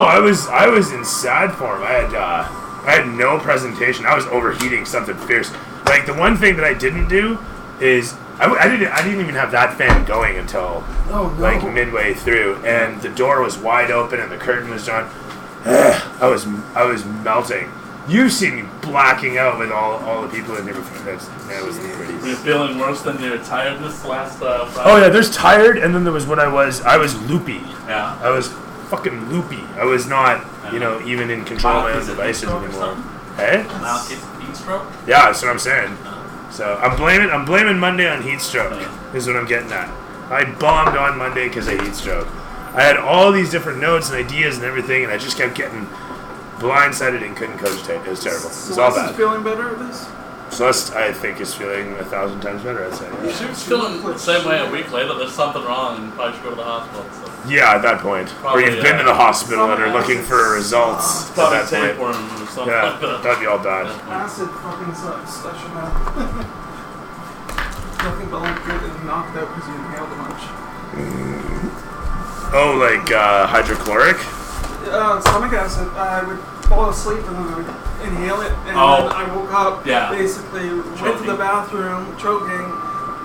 I was in sad form. I had no presentation. I was overheating something fierce. Like the one thing that I didn't do is I didn't even have that fan going until like midway through, and the door was wide open and the curtain was drawn. I was melting. You've seen me blacking out with all the people in here before. That was pretty. Were you feeling worse than your tiredness last Friday? Oh yeah, there's tired, and then there was what I was loopy. Yeah. I was fucking loopy. I was not, even in control of my own devices anymore. Hey? Now it's heat stroke? Yeah, that's what I'm saying. So I'm blaming Monday on heat stroke, is what I'm getting at. I bombed on Monday because of heat stroke. I had all these different notes and ideas and everything, and I just kept getting blindsided and couldn't cogitate. It was terrible. It was all bad. Celeste is feeling better with this? Celeste, I think, is feeling 1,000 times better, I'd say. Yeah. She was feeling the same way a week later. There's something wrong and probably should go to the hospital. So. Yeah, at that point. Probably, or you've been to the hospital and are looking for results at Probably that point. tapeworm or something Yeah, like that. that'd be all bad. Acid fucking sucks. That should have. Nothing but like getting knocked out because you inhaled a bunch. Oh, like hydrochloric? Stomach acid. I would fall asleep and then I would inhale it, and then I woke up. Basically, went to the bathroom, choking.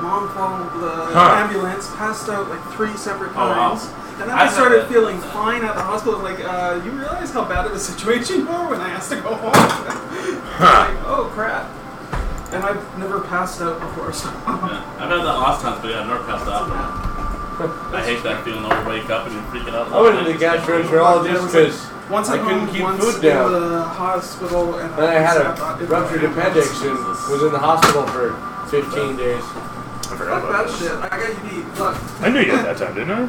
Mom called the ambulance, passed out like 3 separate times. And then I started feeling fine at the hospital. Like, you realize how bad of a situation you are when I asked to go home? Like, oh crap. And I've never passed out before, so. I've had that last time, but I've never passed out. I hate that feeling when you wake up and you're freaking out. I went to the gastroenterologist because once I couldn't keep food down. In the hospital, and then I had a ruptured appendix and was in the hospital for 15 days. I forgot about that shit. I got you beat. Look. I knew you at that time, didn't I?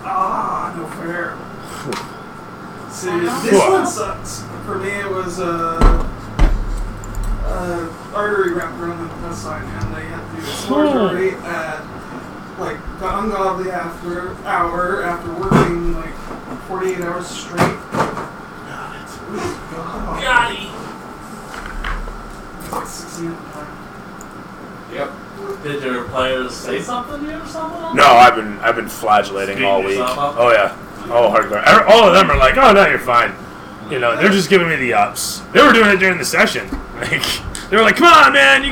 Ah, no fair. See, this one sucks. For me, it was artery wrapped around the side, and they had to do surgery at like the ungodly after working like 48 hours straight. Got it. It's like 6 a.m. time. Yep. Did your players say something to you or something? No, I've been flagellating all week. Oh yeah, hardcore. All of them are like, oh no, you're fine. They're just giving me the ups. They were doing it during the session. Like they were like, come on, man, you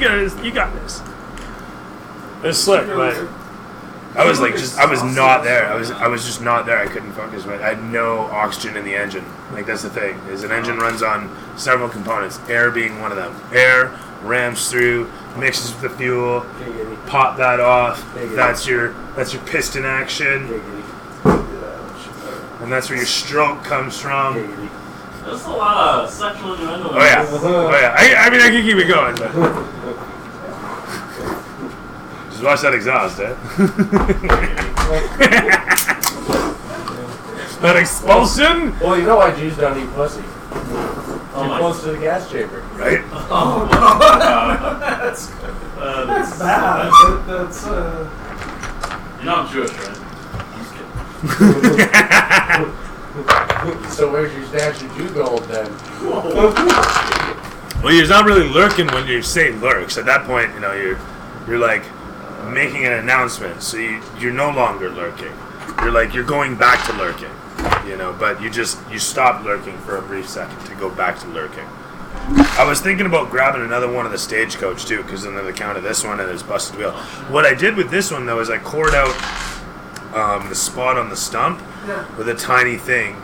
got this. It was slick, but I was like, I was not there. I was just not there. I couldn't focus. But I had no oxygen in the engine. Like that's the thing. Is an engine runs on several components. Air being one of them. Air rams through, mixes with the fuel, pop that off. That's your piston action, and that's where your stroke comes from. There's a lot of sexual innuendo. Oh yeah. I mean, I can keep it going, but just watch that exhaust, eh? That expulsion. Well, you know why Jews don't eat pussy. Too close to the gas chamber. Right? Oh, God. That's bad. That's You're not Jewish, right? I'm just kidding. So where's your stash of Jew gold then? Well, you're not really lurking when you say lurks. At that point, you're like making an announcement. So you're no longer lurking. You're going back to lurking. But you stop lurking for a brief second to go back to lurking. I was thinking about grabbing another one of the Stagecoach too, because then the count of this one and there's busted wheel. What I did with this one though is I cored out the spot on the stump with a tiny thing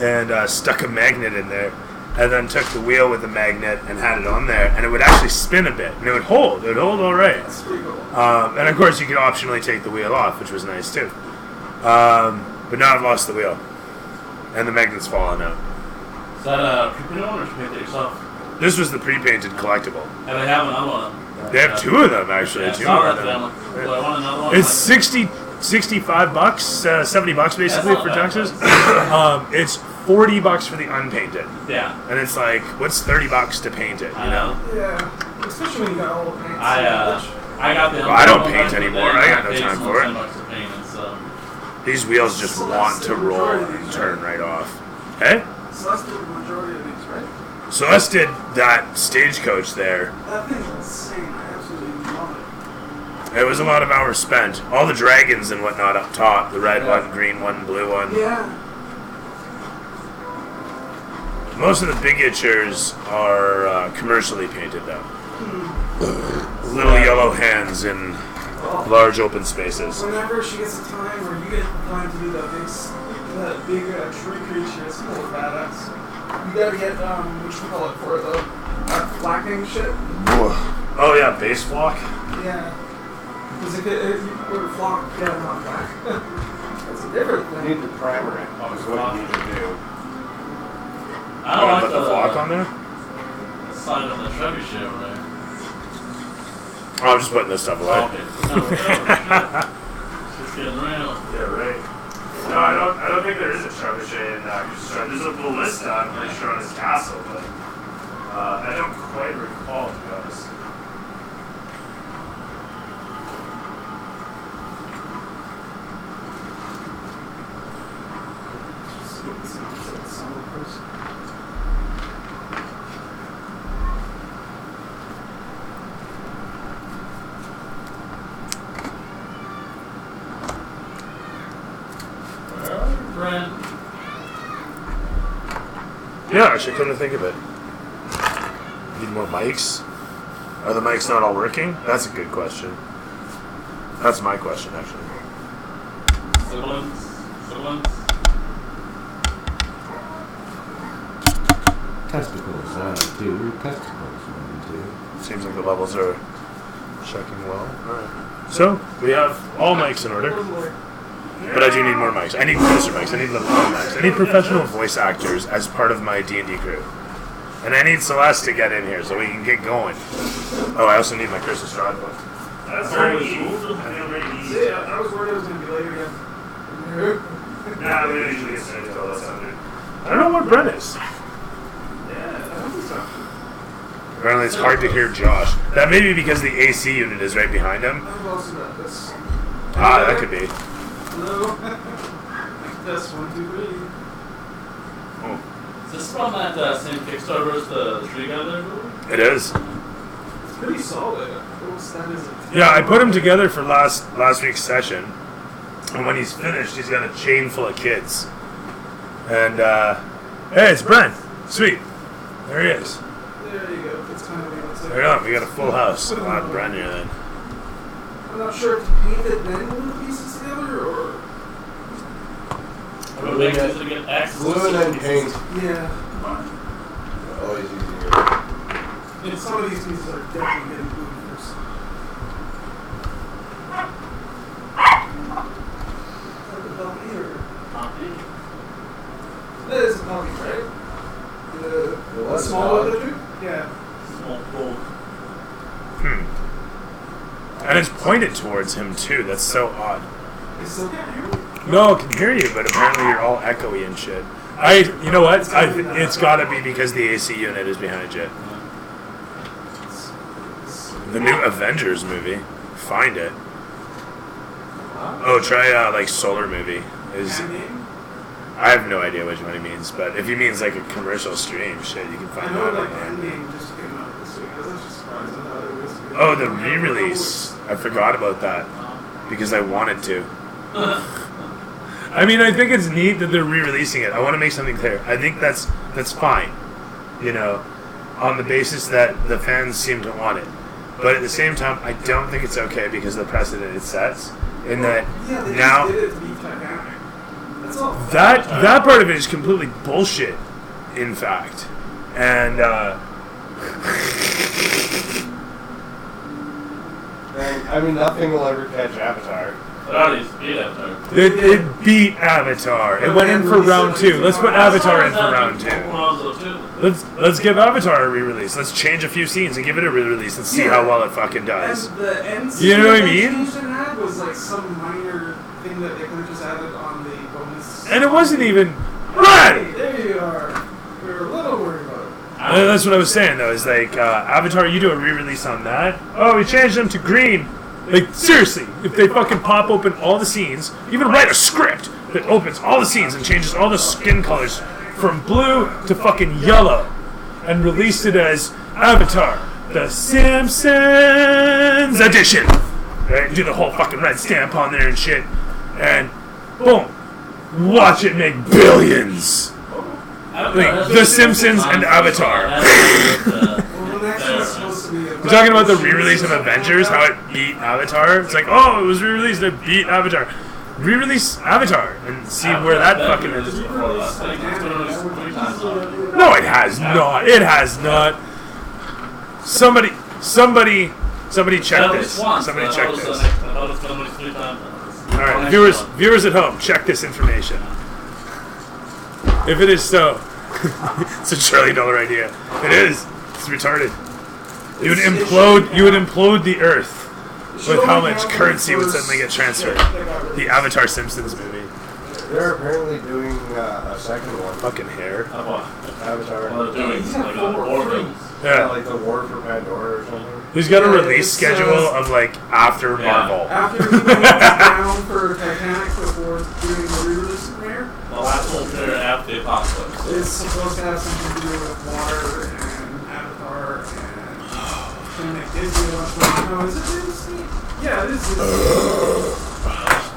and stuck a magnet in there, and then took the wheel with the magnet and had it on there, and it would actually spin a bit and it would hold all right. And of course you could optionally take the wheel off, which was nice too. But now I've lost the wheel and the magnet's fallen out. Is that a pre-painted one or should you paint it yourself? This was the pre-painted collectible. And they have another one. They have 2 of them actually. 2 of them. I want another one. It's $65, $70 basically for Texas. It's $40 for the unpainted. Yeah. And it's like, what's $30 to paint it? Yeah. Especially when you got all the paints. I got the. Well, I don't paint anymore. I got no time for it. $10 to paint it, so. These wheels just want to roll and turn right off. Hey? Celeste did the majority of these, right? Celeste did that Stagecoach there. That thing's insane. I absolutely love it. It was a lot of hours spent. All the dragons and whatnot up top. The red one, green one, blue one. Yeah. Most of the big itchers are commercially painted, though. Little yellow hands in large open spaces. Whenever she gets a time, or you get time to do that big tree creature, it's cool, badass. You gotta get, what you call it for, that flacking shit. Oh yeah, base flock? Yeah. Because if you put a flock, yeah, not black. That's a different thing. You need to primer it. That's what you need to do. I don't like put the flock on there? Sign on the trebuchet over there. Oh, I'm just putting this stuff away. Okay. Just getting real. Yeah, right. No, I don't think there is a trebuchet in there's a ballista, I'm pretty sure, on his castle, but I don't quite recall, to be honest. Yeah, actually, come to think of it. Need more mics? Are the mics not all working? That's a good question. That's my question, actually. Sibilance. Testicles, 2. Testicles, 1, 2. Seems like the levels are checking well. Alright. So, we have all mics in order. But I do need more mics. I need closer mics. I need little mics. I need professional voice actors as part of my D&D crew. And I need Celeste to get in here so we can get going. Oh, I also need my Chris Estrada book. That's very easy. I feel very easy. Yeah, I was worried it was going to be later yet. Nah, we usually get started until less under. I don't know what Brent is. Yeah, I don't think so. Apparently it's hard to hear Josh. That may be because the AC unit is right behind him. I've also got this. Ah, that could be. Hello. This 1, 2, 3. Oh. Is this from that same Kickstarter as the tree guy there? It is. It's pretty solid. That is it. Yeah, I put him together for last week's session. And when he's finished, he's got a chain full of kids. And, hey, it's Brent. Sweet. There he is. There you go. It's kind of there you go. We got a full house. A lot of Brent here then. I'm not sure if you paint it then glue the pieces together or. Glue and then paint. Yeah. Always easier. And some of these pieces are definitely getting glued first. Is that the Belmy or? Poppy. That is a Belmy, right? The small one, the Yeah. Small gold. And it's pointed towards him too. That's so odd. You still can't hear me? No, I can hear you, but apparently you're all echoey and shit. You know what? It's gotta be because the AC unit is behind you. The new Avengers movie. Find it. Oh, try like Solar Movie. I have no idea which one he means, but if he means like a commercial stream, shit, you can find that online. Oh, the re-release. I forgot about that because I wanted to. I mean, I think it's neat that they're re-releasing it. I want to make something clear. I think that's fine, you know, on the basis that the fans seem to want it. But at the same time, I don't think it's okay because of the precedent it sets. In that now, that part of it is completely bullshit. In fact, and I mean, nothing will ever catch Avatar. It beat Avatar. It went in for round 2. Let's put Avatar in for round 2. Let's give Avatar a re-release. Let's change a few scenes and give it a re-release and see how well it fucking does. And the end you know what I mean? Change it had was like some minor thing that they could have just added on the bonus. And it wasn't even right. Hey, there you are. We were a little worried about it. That's what I was saying though. Is like Avatar, you do a re-release on that. Oh, we changed them to green. Like, seriously, if they fucking pop open all the scenes, even write a script that opens all the scenes and changes all the skin colors from blue to fucking yellow and released it as Avatar, The Simpsons Edition. Right? And do the whole fucking red stamp on there and shit. And boom. Watch it make billions. Like, The Simpsons and Avatar. We're talking about the re-release of Avengers, how it beat Avatar. It's like, oh, it was re-released, it beat Avatar. Re-release Avatar and see where that fucking is. No, it has not. It has not. Somebody check this. Somebody check this. Alright, viewers at home, check this information. If it is so, it's a $1 trillion idea. It is. It's retarded. You would implode the Earth with how much currency would suddenly get transferred. The Avatar Simpsons movie. They're apparently doing a second one. Fucking hair. Avatar. Well, they're doing like a war. Yeah, like the War for Pandora or something. He's got a release schedule of like after Marvel. After he went down for Titanic before doing the re-release premiere. The last one there after the apocalypse. It's supposed to have something to do with water and Avatar and Planet Disney. No, is it Disney? Yeah, it is Disney.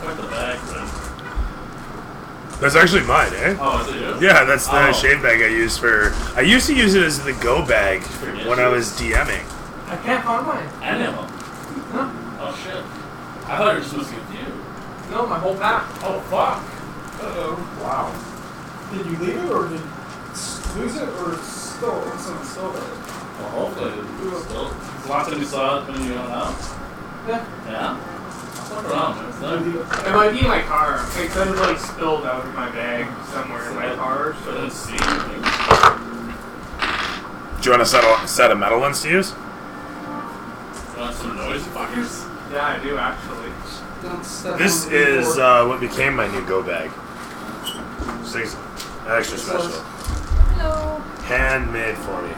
Quite the bag, man. That's actually mine, eh? Oh, is it you? Yeah, that's the shave bag I use for... I used to use it as the go bag when I was DMing. I can't find mine. Any of them? No. Oh, shit. I thought you were supposed to get you. No, my whole pack. Oh, fuck. Uh-oh. Wow. Did you leave it or did you lose it or someone stole it? Well, hopefully it's still... The last time you saw it when you went out? Yeah. Yeah? Fuck around, man. It's not... It might be in my car. It could have like spilled out of my bag somewhere in my car. I didn't see it. Do you want a set of metal ones to use? You want some noise, fuckers? Yeah, I do actually. This is what became my new go bag. This thing's extra special. Hello. Handmade for me.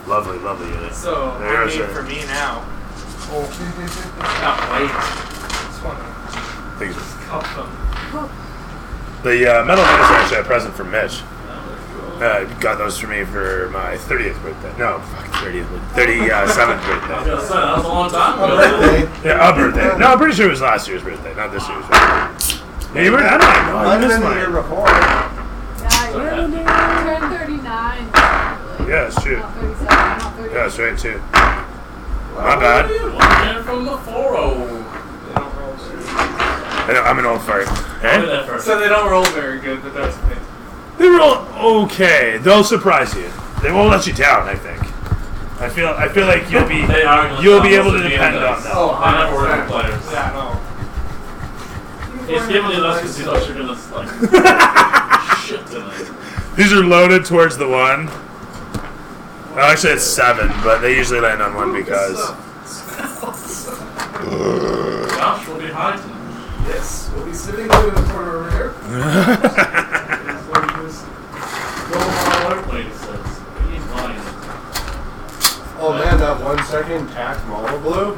Lovely, lovely unit. So, There's handmade her. for me now. Oh. Not wait. Just want to Things cup them. The metal units are actually a present from Mitch. Got those for me for my 30th birthday. No, fuck 30th, 37th birthday. I was gonna say, that was a long time ago. Yeah, a birthday. No, I'm pretty sure it was last year's birthday, not this year's birthday. Yeah, you were not mine. No, you missed mine. Yeah, you turned 39. Yeah, it's true. Not 37, not 38. Yeah, that's right too. My bad. One from the 4-0. I know, I'm an old fart. Eh? So they don't roll very good, but that's okay. They roll okay. They'll surprise you. They won't let you down, I think. I feel like you'll be able to depend on them. Oh, I never worked with players. Yeah, no. He's giving you this because he thought you were gonna like shit tonight. These are loaded towards the one. Well, actually, it's 7, but they usually land on 1 because. Josh will be high tonight. Yes, we'll be sitting in the corner over here. Oh man, that 1 second tack mono blue,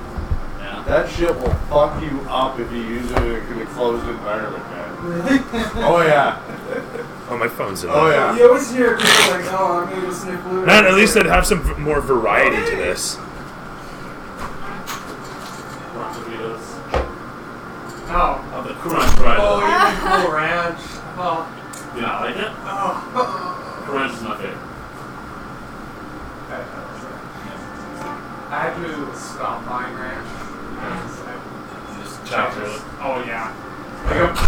Yeah. that shit will fuck you up if you use it in a closed environment, man. Really? Oh yeah. Oh, my phone's in Oh there. yeah. You always hear people like, oh, I'm going to sniff blue. Man, at least they'd have some more variety to this. Oh. Of the crunch right. Oh, you mean Cool Ranch. Oh. You not like it? Oh. Crunch is my favorite. I had to stop buying ranch. Just chapter it. Oh, yeah.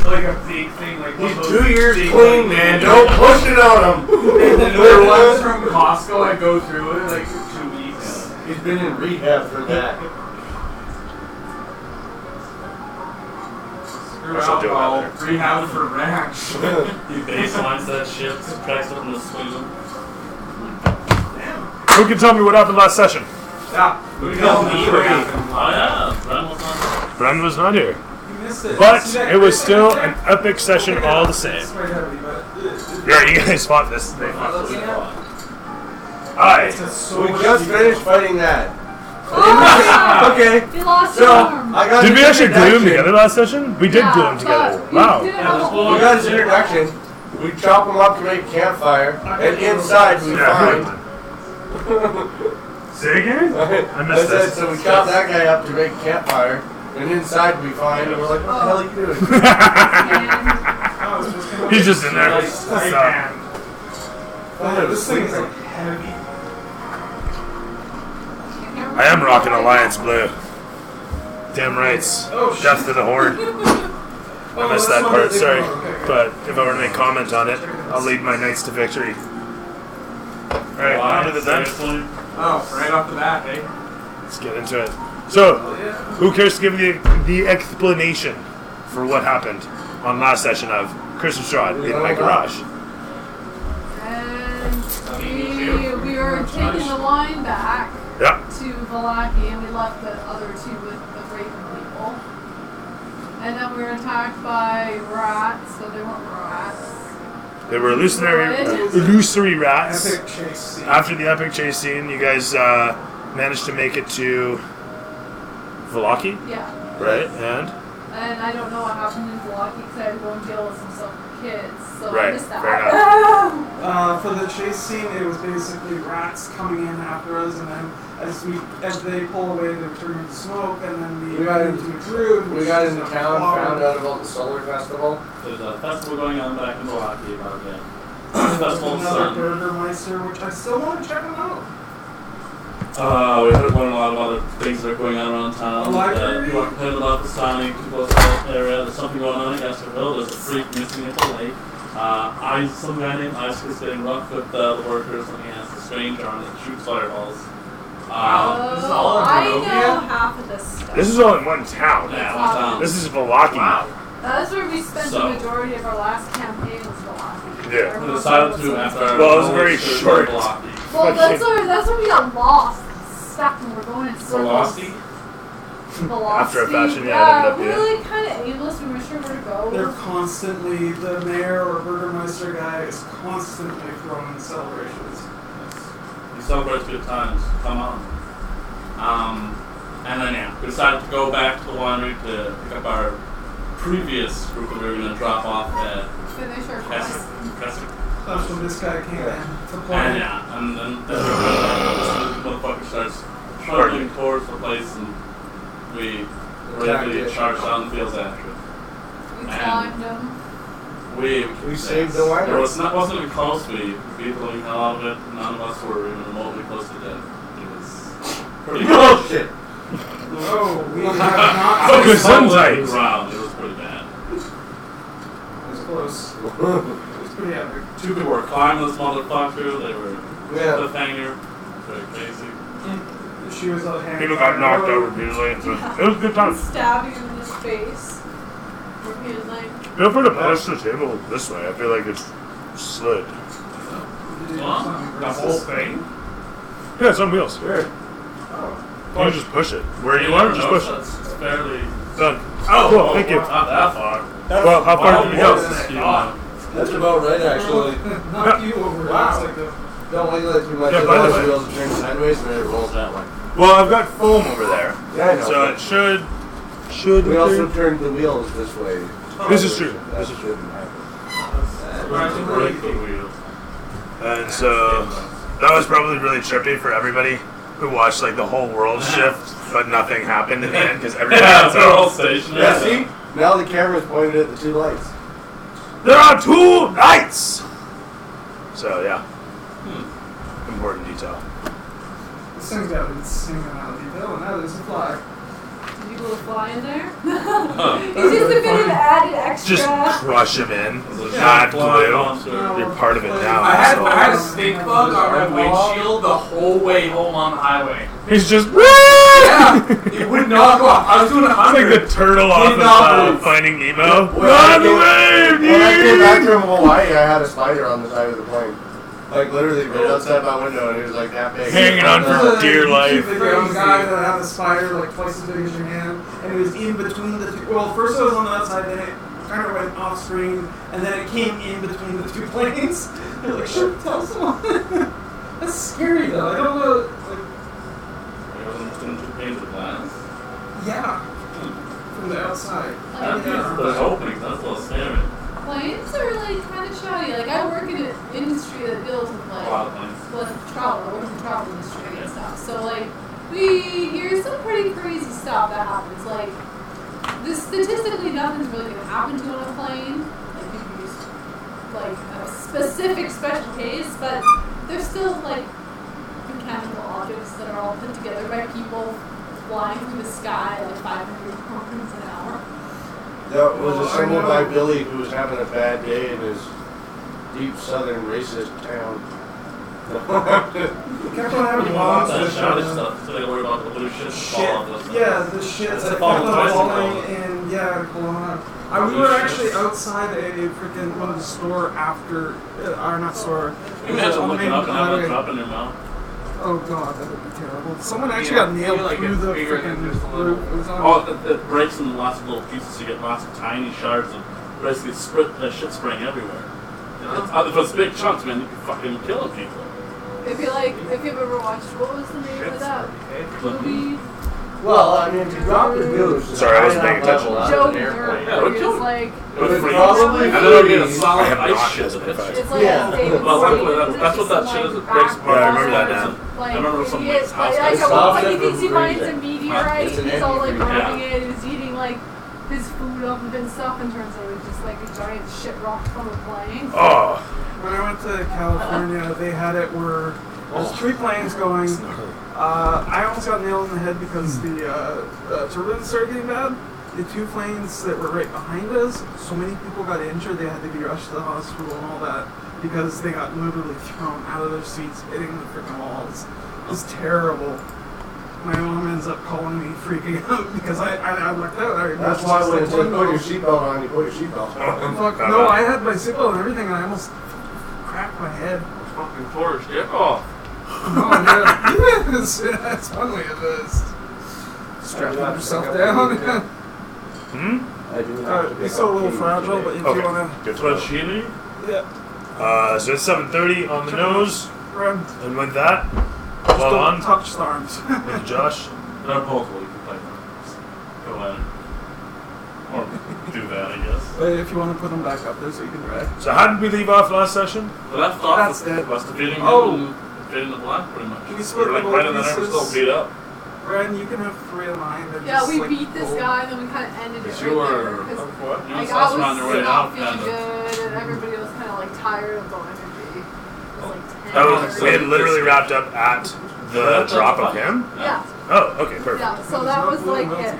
Like a big thing. Like He's 2 years clean, man. Don't push it on him. And the ones from Costco, I go through it like 2 weeks. He's been in rehab for that. Screw I should do alcohol, that rehab for ranch. He baselines that shit, cracks up in the squeeze. Who can tell me what happened last session? Yeah. We don't need what happened. Oh yeah, Bren was on. Bren was not here. You missed it. But it was still an epic session all the same. It's quite heavy, but Yeah, you guys fought this thing. looking at Aye. it's so We just finished fighting that. Oh, Okay. you lost So, your arm. I got Did his we actually glue them introduction. together last session? We did Yeah, glue them together. but Wow. you did Yeah, it. We got his introduction. We chop them up to make a campfire, and inside we find. Say again? I missed That's it. this. So we chop that guy up to make a campfire, and inside we find, and we're like, what the hell are you doing? And He's just in there. Nice. So, Oh, this thing is like heavy. I am rocking Alliance Blue. Damn rights. Oh, shit. Death to the Horde. I missed that part, sorry. But if I were to make comment on it, I'll lead my knights to victory. Alright, on to the bench. Oh, right off the bat, eh? Let's get into it. So, who cares to give the explanation for what happened on last session of Christmas Rod in my garage? And we were taking the wine back to Vallaki, and we left the other two with the Raven people. And then we were attacked by rats, so they weren't rats. They were illusory rats. Epic chase scene. After the epic chase scene, you guys managed to make it to Vallaki? Yeah. Right, and I don't know what happened in Vallaki because I had to go and deal with some kids, so right, I missed that. fair enough. For the chase scene, it was basically rats coming in after us, and then as they pull away, they turn into smoke, and then We got into a druid. We got into town, found out about the solar festival. There's a festival going on back in Milwaukee about that. Festival Another Burgermeister, which I still want to check them out. We had to learn a lot of other things that are going on around town. A library? People are complaining about the Sonic, people in the area. There's something going on in Yesterville. There's a freak missing at the lake. Some guy named Isaac is getting rough with the workers, and he has a strange arm that shoots fireballs. This is all in I know Barovia? half of this stuff. This is all in one town. Yeah, one town. This is Vallaki. Wow. That's where we spent So- the majority of our last campaign was Vallaki. Yeah. We decided to after our Well, it was very short. Well, that's where we got lost. Stuck and we're going in circles. Velocity? After a fashion, yeah, Yeah, it ended up, we were like kind of aimless. We weren't sure where to go. They're constantly, the mayor or Burgermeister guy is constantly throwing celebrations. He celebrates good times. Come on. And then we decided to go back to the winery to pick up our previous group that we were going to drop off at Finish our quest. Kessler. That's when this guy came in to play. And then this motherfucker starts traveling towards the place, and we really charged out in the fields after it. We climbed them. We saved the winery. Wasn't even close. We beat the living hell out of it. None of us were even remotely close to death. It was pretty Oh shit! Oh, we have not Focus on tight. ground. It was pretty bad. It was close. It was pretty epic. Two people were climbing this motherfucker. They were Yeah. cliffhanger. Very crazy. She was a hand. People got knocked out repeatedly. It was a good time. Stabbing him in his face. Repeatedly. Feel free to push the table this way. I feel like it's slid. The whole thing? Yeah, it's on wheels. Sure. You can just push it. Where you want, just push it. It's fairly. Done. Cool, thank you. Not that far. Well, how far did we go? That's about right, actually. Knock you over. Wow. It's like a, Don't wiggle it too much. Yeah, by the otherwise way- wheels will turn sideways and then it rolls that way. Well, I've got foam over there. Yeah, I know. So it should. We also turned the wheels this way. This is true. That This is true. shouldn't happen. Break the wheels. And so that was probably really trippy for everybody who watched like the whole world shift, but nothing happened in the end because everybody was they're all out. stationary. Yeah, see? Now the camera's pointed at the two lights. There are two lights. So yeah, important detail. this thing's got an insane amount of detail, and now there's a fly. Did you go fly in there? It's just a bit of added extra. Just crush him in. Add glue. You're part of it now. I had so. a stink bug on my windshield the whole way home on the highway. He's just. Yeah, it would not go off. I was doing It's like 100. the turtle off of Finding Nemo. When I Run away, When I came back dude! from Hawaii, I had a spider on the side of the plane. Like literally right outside my window, and he was like that big. Hanging on for dear life. The guy that had a spider like twice as big as your hand, and it was in between the two. Well, first it was on the outside, then it kind of went off screen, and then it came in between the two planes. They're like, sure, tell someone. That's scary though. I don't know. Like, It wasn't between two panes of glass. yeah, from the outside. There's openings. That's a little scary. Planes are like kind of shoddy. Like I work in an industry that deals with A lot of like planes. with travel. I work in the travel industry and stuff. So like we hear some pretty crazy stuff that happens. Like statistically, nothing's really gonna happen to you on a plane. Like you just like a specific special case, but they're still like mechanical objects that are all put together by people flying through the sky at like 500 kilometers an hour. That was assembled by Billy, who was having a bad day in his deep southern racist town. Kept on having bombs. That shouted stuff, so they worry about the blue shit. Yeah, the shit that kept on falling and blowing up. We were actually outside a freaking one of the store after, not store. Imagine looking up and having a drop in your mouth. Oh god, that would be terrible. Someone actually got nailed through the freaking roof. It breaks in lots of little pieces, so you get lots of tiny shards of basically shit spraying everywhere. If it's big chunks, man, you can fucking kill people. If you've ever watched, what was the name of that movie? Well, I mean, if you drop the news, sorry, I wasn't paying attention. Joe Dirt, it would kill like. It would probably. And then it'll get a solid ice shit. It's like that's what that shit is. It breaks apart. Yeah, I remember that now. I remember some mate's house. Like at one point he thinks he finds a meteorite, he's all like rubbing it, he's eating like his food up and stuff, and turns out it's just like a giant shit rock from a plane. Oh. When I went to California, they had it where there's 3 planes going. I almost got nailed in the head because the turbulence started getting bad. The 2 planes that were right behind us, so many people got injured, they had to be rushed to the hospital and all that because they got literally thrown out of their seats, hitting the freaking walls. It was terrible. My mom ends up calling me freaking out because I lucked out. That's why when it said put your seatbelt on, you put your seatbelt on. Fuck, no, I had my seatbelt and everything and I almost cracked my head. Fucking Forrest, get off. Oh, yeah. That's one way of this. Strapping yourself down. I do it's a little fragile, but if you want to... Fettuccine? Yeah. So it's 7:30 on the nose. Run. And with that, Just well don't on. touch the arms. With Josh. They're both what you can play them. Go ahead. Or do that, I guess. But if you want to put them back up there so you can drag. So how did we leave off last session? The left off That's dead. was defeating him and defeating the black pretty much. We split like the right in the pieces. never still beat up. Ren, you can have 3 of mine. Yeah, we beat this guy, and then we kind of ended it right You there. were Because what? You like, and I Sauce on your way was not out, feeling kind of. good, and everybody was kind of like tired of the energy. It was like 10 That was hours. we had literally wrapped up at the drop of him. Yeah. Oh, okay, perfect. Yeah, so that was like it.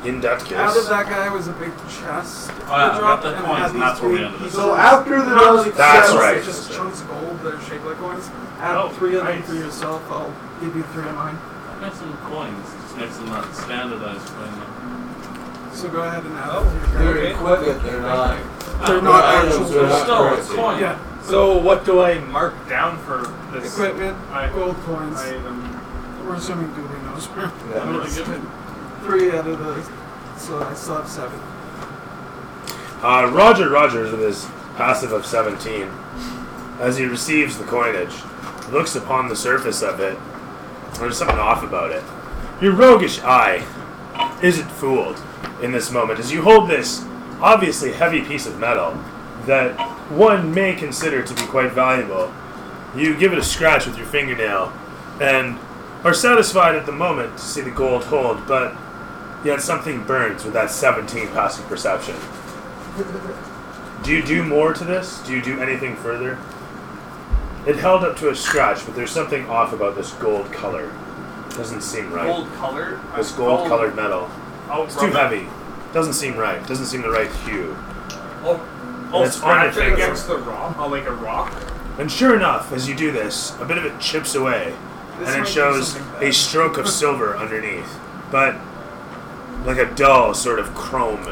In that case. Out of that guy was a big chest. Oh, yeah, I got the and it coins, had and that's these where we big ended it. pieces. So after the nose That's It's right. just chunks of gold that are shaped like coins. Add Oh, 3 of them nice. for yourself. I'll give you 3 of mine. Make some coins. Just make some standardized coins. So go ahead and add They're it. equipment, they're not. They're not actual items, they're not Still, it's currency. coin. Yeah. So what do I mark down for this Equipment, gold coins. item? We're assuming Doobie knows. I'm gonna give it. 3 out of the. So I still have 7. Roger Rogers with his passive of 17, as he receives the coinage, looks upon the surface of it. There's something off about it. Your roguish eye isn't fooled in this moment as you hold this obviously heavy piece of metal that one may consider to be quite valuable. You give it a scratch with your fingernail and are satisfied at the moment to see the gold hold, but yet something burns with that 17 passive perception. Do you do more to this? Do you do anything further? It held up to a scratch, but there's something off about this gold color. Doesn't seem right. Gold color? This gold-colored metal. Oh, It's too heavy. Doesn't seem right. Doesn't seem the right hue. Oh, it's on your scratch it finger. against the rock? Oh, like a rock? And sure enough, as you do this, a bit of it chips away, This and might it be shows something a bad. stroke of silver underneath, but like a dull sort of chrome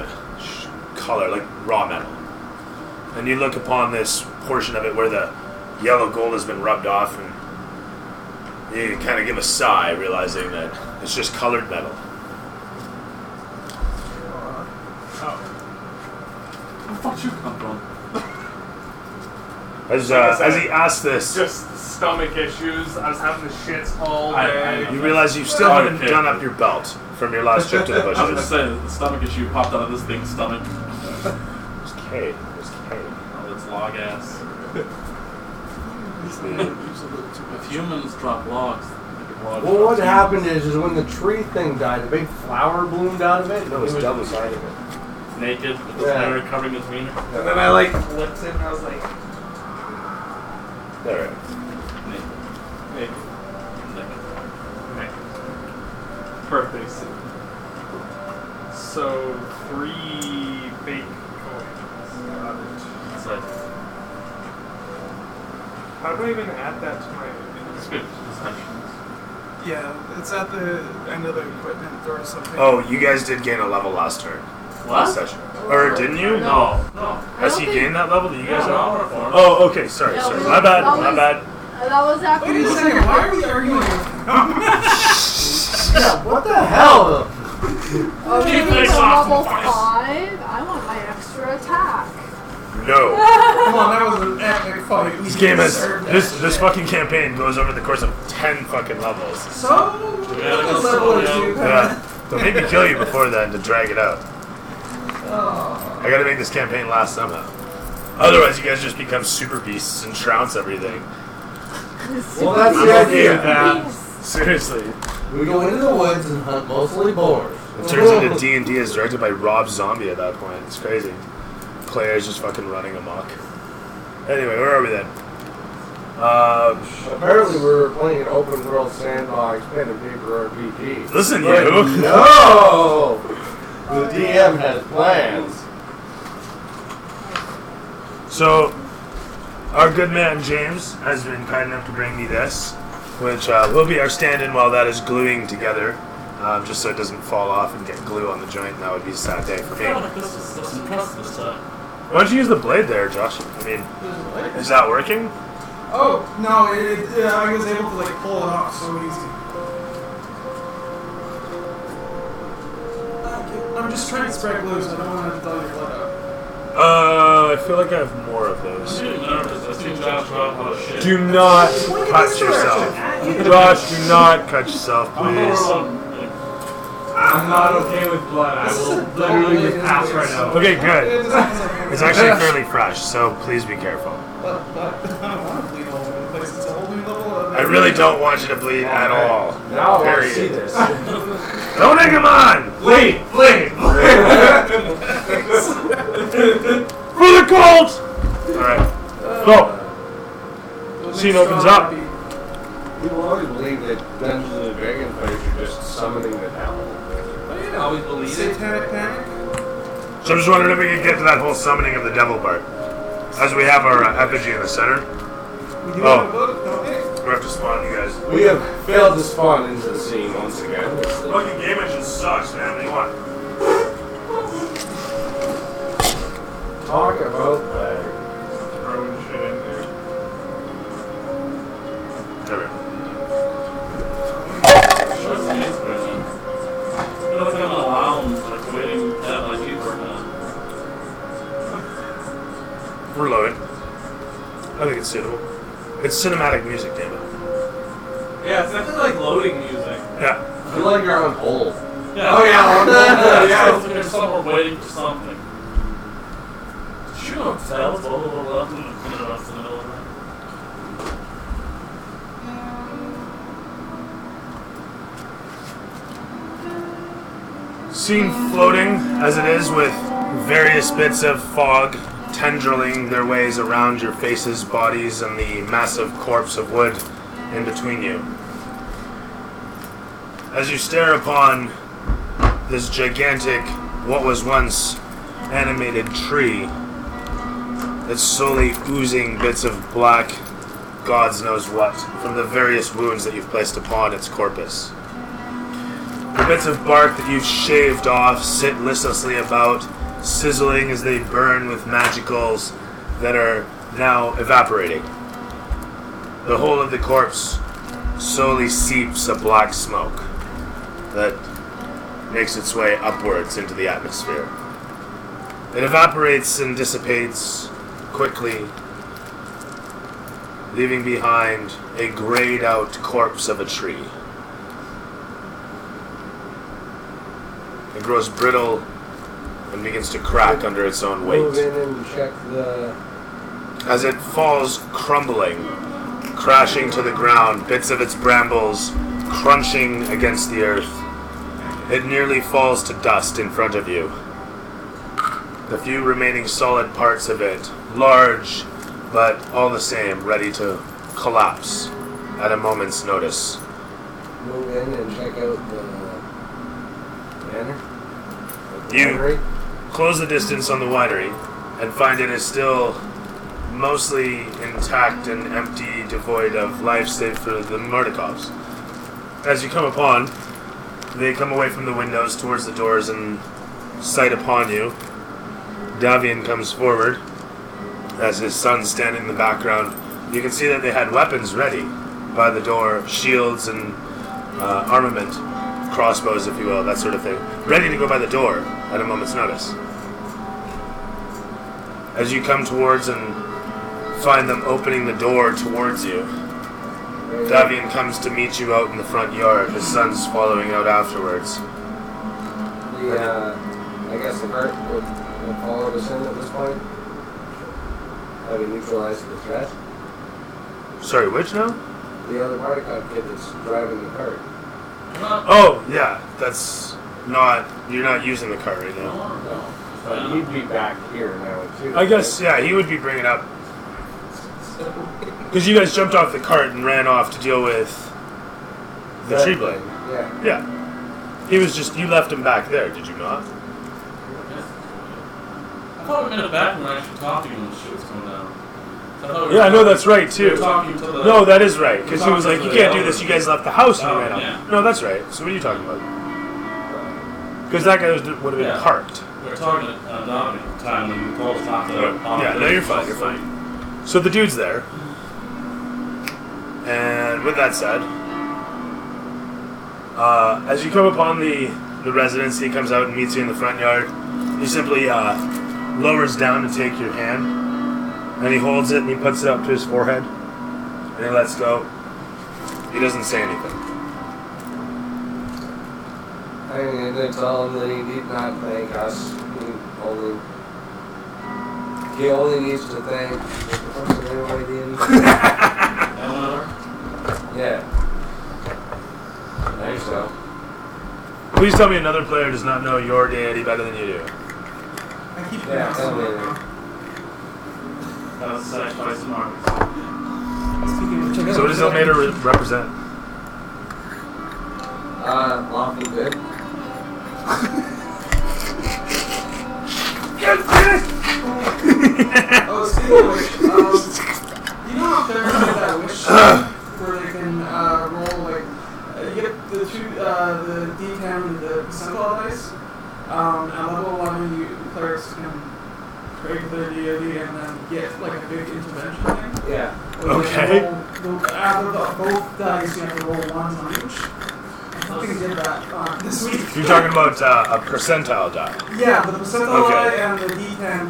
color, like raw metal. And you look upon this portion of it where the yellow gold has been rubbed off, and you kind of give a sigh, realizing that it's just colored metal. Where the fuck you come from? As he asks this, Just stomach issues. I was having the shits all day. you realize you still Oh, haven't okay. done up your belt from your last trip to the I was gonna bushes. say the stomach issue popped out of this thing's stomach. There's K. There's K. Oh, it's log ass. If humans drop logs, they could log Well, what drops happened is when the tree thing died, the big flower bloomed out of it. No, it's was double inside of it. naked with his hair covering his wiener. And then I like flipped it and I was like, Alright. naked. Perfect. So 3 fake coins. That's it. How do I even add that to my Descriptions. Yeah, it's at the end of the equipment or something. Oh, you guys did gain a level last turn. Last session. Or didn't you? No. Has he gained that level? Did you guys know? No. Oh, okay. Sorry. My bad. My bad. That was after. Wait a second, why are we arguing with him? Yeah, what the hell? Keep this level 5. I want my extra attack. No. Come on, that was an epic fight. This game has this fucking campaign goes over the course of 10 fucking levels. So, a level or two. Yeah. Don't make me kill you before then to drag it out. I gotta make this campaign last somehow. Otherwise, you guys just become super beasts and trounce everything. Well, that's the idea. Seriously. We go into the woods and hunt mostly boars. It turns into D&D as directed by Rob Zombie at that point. It's crazy. Players just fucking running amok. Anyway, where are we then? Apparently we're playing an open world sandbox pen and paper RPG. Listen, but you. No! The DM has plans. So, our good man James has been kind enough to bring me this, which will be our stand-in while that is gluing together, just so it doesn't fall off and get glue on the joint, and that would be a sad day for me. Why don't you use the blade there, Josh? I mean, is that working? Oh, no, I was able to like pull it off so easy. I'm just trying to spread glue, so I don't want to dull your blood out. I feel like I have more of those. I'm nervous. I see Josh Rob how shit. Do not cut yourself. Josh, do not cut yourself, please. I'm not okay with blood. I will literally just pass right now. Okay, good. It's actually fairly fresh, so please be careful. But I don't want to bleed all over the place. It's a whole new level. I really don't want you to bleed at all. Now I want to Period. see this. Don't egg him on! Bleed! For the cult! Alright. Go! Scene opens up. People always believe that Dungeons and Dragons players are just summoning the devil. I always believe it. Satanic panic. So I'm just wondering if we can get to that whole summoning of the devil part. As we have our effigy in the center. We do have a book, don't we? We have to spawn you guys. We have failed to spawn into the scene once again. Fucking game engine sucks, man. What do you want? Talk about that. Throwing shit in there. There we go. It's like on a lounge, like waiting to have my feet work on. We're loading. I think it's suitable. It's cinematic music, damn it. Yeah, it's definitely like loading music. Yeah. I feel like you're on hold. Yeah. Oh, yeah, on hold. Yeah. It's like there's someone waiting for something. Shoot on sales, blah, blah, blah, blah, and interrupts in the middle of that. Scene floating as it is with various bits of fog tendriling their ways around your faces, bodies, and the massive corpse of wood in between you. As you stare upon this gigantic, what was once animated tree that's slowly oozing bits of black, God's knows what, from the various wounds that you've placed upon its corpus. The bits of bark that you've shaved off sit listlessly about, sizzling as they burn with magicals that are now evaporating. The whole of the corpse slowly seeps a black smoke that makes its way upwards into the atmosphere. It evaporates and dissipates quickly, leaving behind a grayed out corpse of a tree. It grows brittle and begins to crack under its own weight. Move in and check the... As it falls crumbling, crashing to the ground, bits of its brambles crunching against the earth, it nearly falls to dust in front of you. the few remaining solid parts of it, large, but all the same, ready to collapse at a moment's notice. Move in and check out the manor. You close the distance on the winery and find it is still mostly intact and empty, devoid of life save for the Murdokovs. As you come upon, they come away from the windows towards the doors and sight upon you. Davian comes forward as his son's standing in the background. You can see that they had weapons ready by the door, shields and armament, crossbows if you will, that sort of thing, ready to go by the door at a moment's notice. As you come towards and find them opening the door towards you, Davian comes to meet you out in the front yard. His son's following out afterwards. I guess the cart would follow us in at this point. Having neutralized the threat. Sorry, which now? The other Mardukov kid that's driving the cart. Oh, yeah, that's not... You're not using the cart right now. No. But he'd be back here now, too. I guess, yeah, he would be bringing up... Because you guys jumped off the cart and ran off to deal with the tree blade. Yeah. Yeah. He was just... You left him back there, did you not? I thought we made it back when we were actually talking when the shit was coming down. Yeah, no, that's right, too. We were talking to the... No, that is right. Because he was like, you can't do this. You guys left the house and ran yeah. out. No, that's right. So what are you talking about? Because that guy would have been parked. We were talking at Donovan at the time when you told us not to... Yeah, no, you're fine. You're fine. So the dude's there. And with that said, as you come upon the residence, he comes out and meets you in the front yard. He simply lowers down to take your hand, and he holds it and he puts it up to his forehead, and he lets go. He doesn't say anything. I'm going to tell him that he need not thank us. He only needs to thank the person Yeah. I think so. Please tell me another player does not know your deity better than you do. I keep tell me. That was sacrifice and marks. So what does Elmater represent? Lawful good. Oh, speaking of which, you know how there is that wish where they can roll like you get the D10 and the percentile dice. At level 11, players can trade their deity and then get like a big intervention thing. Yeah. Okay. Out of both dice, you have to roll ones on each. I think I did that this week. You're talking about a percentile die. Yeah, the percentile die and the D10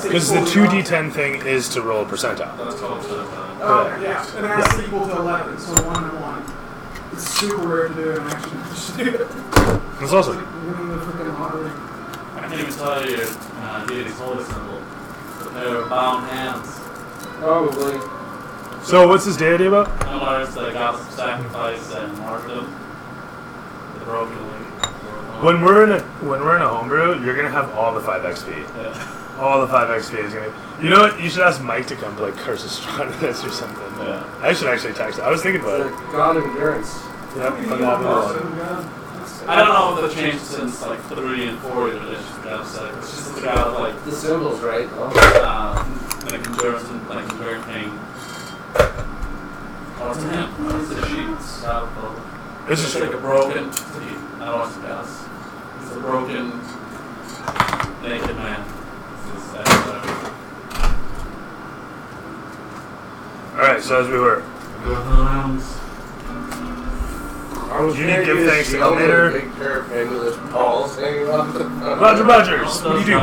because the 2d10 thing is to roll a percentile. That's called percentile. Oh, yeah. And it has to equal to 11, so 1 and 1. It's super rare to do in action. That's awesome. Winning the freaking lottery. I can't even tell you your deity's holy symbol. The pair of bound hands. Probably. So what's his deity about? Memoirs that got some sacrifice and martyrdom. The broken link. When we're in a homebrew, you're gonna have all the 5 XP. Yeah. All the 5 XP is gonna. You know what? You should ask Mike to come play Curse of Strahd or something. Yeah. I should actually text him. I was thinking about it. God of endurance. Yep. I don't know if they've changed since like 3 and 4 editions. It's just the guy with like the symbols, right? like endurance and like hurricane. Oh, it's him. It's the sheets. This It's is like a broken. I don't want to guess. It's a broken naked man. Alright, so as we were. You need to give thanks to Elmater. Big pair of pendulous balls hanging off the Roger Rogers, what do you do? I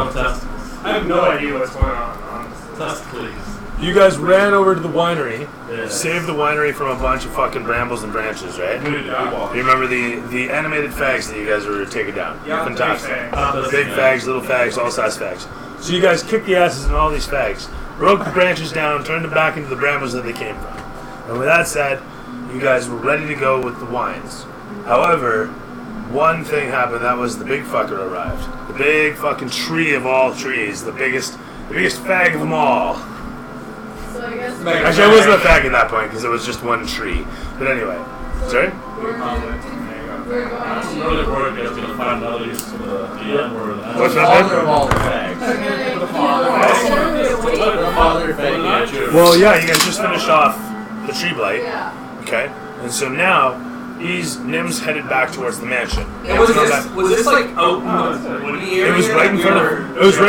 have no idea what's going on, honestly. Testicles. You guys ran over to the winery, saved the winery from a bunch of fucking brambles and branches, right? Yeah. You remember the animated fags that you guys were taking down? Yeah, Fantastic. big Big fags, little fags, all size fags. So you guys kicked the asses in all these fags, broke the branches down, turned them back into the brambles that they came from. And with that said, you guys were ready to go with the wines. However, one thing happened, that was the big fucker arrived. The big fucking tree of all trees. The biggest fag of them all. So I guess Actually, I wasn't a fag at that point because it was just one tree. But anyway. Sorry? we're going I'm to... really worried you guys are going to find another use for the N word. What's that? Father of all the fags. The father fag. Well, yeah, you guys just finished off the tree blight. Yeah. Okay? And so now, Nim's headed back towards the mansion. And was this like out in the woody area? It was right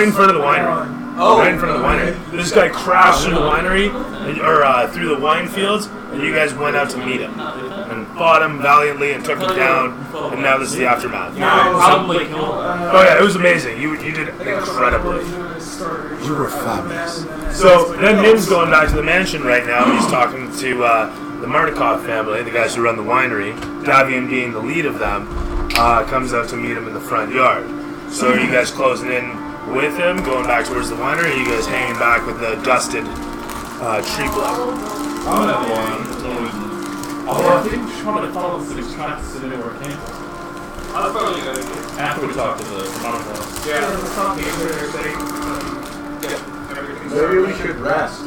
in front of the winery. Oh. Right in front of the winery. This guy crashed through the winery, or through the wine fields, and you guys went out to meet him. And fought him valiantly and took him down, and now this is the aftermath. Probably killed. Oh yeah, it was amazing. You did incredibly. You were fabulous. So then Nim's going back to the mansion right now. He's talking to the Marnikov family, the guys who run the winery. Davian being the lead of them, comes out to meet him in the front yard. So are you guys closing in with him, going back towards the winery, or are you guys hanging back with the dusted tree block? I'm at one. There's no reason. Although I think we should probably follow the 6 tracks to know where it came from. That's probably a good idea. After we talk to the Marnikov. Yeah. Maybe we should rest.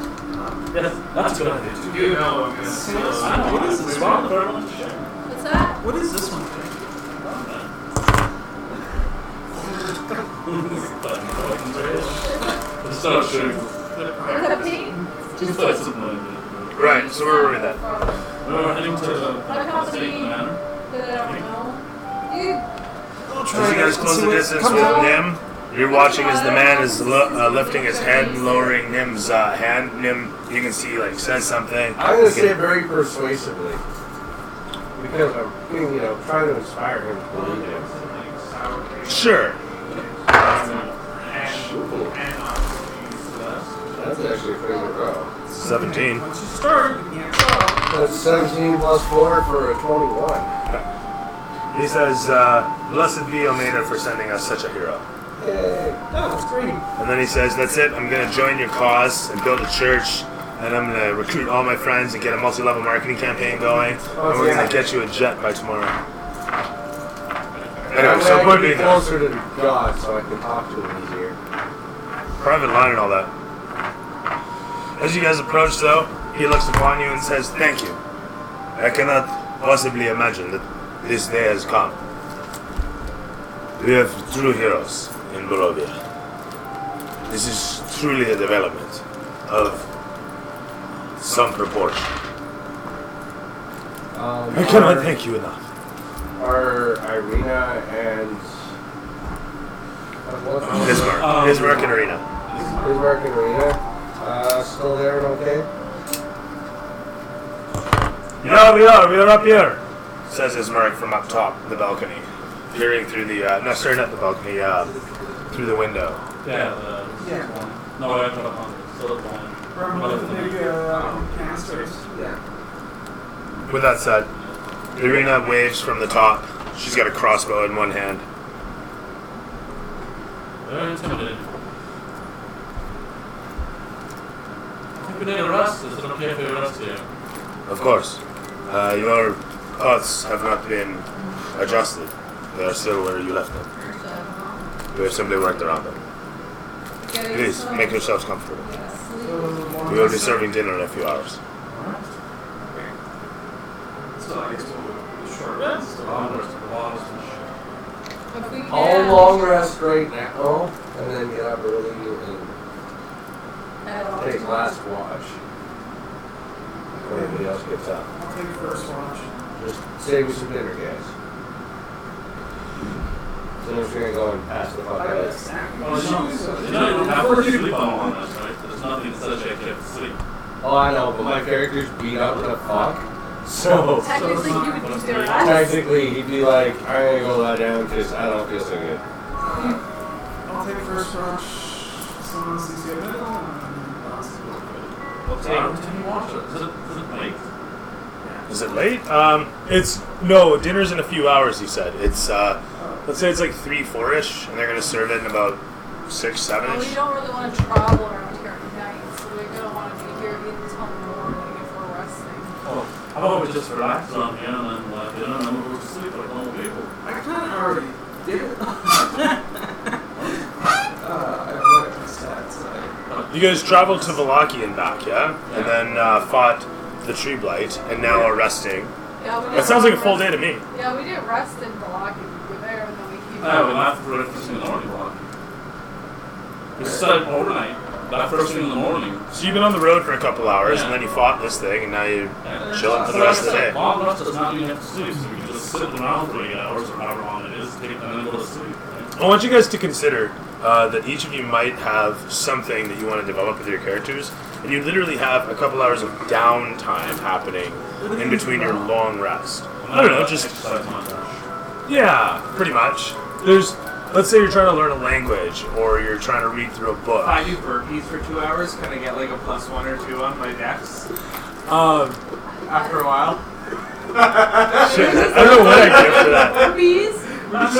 Yeah, that's a good idea. You know I'm gonna say this. I know. What is this We one? want everyone to share. What's that? What is this one? Just start shooting. Is that pink? Just play something like that. Right, so where were we then? We're heading to the What company State Manor. that I don't know? As you guys close the distance with Nim, you're watching as the man is lifting his head and lowering Nim's hand. Nim, you can see, like, says something. I'm going to say it very persuasively. Because I'm trying to inspire him to believe it. Sure. That's actually a pretty good row. 17. Once you start, you can't stop. That's 17 plus 4 for a 21. He says, blessed be Omega for sending us such a hero. Yay. Oh, that's great. And then he says, that's it, I'm going to join your cause and build a church, and I'm going to recruit all my friends and get a multi-level marketing campaign going, and we're going to get you a jet by tomorrow. Anyway, I'm so going to be be closer to God so I can talk to him easier. Private line and all that. As you guys approach, though, he looks upon you and says, thank you. I cannot possibly imagine that this day has come. We have true heroes in Barovia. This is truly a development of some proportion. I cannot thank you enough. Are Irina and... Ismark and Irina. Ismark and Irina still there and okay? Yeah, we are up here, says Ismark from up top, the balcony. Peering through the, not the balcony, through the window. Yeah, no, I don't know. So Remember the big canisters? Yeah. With that said, Irina waves from the top. She's got a crossbow in one hand. Very intimidating. I think we need a rest. Is it okay if we rest here? Of course. Your thoughts have not been adjusted. They are still where you left them. We have simply worked around them. Please, make yourselves comfortable. We will be serving dinner in a few hours. So I guess we'll short rest. I'll long rest right now, and then get up early and take last watch. When everybody else gets up. I'll take first watch. Just save me some dinner, guys. Then I'm gonna go and pass the fuck out. You don't have to sleep on this, right? There's nothing that says you have to sleep. Oh, I know, but my character's beat up to fuck. So, Technically, you would be doing technically, he'd be like, I'm gonna go lie down because I don't feel so good. I'll take first watch. Someone else needs to get middle. What time can you watch it? Is it late? Is it late? No, dinner's in a few hours, he said. It's, let's say it's like 3, 4-ish, and they're going to serve it in about 6, 7-ish. Well, we don't really want to travel around here at night, so we're going to want to be here until morning if we're resting. Oh, how about we just relax on here and then dinner and then we'll go to sleep like normal people? I kind of already did it. You guys traveled to Vallaki and back, yeah? And then fought the Tree Blight, and now are resting. Yeah, we That sounds like a full day to me. Yeah, we didn't rest in Vallaki. We were there, and then we came We left first thing in the morning. We set up overnight. Left first thing in the morning. So you've been on the road for a couple hours, and then you fought this thing, and now you're chilling for the rest of the day. Long rest does not mean you have to sleep, so you can just sit around for 8 hours or however long it is, take and then go to sleep. Right? I want you guys to consider that each of you might have something that you want to develop with your characters, and you literally have a couple hours of downtime happening in between your long rest. I don't know, just yeah, pretty much. Let's say you're trying to learn a language, or you're trying to read through a book. If I do burpees for 2 hours, can I get like a +1 or 2 on my dex? After a while. Shit, I don't know what I get for that. Burpees? I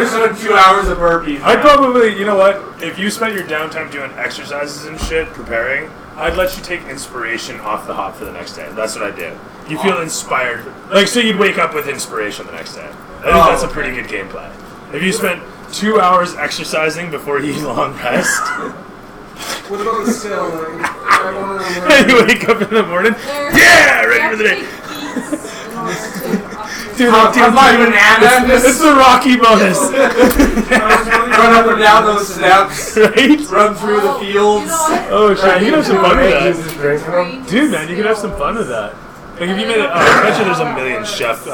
just done 2 hours of burpees. I'd probably, you know what? If you spent your downtime doing exercises and shit, preparing, I'd let you take inspiration off the hop for the next day. That's what I did. You feel inspired. Like, so you'd wake up with inspiration the next day. I think that's a pretty good gameplay. If you spent 2 hours exercising before you long rest. What about the skill? You wake up in the morning. Yeah, ready for the day. Dude, I'm not even it's the Rocky bonus. Run up and down those steps. Right? Run through the fields. Oh shit, you can have some fun with that. Dude, man, you can have some fun with that. Like if you made it, I bet you there's a million chef.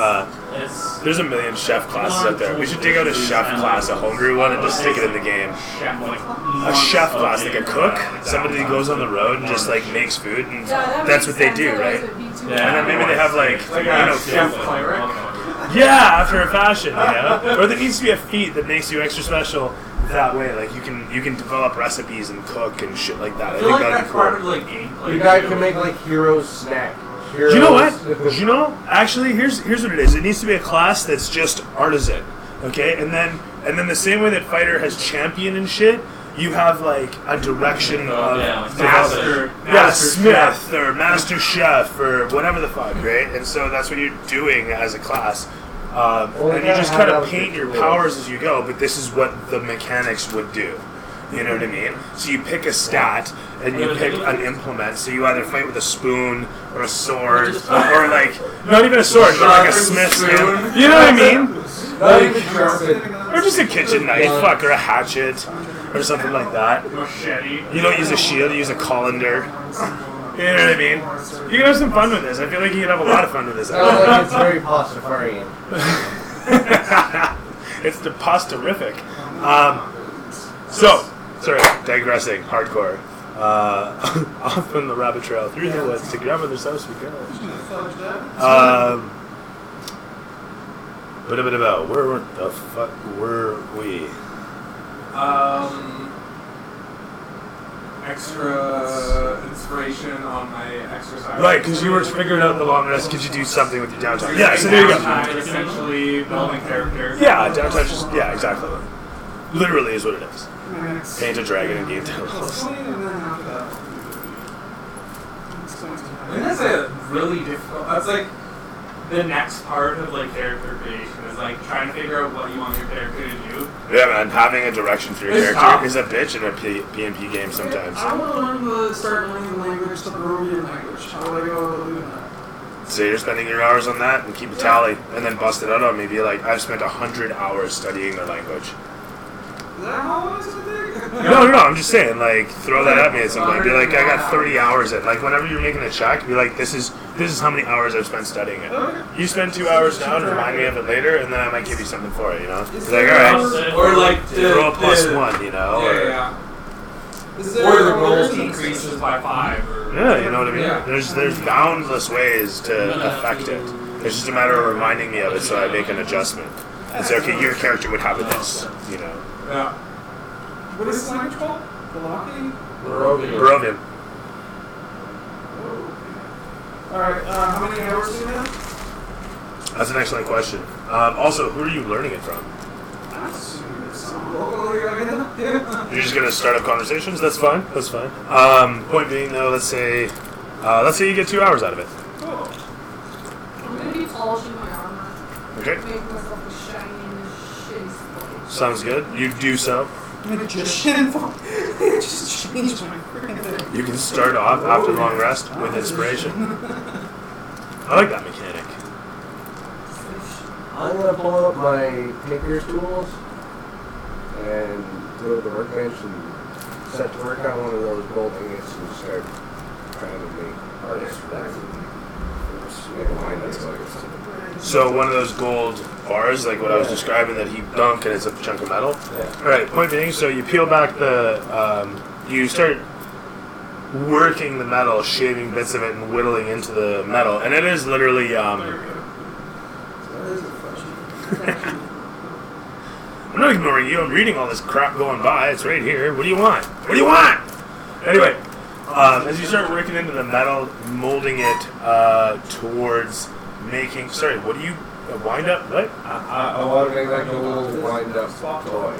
There's a million chef classes out there. We should dig out a chef class, a homebrew one, and just stick it in the game. A chef class, like a cook, somebody that goes on the road and just like makes food, and that's what they do, right? And then maybe they have like chef cleric. Yeah, after a fashion, you know. Or there needs to be a feat that makes you extra special that way. Like you can develop recipes and cook and shit like that. I feel think like that'd that's be part of cool. like gameplay. You guys can make like heroes snack. Do you know what? Do you know? Actually, here's what it is. It needs to be a class that's just artisan, okay? And then the same way that fighter has champion and shit, you have like a direction of master smith or master chef or whatever the fuck, right? And so that's what you're doing as a class. And you just kind of paint your powers as you go, but this is what the mechanics would do. You know what I mean? So you pick a stat and you pick an implement. So you either fight with a spoon or a sword or like not even a sword, but like a smith's spoon. You know what I mean? Like, or just a kitchen knife, fuck, or a hatchet or something like that. You don't use a shield, you use a colander. You know what I mean? You can have some fun with this. I feel like you can have a lot of fun with this. It's very Pastafarian. It's the pasta-rific. Sorry, digressing, hardcore. Off on the rabbit trail through the woods to grandmother's house we go. Where the fuck were we? Extra inspiration on my exercise. Right, because you were figuring out the long rest. Could you do something with your downtime? Yeah, so there you go. Downtime, essentially building character. Yeah, downtime just exactly. Literally is what it is. Paint a dragon and game 10 levels. I think that's a really difficult. That's like the next part of like character creation is like trying to figure out what you want your character to do. Yeah, man, having a direction for your character is a bitch in a PvP game sometimes. I want to start learning the language, the Peruvian language. How do I go about doing that? So you're spending your hours on that and keep a tally, and then bust it out on me. Be like, I've spent 100 hours studying their language. Is that how long is it? No, I'm just saying, like, throw that at me at some point. Be like, I got 30 hours at, like, whenever you're making a check, be like, this is how many hours I've spent studying it. You spend 2 hours now and remind me of it later, and then I might give you something for it, you know? Be like, alright, Or like throw a +1, you know? Or the roll increases by 5. Yeah, you know what I mean? Yeah. There's boundless ways to affect it. It's just a matter of reminding me of it so I make an adjustment. And say, okay, your character would have this, you know? Yeah. What is this language called? Vallaki? Barovian. Alright, how many hours do you have? That's an excellent question. Also, who are you learning it from? You're just gonna start up conversations? That's fine. That's fine. Point being, though, let's say you get 2 hours out of it. Cool. I'm gonna be polishing my armor. Okay. Make myself a shiny and shitty sport. Sounds good. You do so. Magician? It just changed my freaking thing. You can start off after long rest with inspiration. I like that mechanic. I'm gonna pull up my tinker's tools and go to the workbench and set to work on one of those gold ingots and start trying to make artists for that. So one of those gold bars, like what I was describing, that he dunk and it's a chunk of metal. Yeah. All right. Point being, so you peel back the, you start working the metal, shaving bits of it and whittling into the metal, and it is literally. I'm not ignoring you. I'm reading all this crap going by. It's right here. What do you want? What do you want? Anyway, as you start working into the metal, molding it towards making. Sorry, what do you wind up? What? I want to make like a little wind up toy.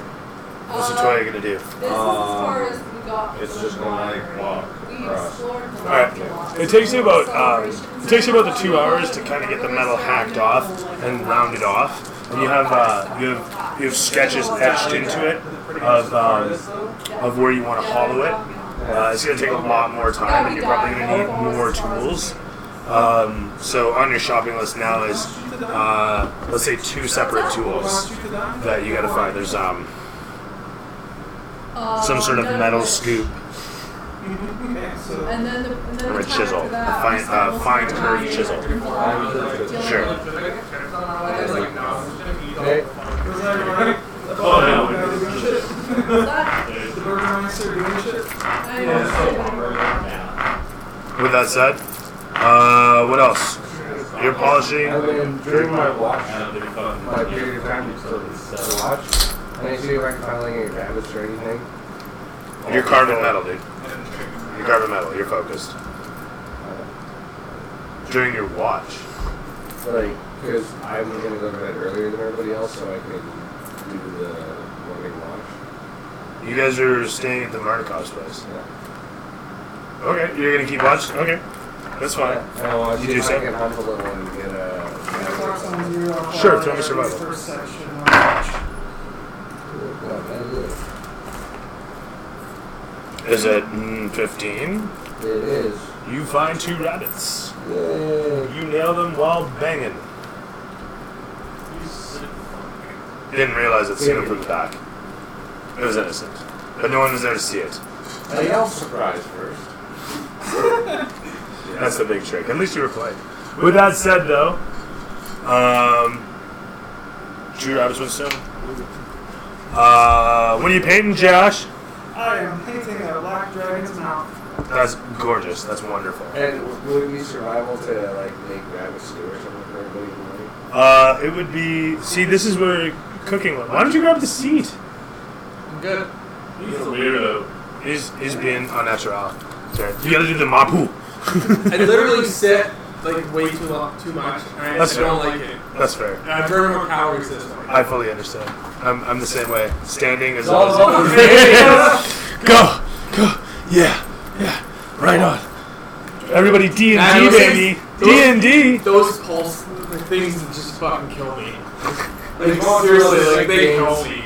What's the toy you're gonna do? This is as far as we got. It's just gonna like walk We across. explored the All right. It takes you about the 2 hours to kind of get the metal hacked off and rounded off. And you have sketches etched into it of where you want to hollow it. It's going to take a lot more time, and you're probably going to need more tools. So on your shopping list now is, let's say, 2 separate tools that you got to find. There's some sort of metal scoop And then or a chisel, a fine curved chisel. Sure. Okay. Was that right? Oh, yeah. The Burgermeister doing shit? With that said, what else? You're polishing. And then during my watch, my period of time to watch, and I see if I can find like any rabbits or anything. You're carving metal, dude. You're carving metal. You're focused. During your watch. Like, because I'm going to go to bed earlier than everybody else, so I can do the morning watch. You guys are staying at the Marnikos place. Yeah. Okay, you're gonna keep watching. Okay, that's fine. And I want You to do see if I so? can hunt a little and get a... Sure, throw me survival. First section. Is it 15? It is. You find 2 rabbits. Yay. You nail them while banging. Didn't realize it seen them from the back. It was innocent, but no one was there to see it. I yelled surprise first. That's the big trick. At least you were playing. With that said, though, 2 rabbits, 1 stone. What are you painting, Josh? I am painting a black dragon's mouth. That's gorgeous. That's wonderful. And would it be survival to like make rabbit stew or something for everybody to like? It would be. See, this is where cooking. Why don't you grab the seat? I'm good. He's a weirdo. He's being unnatural. Sorry. You gotta do the mapu. I literally sit like way too much, and That's I don't fair. like it. That's fair. And I burn more calories this way. I fully understand. I'm the same way. Standing is All always. over me. Go. Yeah. Right on. Everybody D&D, baby. D&D. Those pulse things just fucking kill me. Like seriously, like they kill me.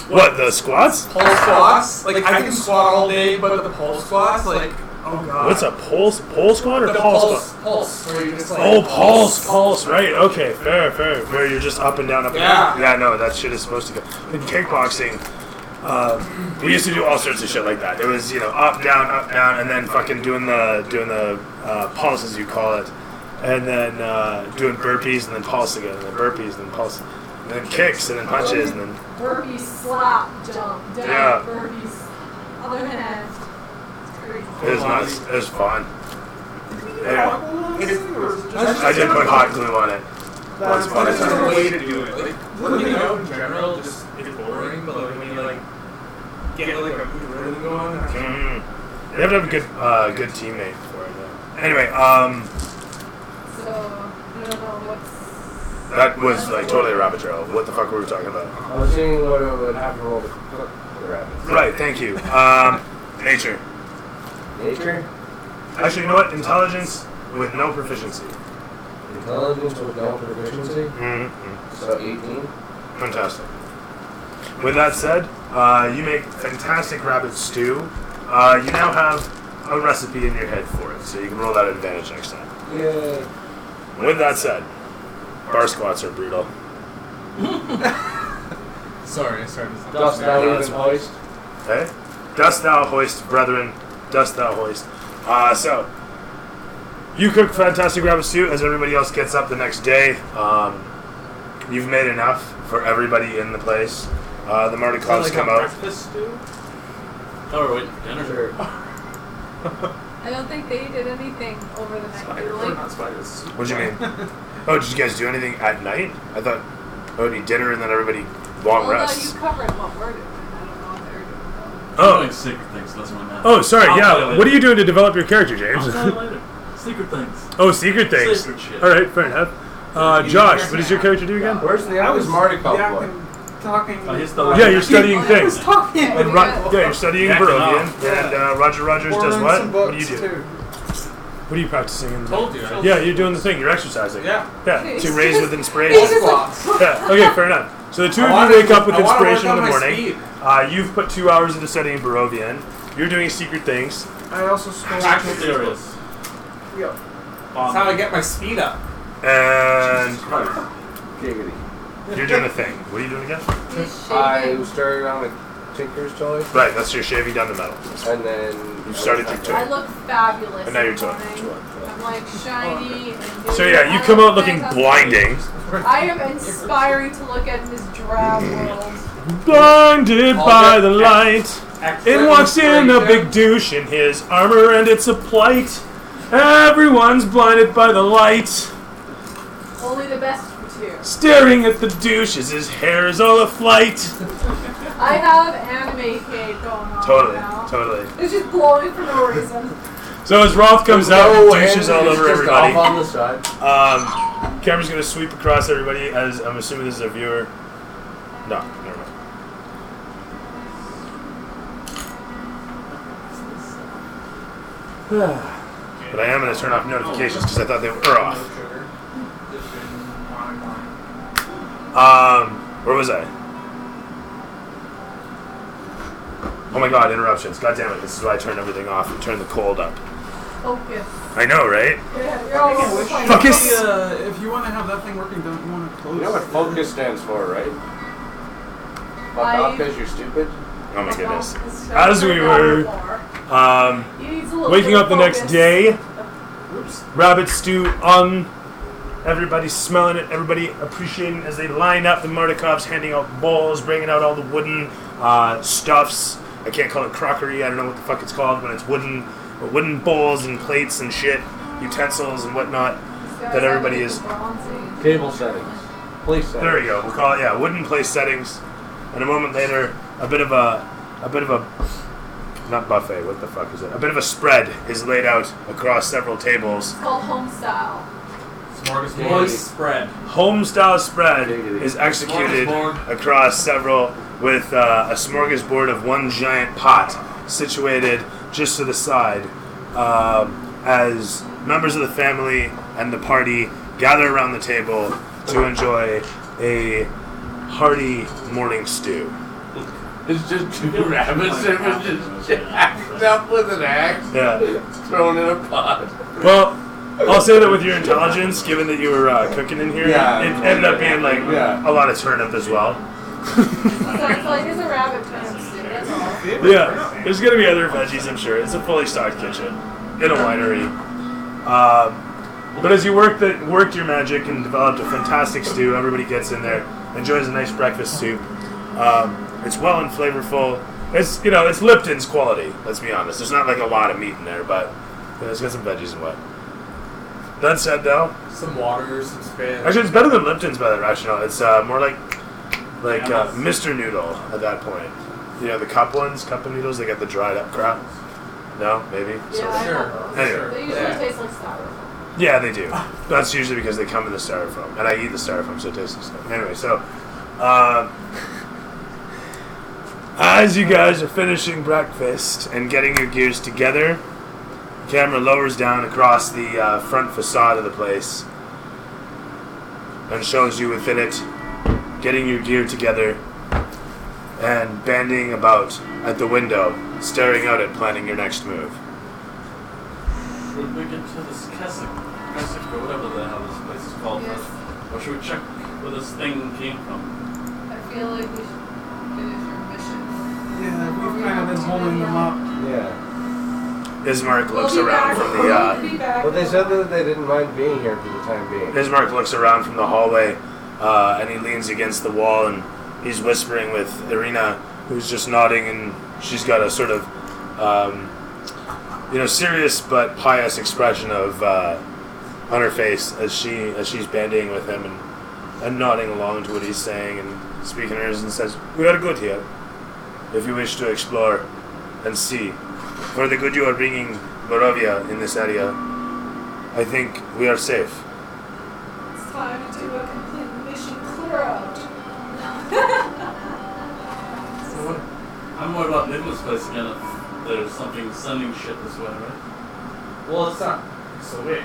What, the squats? Pulse squats, like I can squat all day, but the pulse squats, like oh god. What's a pulse? Pole squat or the pulse squat? pulse, where you just like Oh, pulse, right, okay, fair. Where you're just up and down, Yeah. Yeah, no, that shit is supposed to go. In kickboxing, we used to do all sorts of shit like that. It was, up, down, and then fucking doing the pulse, as you call it. And then doing burpees, and then pulse again, and then burpees, and then pulse. And then kicks, and then punches, and then... Burpees, slap, jump, down, Yeah. burpees, other hand. It's crazy. It was nuts. It was fun. Yeah. I did put hot glue on it. Once upon a That's a time. way to do it. Like working out in general just is boring, but like when you like get like a good rhythm going. You have to have a good teammate for it. Yeah. Anyway, So, I don't know what's... that was like totally a rabbit trail. What the fuck were we talking about? I was seeing what it would have to roll to cook the rabbits. Right, thank you. Nature. Nature? Actually, you know what? Intelligence with no proficiency. Intelligence with no proficiency? Mm-hmm. So 18? Fantastic. With that said, You make fantastic rabbit stew. You now have a recipe in your head for it, so you can roll that advantage next time. Yay. With that said, bar squats are brutal. Sorry, I started something. Dost thou even hoist? Okay? Dost thou hoist, brethren? Dost thou hoist? So, you cook fantastic rabbit stew as everybody else gets up the next day. You've made enough for everybody in the place. The Mardikovs come out. Breakfast stew? Oh, wait, dinner. I don't think they did anything over the night. Not spiders. What do you mean? Oh, did you guys do anything at night? I thought it would be dinner and then everybody long rests. No, you covered what we're doing. I don't know what they're doing. Oh, like secret things. That's what I meant. Oh, sorry. I'll tell you Yeah. later. What are you doing to develop your character, James? I'll tell you later. Secret things. Oh, secret things. Secret shit. All right, fair enough. Josh, what does your character do again? Where's the other Mardical boy? Talking. Yeah, you're studying I things. was talking. And you're studying Barovian, and Roger Rogers does what? What do you do? Too. What are you practicing in the Told you. Yeah, you're doing the thing. You're exercising. Yeah. Yeah, to raise with inspiration. Squats. Yeah, okay, fair enough. So the two of you wake up with inspiration in the morning. You've put 2 hours into studying Barovian. You're doing secret things. I also stole. Practice areas. Yep. That's how I get my speed up. And Giggity. you're doing a thing. What are you doing again? I started on a Tinker's toy, Right, that's your shaving down the metal. and then You started your toy. I look fabulous. And now you're in the toy. morning. I'm like shiny. And So yeah, you come out looking blinding. I am inspiring to look at this drab world. Blinded by the light. In walks in a big douche in his armor, and it's a plight. Everyone's blinded by the light. Only the best for two. Staring at the douche as his hair is all aflight. I have anime cape going on Totally, now. totally. It's just blowing for no reason. So as Roth comes out and douches all over just off everybody, on the side. camera's gonna sweep across everybody as I'm assuming this is a viewer. No, never mind. But I am gonna turn off notifications because I thought they were off. Where was I? Oh my god, interruptions. God damn it, this is why I turned everything off and turned the cold up. Focus. I know, right? Yeah, you're almost like Focus! If you want to have that thing working, don't you want to close? You know what focus stands for, right? Fuck I- off because you're stupid. Oh my goodness. It's As we were He needs a little waking bit up of the next focus. day, rabbit stew on, everybody smelling it, everybody appreciating as they line up, the Mardikovs handing out bowls, bringing out all the wooden stuffs. I can't call it crockery, I don't know what the fuck it's called, but it's wooden bowls and plates and shit, utensils and whatnot, that everybody is. Table settings. Place settings. There we go. We'll call it, yeah, wooden place settings. And a moment later, a bit of a not buffet. What the fuck is it? A bit of a spread is laid out across several tables. It's called home style. Smorgasbord spread. Home style spread is executed Smorgasbord. across several with a smorgasbord of one giant pot situated just to the side as members of the family and the party gather around the table to enjoy a hearty morning stew. It's just two rabbits that were just jacked up with an axe, Yeah. thrown in a pot. Well, I'll say that with your intelligence, given that you were cooking in here, Yeah. it ended up being like Yeah. a lot of turnip as well. So it's like it's a rabbit turnip stew. That's all. Yeah, there's gonna be other veggies, I'm sure. It's a fully stocked kitchen in a winery. But as you worked your magic and developed a fantastic stew, everybody gets in there, enjoys a nice breakfast soup. It's well and flavorful. It's it's Lipton's quality. Let's be honest. There's not like a lot of meat in there, but it's got some veggies and what. That said, though, Some water, some spit. actually it's better than Lipton's by the rationale. It's more like Mr. Noodle at that point. You know the cup ones, cup of noodles. They get the dried up crap. No, maybe. Yeah, I Sure. have those. Anyway. They usually taste like styrofoam. Yeah, they do. That's usually because they come in the styrofoam, and I eat the styrofoam, so it tastes the same. Anyway, so as you guys are finishing breakfast and getting your gears together, the camera lowers down across the front facade of the place and shows you within it getting your gear together and banding about at the window, staring out at planning your next move. Should we get to this Keswick or whatever the hell this place is called? Yes. Or should we check where this thing came from? I feel like we should finish our mission. Yeah, we've kind of been holding them up. Yeah. Ismark looks around from the. Well, they said that they didn't mind being here for the time being. Ismark looks around from the hallway, and he leans against the wall, and he's whispering with Irina, who's just nodding, and she's got a sort of, serious but pious expression of on her face as she's bandying with him and nodding along to what he's saying and speaking hers, and says, "We are good here. If you wish to explore and see, for the good you are bringing Barovia in this area, I think we are safe." It's time to do a complete mission clear out. I'm more about leaving this place again if there's something sending shit this way, right? Well, it's not. It's a witch.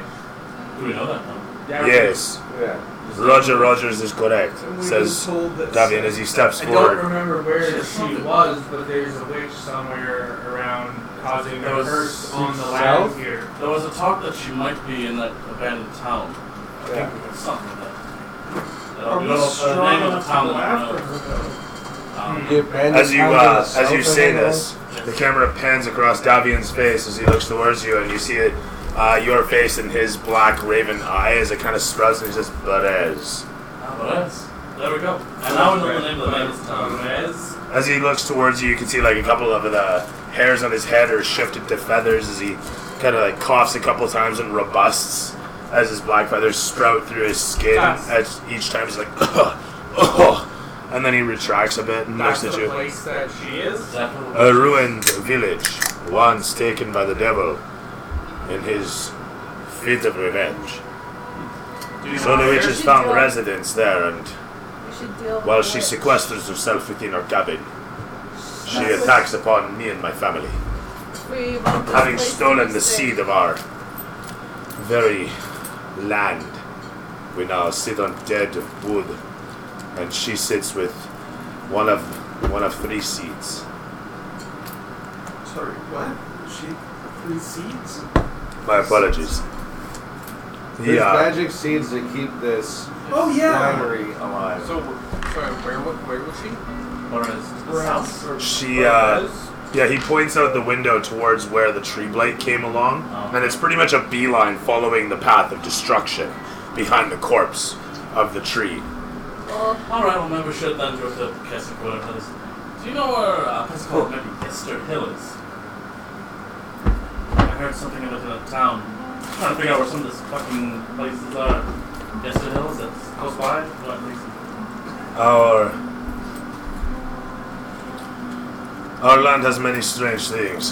Do we know that now? Yeah, Yes. Yeah. Roger Rogers is correct, says Davian as he steps I forward. don't remember where she was, but there's a witch somewhere around causing a curse on the land here. There was a talk that she might be in that abandoned town. I think it was something like that. We don't know the name of the town that As you say this, the camera pans across Davian's face as he looks towards you, and you see it, your face and his black raven eye as it kind of sprouts, and he says, "Perez." Perez. There we go. And now we know the name of the man of this town. Perez. As he looks towards you, you can see like a couple of the hairs on his head are shifted to feathers as he kind of like coughs a couple times and robusts as his black feathers sprout through his skin. As each time he's like, and then he retracts a bit and looks at you. That's the place that she is? A ruined village, once taken by the devil in his fit of revenge. So the witch has found residence there, and while she sequesters herself within her cabin, she attacks upon me and my family. Having stolen the seed of our very land, we now sit on dead wood, and she sits with one of 3 seeds. Sorry, what? 3 seeds? My apologies. There's magic seeds that keep this winery alive. So, sorry, where was she? She, he points out the window towards where the tree blight came along, and it's pretty much a beeline following the path of destruction behind the corpse of the tree. Alright, well maybe we should then go to Keswick, whatever it is. Do you know where a place called maybe Yester Hill is? I heard something about it in a town. I'm trying to figure out where some of these fucking places are. Yester Hill, is that close by? Our land has many strange things.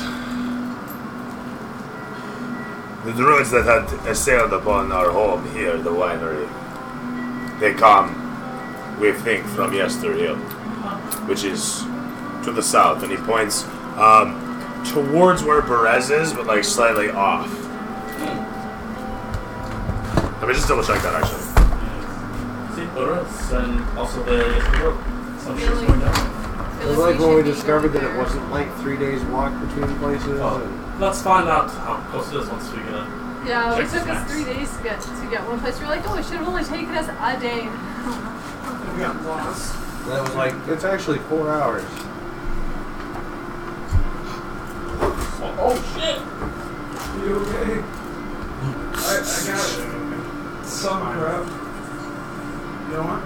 The druids that had assailed upon our home here, the winery, they come, we think, from Yester Hill, which is to the south, and he points towards where Perez is, but like slightly off. Let me just double check that actually. See, Perez, and also the Yester Hill. Some shit's going down. It was like when we discovered that it wasn't like 3 days walk between places. Let's find out how close it is once we get it. Yeah, it took us 3 days to get one place. We're like, oh, it should have only taken us a day. We got lost. That was like, it's actually 4 hours. Oh shit! You okay? I got some crap. You know what?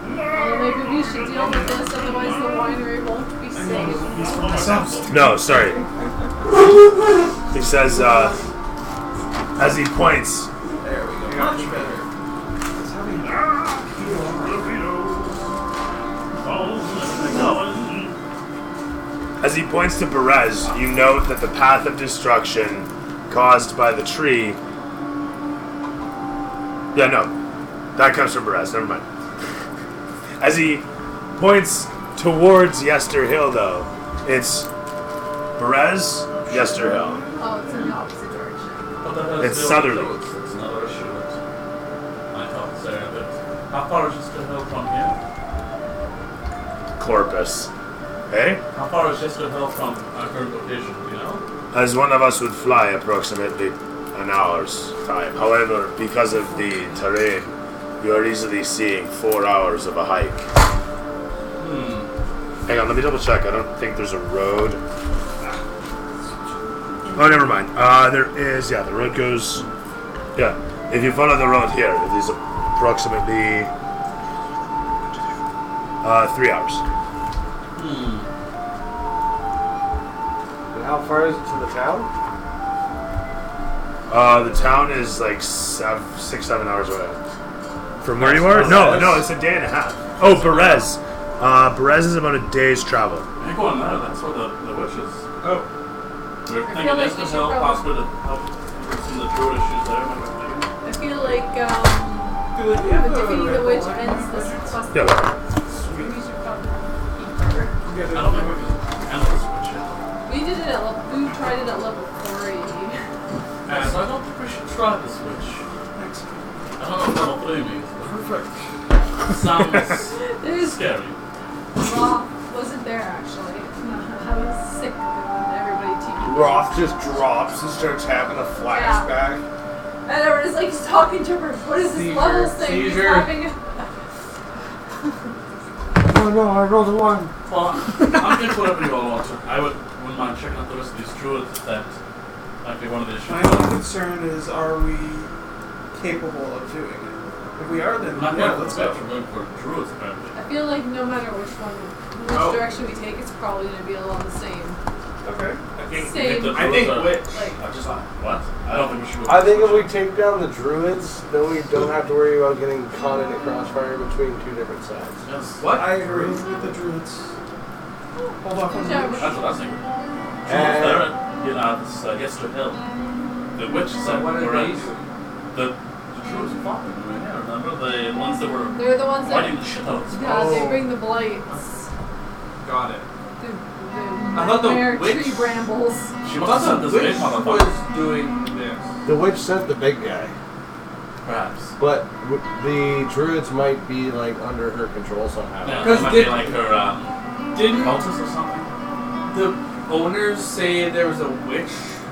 Maybe we should deal with this, otherwise the winery won't be safe. No, sorry. He says, as he points. There we go. Much better. It's having As he points to Perez, you note that the path of destruction caused by the tree. Yeah, no. That comes from Perez, never mind. As he points towards Yester Hill, though, it's Perez, Yester Hill. Oh, it's in the opposite direction. It's southerly. It's another issue that I thought was there, but how far is Yester Hill from here? Corpus. Eh? How far is Jester Hill from our current location? Do you know? As one of us would fly approximately an hour's time. However, because of the terrain, you are easily seeing 4 hours of a hike. Hang on, let me double check. I don't think there's a road. Oh, never mind. There is, the road goes... Yeah, if you follow the road here, it is approximately 3 hours. And how far is it to the town? The town is like 6-7 hours away. From where you are? No, it's a day and a half. Oh, Perez. Perez is about a day's travel. I think going there, that's where the witch is. Oh. We're I thinking feel like Jester we should Hill, probably- possibly to help with some of the druid issues there. I feel like defeating the witch ends this quest. Yeah. We should probably keep her. I don't think we can handle this witch yet. We did it we tried it at level 3. So I don't think we should try this witch. I don't know what level 3 means. Perfect. Sounds There's scary. Roth wasn't there actually. I was sick when everybody teaches. Roth just drops and starts having a flashback. And everyone's like, he's talking to her. What is this level thing? He's seizure. having a... Oh no, I rolled a 1. Well, I'm good for whatever you all want to. I wouldn't mind checking out the rest of these druids that might be one of the issues. My only concern is, are we capable of doing it? If we are, then I'm not yeah, going let's for go. we're going for druids apparently. I feel like no matter which direction we take, it's probably going to be a lot the same. Okay. I think Same. the I think druids are- witch. Like, I just what? I don't think we should. I think if we take down the druids, then we don't have to worry about getting caught in a crossfire between two different sides. Yes. What? I agree with the druids. Hold off on the Yeah, witch. That's what I was thinking. And- Druids there at this Yester Hill. The witch is like what are we're they at. doing? The druids were following them right here. Remember the ones that were they're the ones fighting that the shit out of us. they bring the blights. Got it. The I thought the nightmare witch- tree brambles. She I must have thought sent the this big witch motherfucker. was doing this. The witch sent the big guy, Perhaps. but the druids might be like under her control somehow. Yeah, Because it might did- be like her Didn't cultist or something. the owners say there was a witch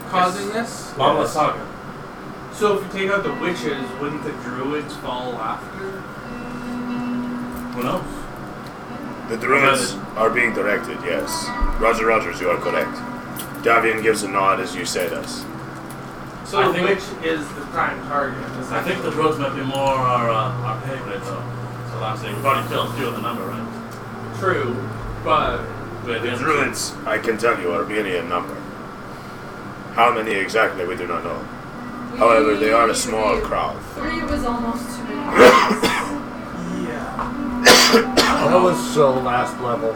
causing this? Baba Saga. So if you take out the witches, wouldn't the druids follow after? Who knows? The druids are being directed, yes. Roger Rogers, you are correct. Davian gives a nod as you say this. So I the think- witch is the prime target. I think the druids might be more our pay grade though. So I'm saying we've already killed 2 of the number, right? True, but Wait, The druids, I can tell you, are many in number. How many exactly, we do not know. However, they are a small crowd. 3 was almost too many. Yeah. That was so last level.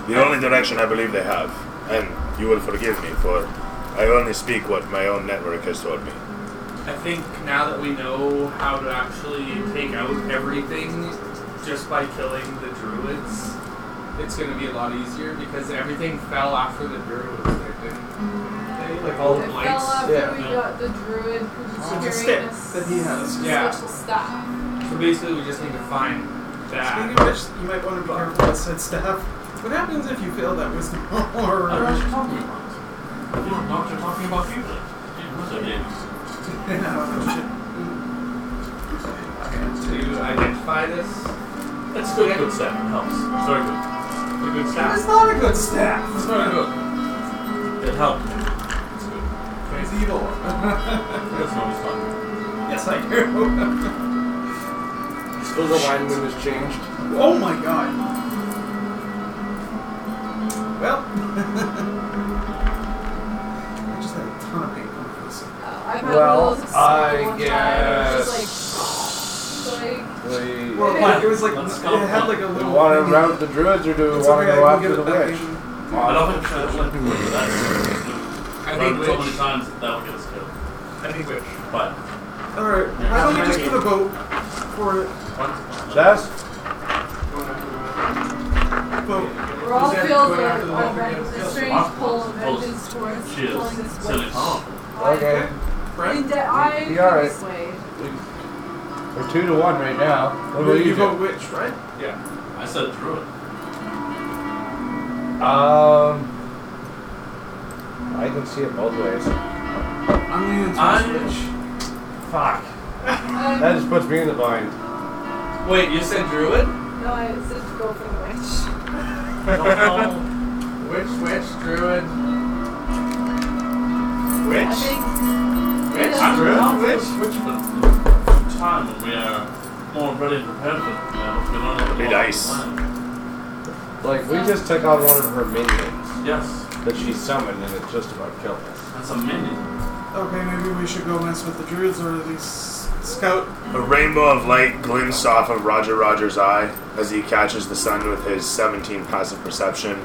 The only direction I believe they have, and you will forgive me for I only speak what my own network has told me. I think now that we know how to actually take out everything just by killing the druids, it's going to be a lot easier because everything fell after the druids. They didn't. Like all the It fell blights. after yeah. we got the druid who's The carrying stick this that he has. Yeah. special staff. So basically, we just need to find that. Speaking of which, you might want to be careful with said stuff. What happens if you fail that wisdom? Or What are you talking about? You don't know what you're talking about either. What's your name? To identify this. It's good. Good staff. It helps. It's very good. A good staff. It's not a good staff. It's very good. It helped. It's good. It's evil. That's what it's fun. Yes, I do. So the alignment was changed. Oh my god. Well, I just had a ton of paint on this. I've had Well, one of those I one time, it was just like Well, like, it was like, Let's it go. had like a Do we little. want to thingy. route the druids or do we It's want to okay, go I can after get the it back witch? in. I don't think we should let people do that. I Run think so witch. many times that will get us killed. I think witch. But Alright, why don't we just put a vote for it? Jess? Vote. Raw Is that feels going like after the witch again? a strange pull of vengeance towards she is killing this silly witch. powerful. Okay. I Be alright. persuade. We're 2-1 right now. What will You you vote do? which, right? Yeah. I said druid. I can see it both ways. I'm leaning towards Witch. Fuck. That just puts me in the bind. Wait, you said Druid? No, I said to go for the witch. Witch, Druid. Witch? I think. Witch? Yeah. Druid? Witch? Which time when we are more ready and prepared for we don't have Be nice. Like, we just took on one of her minions Yes, that she summoned and it just about killed us. that's a minion. Okay, maybe we should go mess with the druids or at least scout. A rainbow of light glints off of Roger's eye as he catches the sun with his 17 passive perception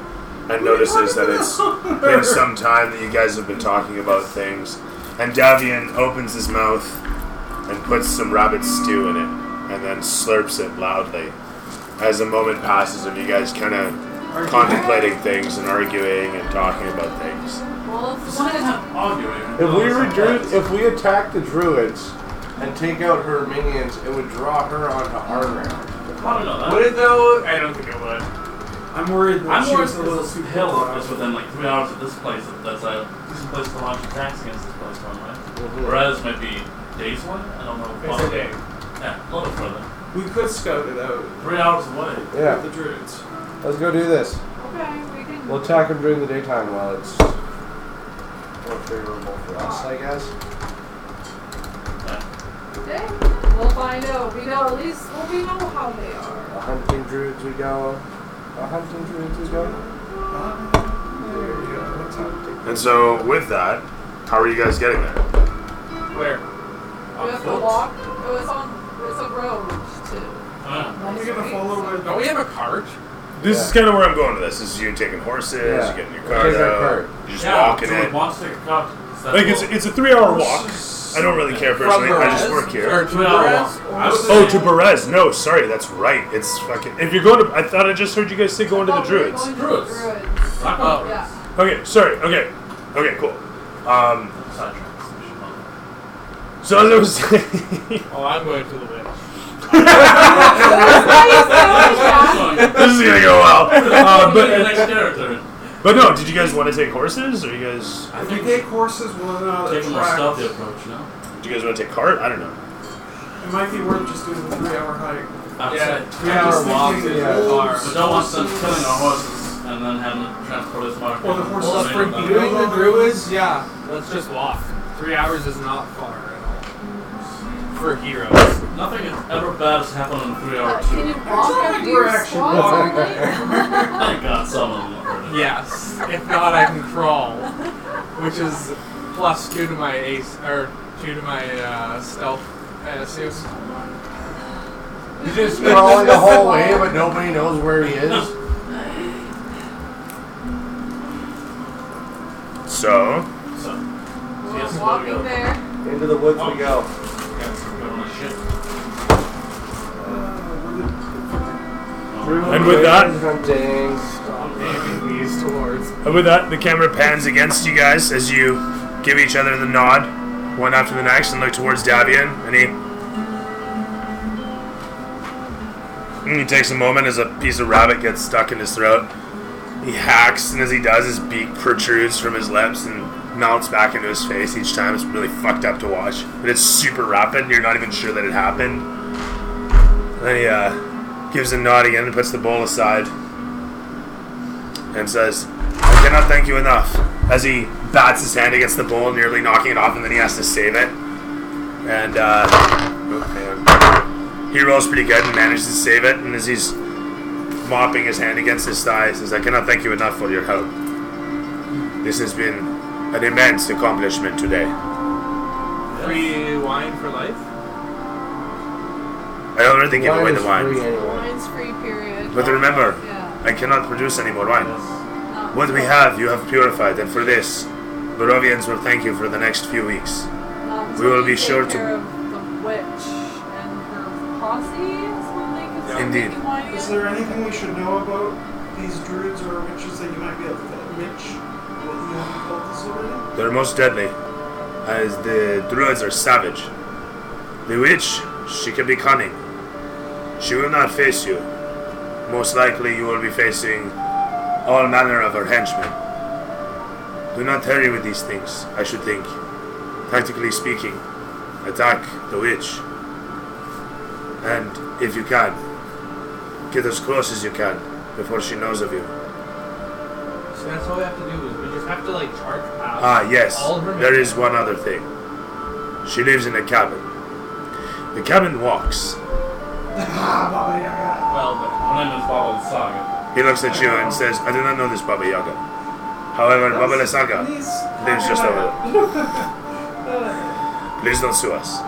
and notices that it's been some time that you guys have been talking about things. And Davian opens his mouth and puts some rabbit stew in it and then slurps it loudly. As a moment passes of you guys kind of contemplating things and arguing and talking about things. Well, if It's one not of have arguing. If we attack the druids and take out her minions, it would draw her onto our round. How do you know that? Would it though? I don't think it would. I'm worried that I'm she worried was a little because too this hill is within like 3 hours of this place. That's a decent place to launch attacks against this place from, right? Whereas maybe days away? I don't know. It's a day. Yeah, a little further. We could scout it out 3 hours away. Yeah, with the druids. let's go do this. Okay, we can. We'll attack them during the daytime while it's more favorable for us, I guess. Okay, we'll find out. We know at least. Well, we know how they are. A hunting druids we go. A hunting druids we go. There we go. What's hunting? And so, with that, how are you guys getting there? Where? We have to walk. It's a road to. Are we gonna follow with? Don't we have a cart? This is kind of where I'm going with this. Is you taking horses, Yeah. you getting your Where's car that out, cart? you just walking so it. we want to take a cut. Like it's a 3-hour walk. I don't really care personally. I just work Or here. to Perez? Oh, to Perez. No, sorry, that's right. It's fucking. If you're going to, I thought I just heard you guys say going to the druids. Druids. Oh. Yeah. Okay, sorry. Okay, cool. Sidetracks. So as I was saying, Oh, I'm going to the witch. this is gonna go well. But the next character. But no, did you guys want to take horses, or you guys? If we take horses, we'll know the Taking a more track. stealthy approach, no? Do you guys want to take cart? I don't know. It might be worth just doing the 3-hour hike. I'd Yeah, say. 3-hour walk is far. We don't want them killing our horses and then having to transport us market. Or the horses Well, for freaking doing the out. druids, yeah, let's just walk. 3 hours is not far at all. For heroes. Nothing ever bad has happened in a 3-hour Can tour. you walk after we're you actually squat walking. all night? Thank God some of them heard it. Yes. If not, I can crawl, which is +2 to my ace, or 2 to my stealth suit. He's just crawling the whole way, but nobody knows where he is. So, We're yes, walking we'll go. there. Into the woods we go. And with that- hunting. Stop aiming these towards. with that, the camera pans against you guys as you give each other the nod, one after the next, and look towards Davian, and he takes a moment as a piece of rabbit gets stuck in his throat. He hacks, and as he does, his beak protrudes from his lips and mounts back into his face each time. It's really fucked up to watch. But it's super rapid, and you're not even sure that it happened. And then he gives a nod again and puts the bowl aside and says, "I cannot thank you enough," as he bats his hand against the bowl, nearly knocking it off, and then he has to save it. And he rolls pretty good and manages to save it, and as he's mopping his hand against his thigh, he says, "I cannot thank you enough for your help. This has been an immense accomplishment today." Free wine for life? I don't really give away the wine. Wine's free, period. But remember, Yeah. I cannot produce any more wine. No. What we have, you have purified, and for this, Barovians will thank you for the next few weeks. We will be sure to- Take care of the witch and her posse so they can start Indeed. making wine Is again. there anything we should know about these druids or witches that you might be able to tell? Witch? What you haven't told us already? They're most deadly, as the druids are savage. The witch, she can be she will not face you. Most likely you will be facing all manner of our henchmen. Do not tarry with these things, I should think. Tactically speaking, attack the witch. And, if you can, get as close as you can before she knows of you. So that's all we have to do is we just have to like charge past. Ah, yes. All of her There is one other thing. She lives in a cabin. The cabin walks. Well, my name is Baba Saga. He looks at you and says, I do not know this Baba Yaga. However, Baba Saga lives just over there. Please don't sue us.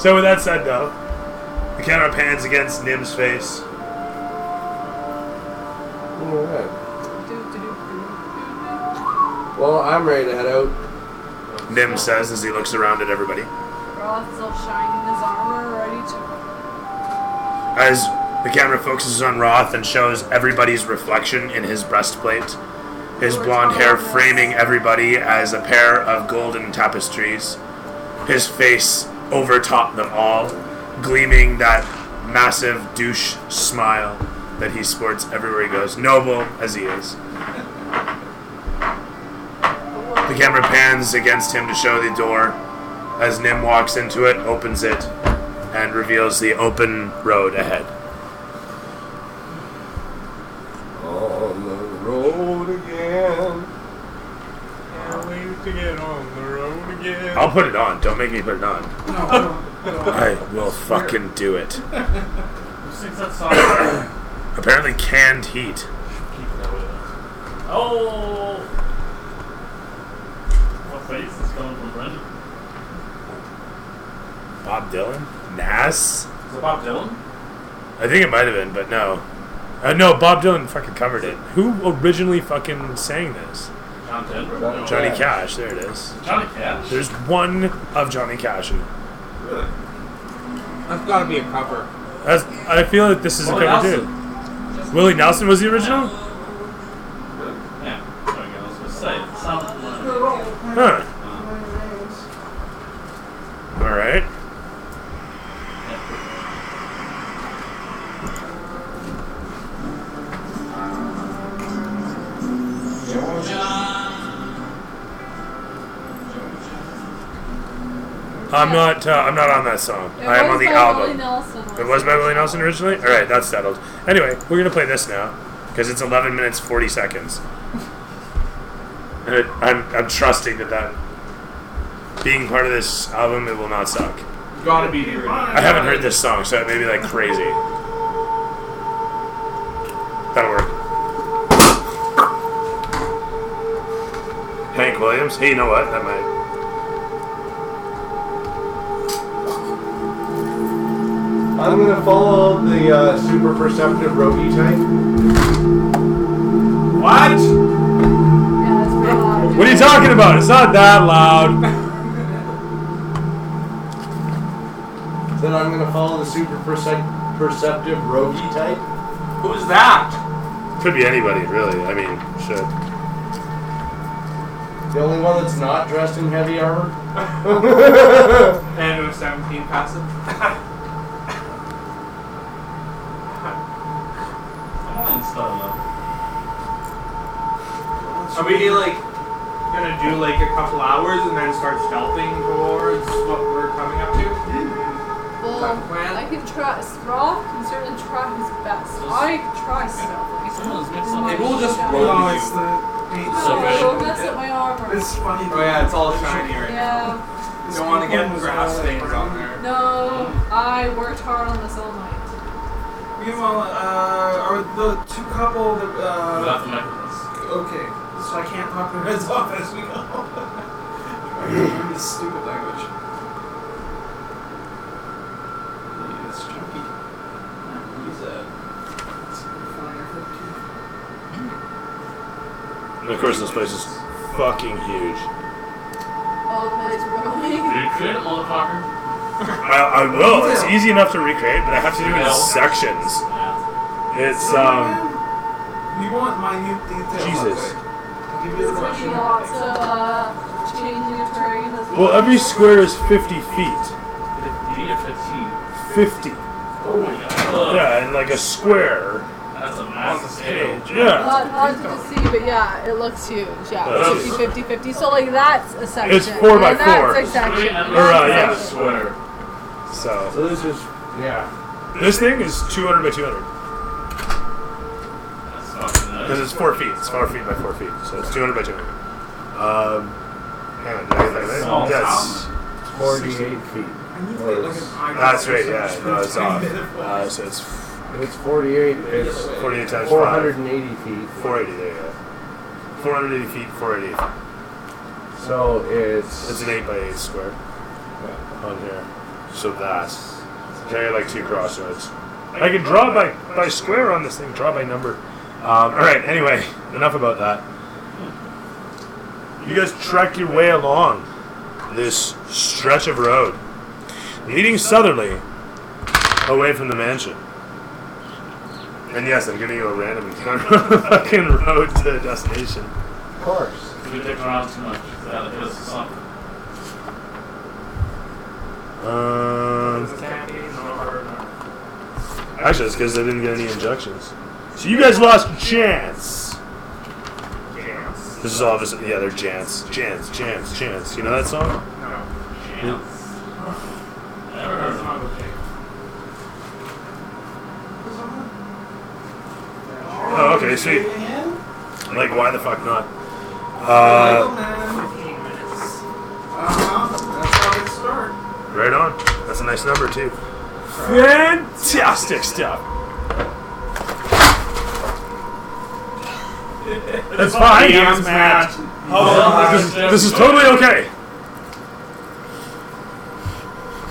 So with that said, though, the camera pans against Nim's face. Alright. Well, I'm ready to head out. Nim says as he looks around at everybody. Roth's still shining his armor, ready to. As the camera focuses on Roth and shows everybody's reflection in his breastplate, his blonde hair framing everybody as a pair of golden tapestries, his face overtop them all, gleaming that massive douche smile that he sports everywhere he goes, noble as he is. The camera pans against him to show the door as Nim walks into it, opens it, and reveals the open road ahead. On the road again. Can't wait to get on the road again. I'll put it on. Don't make me put it on. No. I will fucking do it. Who sings that song? Apparently canned heat. Oh! What face is coming from Brendan? Bob Dylan? Nas? Is it Bob Dylan? I think it might have been, but no. No, Bob Dylan fucking covered it. Who originally fucking sang this? John Denver? Johnny Cash. There it is. Johnny Cash? There's one of Johnny Cash. Really? That's gotta be a cover. I feel like this is a cover too. Willie Nelson was the original? Yeah. I was going to say, it sounds familiar. Huh. Alright. I'm not on that song. I am on the album. It was by Willie Nelson originally? Alright, that's settled. Anyway, we're going to play this now, because it's 11 minutes 40 seconds. And I'm trusting that being part of this album, it will not suck. Gotta be the original. I haven't heard this song, so it may be like crazy. That'll work. Hank Williams? Hey, you know what? That might... I'm gonna follow the super perceptive roguey type. What? Yeah, it's pretty loud. What are you talking about? It's not that loud. Then I'm gonna follow the super perceptive roguey type. Who's that? Could be anybody, really. I mean, shit. The only one that's not dressed in heavy armor. And with 17 passive. Are we like gonna do like a couple hours and then start stealthing towards what we're coming up to? Well, I can try. Roth can certainly try his best. I can try stealthing. Maybe we'll just roll No, you. it's the paint. Don't mess up my armor. It's funny. Oh yeah, it's all shiny right now. Yeah. You don't want to get grass stains on there. No, I worked hard on this all night. Meanwhile, are the two couple that Without the microphones. okay, so I can't talk their heads off as we go. Learn this stupid language. Yeah, it's chunky. Who's that? And of course, this place is fucking huge. All the plays we're going. Recreate it, motherfucker. I will. It's easy enough to recreate, but I have to do it in sections. It's, You want minute details. Jesus. I'll give you the There's question. lots of changing of terrain as Well, every square is 50 feet. 50 or 15. 50. Oh my god. Yeah, and like a square That's a Yeah. Hard to see, but yeah, it looks huge. Yeah, 50. So like that's a section. It's 4 by 4. That's a section. Yeah. Square. So this is, this thing is 200 by 200. That's fucking nice. Because it's 4 feet. It's 4 feet by 4 feet. So it's 200 by 200. Hang on. That's 48 feet. That's right. Yeah. No, it's off. So it's 48. It's 48 times 480 feet. 480. There you go. 480 feet. 480. So it's an 8 by 8 square on here. So that's they're like 2 crossroads. I can draw by square on this thing. Draw by number. All right. Anyway, enough about that. You guys trek your way along this stretch of road, leading southerly away from the mansion. And yes, I'm giving you a random fucking road to the destination. Of course. We dick around too much. That is something. Actually, it's because I didn't get any injections. So you guys lost chance. This is all just, yeah, they're Chance. Chance. You know that song? No. Chance. Never heard of it. Oh, okay, sweet. Like, why the fuck not? 15 minutes. That's how they start. Right on. That's a nice number, too. Fantastic stuff. That's fine. match. This is totally okay.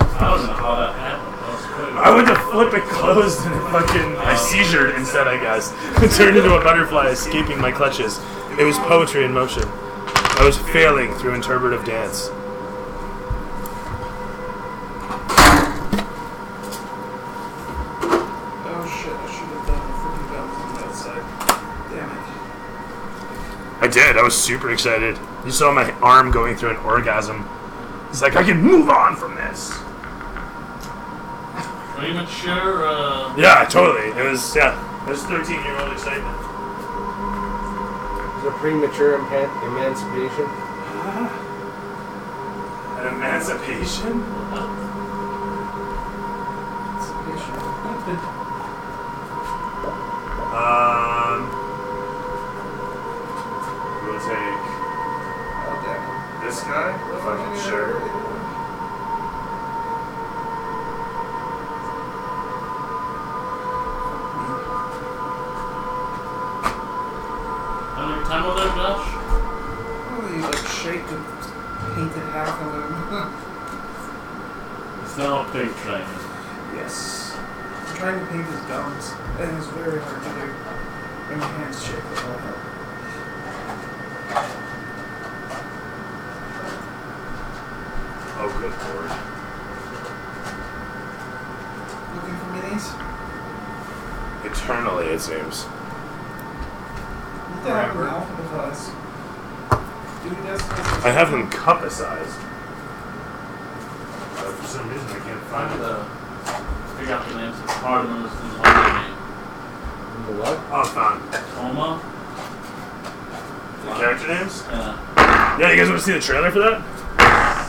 I don't know how that happened. That was quick. I went to flip it closed and I seizured instead, I guess. It turned into a butterfly escaping my clutches. It was poetry in motion. I was failing through interpretive dance. Oh shit, I should have done the freaking guns on that side. Damn it. I did. I was super excited. You saw my arm going through an orgasm. It's like, I can move on from this. Premature, Yeah, totally. It was 13-year-old excitement. Is it premature emancipation? An emancipation? We'll take this guy, the fucking shirt. how much time over there, Josh? Oh, you like shaped and painted half of them. It's now a pig train. Yes. I'm trying to paint his gums, and it's very hard to do. And my hands shake with all help. Oh, good lord. Looking for minis? Eternally, it seems. What the heck are alphabetized? I have them cup-sized. For some reason, I can't find Find it. figure out the names. It's hard to understand the whole name. The what? Oh, found. Toma? The character names? Yeah. Yeah, you guys want to see the trailer for that?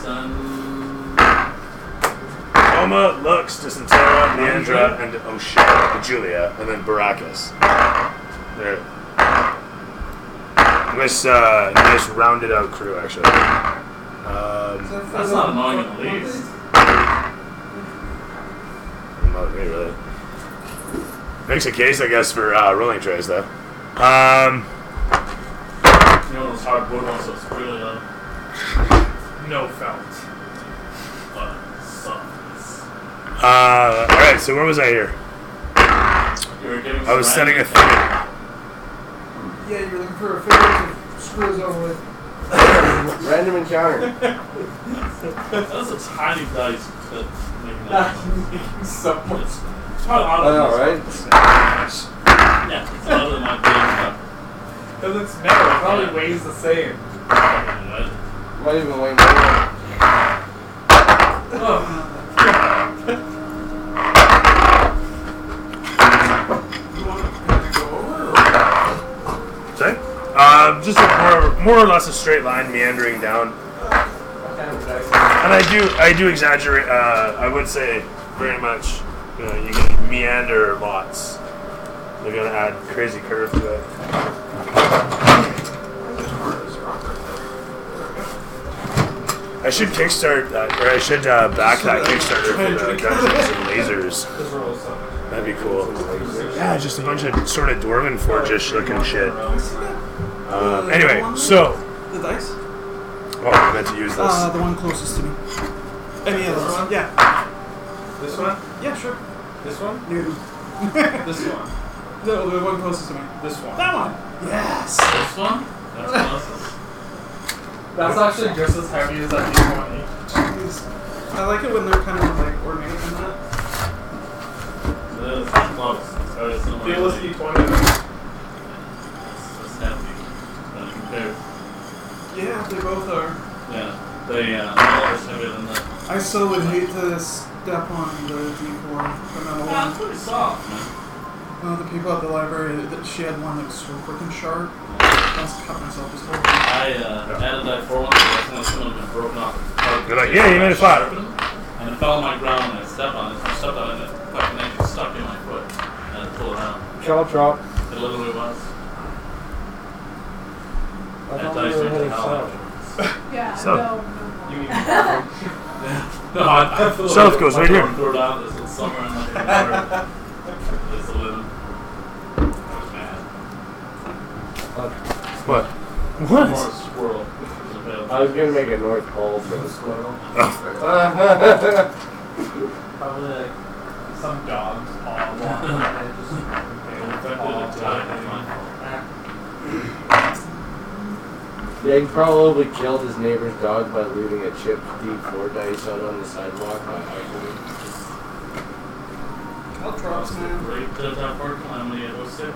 Sun... Oma, Lux, Dysentera, Leandra, and O'Shea, Julia, and then Baracus. There. Nice rounded out crew, actually. That's not annoying in the least. Not me, really. Makes a case, I guess, for rolling trays, though. You know those hardwood ones, so it's really No felt. softness. Alright, so where was I here? You were getting I was some setting a random- thing. Yeah, you're looking for a figure to screw us over with. Random encounter. That's a tiny dice that's making that. So much. It's probably I out know, of right? Yeah, it's other than my big stuff. Because it's metal, it probably weighs the same. Might even weigh more. You want to kind of go over Just more or less a straight line meandering down. And I do exaggerate. I would say very much. You can meander lots. They're gonna add crazy curve to it. I should kickstart that, or I should back that Kickstarter for the Dungeons and Lasers. That'd be cool. Yeah, just a bunch of sort of Dwarven Forge-ish looking shit. Anyway, so. The dice? Oh, I meant to use this. The one closest to me. Any other one? Yeah. This one? Yeah, sure. This one? No. This one? No, the one closest to me. This one? That one! Yes! This one? That's awesome. That's actually just as heavy as that D20. Jeez. I like it when they're kind of like ornate and that. It's close. It's very similar. Feel this D20. It's heavy. Compared. Yeah, they both are. Yeah, they are heavier than that. I still would hate to step on the D4, the metal Yeah, one. it's pretty soft, man. The people at the library, she had one that was so freaking sharp. I must cut myself just holding it. I added that for one, so I think it's going to have been broken off. You're like, yeah, you made it flat. And it fell on my ground and I stepped on it. I stepped on it and it fucking actually stuck in my foot. And I pulled it out. Chop. It literally was. I That thought dice we were went to heading hell. south. Yeah, So- no. You mean No, I flew South it. goes My right here. arm threw it out this little summer and like water. It's a little. I was mad. What? More squirrel. I was gonna make a North Pole for the squirrel. Probably like some dog's paw walking and it just Yeah, he probably killed his neighbor's dog by looting a chipped D4 dice out on the sidewalk by accident. Caltrops, man. Great top part calamity at 06.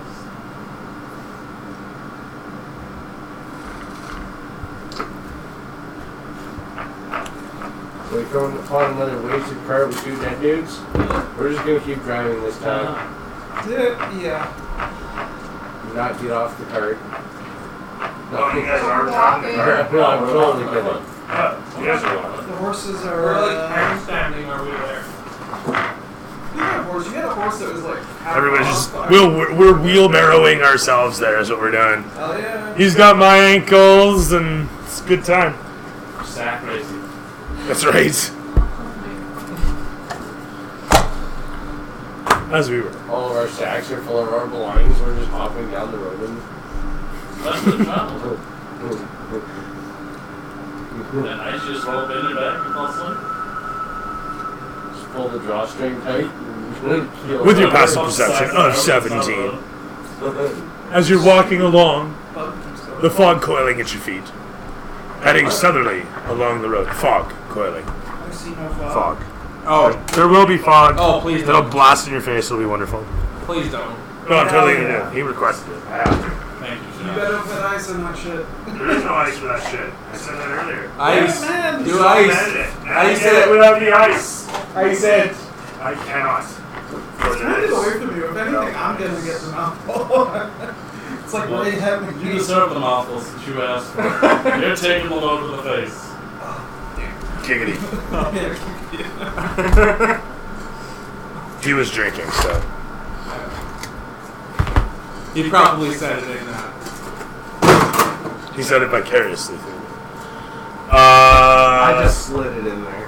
So we come upon another wasted cart with 2 dead dudes. We're just gonna keep driving this time. Yeah. Do not get off the cart. Oh, you guys are Walking. No, I'm totally kidding. You guys are walking. The horses are. We're like handstanding our way there. You had a horse. You had a horse that was like. half Everybody's off. just we're wheelbarrowing ourselves there is what we're doing. Hell yeah. He's got my ankles and it's a good time. Sack racing. That's right. As we were. All of our sacks are full of our belongings. We're just hopping down the road and. That's the travel. Then I just roll up in your bag and fall asleep. Just pull the drawstring tight. With your passive perception of 17. As you're walking along, the fog coiling at your feet. Heading southerly along the road. Fog coiling. I see no fog. Fog. Oh, There will be fog. oh, please It'll don't. blast in your face. It'll be wonderful. Please don't. No, I'm totally gonna do it. He requested it. I have to. Thank you, You Sean. better put ice in that shit. There is no ice for that shit. I said that earlier. Ice. Yeah, man. Do I ice. said it. I I said said it without the ice. I said. I cannot. It's kind of away from you. If anything, I'm gonna get the mouthful. It's like Well, way heavy. You deserve the mouthfuls that you asked for. You're taking the load to the face. Giggity. Yeah. He was drinking, so. He probably said it in that. He said it vicariously through me. I just slid it in there.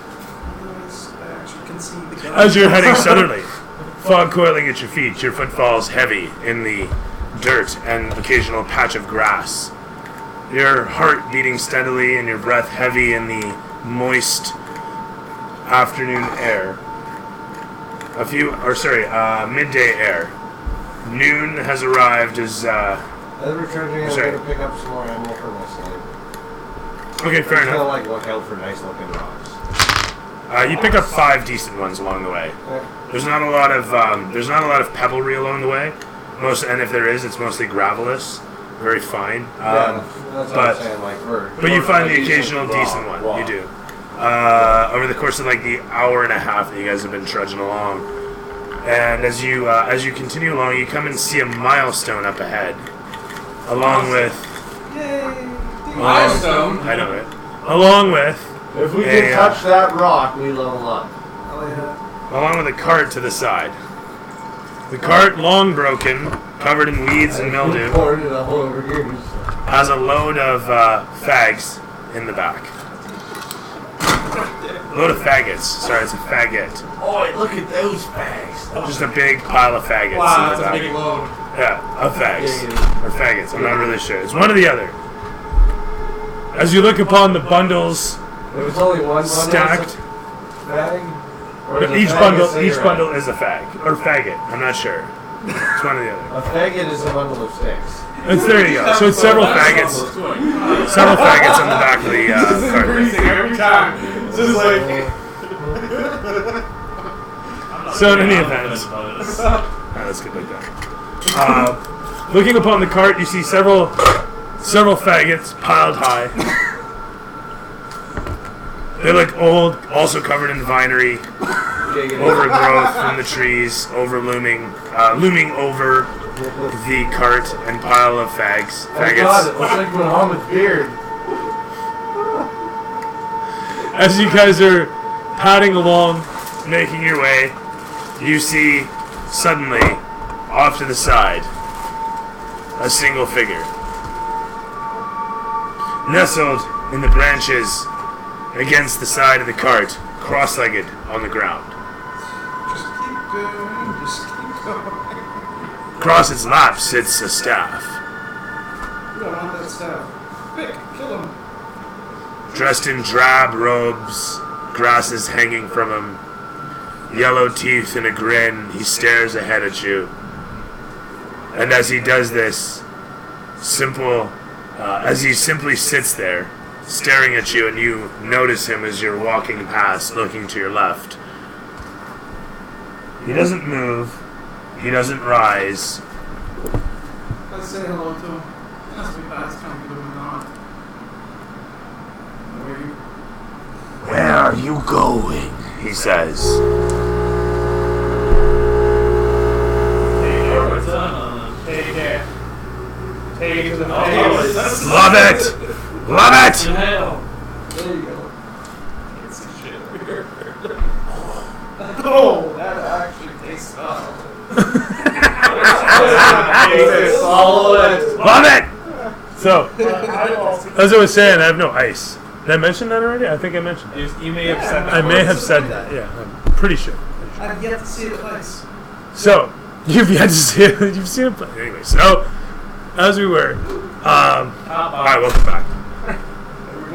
I actually can see the gun. As you're heading southerly, fog coiling at your feet, your footfalls heavy in the dirt and occasional patch of grass. Your heart beating steadily and your breath heavy in the moist afternoon air. Midday air. Noon has arrived as, As we're charging, I'm Sorry. gonna pick up some more ammo for my sniper. okay, fair Kind of enough. like look out for nice looking rocks. You pick up 5 decent ones along the way. Yeah. There's not a lot of pebblery along the way. And if there is, it's mostly gravelous, very fine. Yeah, that's what but- I'm saying. Like But you find the occasional decent one. You do. Over the course of like the hour and a half that you guys have been trudging along. And as you continue along, you come and see a milestone up ahead, along with Milestone. I know it. Along with If we can touch that rock, we level up. along with a cart to the side. The cart, long broken, covered in weeds and mildew, has a load of fags in the back. A load of faggots. Sorry, it's a faggot. Oh, look at those fags. Just a big pile of faggots. Wow, in the that's a back. big load. Yeah, of fags. Or faggots, I'm not really sure. It's one or the other. As you look upon the bundles There was only one stacked, fag? each bundle is a fag. Or faggot, I'm not sure. It's one or the other. A faggot is a bundle of sticks. There you go. So it's several faggots. Several faggots on the back of the cart. Every time. It's just like. So in any event, let's get like that. Looking upon the cart, you see several faggots piled high. They look old, also covered in vinery, overgrowth from the trees, looming over the cart and pile of faggots. Oh God, it looks like Muhammad's beard. As you guys are padding along, making your way, you see suddenly, off to the side, a single figure. Nestled in the branches against the side of the cart, cross-legged on the ground. Just keep going. Across its lap sits a staff. We don't want that staff. Quick, kill him. Dressed in drab robes, grasses hanging from him, yellow teeth and a grin, he stares ahead at you. And as he does this, as he simply sits there, staring at you, and you notice him as you're walking past, looking to your left. He doesn't move. He doesn't rise. Let's say hello to him. As we pass, come to him on. Where are you going? He says. Take it to the Love it! Love it! There you go. Oh, that actually tastes well. Love it! So, as I was saying, I have no ice. Did I mention that already? I think I mentioned that. You may have said that. I may have said that, yeah. I'm pretty sure. I've yet to see the place. So, you've yet to see it. You've seen it. Anyway, so, as we were, alright, welcome back.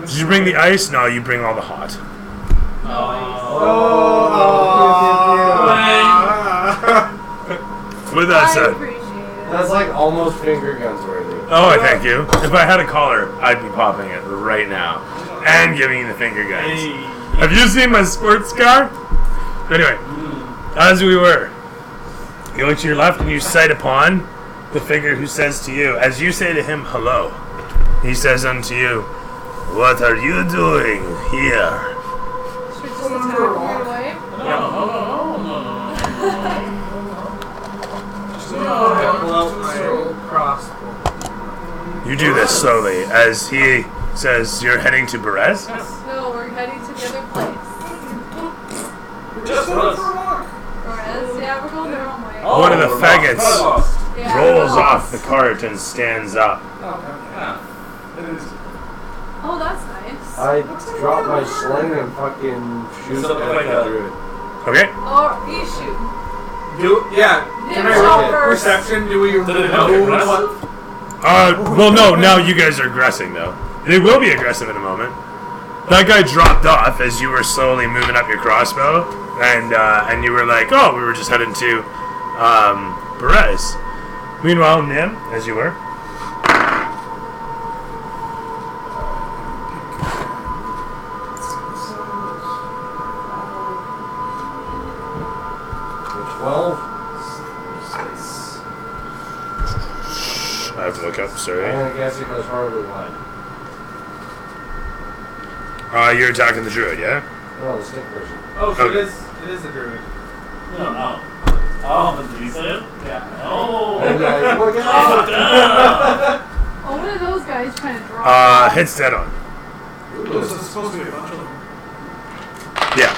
Did you bring the ice? No, you bring all the hot. With that I said, appreciate it. That's like almost finger guns worthy. oh, I thank you. If I had a collar, I'd be popping it right now and giving you the finger guns. Have you seen my sports car? Anyway, as we were, you look to your left and you sight upon the figure who says to you, as you say to him, hello, he says unto you, what are you doing here? Should we just attack him right away? You do this slowly as he says, you're heading to Berez? No, we're heading to the other place. Just look for a walk. Whereas, yeah, we're going the wrong way. One of the faggots Yeah, rolls off the cart and stands up. It is. Oh, that's nice. I drop my sling and fucking shoot Something at like that that. druid. Okay? Or you shoot. Can I Ninja roll first. perception? Do we Did it help know progress? what? Well, no, now you guys are aggressing, though. They will be aggressive in a moment. That guy dropped off as you were slowly moving up your crossbow, and you were like, oh, we were just heading to Berez. Meanwhile, Nim, as you were. I have to look up, sorry. I'm gonna guess it goes horribly wide. You're attacking the druid, yeah? No, the stick version. Oh, so Okay. it is a druid. No. Oh, but did he say it? Yeah. Oh! Look at Oh, what are those guys trying to draw? Hits dead on. This is supposed to be a bunch of them. Yeah.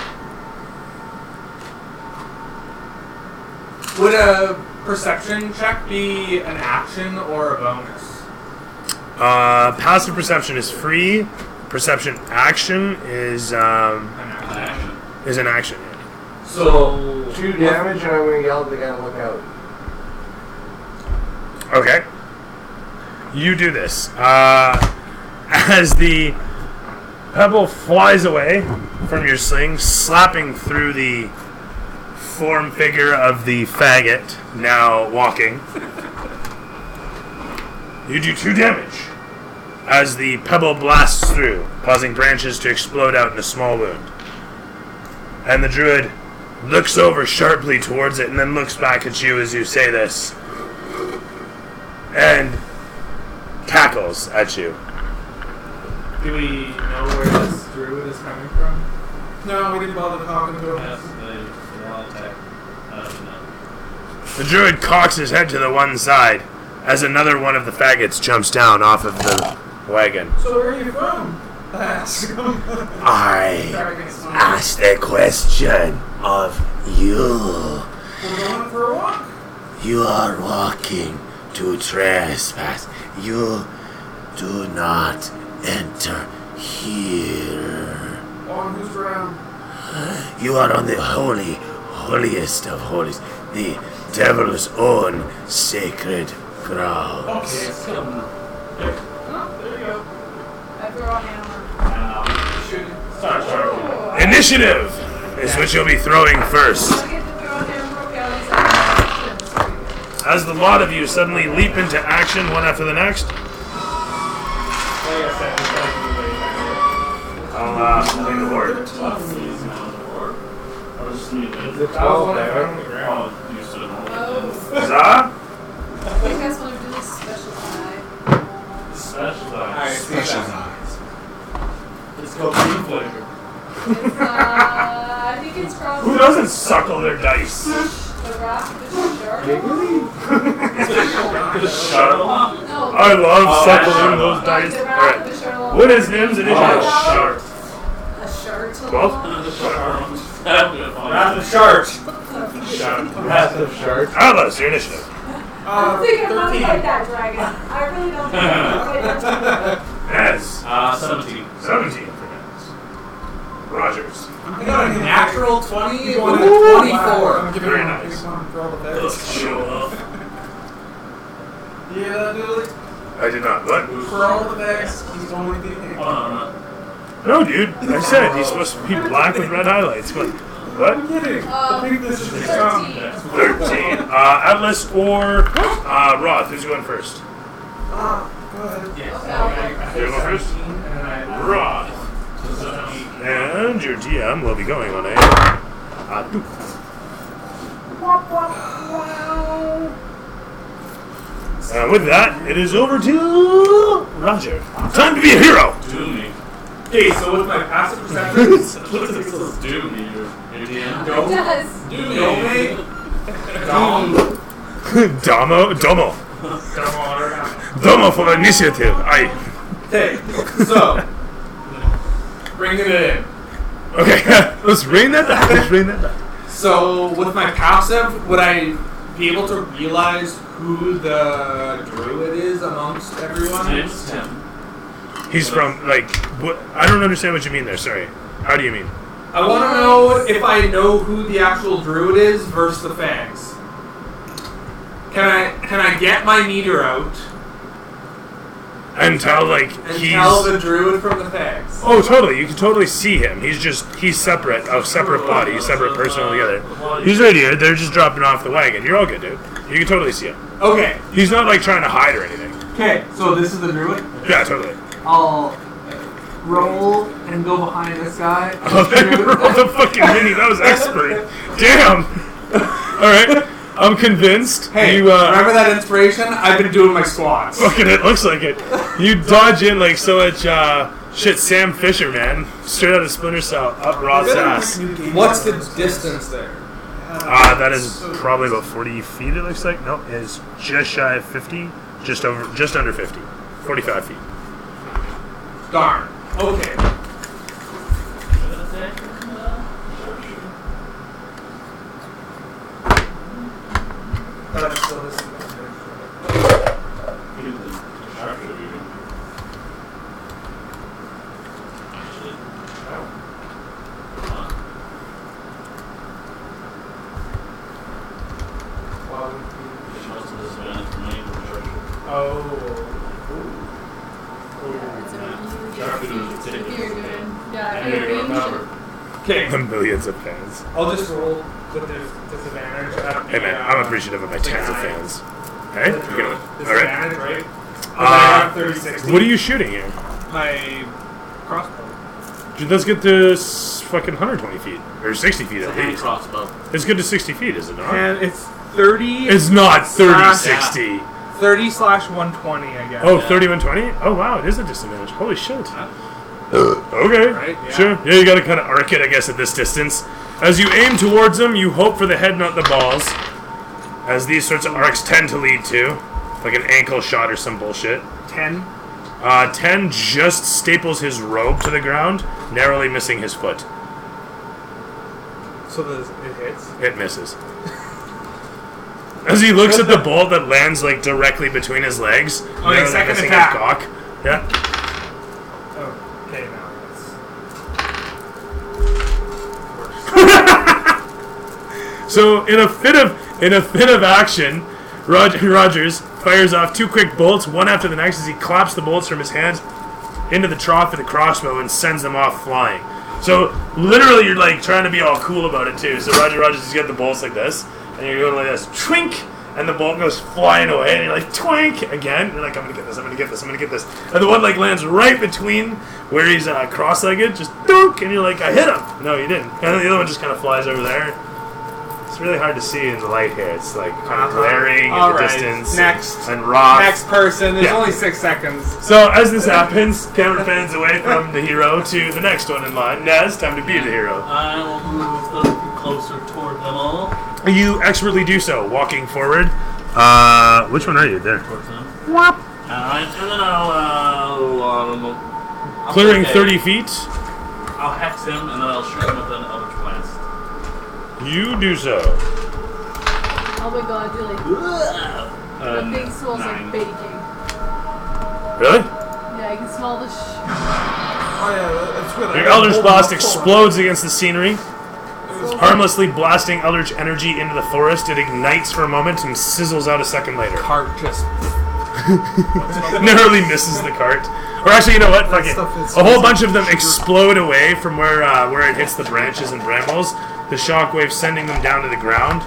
Would a perception check be an action or a bonus? Passive perception is free. Perception action is an action. So 2 damage, and I'm going to yell at the guy to look out. Okay. You do this. As the pebble flies away from your sling, slapping through the form figure of the faggot, now walking. You do 2 damage as the pebble blasts through, causing branches to explode out in a small wound. And the druid looks over sharply towards it and then looks back at you as you say this. And cackles at you. do we know where this druid is coming from? No, we didn't bother talking to him. Yes, they all attack. No. The druid cocks his head to the one side as another one of the faggots jumps down off of the wagon. So where are you from? I ask him. I asked the question of you. We're going for a walk. You are walking to trespass. You do not enter here. On whose ground? You are on the holiest of holies, the devil's own sacred ground. Okay, let's kill him. Oh, there you go. I throw a hammer. Start sharpening. Initiative is what you'll be throwing first. I get to throw a hammer. Okay, I'll use that. As the lot of you suddenly leap into action one after the next, I'll leave the board. The 12 there. Huzzah! You guys want to do this special die? Special eyes. It's called green flavor. It's, I think it's from Who doesn't suckle their dice? the rock, the shark. Charlotte. No. I love suckling sure. those dice. The rock, Alright. the shark. What is Nim's initiative? Shark. A shark. 12? Wrath of Sharks. Wrath of Sharks. Atlas, your initiative. I don't think I'm gonna fight that dragon. I really don't think I'm gonna fight that Nez. 17. 17 for Nez. Rogers. I got a natural 20 and a I'm 24. giving Very him nice. a big one for all the Let's beds. show off. You hear that, Dooley? I did not. What? For all the bags, he's only being Oh, No, dude. I said he's supposed to be black with red highlights. What? I'm kidding. The bigness is just 13. 13. Atlas or Roth. Who's going first? Go ahead. You're going first? Roth. And your DM will be going on a And with that, it is over to Roger. Time to be a hero. Do me. Okay, so with my passive perception, What does it says do me? Your DM? It don't does. Do me. Dom. Domo. Domo for initiative. Aye. Okay, so bringing it in. Okay, let's rain that back. Let's rain that back. So with my passive, would I be able to realize who the druid is amongst everyone? It's Tim. He's from, like, what? I don't understand what you mean there. Sorry. How do you mean? I want to know if I know who the actual druid is versus the fags. Can I get my meter out And tell, like, and he's... tell the druid from the fags? Oh, totally. You can totally see him. He's separate, a separate body, a separate person altogether. He's right here. They're just dropping off the wagon. You're all good, dude. You can totally see him. Okay. He's not, like, trying to hide or anything. Okay, so this is the druid. Yeah, totally. I'll roll and go behind this guy. Oh, they rolled the fucking mini. That was expert. Damn. All right. I'm convinced. Hey, you, remember that inspiration? I've been doing my squats. Fucking, it looks like it. You dodge in like so much, shit, Sam Fisher, man. Straight out of Splinter Cell, up Roth's ass. What's the distance there? That is probably about 40 feet, it looks like. No, it is just shy of 50. Just under 50. 45 feet. Darn. Okay. So this Okay. Millions of fans. I'll just roll with disadvantage. Hey man, I'm appreciative of my tens of fans. Hey, you're gonna. Disadvantage, Alright. right? I have 30-60. What are you shooting here? My crossbow. Dude, let's get to fucking 120 feet. Or 60 feet at least. Crossbow. It's good to 60 feet, is it not? And it's 30. It's not 30, 60. 30/120, I guess. Oh, 30, 120? Oh, wow, it is a disadvantage. Holy shit. Okay, Right, yeah. sure. Yeah, you gotta kind of arc it, I guess, at this distance. As you aim towards them, you hope for the head, not the balls. As these sorts of arcs tend to lead to. Like an ankle shot or some bullshit. 10. 10 just staples his robe to the ground, narrowly missing his foot. So it hits? It misses. As he looks at the bolt that lands like directly between his legs, narrowly second missing attack. his cock. Yeah. Okay, now So in a fit of action, Rogers fires off 2 quick bolts, one after the next, as he claps the bolts from his hand into the trough of the crossbow and sends them off flying. So literally, you're like trying to be all cool about it too. So Rogers just got the bolts like this, and you're going like this, twink, and the bolt goes flying away, and you're like twink again. You're like, I'm gonna get this, I'm gonna get this, I'm gonna get this, and the one like lands right between where he's cross-legged, just dunk, and you're like, I hit him. No, you didn't. And then the other one just kind of flies over there. It's really hard to see in the light here. It's like kind of glaring in the distance. Next. And rock. Next person. There's only 6 seconds. So as this happens, camera pans away from the hero to the next one in line. Naz, time to be the hero. I will move a little closer toward them all. You expertly do so, walking forward. Which one are you? There. Towards them. Whop. And then I'll Clearing 30 feet. I'll hex him, and then I'll shoot him with an Eldritch Blast. You do so. Oh my god, you're like, the thing smells like baking. Really? Yeah, you can smell the Oh yeah, that's good. Your Eldritch Blast explodes against the scenery, harmlessly blasting Eldritch energy into the forest. It ignites for a moment and sizzles out a second later. Cart just narrowly misses the cart. Or actually, you know what? Fuck it. A whole bunch of them explode away from where it hits the branches and brambles. The shockwave sending them down to the ground,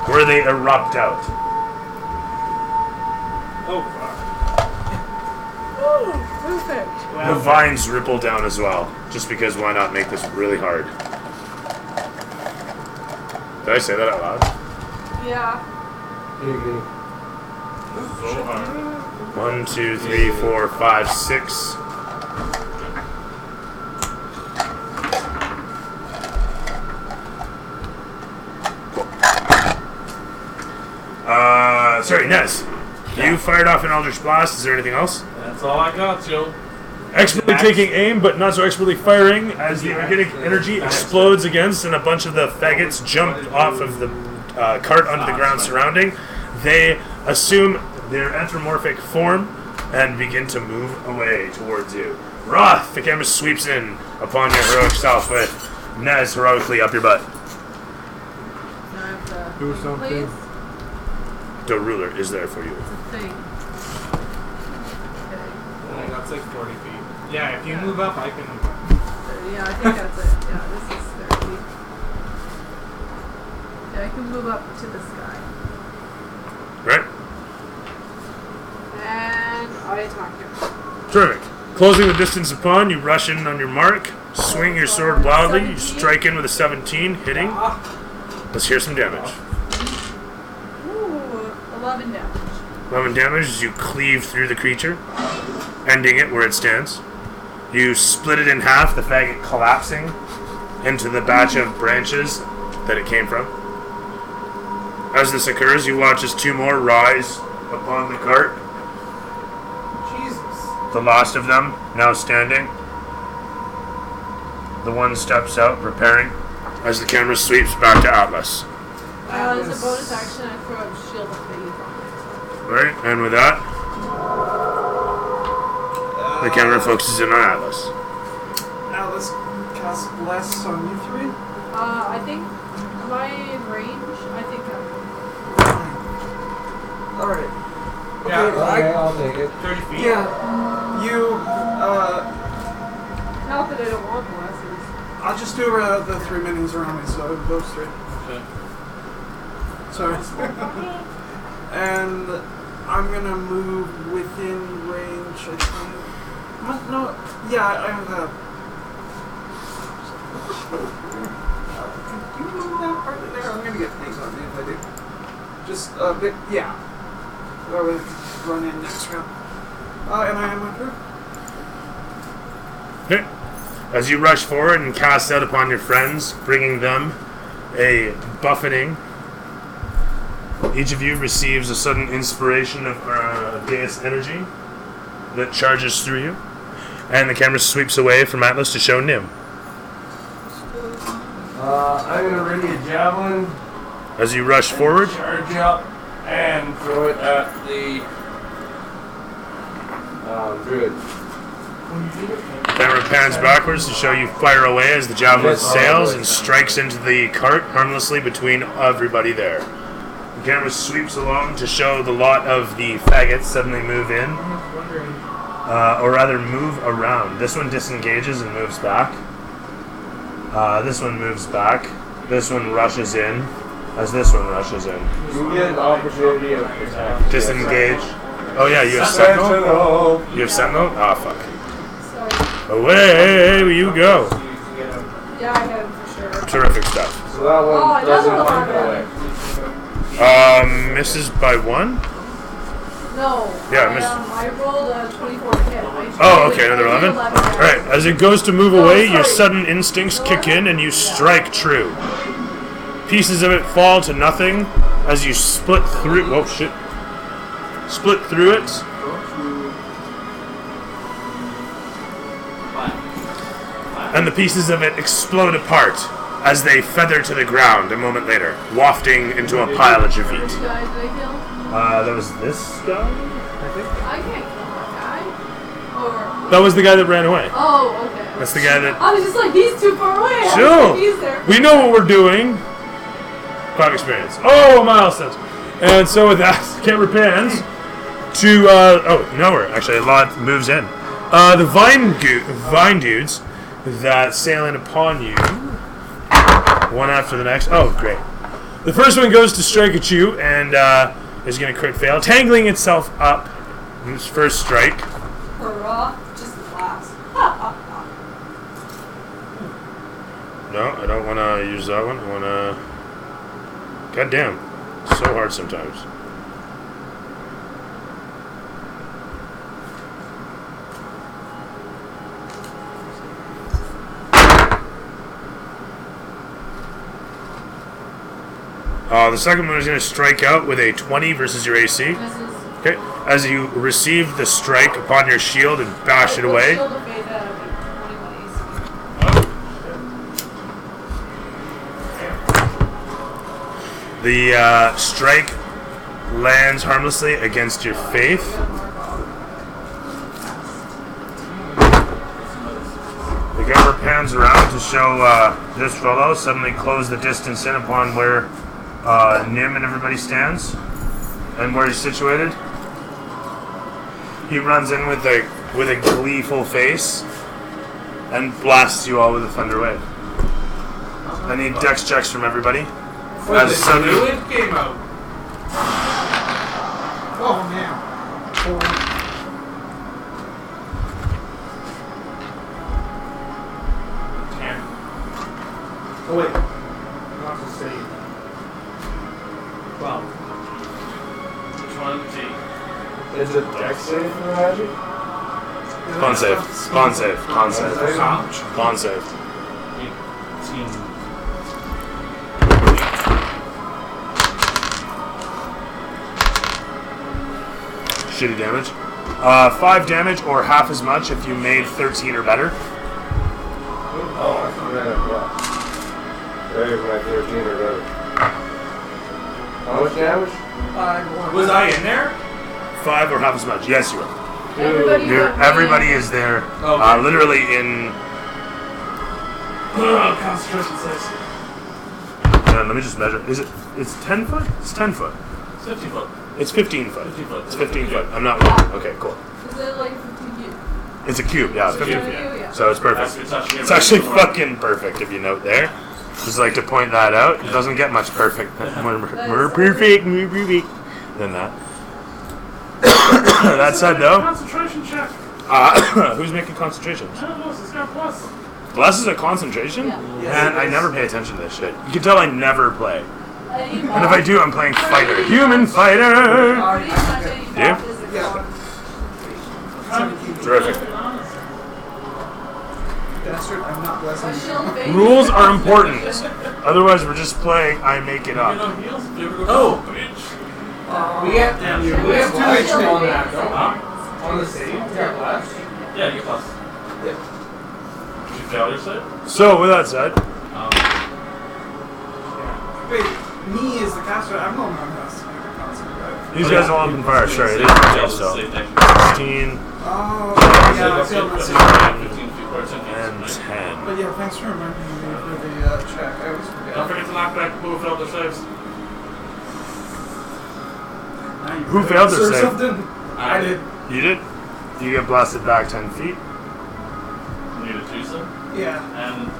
where they erupt out. Oh, fuck. Ooh, perfect. The vines ripple down as well, just because why not make this really hard? Did I say that out loud? Yeah. So hard. 1, 2, 3, 4, 5, 6. Sorry, Nez. You fired off an Eldritch Blast. Is there anything else? That's all I got, Joe. Expertly taking aim, but not so expertly firing, as the organic energy explodes against, and a bunch of the faggots jump off of the cart onto the ground surrounding. They assume their anthropomorphic form and begin to move away towards you. Roth, the camera sweeps in upon your heroic self with Nez heroically up your butt. Now I have to Do something. Please? The ruler is there for you. It's a thing. Okay. Oh, that's like 40 feet. Yeah, if you move up, I can. Yeah, I think that's it. Yeah, this is 30. Yeah, I can move up to this guy. Right? And I attack him. Terrific. Closing the distance upon, you rush in on your mark, swing your sword wildly, you strike in with a 17, hitting. Let's hear some damage. Ooh, 11 damage. 11 damage as you cleave through the creature, ending it where it stands. You split it in half, the faggot collapsing into the batch of branches that it came from. As this occurs, you watch as two more rise upon the cart. Jesus. The last of them, now standing. The one steps out, preparing, as the camera sweeps back to Atlas. As a bonus action, I throw a shield of faith on it. Right, and with that, the camera focuses in on Atlas. Atlas cast Bless on you three. I think, am I in range? I think I'm. Alright. Yeah, Okay, I'll take it. 30 feet. Yeah. You, Not that I don't want blesses. I'll just do the 3 minis around me, so those 3. Okay. Sorry. And I'm gonna move within range, I think. No, yeah, I have that. Can you move that part in there? I'm gonna get things on me if I do. Just a bit, yeah. That would run in next round. And I am my turn. Okay. As you rush forward and cast out upon your friends, bringing them a buffeting, each of you receives a sudden inspiration of Deus energy that charges through you, and the camera sweeps away from Atlas to show Nim. I'm gonna ready a javelin. As you rush forward, Charge up and throw it at the druid. camera pans backwards to show you fire away as the javelin sails and strikes into the cart harmlessly between everybody there. The camera sweeps along to show the lot of the faggots suddenly move in, or rather move around. This one disengages and moves back. This one moves back. This one rushes in as this one rushes in. You get an opportunity of attack. Disengage. Oh yeah, you have Sentinel? You have Sentinel? Ah, fuck. Sorry. Away you go. Yeah, I got him for sure. Terrific stuff. So that one doesn't look work bad. away. Misses by 1? No. Yeah, I rolled a 24 to hit. Oh, okay, another 11. Alright, as it goes to move away, your sudden instincts kick in and you strike true. Pieces of it fall to nothing as you split through. Oh, shit. Split through it. And the pieces of it explode apart as they feather to the ground a moment later, wafting into a pile of Javit. Which guy did I kill? That was this guy, I think? I can't kill that guy. Or... That was the guy that ran away. Oh, okay. That's the guy that... I was just like, he's too far away. Sure. He's there. We know what we're doing. Cloud experience. Oh, milestones. And so with that, camera pans to... oh, nowhere. Actually, a lot moves in. The vine dudes that sail in upon you, one after the next. Oh, great. The first one goes to strike at you and is going to crit fail, tangling itself up in its first strike. Hurrah. Just last. No, I don't want to use that one. I want to... God damn. So hard sometimes. The second one is going to strike out with a 20 versus your AC. Okay. As you receive the strike upon your shield and bash it away. The strike lands harmlessly against your faith. The camera pans around to show this fellow suddenly close the distance in upon where Nim and everybody stands and where he's situated. He runs in with a gleeful face and blasts you all with a thunder wave. I need dex checks from everybody. As the druid came out. Oh, man. Oh wait, not to say. 12. Which one? G. Is it dex save for magic? Con save. Con save. Con save. Con save. 18. Shitty damage. 5 damage or half as much if you made 13 or better. Oh, I threw that up, yeah. There's my 13 or better. How much damage? 5. Was I in there? 5 or half as much. Yes, you are. Everybody is there. Okay. Literally in. Concentration 6. Let me just measure. Is it? It's 10 foot. It's 10 foot. It's 15 foot. It's 15 foot. 15 foot. It's 15 foot. I'm not wrong. Okay, cool. Is it like 15 cube? It's a cube. Yeah, It's a 15 cube, feet. yeah. So it's perfect. It's actually fucking perfect if you note there. Just like to point that out. It doesn't get much perfect. More perfect than that. That said, though, Concentration check. who's making concentration? I don't know. It's got plus. Bless is a concentration? Yeah. Man, I never pay attention to this shit. You can tell I never play. And And if I do, I'm playing fighter. Human fighter! Yeah? Terrific. Bastard, I'm not blessing you. Rules are important. Otherwise, we're just playing I make it You up. know heals? You ever go Oh. to the beach? We have Yeah. two HP on that, though. Huh? On the save. Yeah, last. Yeah, you get plus. Yeah. Did you fail your save? So, with that said, Wait, me as the caster, I'm not known as to make a concert, right? these guys all open fire. Sure, it is. Fail So, the save, thank you. 16 Oh, Yeah, yeah, I that's feel it. myself. 15 feet per 10 and right? 10. But yeah, thanks for reminding me for the check. I always forget. Don't forget to knock back who failed their saves. Who failed their Or save? something. I did. You did? You get blasted back 10 feet. You need to do so. Yeah. And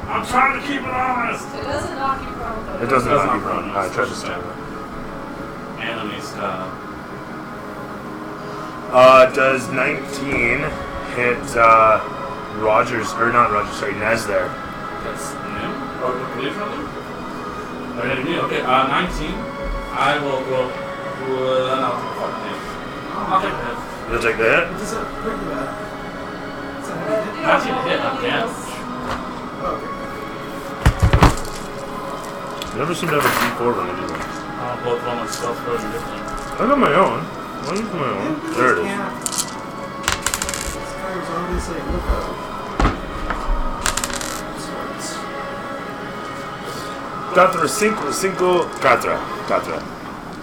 I'm trying to keep it honest. It doesn't knock you prone, though. It doesn't knock you prone. I tried to stand up. Enemies. Does 19 hit Rogers, or not Rogers, sorry, Nez there? That's new. Or the police rather? Or hitting me. Okay, 19. I will go. No, fuck me. I'll take the hit. You'll take the hit? What does it bring you at? Is that how you hit? That's a hit, not damage. Oh, okay. You never seem to have a D4 when I do that. Both one and stealth code are different. I got my own. I'll use my own. There it is. This guy was already saying, look up. Catra, cinco, Catra.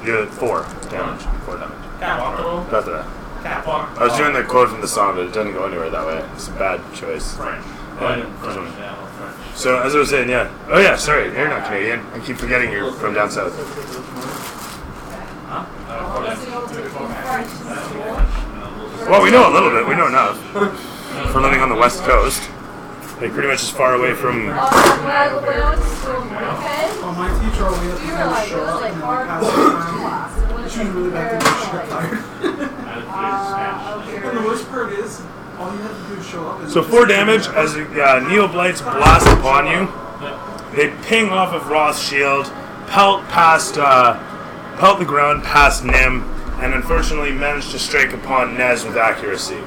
You're 4 damage. 4 damage. Catwalk. Catra. Catwalk. I was doing the quote from the song, but it doesn't go anywhere that way. It's a bad choice. French. Yeah. French. Yeah, well, French. So, as I was saying, yeah. Oh, yeah, sorry. You're not Canadian. I keep forgetting you're from down south. Huh? Well, we know a little bit. We know enough. For living on the west coast. Like, pretty much as far away from... When I was in school, okay? Oh, my teacher always had We to were kind of like, it show was up like and then hard pass the time. class. It was She was really bad to get shit tired. And the worst part is, all you have to do is show up. And So 4 damage as Neo Blights blast upon you. They ping off of Roth's shield, pelt the ground past Nim, and unfortunately manage to strike upon Nez with accuracy.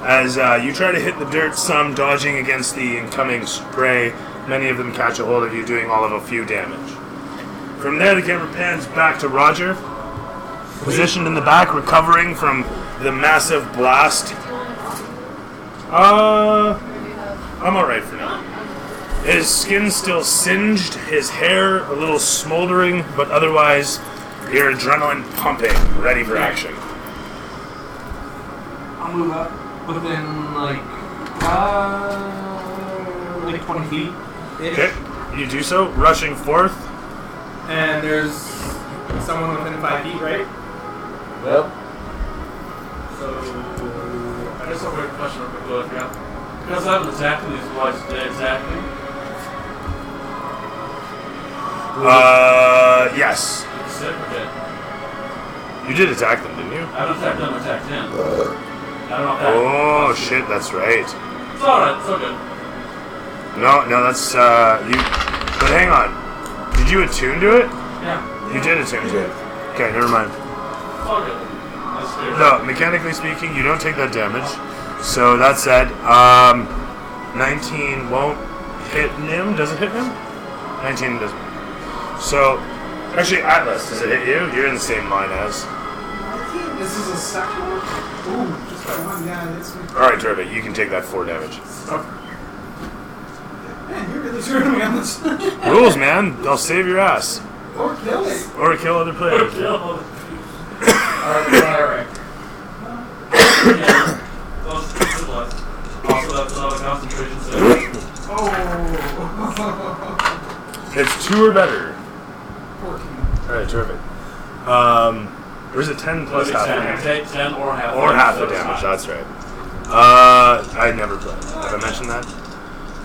As you try to hit the dirt, some dodging against the incoming spray, many of them catch a hold of you, doing all of a few damage. From there, the camera pans back to Roger, positioned in the back, recovering from the massive blast. I'm alright for now. His skin's still singed, his hair a little smoldering, but otherwise, your adrenaline pumping, ready for action. I'll move up within like 20 feet. Okay, you do so, rushing forth. And there's someone within 5 feet, right? Yep. So, I just have a weird question real quick, though, I forgot. Because I haven't exactly these wise today, exactly. Yes. Sick, okay. You did attack them, didn't you? I haven't attacked them, I attacked him. I don't know if that. Oh, shit, that's right. It's alright, it's all good. No, that's, you... But hang on. Did you attune to it? Yeah, You did attune to it. Okay, never mind. it's all good. That's fair. No, mechanically speaking, you don't take that damage. So that said, 19 won't hit Nim. Does it hit Nim? 19 doesn't. So, actually, Atlas, does it hit you? You're in the same line as. This is a second one? Ooh, just by one, yeah, it's me. Alright, terrific. You can take that 4 damage. Man, you're really screwing me on this. Rules, man. They'll save your ass. Or kill me. Or kill other players. Alright. Also, that's another concentration save. Oh. It's 2 or better. 14. Alright, terrific. Or is it 10 plus half the damage? Take 10 or half. Or half the damage, that's right. I never played. Have I mentioned that?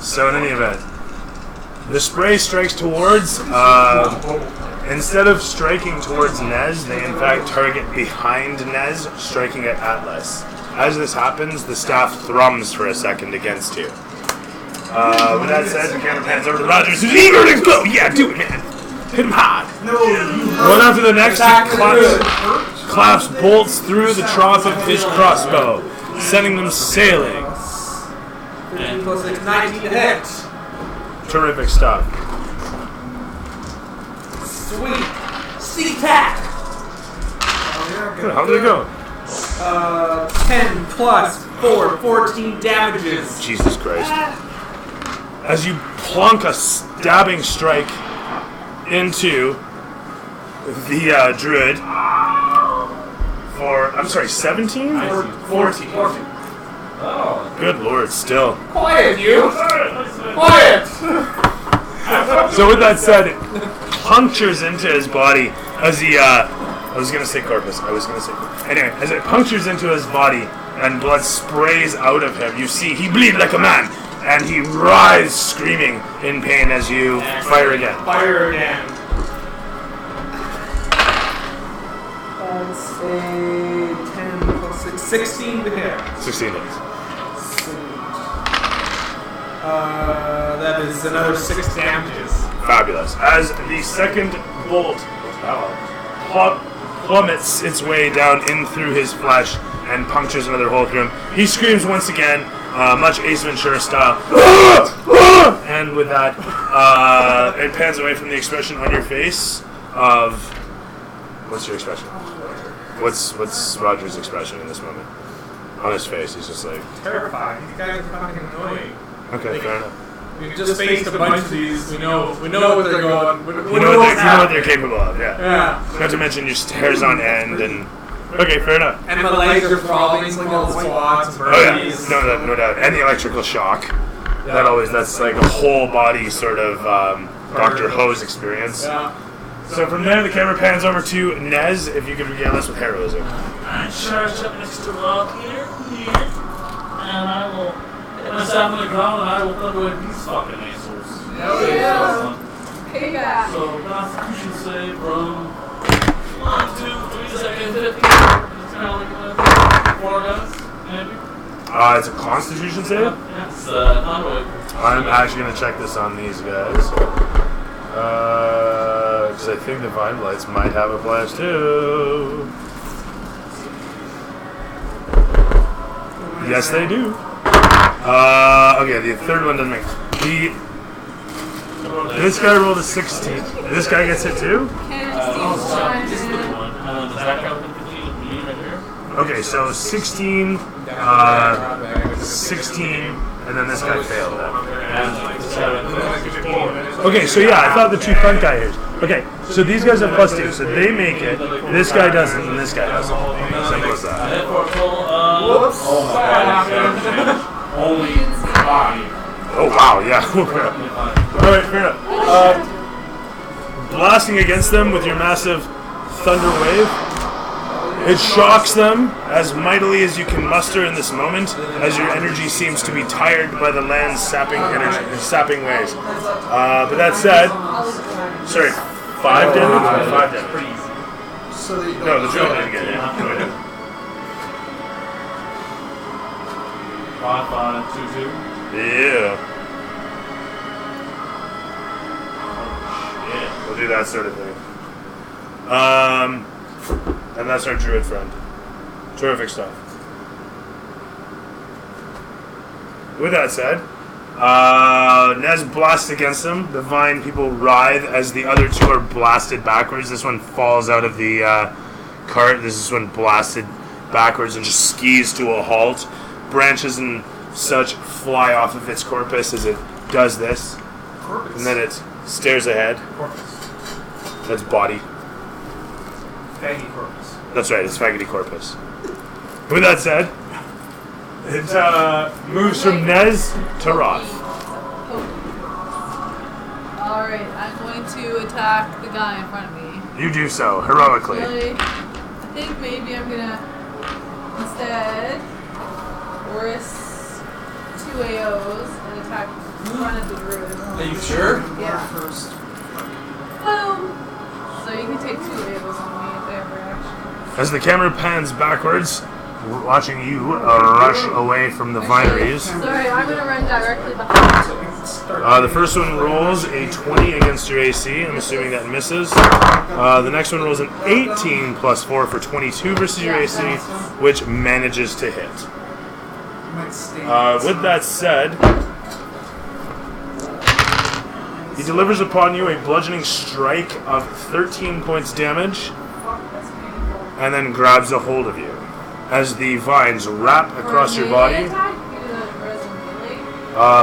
So in any event, the spray strikes towards, instead of striking towards Nez, they in fact target behind Nez, striking at Atlas. As this happens, the staff thrums for a second against you. With that said, the camera pans over to Rogers, who's eager to go! Yeah, do it, man! Hit him hard! One after the next, he claps bolts through the trough of his crossbow, sending them sailing. 15 plus 6, 19 to hit. Terrific stuff. Sweet. Sneak attack. Good. How did it go? 10 plus 4, 14 damages. Jesus Christ. As you plunk a stabbing strike into the druid for, I'm sorry, 17? 14. Oh. Good lord, still. Quiet, you! Quiet! So with that said, it punctures into his body as he, I was gonna say corpus, anyway, as it punctures into his body and blood sprays out of him, you see he bleed like a man, and he writhes screaming in pain as you fire again. Fire again. That's a 10 plus 6, 16 to hit. 16 hits. That is another 6 damages. Fabulous. As the second bolt plummets its way down in through his flesh and punctures another hole through him, he screams once again, much Ace Ventura style, and with that, it pans away from the expression on your face of, what's your expression? What's Roger's expression in this moment? On his face, he's just like, Terrifying. These guys are fucking annoying. okay, fair enough. We've just faced a bunch of these. We know what they're going. You know what they're capable of, yeah. Not to mention your hair's on end and. Okay, fair enough. And my legs are throbbing like all the swats and birdies. Oh yeah, no doubt. And the electrical shock. That's like a whole body sort of Dr. Ho's experience. Yeah. So from there, the camera pans over to Nez, if you could regale us with heroism. I charge up next to Rock here, and I will hit myself on the ground and I will put away these fucking assholes. Yeah. Payback. So, Constitution save from 1, 2, 3 seconds, 50. It's kind of like 4 guys, maybe. It's a Constitution save? Yeah, it's not I'm actually going to check this on these guys. Because I think the Vine Blights might have a flash too. Yes, they do. Okay, the third one doesn't make this guy rolled a 16. This guy gets hit too? Okay, so 16, 16, and then this guy failed that. Okay, so yeah, I thought the 2 front guys. Okay, so these guys have +2, so they make it. This guy doesn't, and this guy doesn't. Simple as that. Whoops. Oh my God. Only 5. Oh wow, yeah. Alright, fair enough. Blasting against them with your massive thunder wave. It shocks them as mightily as you can muster in this moment, as your energy seems to be tired by the land's sapping waves. But that said, sorry, 5 damage? 5 damage. No, the drill didn't get it. 5, 5, 2, 2. Yeah. We'll do that sort of thing. And that's our druid friend. Terrific stuff. With that said, Nez blasts against them. The Vine people writhe as the other 2 are blasted backwards. This one falls out of the cart. This is when blasted backwards and just skis to a halt. Branches and such fly off of its corpus as it does this. Corpus. And then it stares ahead. Corpus. That's body. Faggy corpus. That's right, it's faggoty corpus. With that said, it moves from Nez to Roth. Alright, I'm going to attack the guy in front of me. You do so, heroically. Really? I think maybe I'm gonna instead Boris 2 AOs and attack in front of the druid. Are you sure? Yeah. First. Boom! So you can take 2 AOs on me if I have reaction. As the camera pans backwards, watching you rush away from the vineries. Sorry, I'm gonna run directly behind you. The first one rolls a 20 against your AC. I'm assuming that misses. The next one rolls an 18 plus 4 for 22 versus your AC, which manages to hit. With that said, he delivers upon you a bludgeoning strike of 13 points damage, and then grabs a hold of you. As the vines wrap across your body,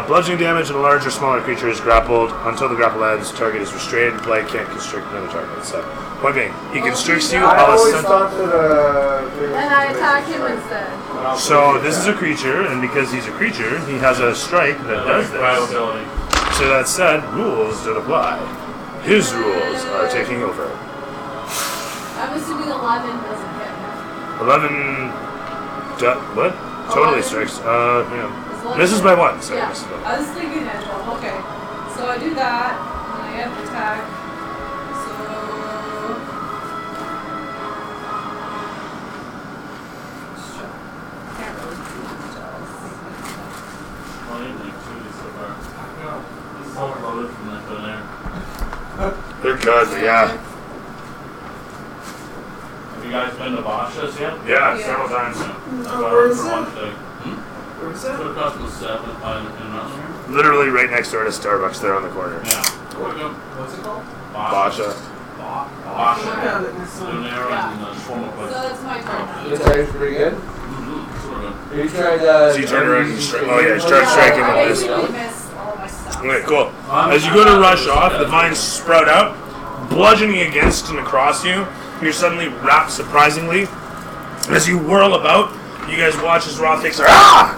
bludgeoning damage on a large or smaller creature is grappled until the grapple ends. Target is restrained. Play can't constrict another target. So, point being, he constricts you. I always thought that. And I attack him instead. So this is a creature, and because he's a creature, he has a strike that does this. So that said, rules don't apply. His rules are taking over. I'm assuming 11 doesn't hit him. 11. What? Totally strikes. Yeah. Misses by 1. So yeah. misses by 1. I was thinking that. Okay. So I do that, and I have to attack. So. Can't really see much else. They're good, yeah. Have you guys been to Basha's yet? Yeah, several times. Where is it? Where is it? Put across the 7 in Rutland. Literally right next door to Starbucks there on the corner. Yeah. What's it called? Basha. Basha. Lunera and Shawarma So place. that's my turn. This guy's pretty good. You tried. So you turn around and strike. Oh yeah, start striking I with this. basically missed all my stuff. Okay, cool. As you go to rush off, the vines sprout out, bludgeoning against and across you. You're suddenly wrapped surprisingly. As you whirl about, you guys watch as Roth takes a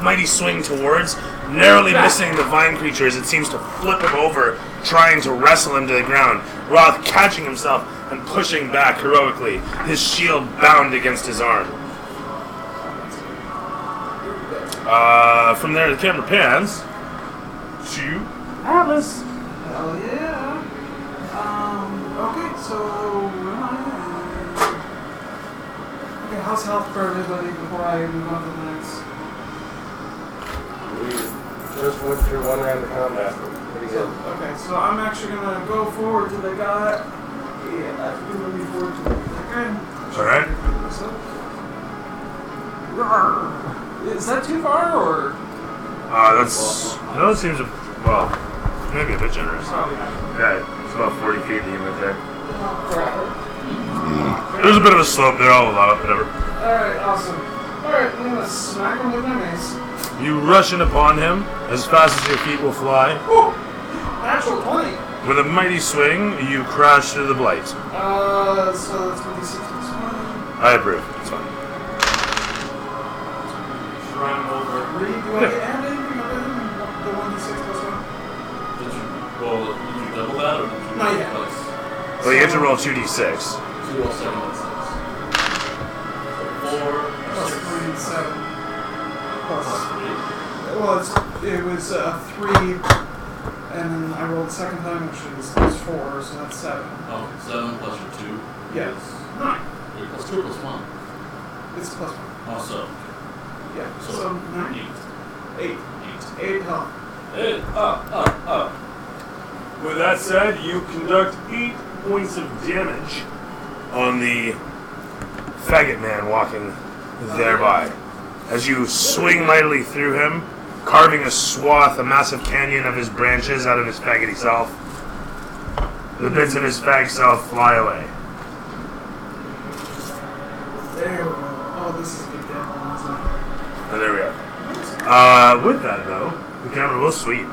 mighty swing towards, narrowly missing the vine creature as it seems to flip him over, trying to wrestle him to the ground. Roth catching himself and pushing back heroically, his shield bound against his arm. From there, the camera pans to Atlas. Hell yeah. Okay, so where am I? Okay, how's health for everybody before I move on to the next? We just went through one round of combat. Pretty good. Okay, so I'm actually gonna go forward to the guy. Yeah, I'm moving forward to the guy. Alright. Is that too far, or? That's... No, it seems... Well, maybe a bit generous. Okay, it's about 40 feet that you move there. There's a bit of a slope there, I'll allow it, whatever. Alright, awesome. Alright, I'm gonna smack him with my mace. You rush in upon him as fast as your feet will fly. Ooh! Natural 20! With a mighty swing, you crash through the blight. So that's 26 plus 1. I approve. It's fine. Run over. Do I add anything other than the 1d6 plus 1? Did you double that or did you Not yet. plus? Well, you get to roll 2d6. 2 or 7 and 6. 4 Plus 6. 3 and 7. Plus 3. Well, it was 3, and then I rolled the second time, which was 4, so that's 7. Oh, 7 plus your 2. Yes. Is 9. plus 2 plus 1. It's plus 1. Also. Yeah. So, So 9. 8. 8 health. 8. Up. With that said, you conduct 8 points of damage on the faggot man walking thereby. As you swing mightily through him, carving a swath, a massive canyon of his branches out of his faggoty self. The bits of his fag self fly away. There we go. Oh, this is a big devil, isn't it? And there we go. With that, though, the camera will sweep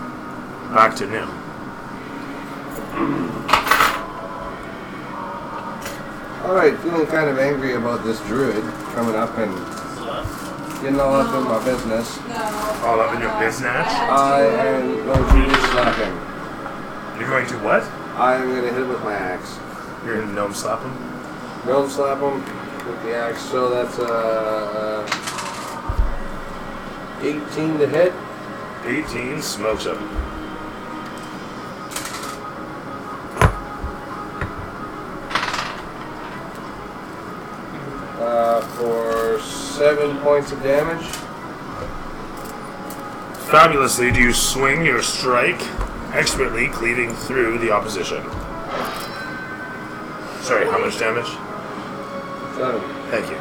back to Nim. Alright, feeling kind of angry about this druid coming up and getting all up in my business. All up in your business? I am going to gnome slap him. You're going to what? I am going to hit him with my axe. You're going to gnome slap him? Gnome slap him with the axe, so that's 18 to hit. 18 smokes him. For 7 points of damage. Fabulously, do you swing your strike, expertly cleaving through the opposition. Sorry, how much damage? 7. Thank you.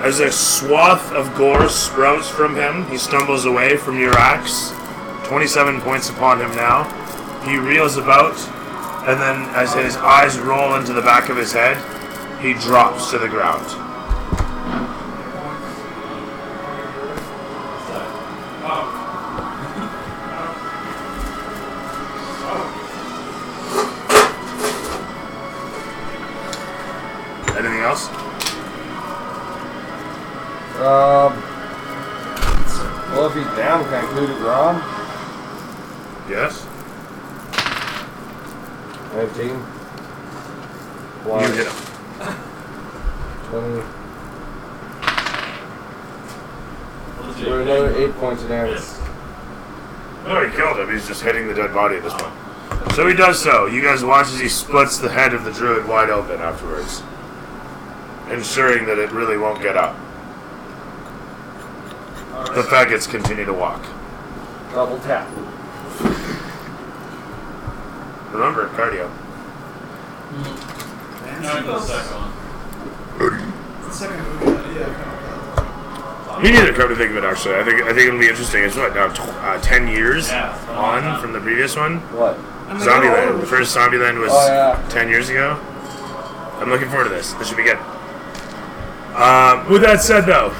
As a swath of gore sprouts from him, he stumbles away from your axe. 27 points upon him now. He reels about, and then as his eyes roll into the back of his head, he drops to the ground. Anything else? Well, if he's down, can I include it wrong? Yes. 19. You hit him. 20. For another 8 points of damage. Oh, he killed him. He's just hitting the dead body at this point. So he does so. You guys watch as he splits the head of the druid wide open afterwards, ensuring that it really won't get up. The faggots continue to walk. Double tap. Remember, cardio. The second one. The second one, yeah. He needed to come to think of it, actually. I think it'll be interesting. It's what, now 10 years on from the previous one? What? Zombieland. The first Zombieland was 10 years ago. I'm looking forward to this. This should be good. With that said, though,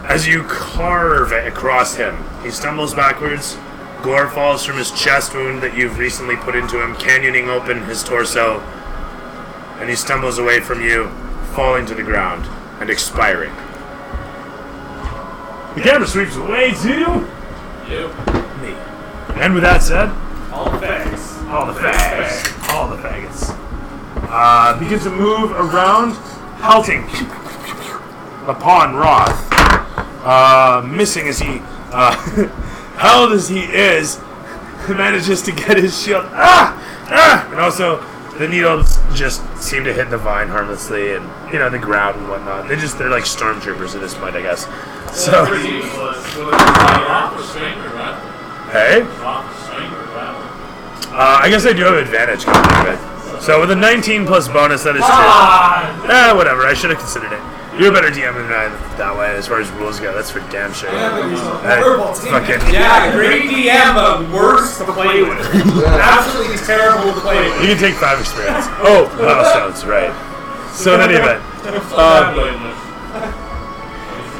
as you carve across him, he stumbles backwards. Gore falls from his chest wound that you've recently put into him, canyoning open his torso, and he stumbles away from you, falling to the ground and expiring. The camera sweeps away to you. Me. And with that said, all the fags. All the fags. All the faggots. Begin to move around, halting upon Roth. Missing as he, held as he is, manages to get his shield. And also, the needles just seem to hit the vine harmlessly, and the ground and whatnot. They're like stormtroopers at this point, I guess. So. Hey. I guess I do have advantage coming into it. So with a 19 plus bonus, that is true. Whatever. I should have considered it. You're a better DM than I that way as far as rules go. That's for damn sure. Great DM, but worse to play with. Absolutely terrible to play with. You can take 5 experience. Oh, milestones, right. So in any event,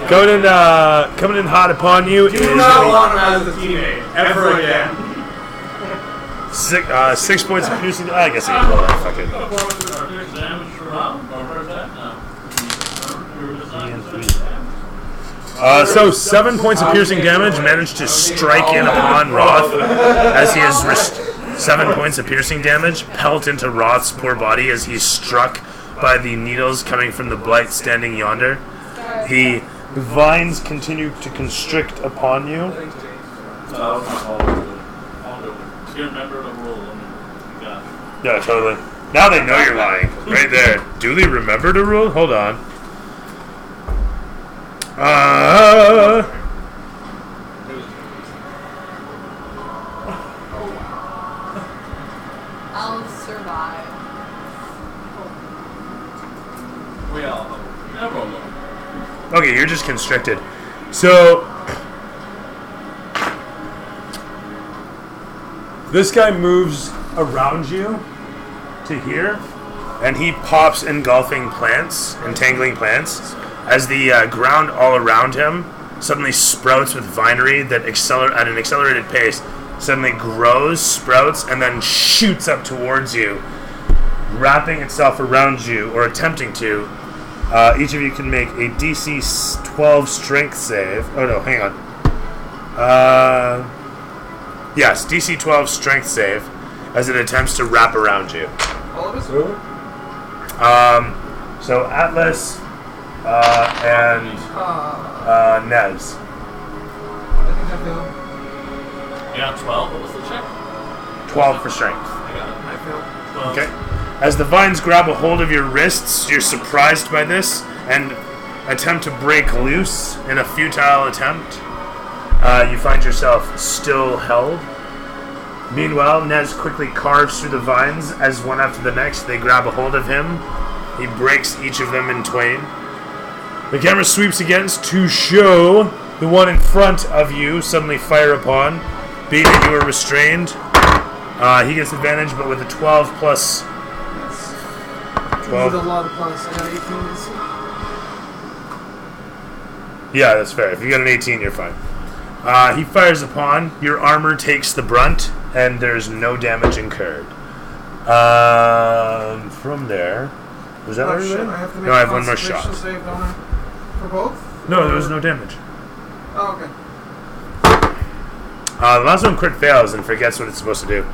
coming in hot upon you. Do not want him as a teammate ever again. 6 points of piercing. I guess I can roll that. Fuck it. So 7 points of piercing damage managed to strike in upon Roth as he is 7 points of piercing damage pelt into Roth's poor body as he's struck by the needles coming from the blight standing yonder. The vines continue to constrict upon you. Yeah, totally. Now they know you're lying. Right there. Duly remembered a rule? Hold on. I'll survive. We all know. Everyone knows. Okay, you're just constricted. So this guy moves around you to here, and he pops engulfing plants, entangling plants, as the ground all around him suddenly sprouts with vinery that at an accelerated pace, suddenly grows, sprouts, and then shoots up towards you, wrapping itself around you, or attempting to. Each of you can make a DC 12 strength save. Oh no, hang on. Yes, DC 12 strength save as it attempts to wrap around you. All of us? So Atlas and Nez. I think I failed. You got 12? What was the check? 12 for strength. I got it. I failed. 12. Okay. As the vines grab a hold of your wrists, you're surprised by this and attempt to break loose in a futile attempt. You find yourself still held. Meanwhile, Nez quickly carves through the vines as one after the next they grab a hold of him. He breaks each of them in twain. The camera sweeps against to show the one in front of you suddenly fire upon. Being that you are restrained, he gets advantage, but with a 12 plus... 12. With a lot of plus. I got 18. Yeah, that's fair. If you got an 18, you're fine. He fires upon. Your armor takes the brunt, and there's no damage incurred. From there... Was that everything? I have to make No, I have one more shot. Save, don't I? For both? No, there was no damage. Oh, okay. The last one crit fails and forgets what it's supposed to do.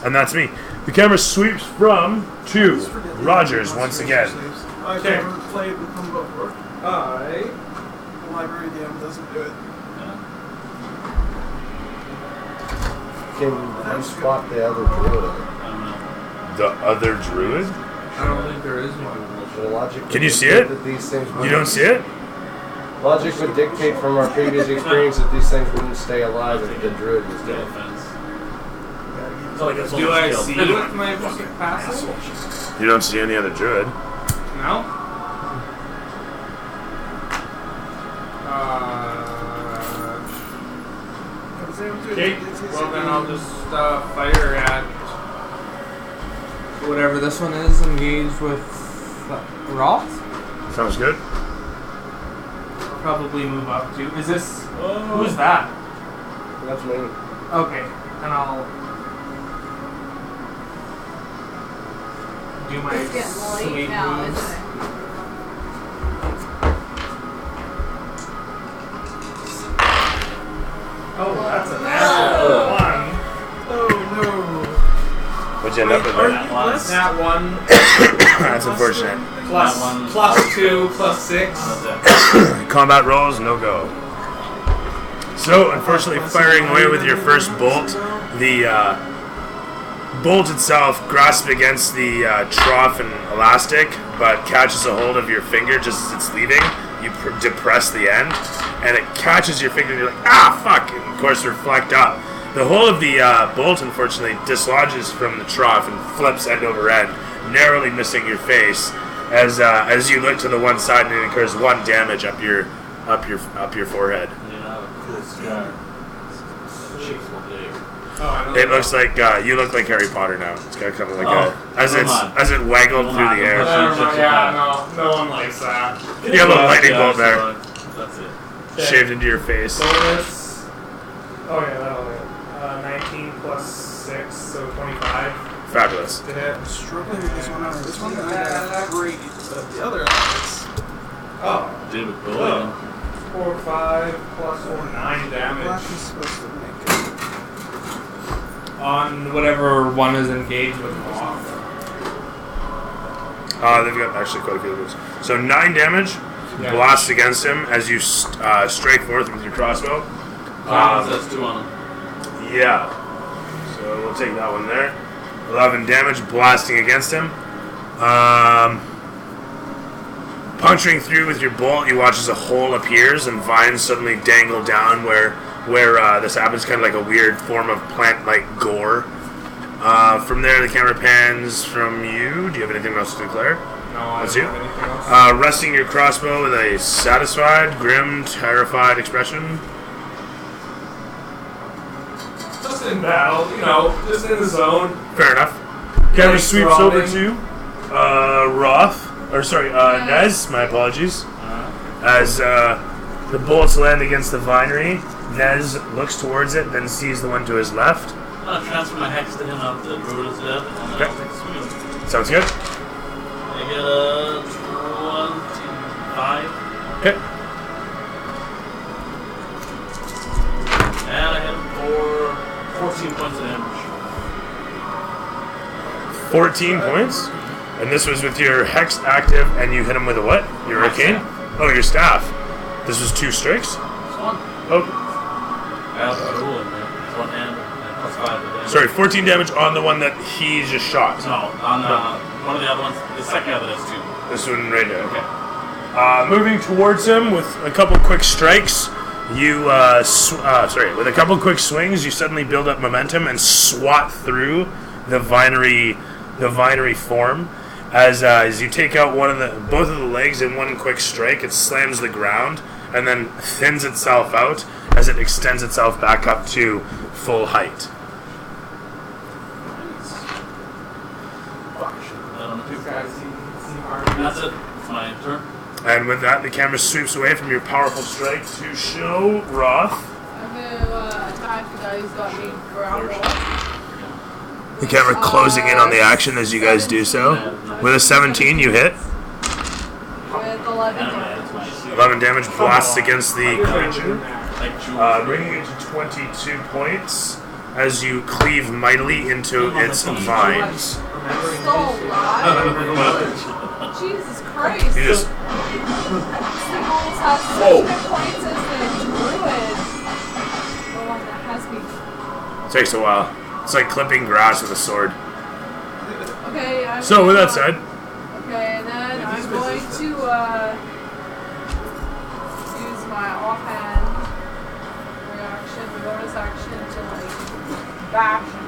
And that's me. The camera sweeps from to Rogers once again. I've never played with them before. The library DM doesn't do it. Can you spot the other druid? The other druid? I don't think there is one. The logic Can you see it? that these things You don't see it? Logic would dictate from our previous experience that these things wouldn't stay alive if the druid was dead. Do I see with my passive? You don't see any other druid. No? Okay, well then I'll just fire at whatever this one is, engage with Roth. Sounds good. I'll probably move up to. Is this. Who's that? That's me. Okay, and I'll do my It's getting sweet late now, moves. isn't it? Oh, that's a natural one. Oh no. What'd you end up with? That one. That's unfortunate. Plus 2, plus 6. Combat rolls, no go. So, unfortunately, firing away with your first bolt, the bolt itself grasps against the trough and elastic, but catches a hold of your finger just as it's leaving. You depress the end, and it catches your finger, and you're like, ah, fuck! And of course, reflect up. The whole of the bolt, unfortunately, dislodges from the trough and flips end over end, narrowly missing your face. As you look to the one side, and it incurs 1 damage up your forehead. It looks like you look like Harry Potter now. It's got kind of like as it waggled through the air. No one likes that. You have a lightning bolt there, That's it. shaved into your face. Bonus. Oh yeah, that'll hit. 19 plus 6, so 25. Fabulous. To hit. I'm struggling with this one. This one I got great, but the other ones. Oh. David Bowie. 4, 5, plus 4, 9 damage. Black is supposed to make On whatever one is engaged with Moth. They've got actually quite a few of those. So 9 damage, blasts against him as you strike forth with your crossbow. That's 2 on him. Yeah. So we'll take that one there. 11 damage, blasting against him. Puncturing through with your bolt, you watch as a hole appears and vines suddenly dangle down where this happens, kind of like a weird form of plant-like gore. From there, the camera pans from you. Do you have anything else to declare? No, I That's don't you. have anything else. Resting your crossbow with a satisfied, grim, terrified expression. just in battle, you know, just in the zone. Fair enough. Camera sweeps over to Nez, my apologies. As the bullets land against the vinery, Nez looks towards it, then sees the one to his left. I'm gonna transfer my hex to him after the druid is dead, and then I'll take a swing. Sounds good. I get a 25. Okay. And I hit him for 14 points of damage. 14 points? And this was with your hex active, and you hit him with a what? Your arcane? Oh, your staff. This was 2 strikes? One. Okay. I have a rule in there. It's 1 hand and plus 5 of damage. Sorry, 14 damage on the one that he just shot. No, on one of the other ones. The second other is 2. This one right there. Okay. Moving towards him with a couple quick strikes, you, with a couple quick swings, you suddenly build up momentum and swat through the vinery form. As you take out both of the legs in one quick strike, it slams the ground and then thins itself out as it extends itself back up to full height. That's it. It's my turn. And with that, the camera sweeps away from your powerful strike to show Roth. I'm gonna attack the guy who's got me grappled. The camera closing in on the action as you guys do so. With a 17, you hit. With 11 damage. 11 damage blasts against the creature, bringing it to 22 points as you cleave mightily into its vines. Still alive? Jesus Christ. You just... This thing almost has such good points as the druid. The one that has me. Takes a while. It's like clipping grass with a sword. Okay, so with that said... Okay, and then I'm going to use my offhand reaction, bonus action to like bash him.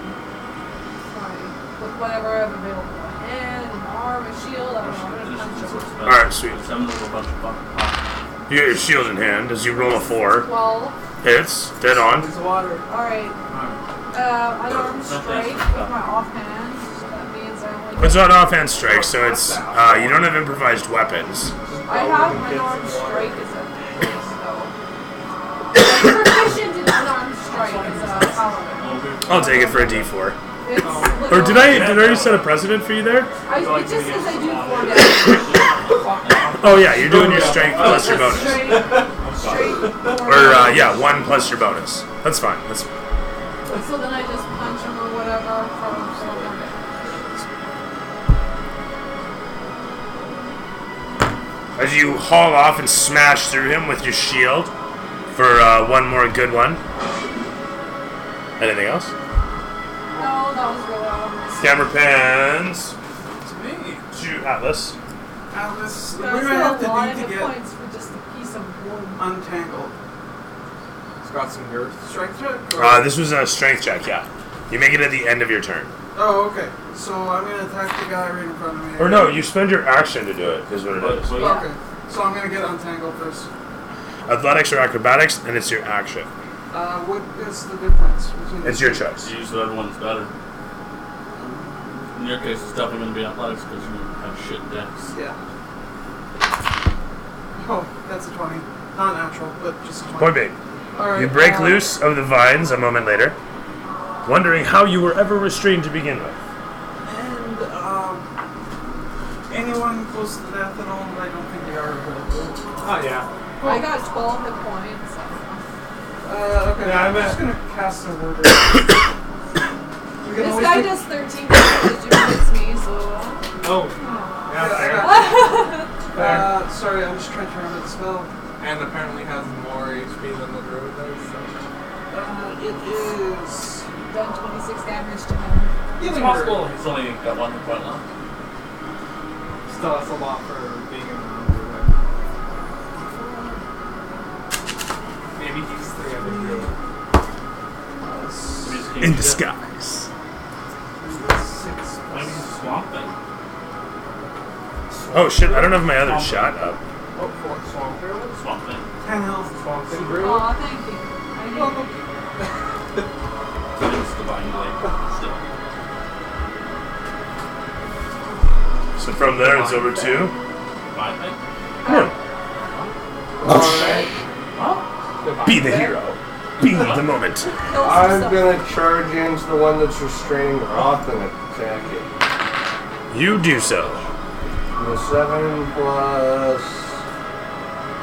With whatever I have available. A hand, an arm, a shield, I don't know, I'm gonna punch him. Alright, sweet. You get your shield in hand as you roll a 4. 12. Hits, dead on. Alright. Unarmed strike with my offhand. That means I only... It's not offhand strike, so it's, you don't have improvised weapons. I have unarmed strike as a base, though. I'm proficient in unarmed strike as a paladin. I'll take it for a D4. Or did I already set a precedent for you there? It just says I do 4 damage. Oh yeah, you're doing your strength plus your bonus. Or 1 plus your bonus. That's fine. That's fine. So then I just punch him or whatever from As you haul off and smash through him with your shield for one more good one. Anything else? No, that was really all. Camera pans to Atlas. Atlas, We're going to have to get points for just a piece of wood. Untangled. It's got some girth. Strength check? This was a strength check, yeah. You make it at the end of your turn. Oh, okay. So I'm going to attack the guy right in front of me. Or no, you spend your action to do it, is what it is. Okay. So I'm going to get untangled first. Athletics or acrobatics, and it's your action. What is the difference between It's your choice. Use whatever one's better. In your case, it's definitely going to be athletics because you have shit decks. Yeah. Oh, that's a 20. Not natural, but just a 20. Point being, you break loose of the vines a moment later, wondering how you were ever restrained to begin with. And, anyone close to death at all? I don't think they are available. Oh, yeah. I got 12 hit points. Okay, yeah, I'm just gonna cast a word. This guy does 13 damage, you hits me, so... Oh. Yeah, sorry, I'm just trying to remember the spell. And apparently has more HP than the druid does, so... It is... Done 26 damage to him. It's possible he's only got 1 hit point left. Still, that's a lot for being in the room. Maybe he's 3 of the druid. In disguise. Maybe he's a swamp thing. Oh shit, I don't have my other shot up. Oh, swamp druid? Swamp thing. 10 health. Swamp thing druid? Aw, thank you. I need Divine Blade still. So from there, it's over to... Divine Blade? Be the hero. Be the moment. I'm gonna charge into the one that's restraining Roth and attack it. You do so. The 7 plus...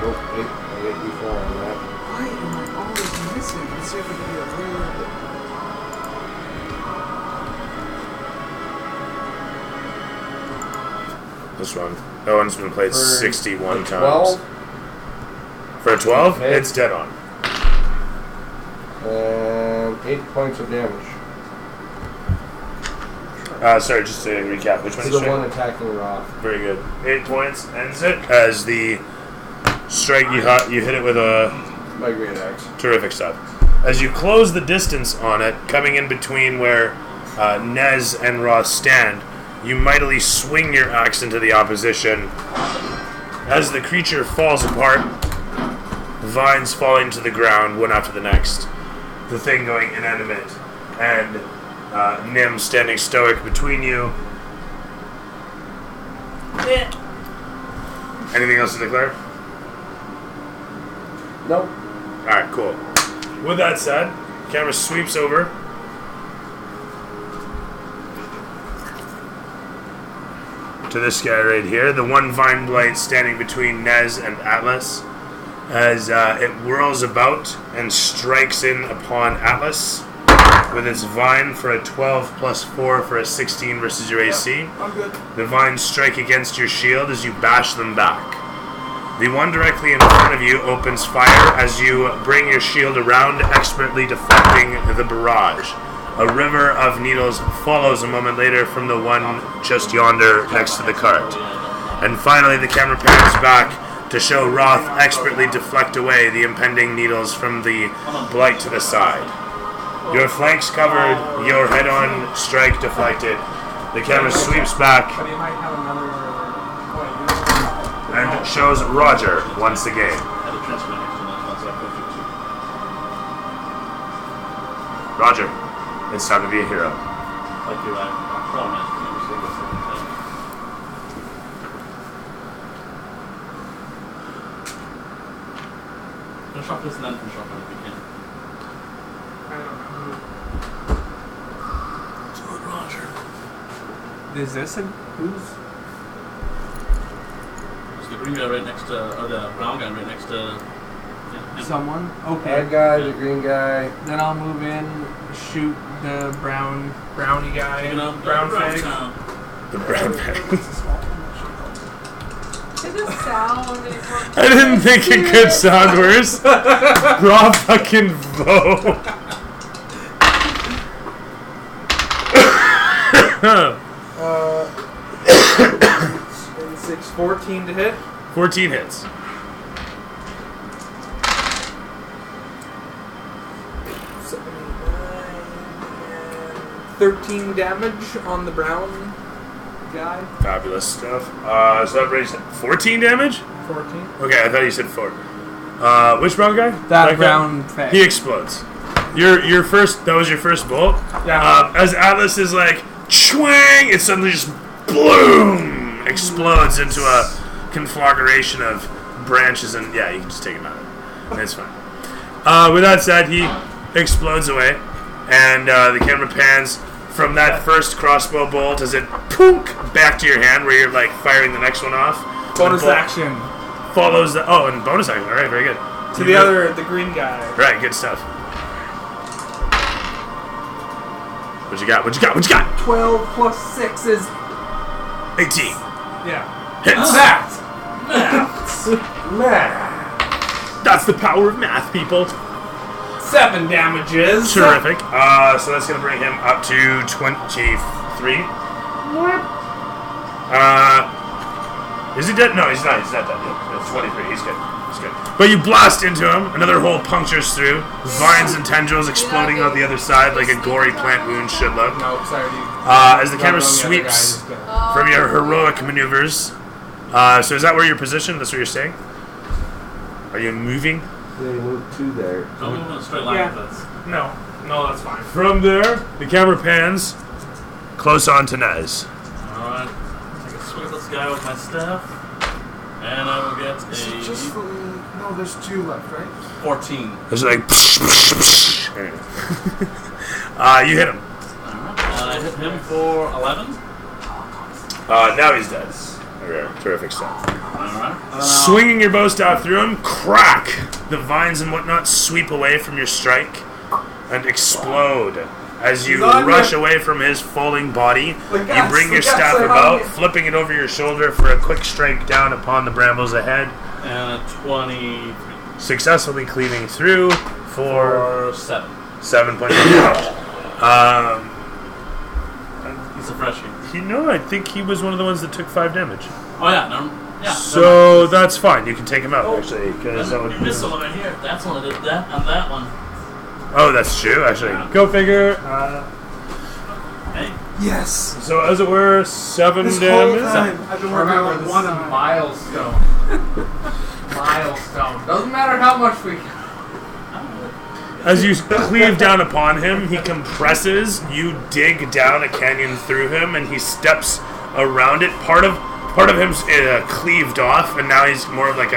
Oh, 8. I get D4 on that. Why am I always missing? Let's see if we can do a weird... This one. That one's been played 61 12? times. For a 12, Okay. it's dead on. And 8 points of damage. Sorry, just to recap. Which one To is the one attacking Roth. Very good. 8 points ends it as the strike you hit it with a... My great axe. Terrific stuff. As you close the distance on it, coming in between where Nez and Roth stand, you mightily swing your axe into the opposition. As the creature falls apart, vines falling to the ground one after the next. The thing going inanimate, and Nim standing stoic between you. Anything else to declare? Nope. Alright, cool. With that said, camera sweeps over. To this guy right here, the one vine blight standing between Nez and Atlas, as it whirls about and strikes in upon Atlas with its vine for a 12 plus 4 for a 16 versus your AC. I'm good. The vines strike against your shield as you bash them back. The one directly in front of you opens fire as you bring your shield around, expertly deflecting the barrage. A river of needles follows a moment later from the one just yonder next to the cart. And finally, the camera pans back to show Roth expertly deflect away the impending needles from the blight to the side. Your flanks covered, your head-on strike deflected. The camera sweeps back and shows Roger once again. Roger, it's time to be a hero. Like you, promise. Finish off this and then finish off it if you can. I don't know. So Roger. Is this a who's? It's the green guy right next to, or the brown guy right next to him. Someone? Okay. Bad guy, the green guy. Then I'll move in, shoot the brownie guy. You know, brown fig. The brown fig. It just sound. I didn't think it could sound worse. Raw fucking Vo. 14 to hit. 14 hits. 13 damage on the brown guy. Fabulous stuff. So that raised 14 damage? 14. Okay, I thought you said 4. Which brown guy? That brown fag. He explodes. Your first. That was your first bolt. Yeah. As Atlas is like, chwang! It suddenly just bloom explodes into a conflagration of branches, and yeah, you can just take him out. It's fine. With that said, he explodes away, and the camera pans from that first crossbow bolt as it punk back to your hand, where you're like firing the next one off. Bonus action. Follows the and bonus action. All right, very good. To the green guy. Right, good stuff. What you got? 12 plus 6 is 18. Yeah. Hits. Math. That's the power of math, people. 7 damages. Terrific. So that's gonna bring him up to 23. Is he dead? No, he's not. He's not dead. It's 23. He's good. But you blast into him. Another hole punctures through. Vines and tendrils exploding out the other side like a gory plant wound should look. No, sorry. As the camera sweeps from your heroic maneuvers. So is that where you're positioned? That's where you're staying? Are you moving? They moved to there. No, we went straight line with this. No. No, that's fine. From there, the camera pans close on to Nez. Alright. Take a swing at this guy with my staff. And I will get a... Just no, there's 2 left, right? 14. It's like... you hit him. Alright. I hit him for 11. Now he's dead. Okay, terrific stuff. Alright. Swinging your bow staff through him, crack! The vines and whatnot sweep away from your strike and explode. As you rush away from his falling body, you bring your staff about, flipping it over your shoulder for a quick strike down upon the brambles ahead. And a 23. Successfully cleaving through for 7. 7 points of damage. He's a freshie. You know, I think he was one of the ones that took 5 damage. Oh yeah, no. Yeah. So that's fine. You can take him out actually, because that would. You missed one right here. That's one that did that, and that one. Oh, that's true. Actually, go figure. Hey. Yes. So as it were, 7 this damage. Whole time, I've been working on one of milestone. Milestone. Doesn't matter how much we. As you cleave down upon him, he compresses. You dig down a canyon through him, and he steps around it. Part of him's cleaved off, and now he's more of like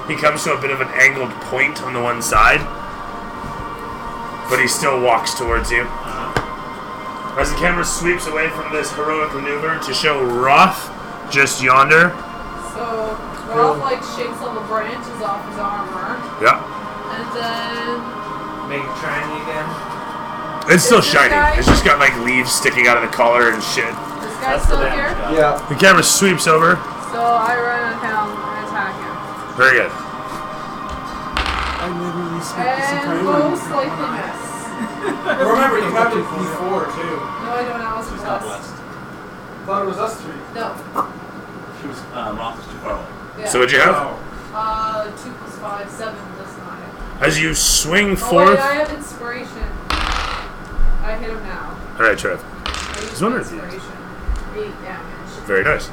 he comes to a bit of an angled point on the one side, but he still walks towards you. As the camera sweeps away from this heroic maneuver to show Roth just yonder. So Roth like shakes all the branches off his armor. Yeah. And then make it shiny again. It's still shiny. It's just got like leaves sticking out of the collar and shit. This guy's still here? Yeah. The camera sweeps over. So I run on him and attack him. Very good. I literally spent this And entire most likely miss. Remember, you have to D4 too. No, I don't know. It's She's just not us. blessed. thought it was us 3. No. She was Roth was too far away. Yeah. So what'd you have? 2 plus 5, 7 this time. As you swing Oh forth. wait, I have inspiration. I hit him now. Alright, Trev. I used one my of these. inspiration. 8 damage. Very nice.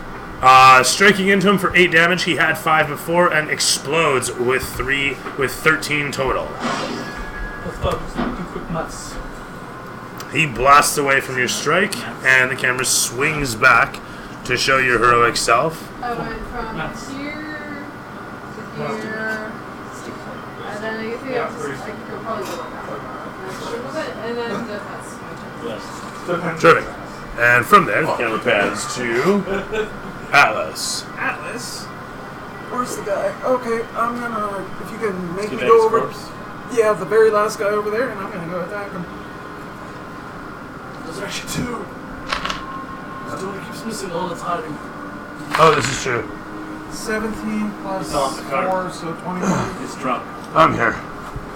Striking into him for 8 damage. He had 5 before and explodes with 13 total. Let's go. Just do quick nuts. He blasts away from your strike, and the camera swings back to show your heroic self. I went from here to here, and then I think I could probably go that. And then that's my turn. Yes. Terrific. And from there, the camera pans to Atlas. Atlas? Where's the guy? Okay, I'm gonna, if you can make me Get go over. corpse. Yeah, the very last guy over there, and I'm gonna go attack him. There's actually 2. That dude keeps missing all the time. Oh, this is true. 17 plus He's off the card. 4, so 21. He's drunk. I'm here.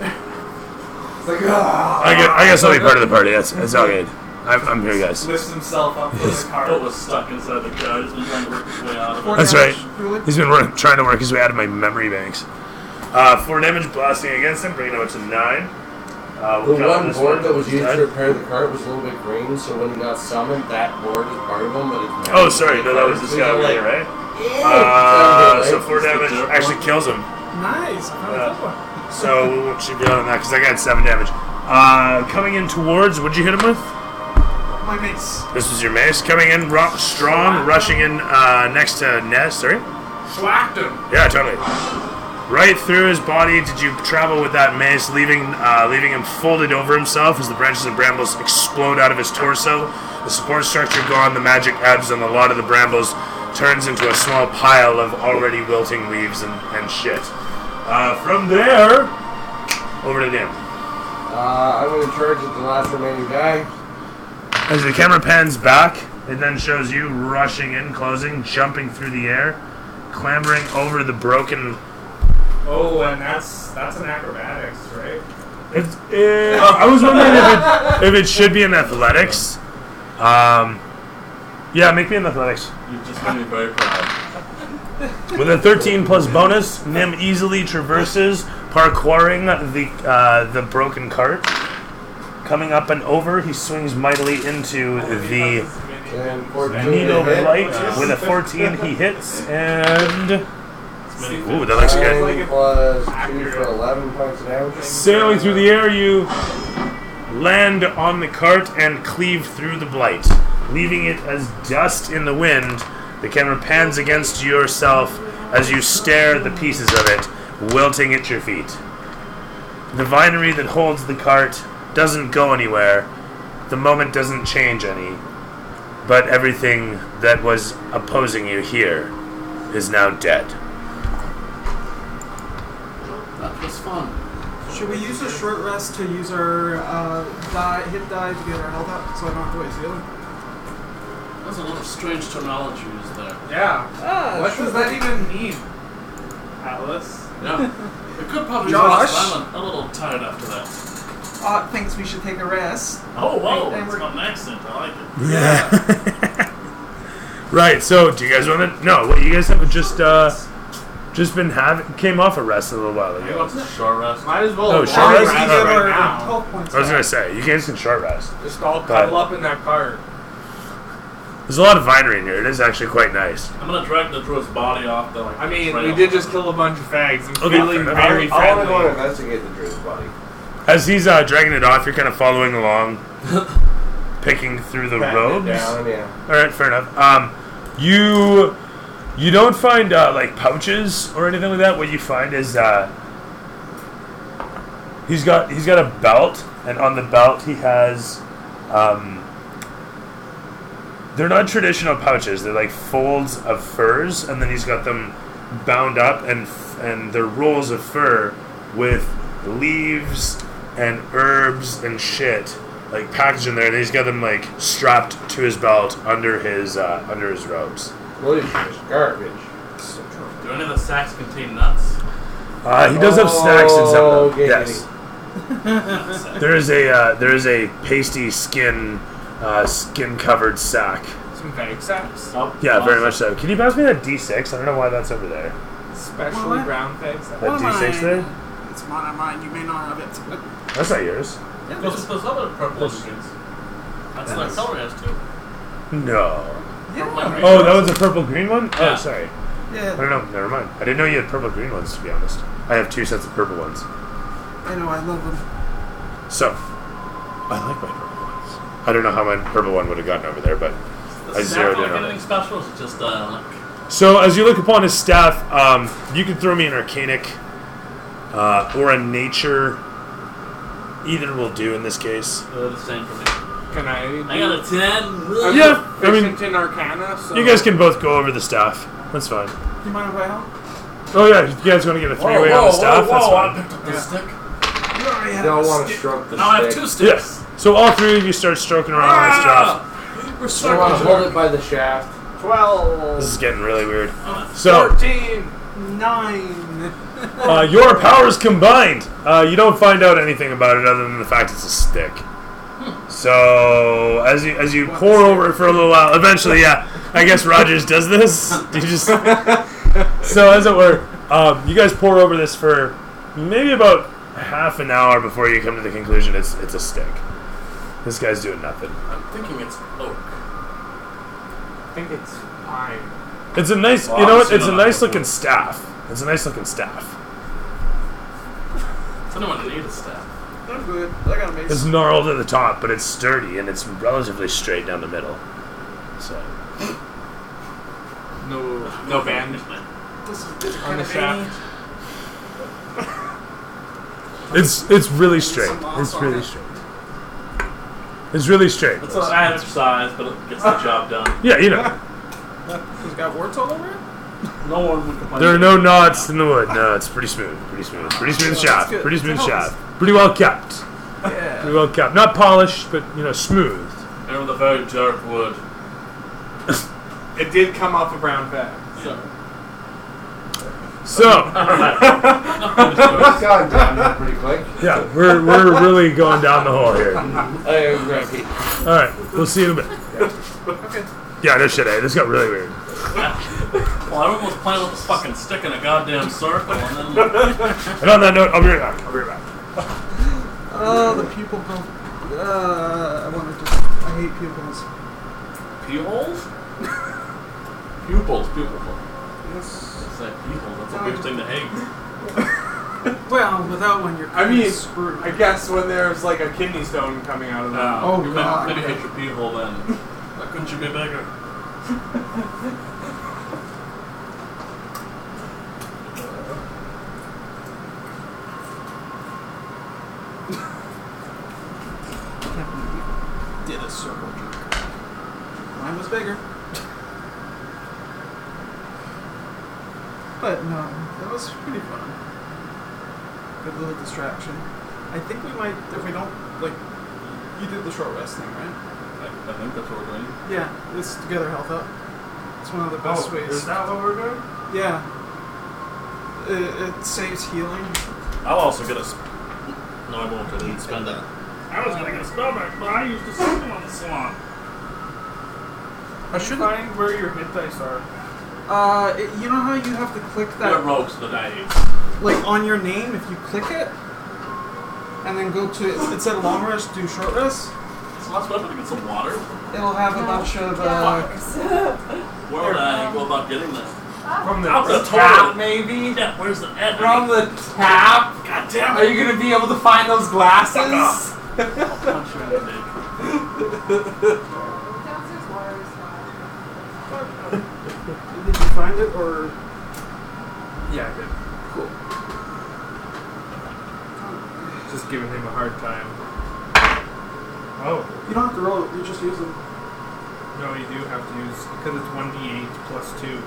It's like, ah. I guess I'll be part of the party. It's all good. I'm here, guys. Lifts himself up with His the cart cart. was stuck inside the car. He's been trying to work his way out of it. That's right. Really? He's been trying to work his way out of my memory banks. 4 damage blasting against him, bringing him up to 9. The one board that was used to repair the cart was a little bit green, so when he got summoned, that board is part of him. But it's Oh, sorry. No, that was this guy over there, right? So 4 damage actually kills him. Nice. So we won't shoot down on that because I got 7 damage. Coming in towards, what'd you hit him with? My mace. This was your mace. Coming in strong, rushing in next to Nez. Sorry? Schwacked him. Yeah, totally. Right through his body did you travel with that mace, leaving him folded over himself as the branches and brambles explode out of his torso. The support structure gone, the magic ebbs, and a lot of the brambles turns into a small pile of already wilting leaves and shit. From there, over to Dim. I'm going to charge at the last remaining guy. As the camera pans back, it then shows you rushing in, closing, jumping through the air, clambering over the broken... Oh, and that's an acrobatics, right? I was wondering if it should be in athletics. Yeah, make me an athletics. You've just made me very proud. With a 13 plus bonus, Nim easily traverses, parkouring the broken cart. Coming up and over, he swings mightily into the needle light. With a 14, he hits, and... Ooh, that looks good. Plus 2 for 11 points of damage. Sailing through the air, you land on the cart and cleave through the blight, leaving it as dust in the wind. The camera pans against yourself as you stare at the pieces of it, wilting at your feet. The vinery that holds the cart doesn't go anywhere. The moment doesn't change any. But everything that was opposing you here is now dead. That was fun. Should we use a short rest to use our hit die to get our health up so I don't have to waste healing? There's a lot of strange terminology used there. Yeah. What does that even mean? Atlas? Yeah. It could probably Josh? I'm a little tired after that. Thinks we should take a rest. Oh, whoa. And It's we're- got an accent. I like it. Yeah. Right, so do you guys want to... No, what, you guys have just been came off a rest a little while I ago. want some short rest. Might as well Oh, long short rest? rest Oh, right our now. health points I was back. going to say, you guys can short rest. Just all cuddle up in that cart. There's a lot of vinery in here. It is actually quite nice. I'm gonna drag the druid's body off the I mean, trail. we did just kill a bunch of fags. I'm Okay, feeling fair enough. very I want to go and friendly. investigate the druid's body. As he's dragging it off, you're kind of following along, picking through the Patting robes. it down, yeah. All right, fair enough. You don't find like pouches or anything like that. What you find is he's got a belt, and on the belt he has they're not traditional pouches. They're like folds of furs, and then he's got them bound up, and they're rolls of fur with leaves and herbs and shit like packaged in there, and he's got them like strapped to his belt under his robes. Holy shit, garbage. Do any of the sacks contain nuts? He does have snacks in some of them. Okay. Yes. There is a pasty skin covered sack. Some fag sacks. Oh, Yeah, very much so. Can you pass me that D6? I don't know why that's over there. Especially What? brown fag sacks. That D6 there? It's mine. You may not have it. But That's not yours. yeah, Goes with those other purple skins. That's That what is- color has too. No. yeah. Oh, that was a purple green one? Yeah. Oh, sorry. I Yeah. don't know. Never mind. I didn't know you had purple green ones, to be honest. I have 2 sets of purple ones. I know. I love them. So, I like my purple ones. I don't know how my purple one would have gotten over there, but I Does the zeroed staff in look on anything it. special? Or is it just like So, as you look upon his staff, you can throw me an Arcanic or a Nature. Either will do in this case. the same for me? Can I? I got a 10. I'm Yeah, I mean- proficient in Arcana, so You guys can both go over the staff. That's fine. Do you mind if I help? Oh yeah, you guys want to get a 3-way on the staff? That's I fine. picked up this stick. You already have Don't a want to stick. stroke the Now I have stick. 2 sticks. Yes. So all 3 of you start stroking around on the staff. We're Don't want to hold circling. it by the shaft. 12. This is getting really weird. So 14. 9. your powers combined. You don't find out anything about it other than the fact it's a stick. So as you pour over it for a little while, eventually, yeah, I guess Rogers does this. Do you just so as it were, you guys pour over this for maybe about half an hour before you come to the conclusion it's a stick. This guy's doing nothing. I'm thinking it's oak. I think it's pine. It's a nice, Well, you know what? obviously It's a not nice that looking staff. It's a nice looking staff. Does anyone need a staff? I'm good. I got a mace. It's gnarled at the top, but it's sturdy and it's relatively straight down the middle. So No band This is on kind the of shaft. it's really straight. Some moss It's on really it. straight. It's really straight. It's an exercise, but it gets the job done. Yeah, you know. It's got warts all over it? No one would complain. There are no knots in the wood. No, it's pretty smooth. Pretty smooth. Pretty smooth that's shaft. good. Pretty smooth That helps. shaft. Pretty well kept. Yeah. Pretty well kept. Not polished, but smooth. They're with a very dark wood. It did come off a brown fag. So. So It's gone down pretty quick. yeah, we're really going down the hole here. I agree. All right, we'll see you in a bit. Okay. Yeah, no shit. This got really weird. Well, everyone was playing with this fucking stick in a goddamn circle, and then And on that note, I'll be right back. Oh, the pupil pump. I want to I hate pupils. pupils. Pupils. Yes. It's like pupils. That's a weird thing to hate. Well, without one, you're screwed. I guess when there's like a kidney stone coming out of them. Oh, God. Maybe hit your pee hole then. Why couldn't you be bigger? Did a circle jerk. Mine was bigger. But no, that was pretty fun. Good little distraction. I think we might, if we don't, like, you did the short rest thing, right? I think that's what we're doing. Yeah, it's to get our health up. It's one of the best ways. Is that what we're doing? Yeah. It saves healing. I'll also get a... No, I won't. I didn't spend that. I was gonna get a spellback, but I used to spend them on the salon. I should find where your hit dice are. You know how you have to click that? They're rogues, the dice. Like on your name, if you click it, and then go to instead of long rest, do short rest. So let's go to get some water. It'll have a bunch of. Where would I go about getting this? From the Out the tap, toilet. maybe? Yeah, where's the Ed? From the tap? God damn it! Are you gonna be able to find those glasses? Fuck off. I'll punch you in the dick. Downstairs water is fine. Did you find it or? Yeah, I did. Cool. Just giving him a hard time. Oh. You don't have to roll it. You just use them. No, you do have to use, because it's 1d8 plus 2.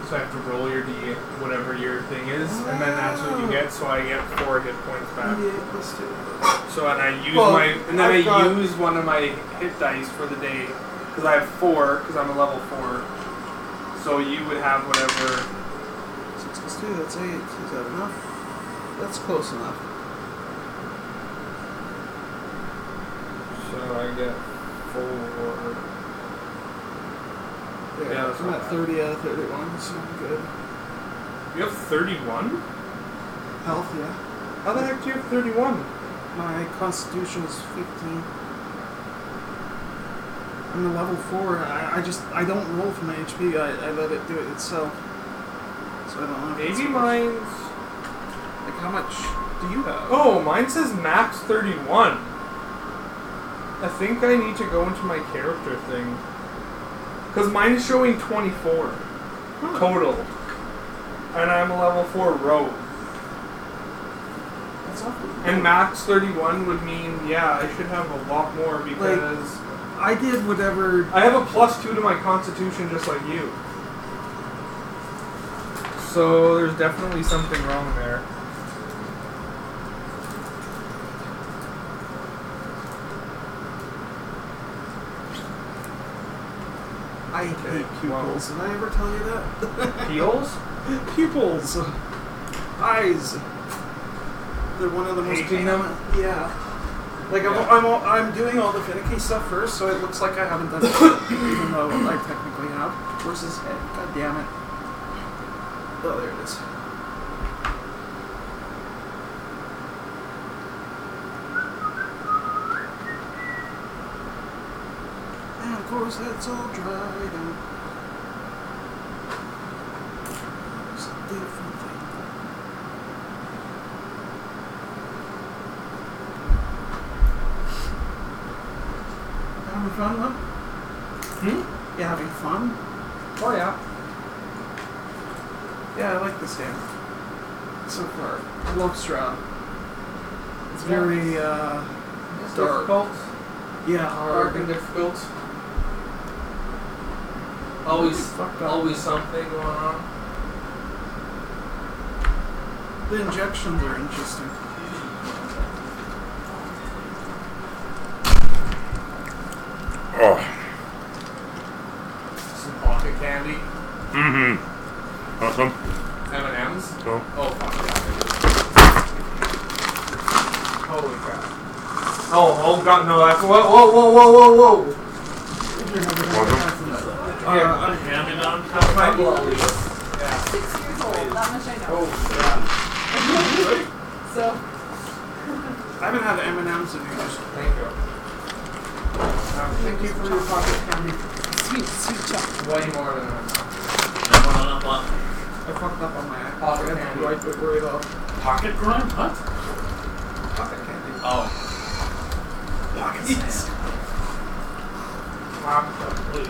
So I have to roll your d, whatever your thing is, and then that's what you get, so I get 4 hit points back. 1d8 plus 2. So, and I use I use one of my hit dice for the day, because I have 4, because I'm a level 4. So you would have whatever... 6 plus 2, that's 8. Is that enough? That's close enough. So I get 4... Yeah, I'm at 30 out of 31, so I'm good. You have 31? Health, yeah. How the heck do you have 31? My constitution is 15. I'm a level 4. I don't roll for my HP. I let it do it itself. So I don't know. Maybe mine's... Like, how much do you have? Oh, mine says max 31. I think I need to go into my character thing. Because mine is showing 24 total. And I'm a level 4 rogue. That's awful. And max 31 would mean, yeah, I should have a lot more because... Like, I did whatever... I have a +2 to my constitution just like you. So there's definitely something wrong there. I hate pupils. Did I ever tell you that? Peels? Pupils. Eyes. They're one of the most... Hating them? Yeah. Like, I'm doing all the finicky stuff first, so it looks like I haven't done it, even though I technically have. Where's his head? God damn it. Oh, there it is. And of course, that's all dried out. It's a different thing. Having fun, huh? You having fun? Oh, yeah. Yeah, I like this game. So far. I love Stroud. It's very, dark. Difficult. Yeah, Dark hard. and difficult. Always something going on. The injections are interesting. Oh. Some pocket candy. Mm-hmm. Awesome. M&M's. Oh. Oh, fuck yeah. Holy crap. Oh god, no, that's... Whoa. Hand-me-down Yeah. 6 years old, that much I know. Oh, yeah. So, I haven't had M&M's in years. Thank you. Thank you for your pocket candy. sweet chuck. Way more than enough. I fucked up on my Pocket I had to candy. wipe it right off. Pocket crime? What? Pocket candy. Oh. Pocket sand. Please.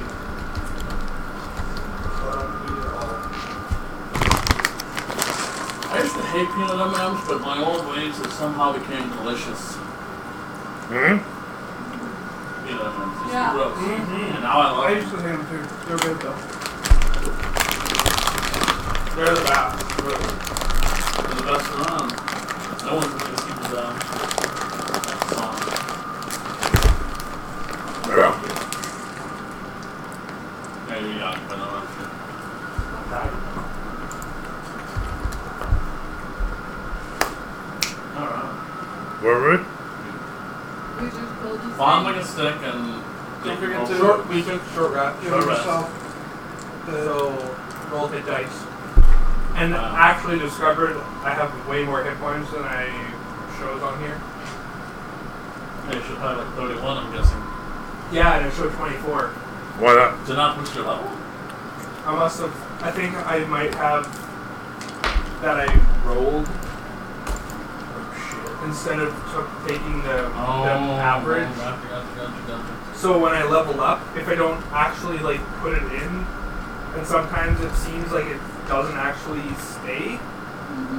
I used to hate peanut M&Ms, but my old ways have somehow became delicious. Hmm? Peanut M&Ms. It's Yeah. gross. Mm-hmm. And now I love I them. used to hate them too. They're good though. They're the best. Really. They're the best around. No one's going to see the song. Yeah. Maybe not, but I'm not sure. Alright. Where were we? We just build this Bomb thing. like a stick and... Don't forget to We took short rest. give Short rest. yourself the So, roll hit dice. And actually discovered I have way more hit points than I shows on here. Hey, you should have like 31, I'm guessing. Yeah, and it showed 24. Why not? Did not push your level? I must have. I think I might have that I rolled. Oh shit! Instead of taking the average. Gotcha. So when I level up, if I don't actually like put it in, and sometimes it seems like it doesn't actually stay,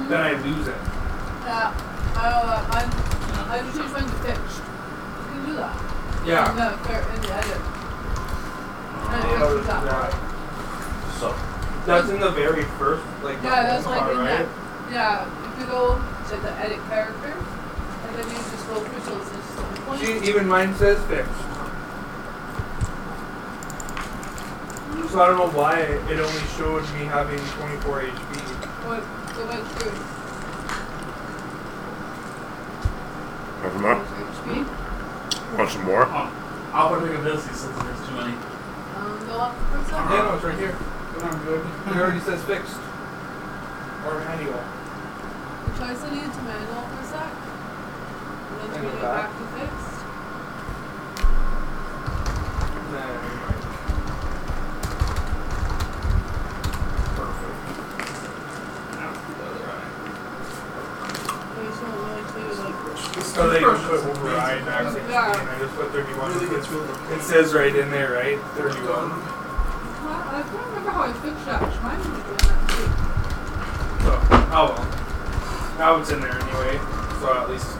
then I lose it. Yeah. I just change mine to fixed. You can do that. Yeah. In the edit. And it Oh, comes out. yeah. So, That's in the very first like. Yeah, that's like part, in right? that. Yeah, if you go to the edit character, and then you just go through till it says point. See, even mine says fixed. So I don't know why it only showed me having 24 HP. What? Go back through. Nothing more? HP. Want some more? I'll partake of this, he says there's too many. Go up for a second. Yeah, no, it's right here. I'm good. It already says fixed. Or manual. Try sending it to manual for a sec. And then And turning go it back. back to fixed. Then perfect. Now the other eye. You just don't really do like. So they just put override back 16 and I just put 31. It says right in there, right? 31. I can't remember how I fixed that. Mine was doing that too. So, oh well. Now it's in there anyway. So at least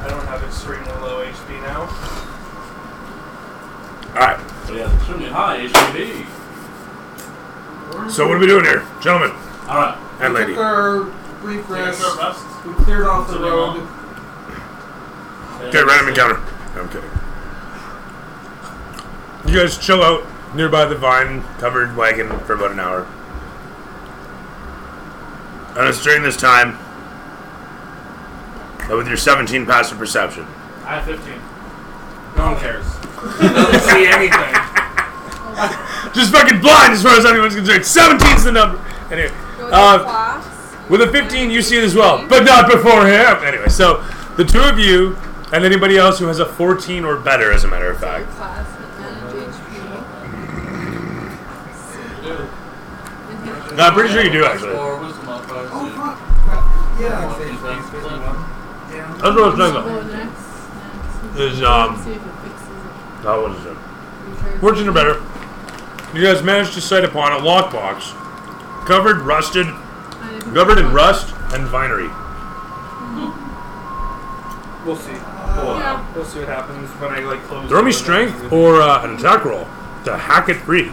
I don't have extremely low HP now. Alright. So yeah, extremely high HPV. So what are we doing here? Gentlemen Alright. and We lady. took our brief Take a rest. short rest. We cleared off the So road. Okay, random encounter. I'm kidding. You guys chill out nearby the vine-covered wagon for about an hour. And it's during this time that with your 17 passive perception, I have 15. No one cares. Doesn't see anything. just fucking blind as far as anyone's concerned. 17's the number. Anyway, Go to class. with a 15, you see it as well, but not before him. Anyway, so the two of you and anybody else who has a 14 or better, as a matter of fact. Class and HP. No, I'm pretty sure you do actually. Or wisdom modifier. Oh, fuck. Yeah. That's what I was saying Go though. next. Is See if it fixes it. that was it. 14 or better. You guys managed to sight upon a lockbox covered in rust and vinery. We'll see. Yeah. We'll see what happens when I like close. Throw me it. strength or an attack roll to hack it free.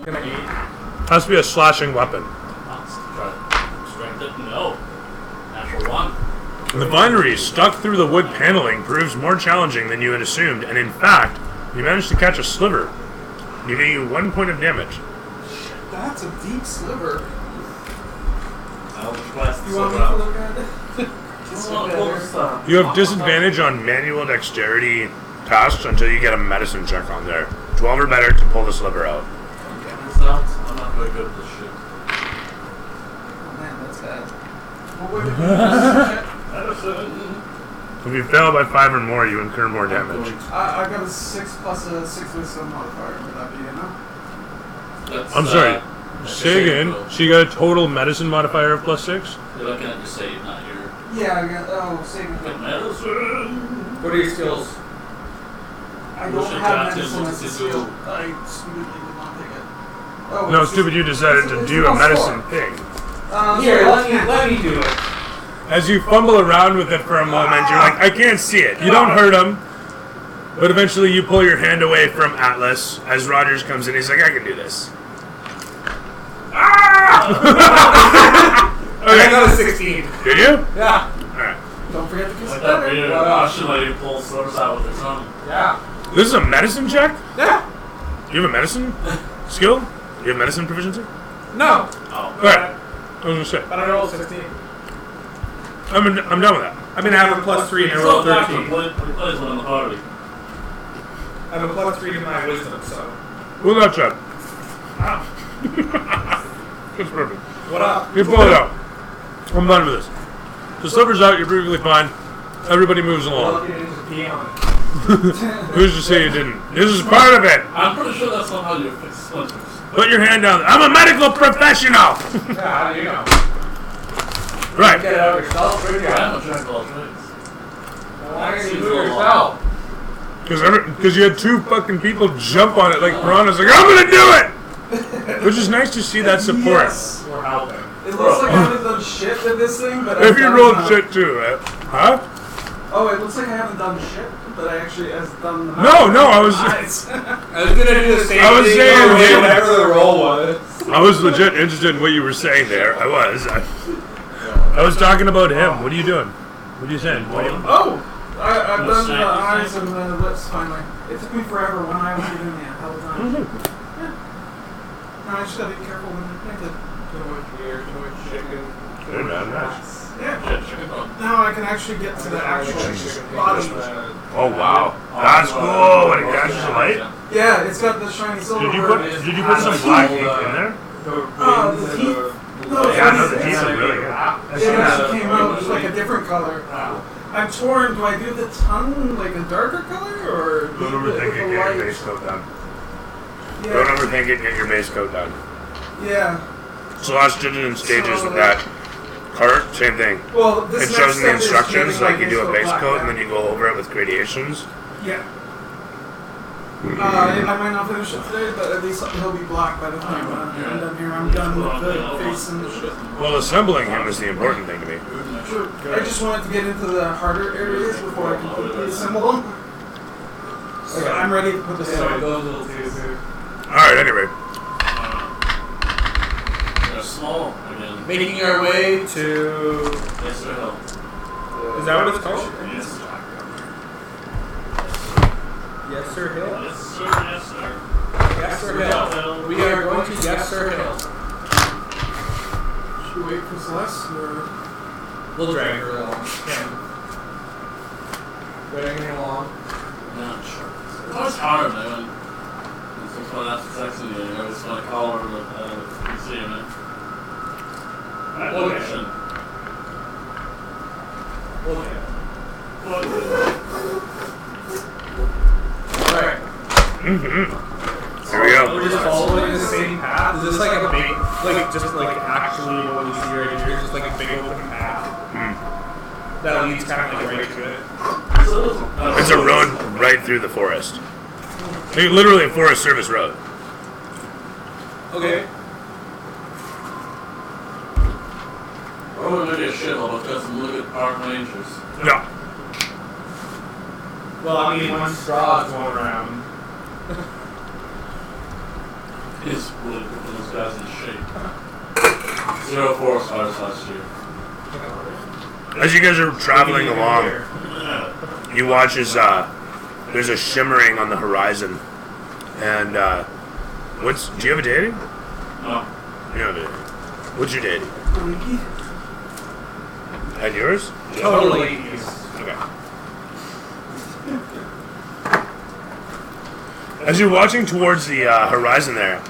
Can I eat? Has to be a slashing weapon. Strength it? No. Natural 1. The vinery stuck through the wood paneling proves more challenging than you had assumed, and in fact, you managed to catch a sliver, giving you 1 point of damage. That's a deep sliver. I'll just blast the You want me silver to out. look at it? You have disadvantage on manual dexterity tasks until you get a medicine check on there. 12 or better to pull the sliver out. This out. I'm not very good at this shit. Oh man, that's bad. If you fail by 5 or more, you incur more damage. I got a 6 plus a 6 wisdom modifier. Would that be enough? That's, I'm sorry. Say again. So you got a total medicine modifier of +6? You're looking at your save, not your... Yeah, I got... saving. Medicine! What are your skills? I don't have medicine as a skill. I stupidly did not take it. Oh, no, stupid, you decided to do a medicine thing. Here, let me do it. As you fumble around with it for a moment, you're like, I can't see it. You don't hurt him, but eventually you pull your hand away from Atlas as Rogers comes in. He's like, I can do this. Okay. I got a 16. Did you? Yeah. Alright. Don't forget to kiss like the that weird Russian lady pulls swords out with her tongue. Yeah. This is a medicine check? Yeah. Do you have a medicine skill? Do you have medicine proficiency? No. Oh. Alright. I was gonna say. But I rolled 16. I'm done with that. I mean, I have a +3 and I rolled 13. Plays one in the party. I have a +3 to my wisdom, so. Pull that check. Wow. That's perfect. What up? You pull it out. I'm done with this. The slipper's out, you're perfectly fine. Everybody moves along. Who's to say you didn't? This is part of it. I'm pretty sure that's not how you fix splinters. Put your hand down. I'm a medical professional! Yeah, how do you know? Right. Get it out yourself, I'm a jack of all trades. Why can't you do it yourself? Because you had two fucking people jump on it like piranhas, like, I'm gonna do it! Which is nice to see that support. Yes. We're helping. It looks like I haven't done shit with this thing, but if you rolled shit too, right? Huh? Oh, it looks like I haven't done shit, but I actually has done the No, I was... I was gonna do the same I was thing saying, whatever the roll was. I was legit interested in what you were saying there. I was talking about him. What are you doing? What are you saying? I've done the eyes and the lips finally. It took me forever. One eye was doing the hell of time. No, I just gotta be careful when you paint it. Too much beer, too much chicken. Good, man. Nice. Yeah. Now I can actually get to the actual body. Oh wow, that's cool. When it catches the light. Yeah, it's got the shiny silver. Did you put some black ink in there? The teeth. No, yeah, the teeth are really good. It actually came out just like a different color. I'm torn. Do I do the tongue like a darker color or? Don't overthink it. Get your base coat done. Yeah. Don't overthink it. Get your base coat done. Yeah. Celeste did it in stages with that cart. Same thing. Well, it shows in the instructions like you do a base coat and then you go over it with gradations. Yeah. I might not finish it today, but at least he'll be black by the time I'm done here. I'm done with the face and the shit. Well, assembling him is the important thing to me. Sure. I just wanted to get into the harder areas before I completely assemble them. So I'm ready to put this on. Alright, anyway. They're small again. Making our way to... Yes, sir. Is that what it's called? Yes. Yes, sir, Hill? Yes, sir. Yes, sir. Yes, sir, Hill. We are going to Yes, sir, Hill. Should we wait for Celeste or? We'll drag her along. Yeah. Dragging her along. Yeah, sure. It's always hard, man. It's just when that's texting you, I just want to call her and see you, man. Alright. Here we go. We're just following the same path. Is this like a big, like just like actually what we see right here, just like a big open path that leads kind of like right to it? It's a road right through the forest. Like, literally a Forest Service road. Okay. Oh, maybe a shithole, but got some really good park rangers. No. Well, I mean, one straw is going around. He's really putting those guys in shape. 0 forest fires last year. As you guys are traveling along, you watch as there's a shimmering on the horizon. And do you have a deity? No. You don't have a deity. What's your deity? And yours? Totally. Okay. As you're watching towards the horizon there,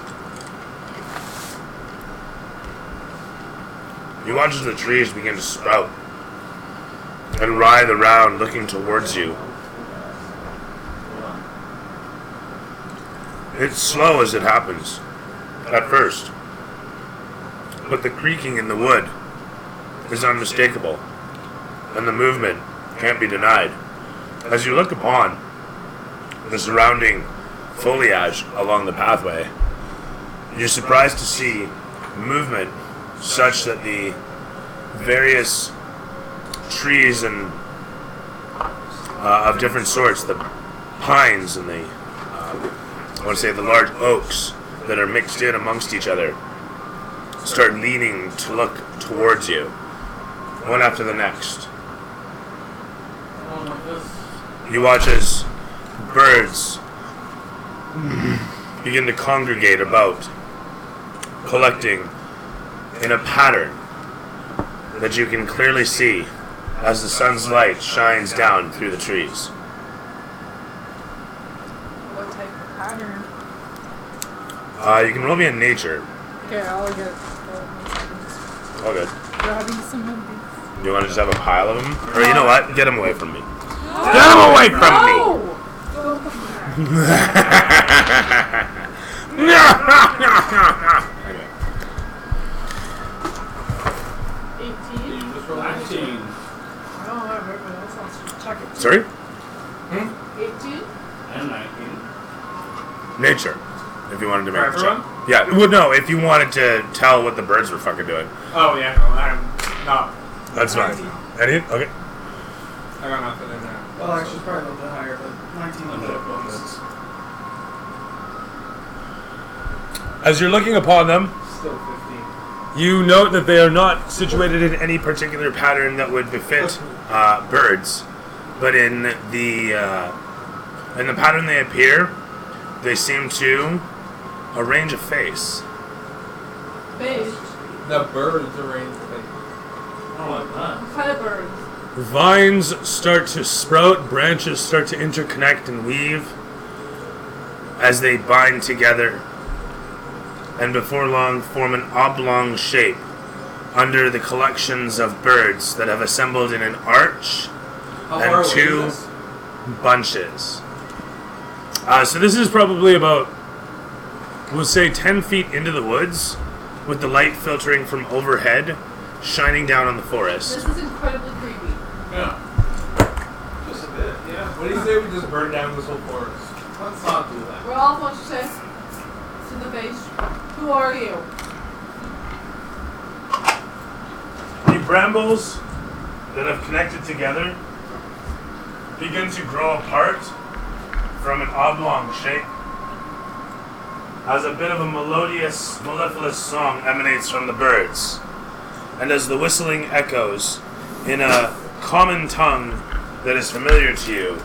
you watch as the trees begin to sprout and writhe around looking towards you. It's slow as it happens, at first. but the creaking in the wood is unmistakable, and the movement can't be denied. As you look upon the surrounding foliage along the pathway, you're surprised to see movement such that the various trees and of different sorts, the pines and the I want to say the large oaks that are mixed in amongst each other, start leaning to look towards you, one after the next. You watch as birds begin to congregate about, collecting in a pattern that you can clearly see as the sun's light shines down through the trees. What type of pattern? You can roll me in nature. Okay, I'll get All good. grabbing some of these. You want to just have a pile of them? Or you know what? Get them away from me. Get them away from me! Anyway. 18. Just roll 18. I don't have everyone else wants to check it. Sorry? 18? And 19. Nature. If you wanted to make For a check. everyone? Yeah, well, no, if you wanted to tell what the birds were fucking doing. Oh, yeah, no, I'm not. That's fine. Any? Okay. I got nothing in there. Well, actually, it's probably a little bit higher, but 19 on the bonuses. As you're looking upon them, Still 15. you note that they are not situated in any particular pattern that would befit birds, but in the pattern they appear, they seem to arrange a face. Beige. The birds arranged the thing. Oh, like that. What kind of birds? Vines start to sprout, branches start to interconnect and weave as they bind together, and before long form an oblong shape under the collections of birds that have assembled in an arch and two bunches. So this is probably about, we'll say, 10 feet into the woods, with the light filtering from overhead, shining down on the forest. This is incredibly creepy. Yeah. Just a bit, yeah. What do you say we just burn down this whole forest? Let's not do that. Ralph, what you say? To the face. Who are you? The brambles that have connected together begin to grow apart from an oblong shape as a bit of a melodious, mellifluous song emanates from the birds. And as the whistling echoes in a common tongue that is familiar to you,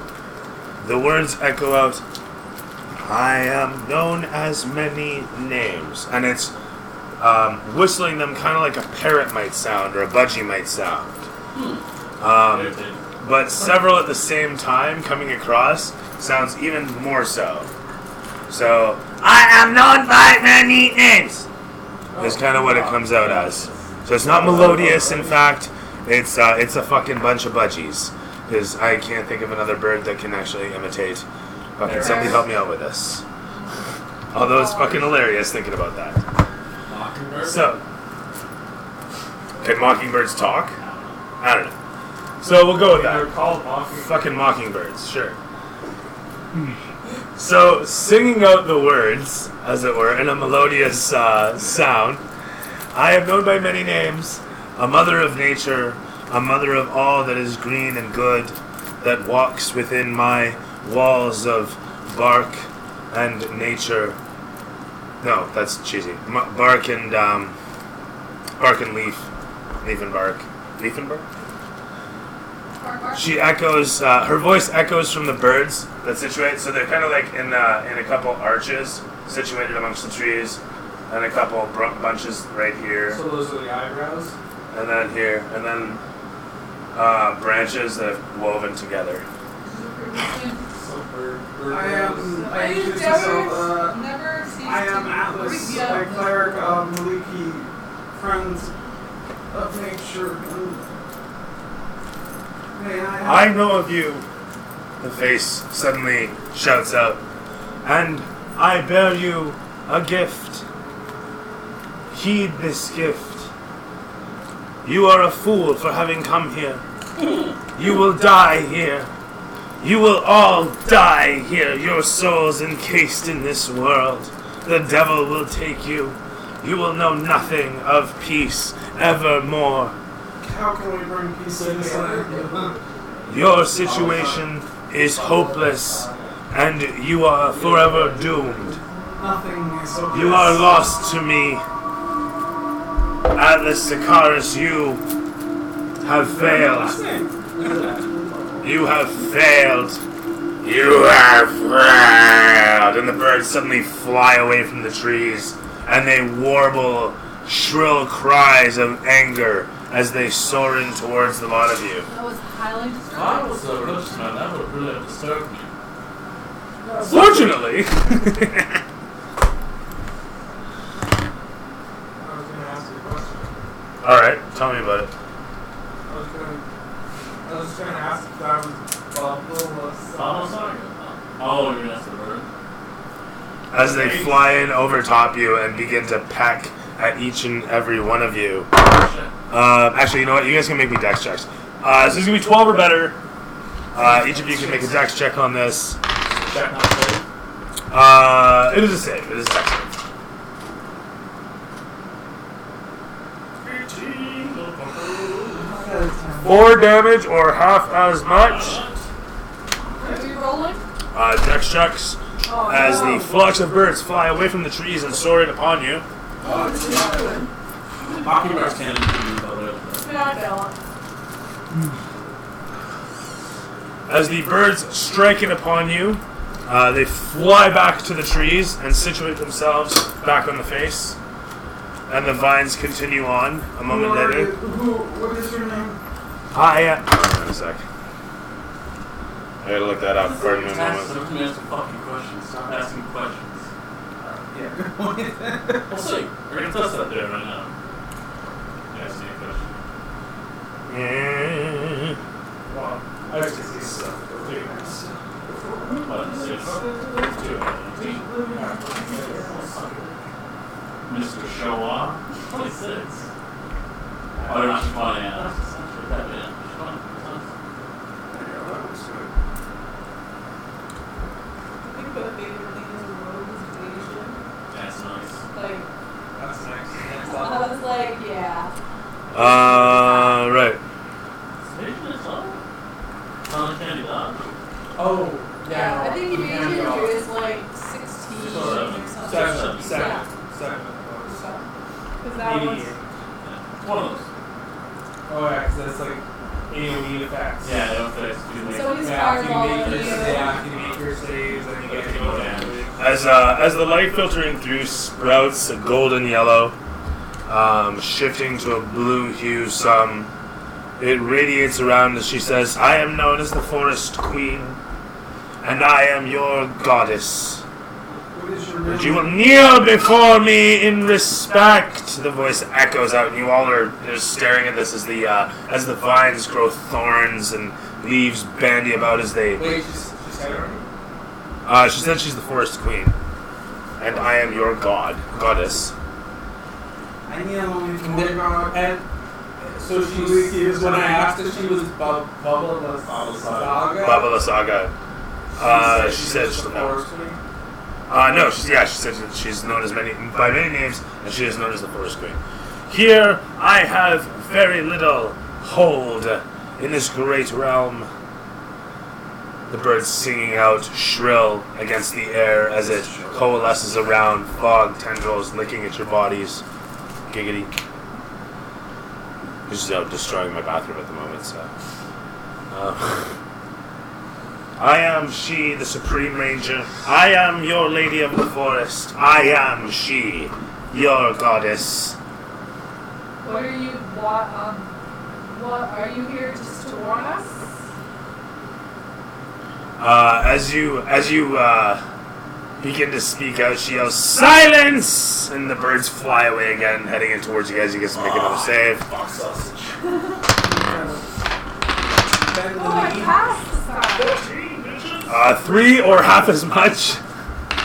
the words echo out, "I am known as many names." And it's whistling them kind of like a parrot might sound or a budgie might sound. But several at the same time coming across sounds even more so. So, "I am known by many names" is kind of what it comes out as. So it's not melodious, in fact, it's a fucking bunch of budgies. Because I can't think of another bird that can actually imitate. Fucking somebody help me out with this. Although it's fucking hilarious thinking about that. Mockingbird? So, can mockingbirds talk? I don't know. So we'll go with that. They're called mockingbirds. Fucking mockingbirds, sure. So, singing out the words, as it were, in a melodious sound, "I am known by many names, a mother of nature, a mother of all that is green and good, that walks within my walls of bark and nature." No, that's cheesy. Bark and leaf. Leaf and bark. Leaf and bark? She echoes, her voice echoes from the birds that situate, so they're kind of like in a couple arches situated amongst the trees, and a couple bunches right here, So those are the eyebrows? and then here, and then branches that have woven together. So bird I introduce myself, I am Atlas, a cleric of Maliki, friends of nature. I know of you, the face suddenly shouts out, and I bear you a gift. Heed this gift. You are a fool for having come here. You will die here. You will all die here. Your souls encased in this world. The devil will take you. You will know nothing of peace evermore. How can we bring peace in this land? Your situation is hopeless, and you are forever doomed. Nothing is hopeless. You are lost to me. Atlas Sakaris, you have failed. You have failed. You have failed. And the birds suddenly fly away from the trees, and they warble shrill cries of anger as they soar in towards the lot of you. That was highly disturbing. I was so rich, man. That would really have disturbed me. Fortunately. I was going to ask you a question. Alright, tell me about it. I was going to ask if that was Oh, you're going to ask the bird? As they fly in over top you and begin to peck at each and every one of you. Actually, you know what? You guys can make me dex checks. So this is going to be 12 or better. Each of you can make a dex check on this. Check not save? It is a save. It is a dex save. 4 damage or half as much. Are we rolling? Dex checks. As the flocks of birds fly away from the trees and soar in upon you. Hockey bars can't do that. As the birds strike in upon you, they fly back to the trees and situate themselves back on the face. And the vines continue on a moment later. What is your name? Hold on a sec. I gotta look that up. Pardon me a moment. Stop asking fucking questions. Stop asking questions. Yeah, good point. We'll see. We're gonna test that there right now. Ask me a question. Wow. I was gonna say stuff. Really nice. What? 6. Mr. Show Off. 26. Oh, you're not funny, yeah. That's nice. That's nice. I was like, yeah. Right. Candy Dodge. Oh, Yeah, I think evasion is like 16 or something. 7. Because that was... One of those. Oh yeah, because that's like AoE effects. Yeah, no effects. So he's After you fireballing make you. your saves, and you get to go damage. As the light filtering through sprouts a golden yellow, shifting to a blue hue some, it radiates around as she says, "I am known as the Forest Queen, and I am your goddess. What is your name? And you will kneel before me in respect." The voice echoes out, and you all are just staring at this as the vines grow thorns and leaves bandy about as they. Wait, she said it already? She said she's the Forest Queen, and I am your goddess. I kneel only to my God. And so she's, when I asked if she was Bubba Saga. Bubba Saga. She said she's no. No, she said that she's known as by many names, and she is known as the Forest Queen. Here, I have very little hold in this great realm. The birds singing out shrill against the air as it coalesces around fog tendrils licking at your bodies. Giggity. This is destroying my bathroom at the moment, so. I am she, the Supreme Ranger. I am your Lady of the Forest. I am she, your goddess. What are you, what are you here just to warn us? As you begin to speak out, she yells, "Silence!" And the birds fly away again, heading in towards you guys. You guys make another save. Fox sausage. I passed this time. 3 or half as much.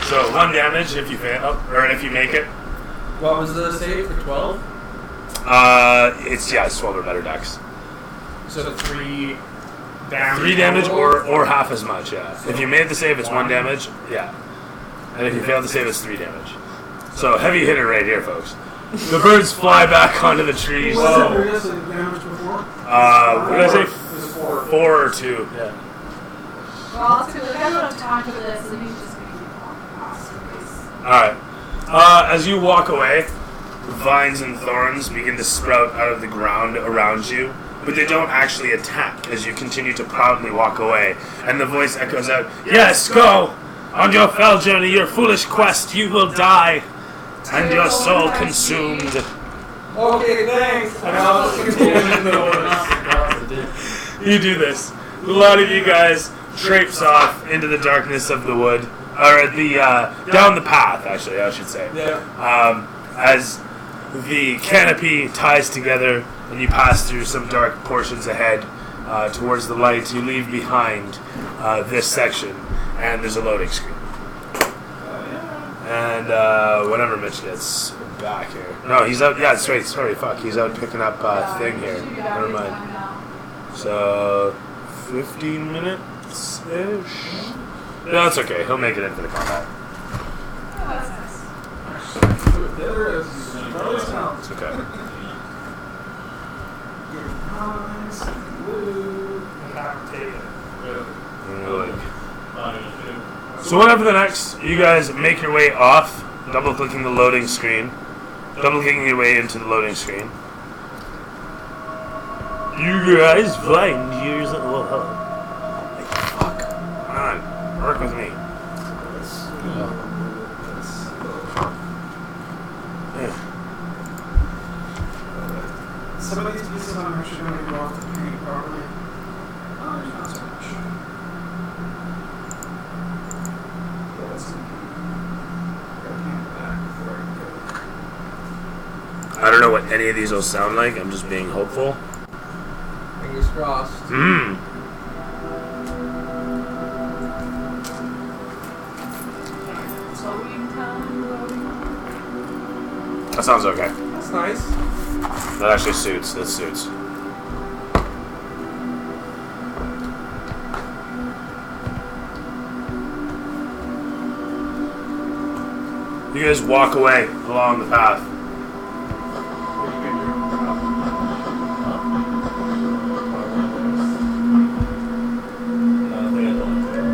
So 1 damage if you fail, or if you make it. What was the save for 12? It's 12 or better dex. So 3 damage. 3 damage or half as much, yeah. If you made the save, it's 1 damage, yeah. And if you fail the save, it's 3 damage. So heavy hitter right here, folks. The birds fly back onto the trees. What did I say damage before? What did I say? 4 or 2, yeah. Well, let's go. I'm going to talk to this, and he's just going to keep on. Alright. As you walk away, vines and thorns begin to sprout out of the ground around you, but they don't actually attack as you continue to proudly walk away. And the voice echoes out, "Yes, go! On your fell journey, your foolish quest, you will die, and your soul consumed." Okay, thanks. And I'll continue in the woods. You do this. A lot of you guys traipse off into the darkness of the wood, or down the path, actually, I should say. Yeah. As the canopy ties together and you pass through some dark portions ahead towards the light, you leave behind this section, and there's a loading screen. And whenever Mitch gets back here. No, he's out. Yeah, that's right. Sorry, fuck. He's out picking up thing here. Never mind. So, 15 minutes-ish? No, that's okay. He'll make it into the combat. It's okay. So whenever the next, you guys make your way off, double-clicking the loading screen, double-clicking your way into the loading screen. You guys find yours. Well, hello. Fuck. Come on, work with me. Some of these pieces I'm actually going to go off the paint properly. Oh, there's not so much. Yeah, that's going to be... Gotta paint the back before I go. I don't know what any of these will sound like. I'm just being hopeful. Fingers crossed. That sounds okay. That's nice. That actually suits. That suits. You guys walk away along the path.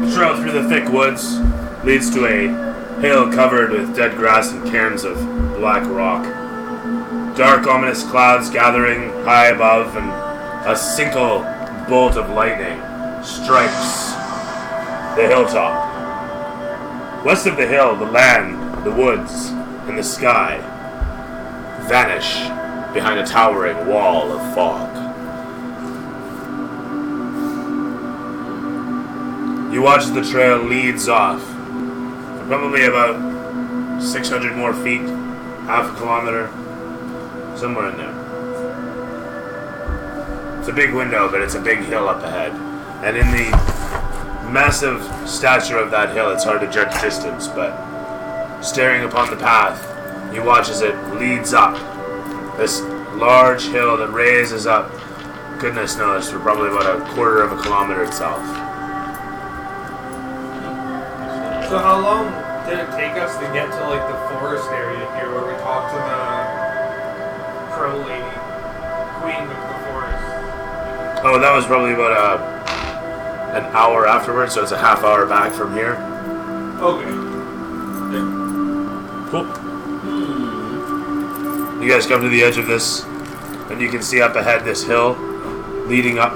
The trail through the thick woods leads to a hill covered with dead grass and cairns of black rock. Dark, ominous clouds gathering high above, and a single bolt of lightning strikes the hilltop. West of the hill, the land, the woods, and the sky vanish behind a towering wall of fog. You watch as the trail leads off for probably about 600 more feet, half a kilometer, somewhere in there. It's a big window, but it's a big hill up ahead. And in the massive stature of that hill, it's hard to judge distance, but staring upon the path, you watch as it leads up. This large hill that raises up, goodness knows, for probably about a quarter of a kilometer itself. So how long did it take us to get to like the forest area here where we talked to the crow lady, queen of the forest? Oh, that was probably about an hour afterwards, so it's a half hour back from here. Okay. Cool. You guys come to the edge of this, and you can see up ahead this hill leading up.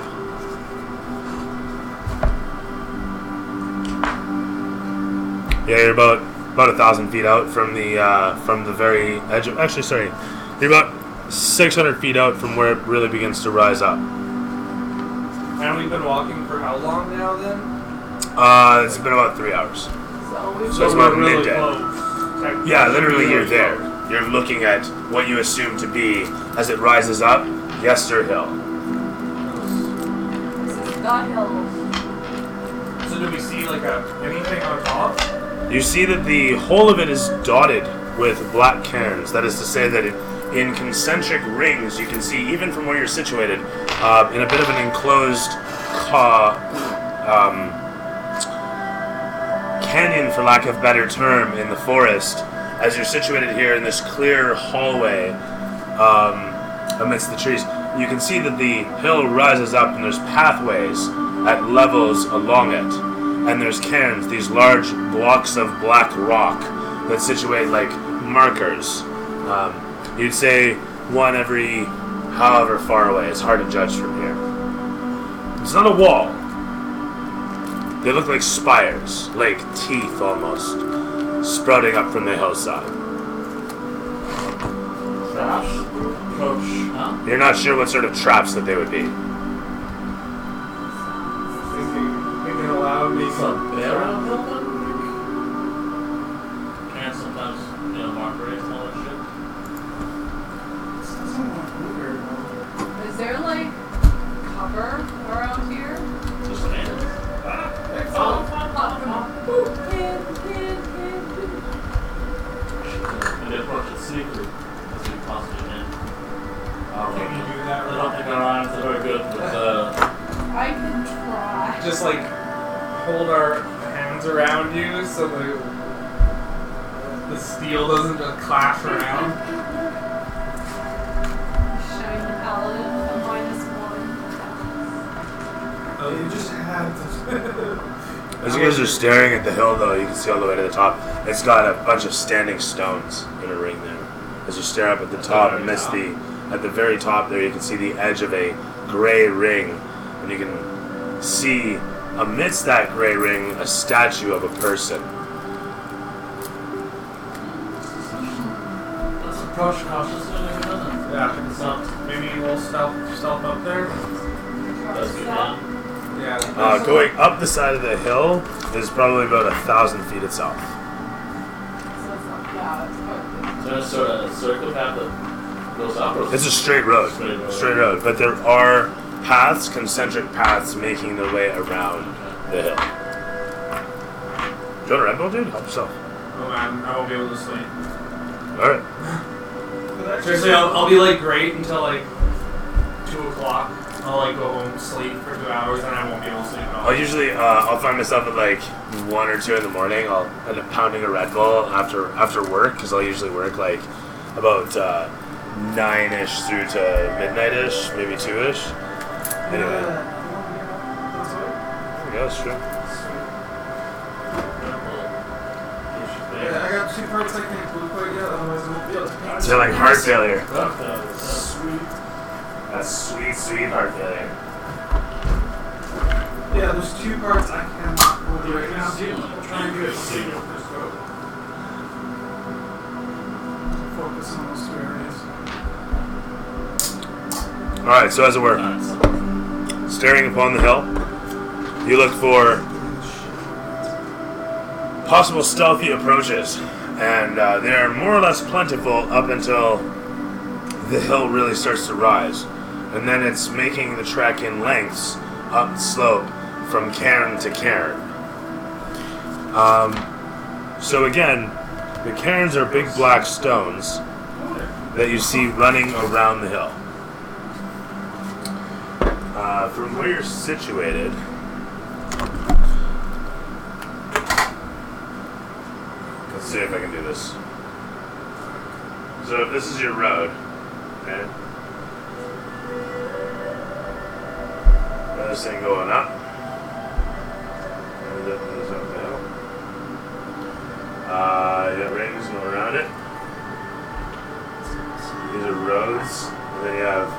Yeah, you're about 1,000 feet out from the very edge of. Actually, sorry, you're about 600 feet out from where it really begins to rise up. And we've been walking for how long now then? It's been about 3 hours. So it's about really midday. Close. Yeah, literally you're there. You're looking at what you assume to be, as it rises up, Yester Hill. This is the hill. So do we see like anything on top? You see that the whole of it is dotted with black cairns. That is to say that in concentric rings. You can see, even from where you're situated, in a bit of an enclosed canyon, for lack of a better term, in the forest, as you're situated here in this clear hallway amidst the trees. You can see that the hill rises up and there's pathways at levels along it. And there's cairns, these large blocks of black rock that situate like markers. You'd say one every however far away. It's hard to judge from here. It's not a wall. They look like spires, like teeth almost, sprouting up from the hillside. Traps? Approach. You're not sure what sort of traps that they would be. Thinking aloud, maybe some bear out there? Can't sometimes, mark graves and all that shit. Is there like cover around here? Just hands. And they approach it sneakily as we possibly can. Can you do that? I don't think our eyes are very good with I can try. Just like hold our hands around you so the steel doesn't just clash around. Showing the paladin a -1. Oh, you just had to. As you guys are staring at the hill, though, you can see all the way to the top. It's got a bunch of standing stones in a ring there. As you stare up at the top, amidst at the very top there, you can see the edge of a gray ring, and you can see amidst that gray ring a statue of a person. Let's approach cautiously if it doesn't. Yeah. It's not. Maybe we'll stealth up there. Best we can. Yeah. Going up the side of the hill is probably about 1,000 feet itself. So it's not, yeah, it's perfect. So it's sort of a circle path that goes up, or It's a straight road. Straight road. But there are paths, concentric paths, making their way around the hill. Do you want a Red Bull, dude? Help yourself. Oh man, I won't be able to sleep. Alright. Seriously, I'll be like great until like 2 o'clock. I'll like go home, sleep for 2 hours, and I won't be able to sleep at all. I'll find myself at like 1 or 2 in the morning. I'll end up pounding a Red Bull after work, because I'll usually work like about 9-ish through to midnight-ish, maybe 2-ish. Anyway. I guess, sure. Yeah, I got 2 parts I can't glue quite yet, otherwise I won't be able to paint. So like heart failure. Sweet. That's sweet heart failure. Yeah, there's 2 parts I cannot glue right now. I'll try and get it. Focus on those 2 areas. Alright, so as it were, staring upon the hill, you look for possible stealthy approaches, and they are more or less plentiful up until the hill really starts to rise, and then it's making the trek in lengths up the slope from cairn to cairn. So again, the cairns are big black stones that you see running around the hill. From where you're situated, let's see if I can do this. So if this is your road, okay, this thing going up, and it goes up the hill. You have rings going around it. These are roads, and then you have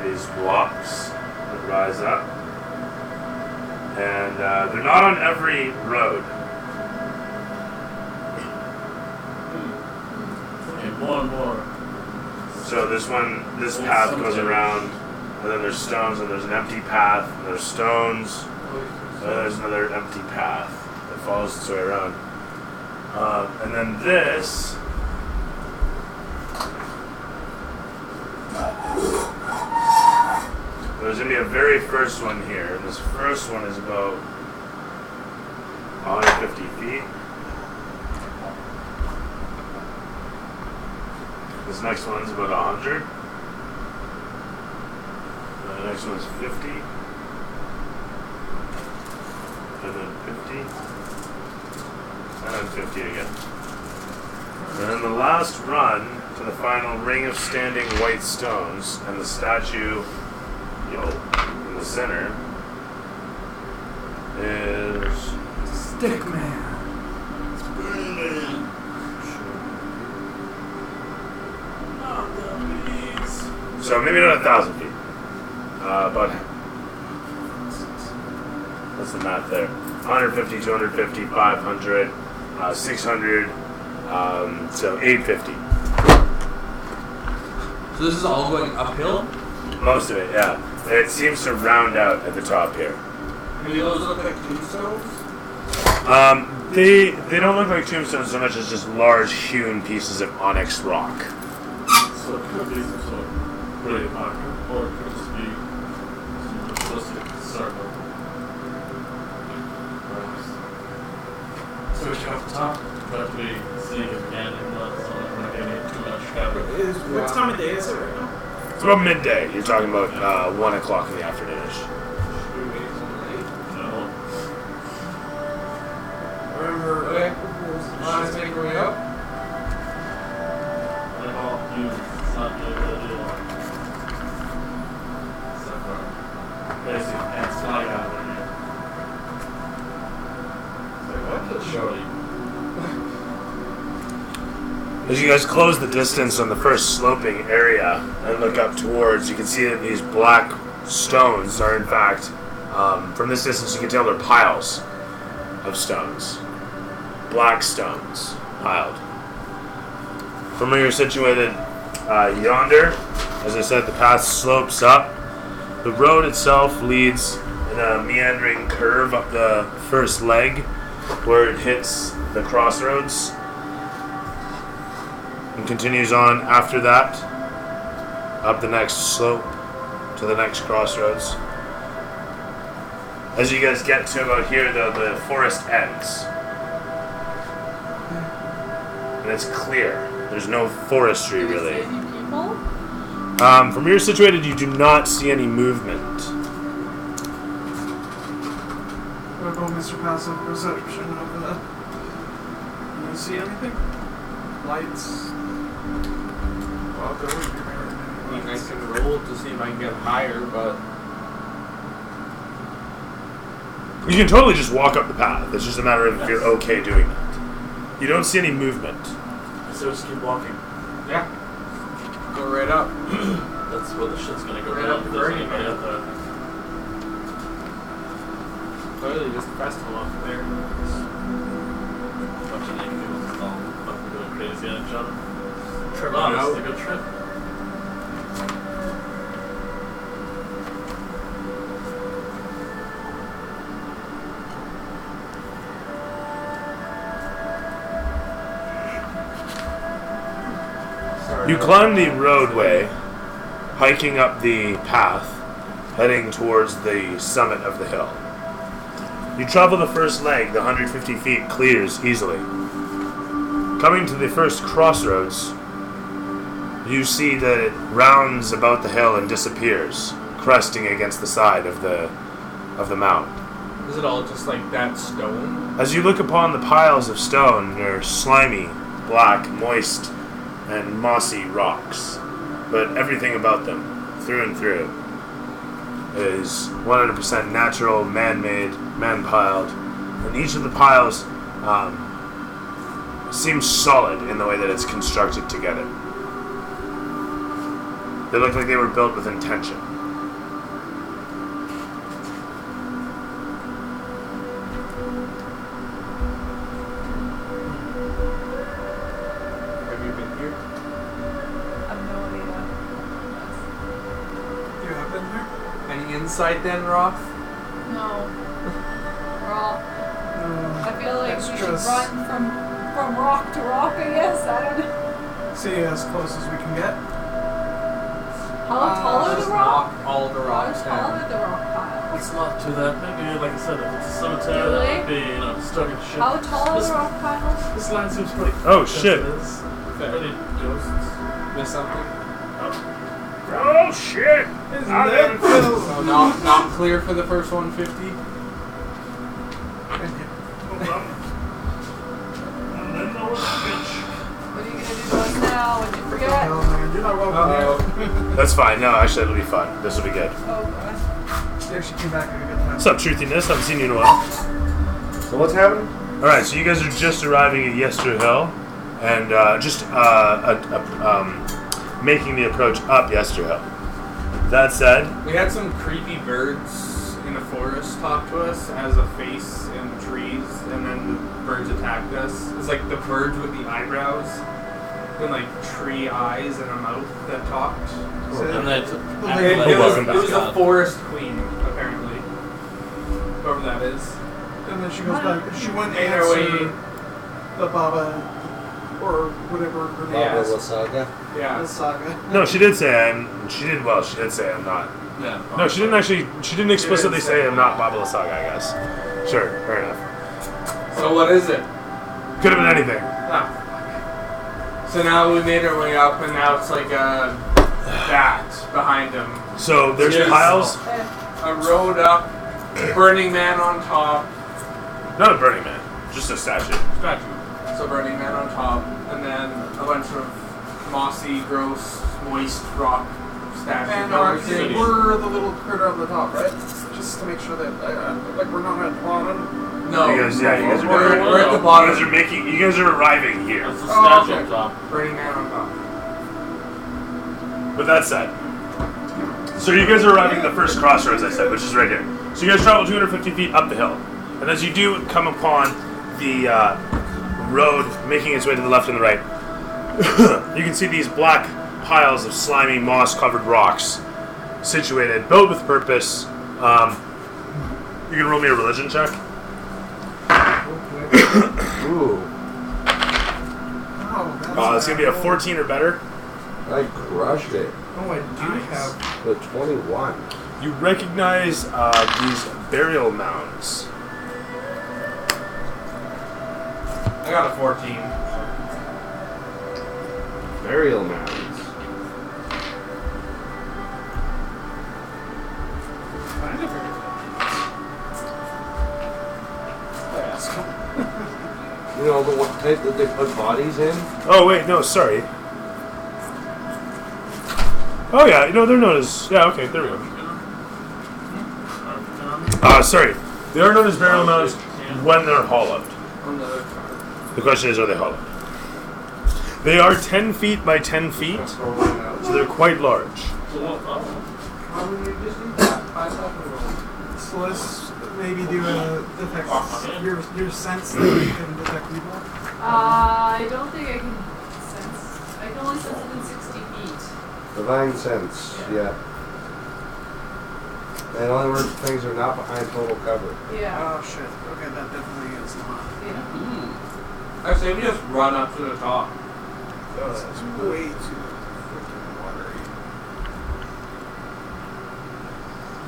these blocks that rise up, and they're not on every road. More and more. So this path goes around, and then there's stones, and there's an empty path, and there's stones, and then there's another empty path that follows its way around. And then this there's going to be a very first one here. This first one is about 150 feet. This next one's about 100. The next one's 50. And then 50. And then 50 again. And then the last run to the final ring of standing white stones and the statue in the center is Stickman. So maybe not 1,000 feet. But what's the math there? 150, 250, 500, 600, so 850. So this is all going uphill? Most of it, yeah. And it seems to round out at the top here. Do those look like tombstones? They don't look like tombstones so much as just large hewn pieces of onyx rock. So it could be some sort of great pocket, or it could just be some ritualistic circle. So we should off the top, but we see if we can, so we're not getting too much cover. What time of day is it right now? It's about midday. You're talking about 1 o'clock in the afternoonish. Remember, okay. Let's make our way up. It's not really what I do. So far. Basically, can't slide out of here. So what? Surely. As you guys close the distance on the first sloping area and look up towards, you can see that these black stones are in fact, from this distance you can tell they're piles of stones. Black stones piled. From where you're situated yonder, as I said, the path slopes up. The road itself leads in a meandering curve up the first leg where it hits the crossroads and continues on after that up the next slope to the next crossroads. As you guys get to about here, though, the forest ends. And it's clear. There's no forestry, really. Any people? From where you're situated, you do not see any movement. What about Mr. Passive Perception of the... Do you see anything? Lights? Well, there would be very many. I can roll to see if I can get higher, but... You can totally just walk up the path. It's just a matter of if you're okay doing that. You don't see any movement. So just keep walking. Yeah. Go right up. That's where the shit's gonna go Right down. up If the there's burning anybody man. out there. Clearly just a festival up there. Bunch of naked people just all fucking going crazy on each other. Tripping Wow, this out. is a good trip. You climb the roadway, hiking up the path, heading towards the summit of the hill. You travel the first leg, the 150 feet clears easily. Coming to the first crossroads, you see that it rounds about the hill and disappears, cresting against the side of the mound. Is it all just like that stone? As you look upon the piles of stone, they're slimy, black, moist, and mossy rocks. But everything about them, through and through, is 100% natural, man-made, man-piled. And each of the piles seems solid in the way that it's constructed together. They look like they were built with intention. Have you been here? I've no idea. You have been here? Any insight then, Roth? No. We're all. I feel like It's we should just- run from rock to rock, I guess. I don't know. See as close as we can get. How tall are the Just rocks? knock all the How rocks tall down. are the rock piles? It's not too that big. Like I said, if it's a cemetery, Really? that would be, stuck in shit. How tall are the rock piles? This land seems pretty. Oh, shit. It is. Pretty ghosts. Miss something? Oh shit! So not clear for the first 150. What are you gonna do to us now? What did you forget? Oh man, you're not welcome here. That's fine. No, actually, it'll be fun. This will be good. Oh god. Yeah, she came back at a good time. What's up, Truthiness? Haven't seen you in a while. So what's happening? All right, so you guys are just arriving at Yester Hill, and making the approach up Yester Hill. That said, We had some creepy birds in a forest talk to us as a face in the trees, and then the birds attacked us. It's like the birds with the eyebrows and like tree eyes and a mouth that talked. And that's It was a forest queen, apparently. Whoever that is. And then she goes back. She went Made and her way. answered the Baba, or whatever her name Baba is. Lysaga? Yeah. Lysaga. no, she did say I'm. She did well. She did say I'm not. Yeah. No, she didn't actually. She didn't explicitly say I'm not Baba Lysaga, I guess. Sure, fair enough. So what is it? Could have been anything. Ah. So now we made our way up, and now it's like a bat behind him. So there's Yes. piles. A road up, Burning Man on top. Not a Burning Man, just a statue. So Burning Man on top, and then a bunch of mossy, gross, moist rock statues. And everything. we're the little critter on the top, right? Just to make sure that like we're not at the bottom. No. You guys are. We're at the bottom. You guys are arriving here. That's the statue on top. Burning Man on top. With that said, so you guys are arriving at the first crossroads I said, which is right here. So you guys travel 250 feet up the hill, and as you do come upon the road making its way to the left and the right, you can see these black piles of slimy, moss-covered rocks situated, built with purpose. You can roll me a religion check. Ooh. Oh, It's gonna be a 14 or better. I crushed it. Oh, I do have. The 21. You recognize these burial mounds. I got a 14. Burial mounds. I never heard that. You know, the what type that they put bodies in? Oh wait, no, sorry. Oh yeah, no, they're known as okay, there we go. Sorry, they are known as burial mounds when they're hollowed. The question is, are they hollowed? They are 10 feet by 10 feet, so they're quite large. So let's maybe do a detect your sense that you can detect people. I don't think I can sense. I can only sense within 60 feet. Divine sense, yeah. In other words, things are not behind total cover. Yeah. Oh shit. Okay, that definitely is not. Yeah. I say we just run up to the top. That's way too freaking watery.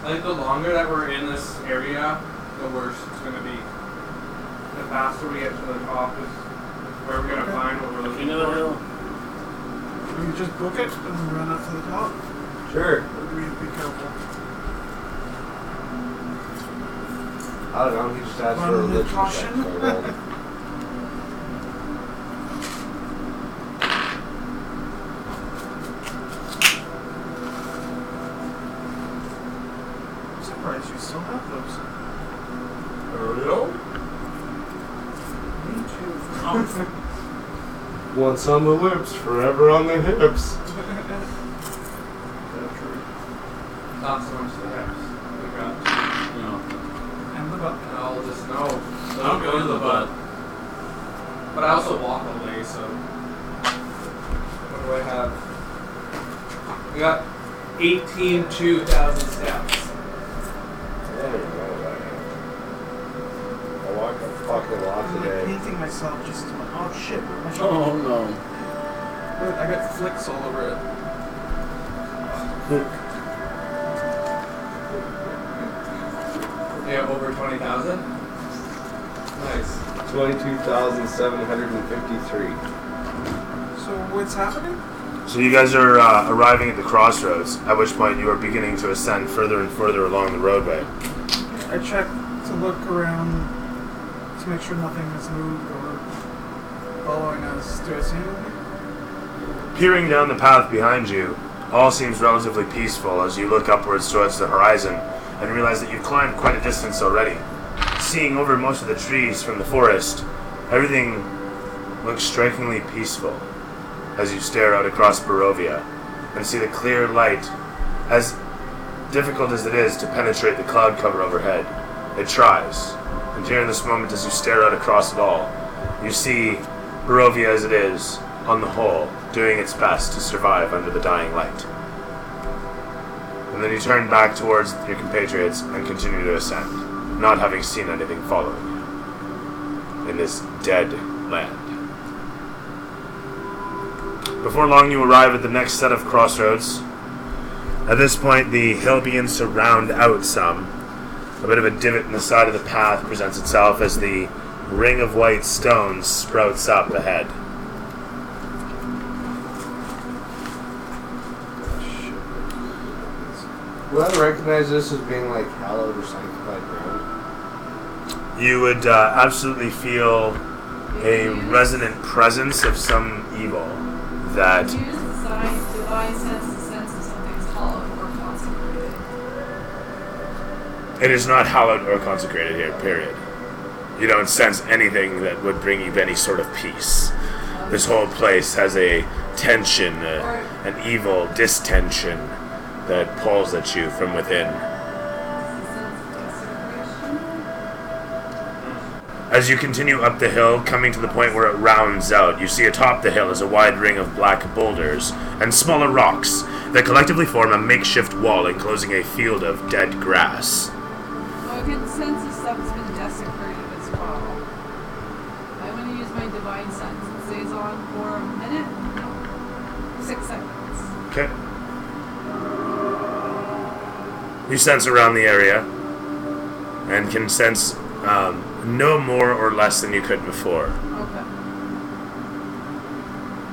I think the longer that we're in this area, the worse it's going to be. The faster we get to the top is where we're going to find what we're looking for. We just book it and run up to the top? Sure. Or do we be careful? I don't know, he just asked for a Run with religion caution. check, so I rolled it. I'm surprised you still have those. Me too. Once on the lips, forever on the hips. Not so much the hips. We got, And the butt. I'll just know. I'll go to the butt. But I also walk all day, so. What do I have? We got 18,000 steps. I don't even know what I walk a fucking lot I'm today. painting myself just to oh shit. My shirt. Oh no. Look, I got flicks all over it. Yeah, over 20,000. Nice. 22,753. So what's happening? So you guys are arriving at the crossroads, at which point you are beginning to ascend further and further along the roadway. I check to look around to make sure nothing has moved or following us. Do I see anything? Peering down the path behind you, all seems relatively peaceful as you look upwards towards the horizon and realize that you've climbed quite a distance already. Seeing over most of the trees from the forest, everything looks strikingly peaceful as you stare out across Barovia and see the clear light. As difficult as it is to penetrate the cloud cover overhead, it tries. And here in this moment, as you stare out across it all, you see Barovia as it is, on the whole, doing its best to survive under the dying light. And then you turn back towards your compatriots and continue to ascend, not having seen anything following you in this dead land. Before long, you arrive at the next set of crossroads. At this point, the hill begins to round out some. A bit of a divot in the side of the path presents itself as the ring of white stones sprouts up ahead. Will I recognize this as being like hallowed or sanctified ground? You would absolutely feel a resonant presence of some evil that... Use the divine sense to sense if something's hallowed or consecrated. It is not hallowed or consecrated here, period. You don't sense anything that would bring you any sort of peace. This whole place has a tension, an evil distension that pulls at you from within. As you continue up the hill, coming to the point where it rounds out, you see atop the hill is a wide ring of black boulders and smaller rocks that collectively form a makeshift wall enclosing a field of dead grass. Well, I can sense if stuff's been desecrated as well. I'm going to use my divine sense. It stays on for a minute? No. 6 seconds. Okay. You sense around the area and can sense no more or less than you could before. Okay.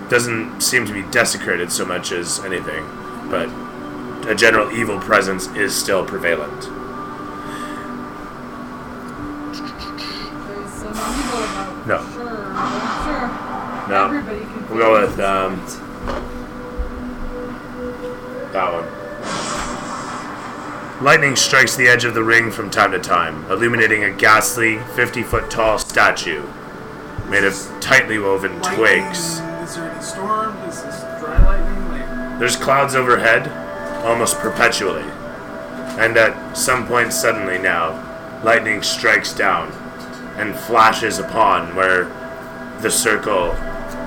Doesn't seem to be desecrated so much as anything, but a general evil presence is still prevalent. There's some evil about No. Sure. No. Everybody can We'll go with that one. Lightning strikes the edge of the ring from time to time, illuminating a ghastly 50-foot tall statue made of tightly woven twigs. Is there any storm? Is this dry lightning? There's clouds overhead, almost perpetually. And at some point suddenly now, lightning strikes down and flashes upon where the circle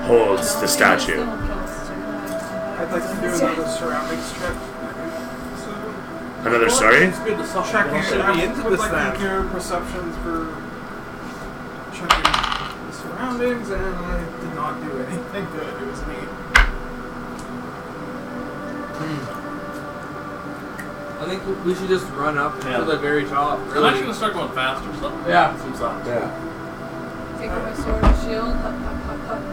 holds the statue. I'd like to do another surrounding strip. Another story? It's good to checking. I would like to hear perceptions for checking the surroundings, and I did not do anything good. It was neat. I think we should just run up to the very top. I'm actually gonna start going faster. So Yeah. Take out my sword and shield.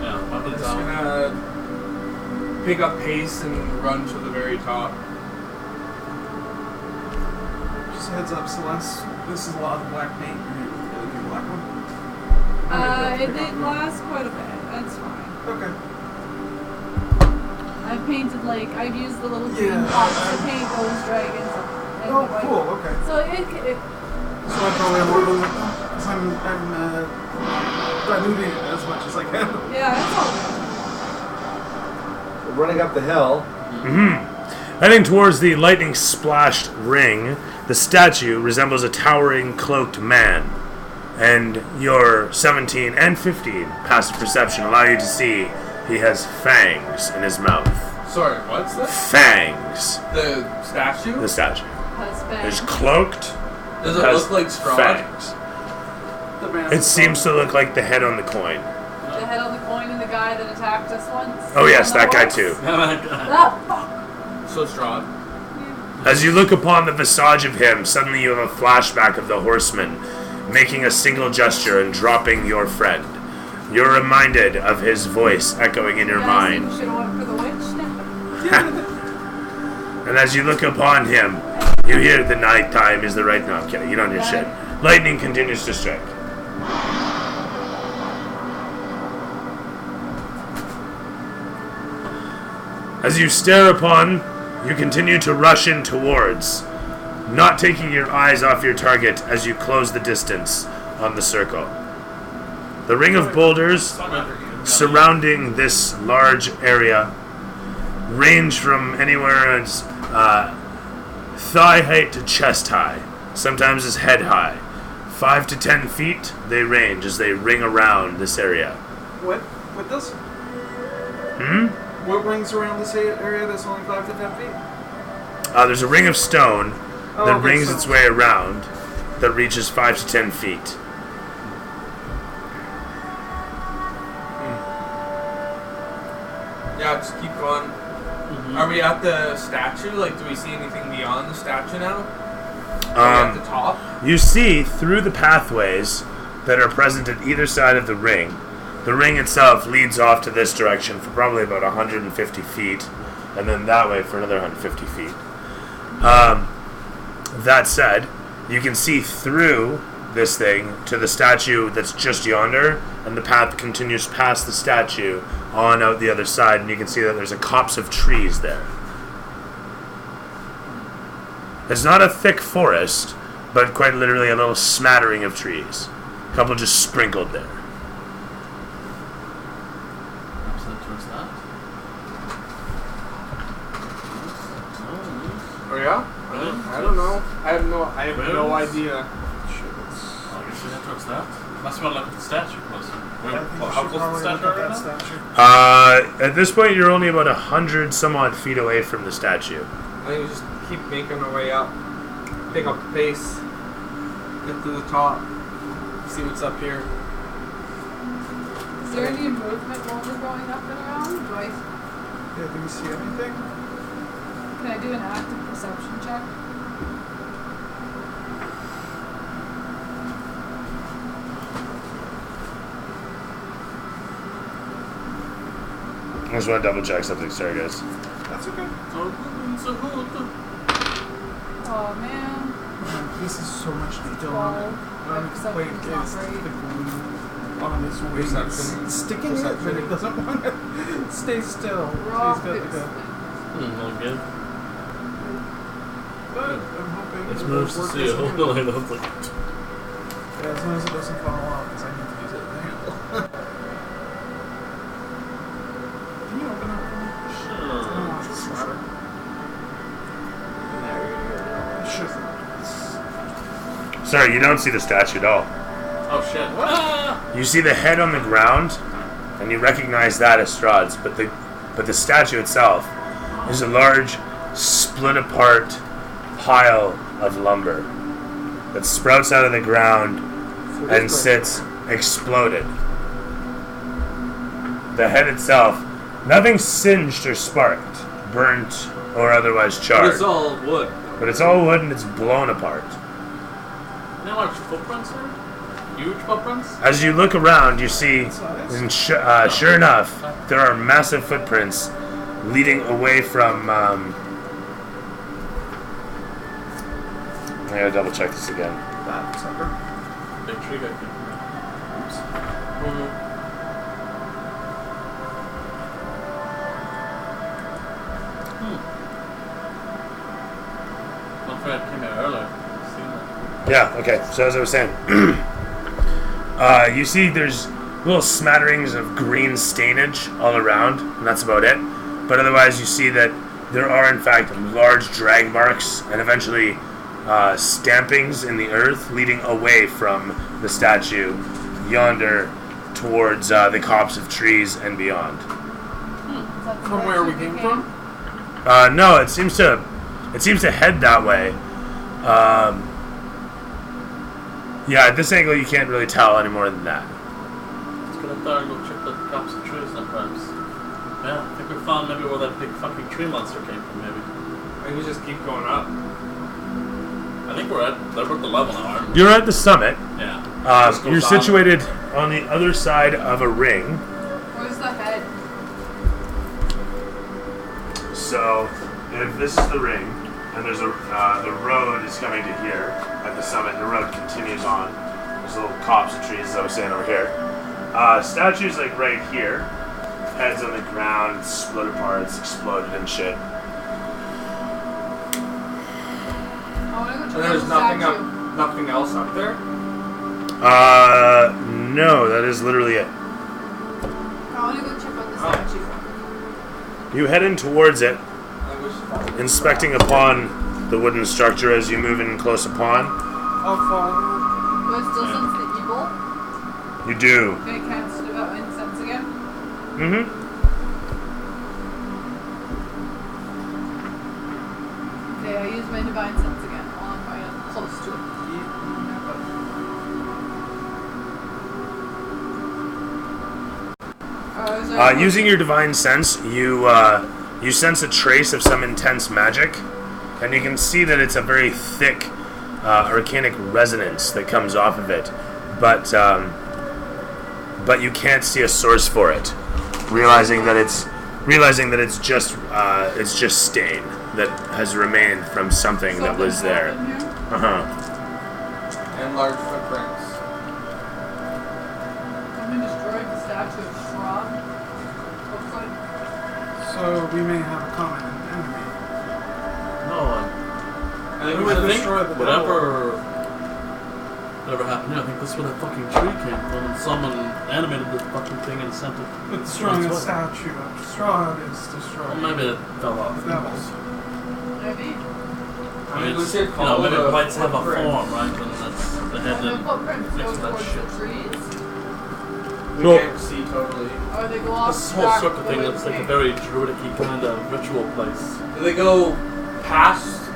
Yeah, weapons Just out. gonna pick up pace and run to the very top. Just heads up, Celeste. This is a lot of black paint. You're really good black one. It did last quite a bit. That's fine. Okay. I've painted I've used the little green pots to paint those dragons. And Oh, the white. cool. Okay. So it So I probably have more than because I'm diluting it as much as I can. yeah, that's all. We're running up the hill. Heading towards the lightning-splashed ring, the statue resembles a towering, cloaked man. And your 17 and 15 passive perception allow you to see he has fangs in his mouth. Sorry, what's this? Fangs. The statue? The statue. Husband. Is cloaked. Does it has look like straw? fangs. The man's It seems to look like the head on the coin. The head on the coin and the guy that attacked us once. Oh yes, On the that guy horse. too. That fuck. So straw. As you look upon the visage of him, suddenly you have a flashback of the horseman, making a single gesture and dropping your friend. You're reminded of his voice echoing in your mind. You should have went for the witch now. And as you look upon him, you hear the night time is the right. No, I'm kidding. You don't hear shit. Lightning continues to strike. As you stare upon, you continue to rush in towards, not taking your eyes off your target as you close the distance on the circle. The ring of boulders surrounding this large area range from anywhere as thigh height to chest high, sometimes as head high. 5 to 10 feet they range as they ring around this area. What does? What rings around this area that's only 5 to 10 feet? There's a ring of stone that rings its way around that reaches 5 to 10 feet. Yeah, just keep going. Are we at the statue? Like, do we see anything beyond the statue now? Are we at the top? You see through the pathways that are present at either side of the ring. The ring itself leads off to this direction for probably about 150 feet, and then that way for another 150 feet. That said, you can see through this thing to the statue that's just yonder, and the path continues past the statue on out the other side, and you can see that there's a copse of trees there. It's not a thick forest, but quite literally a little smattering of trees. A couple just sprinkled there. Oh yeah? I don't know. I have no idea. I guess we head towards that. Must have looked at the statue closer. How close is the statue right now? At this point, you're only about 100 some odd feet away from the statue. I think we just keep making our way up. Pick up the pace. Get to the top. See what's up here. Is there any movement while we're going up and around? Do we see anything? Can I do an active perception check? I just want to double check something. Sorry, guys. That's okay. Oh man. This is so much detail on it. Wait, it's the glue on his wings. Sticking it, but it doesn't want to stay still. Rock So he's got like All good. but I'm hoping It's it moves to works see as a whole a little handle. like. Yeah, as long as it doesn't fall off, because I need to use it as a handle. Can you open up for me? Sure. I don't want it to splatter. There you go. Sure. Sorry, you don't see the statue at all. Oh shit. Ah! You see the head on the ground, and you recognize that as Strahd's, but the statue itself is a large, split-apart pile of lumber that sprouts out of the ground and sits exploded. The head itself, nothing singed or sparked, burnt, or otherwise charred. It's all wood. But it's all wood and it's blown apart. Now large footprints there? Huge footprints? As you look around, you see, and sure enough, there are massive footprints leading away from. I gotta double check this again. That sucker. Big tree guy. Oops. Not afraid it came out earlier. Yeah, okay. So as I was saying, you see there's little smatterings of green stainage all around, and that's about it. But otherwise you see that there are in fact large drag marks and eventually stampings in the earth leading away from the statue yonder towards the copse of trees and beyond. From where we came from? No, it seems to head that way. Yeah, at this angle you can't really tell any more than that. Let's get up there and go check the copse of trees then perhaps. Yeah, I think we found maybe where that big fucking tree monster came from maybe. I think we just keep going up. I think we're at the level now, aren't we? You're at the summit. Yeah. You're situated on the other side of a ring. Where's the head? So, if this is the ring, and there's the road is coming to here at the summit, and the road continues on. There's little copse of trees, as I was saying over here. Statues like right here, heads on the ground, split apart, it's exploded and shit. And there's nothing else up there? No, that is literally it. I want to go check out the statue. You head in towards it, inspecting upon the wooden structure as you move in close upon. I'll follow. Do I still sense the evil? You do. Can I cast Divine Sense again? Mm-hmm. Okay, I use my Divine Sense again while I'm right close to it. Using your divine sense, you sense a trace of some intense magic, and you can see that it's a very thick, arcanic resonance that comes off of it, but you can't see a source for it. Realizing that it's just stain that has remained from something that was there. And large footprints. Someone destroyed the statue of Shrog. So we may have a common enemy. No, I think whatever happened here, I think that's where that fucking tree came from, and someone animated this fucking thing and sent it. But destroying a statue of Strahd is destroying. Well, maybe it fell off. Maybe. I mean, it's, maybe blights have a form, right? And that's the head that mixes that shit. We can't see totally. Or they go off. This whole circle thing looks like a very druidic-y kind of ritual place. Do they go past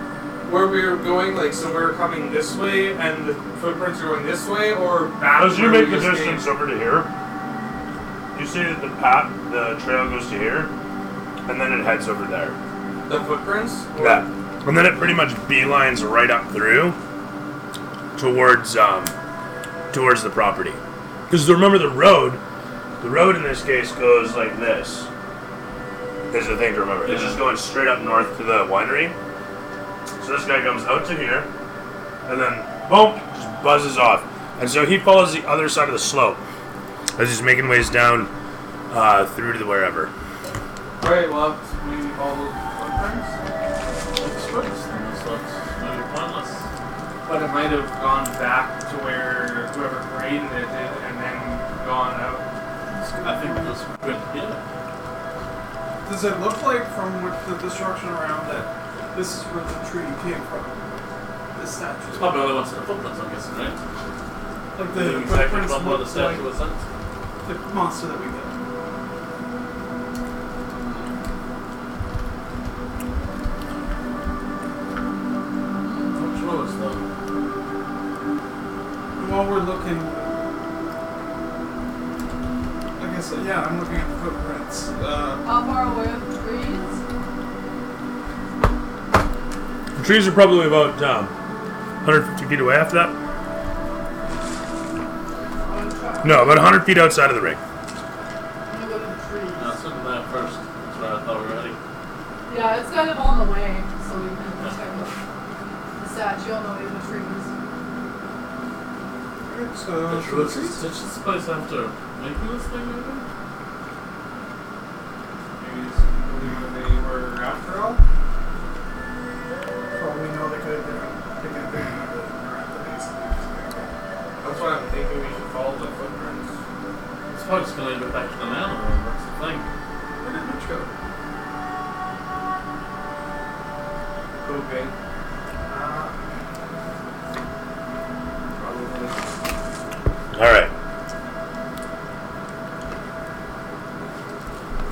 where we were going? Like, so we're coming this way, and the footprints are going this way, or back? As you make the distance over to here, you see that the trail goes to here, and then it heads over there. The footprints? Yeah. And then it pretty much beelines right up through towards the property. Because remember the road in this case goes like this. Is the thing to remember. It's just going straight up north to the winery. So this guy comes out to here, and then boom, just buzzes off. And so he follows the other side of the slope as he's making ways down through to wherever. Alright, well, we follow the footprints. But it might have gone back to where whoever created it did and then gone out. I think this could be it. Does it look like from with the destruction around that this is where the tree came from? This statue? It's probably only one's the footprints, I'm guessing, right? Like the exactly footprints from where the statue like was sent? the monster that we did. While we're looking, I guess, yeah, I'm looking at the footprints. How far away are the trees? The trees are probably about 150 feet away after that. No, about 100 feet outside of the ring. I'm gonna go to the trees. No, let's look at that first. That's where I thought we were heading. Yeah, it's kind of on the way, so we can check the statue on the way to the trees. So, did this place after making this thing, maybe? Maybe it's where they were after all? probably know they could have taken advantage of it or at the base of it. That's why I'm thinking we should follow the footprints. It's probably just going to lead it back to the mountain, that's the thing. Where did Mitch go? Okay. Alright.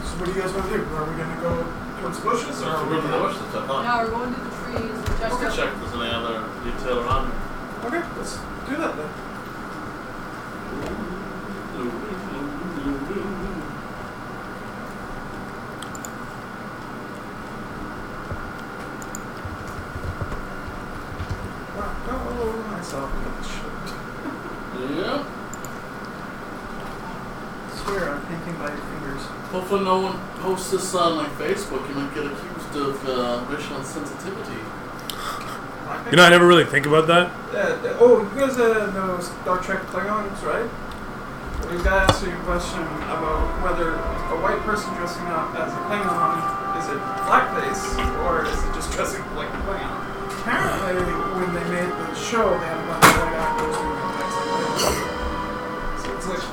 So what do you guys want to do? Are we going to go towards the bushes? Or We're going to the bushes, I thought. Yeah, we're going to the trees. Just Let's check if there's any other detail around it. Okay, let's do that then. Myself with shit. Yeah. swear I'm painting by fingers. Hopefully no one posts this on like Facebook. You might get accused of racial insensitivity. You know, I never really think about that. Oh, you guys know Star Trek Klingons, right? We've got to ask you a question about whether a white person dressing up as a Klingon, is it blackface or is it just dressing like a Klingon? Apparently, when they made the show, they had a bunch of white actors doing things like that. So it's like,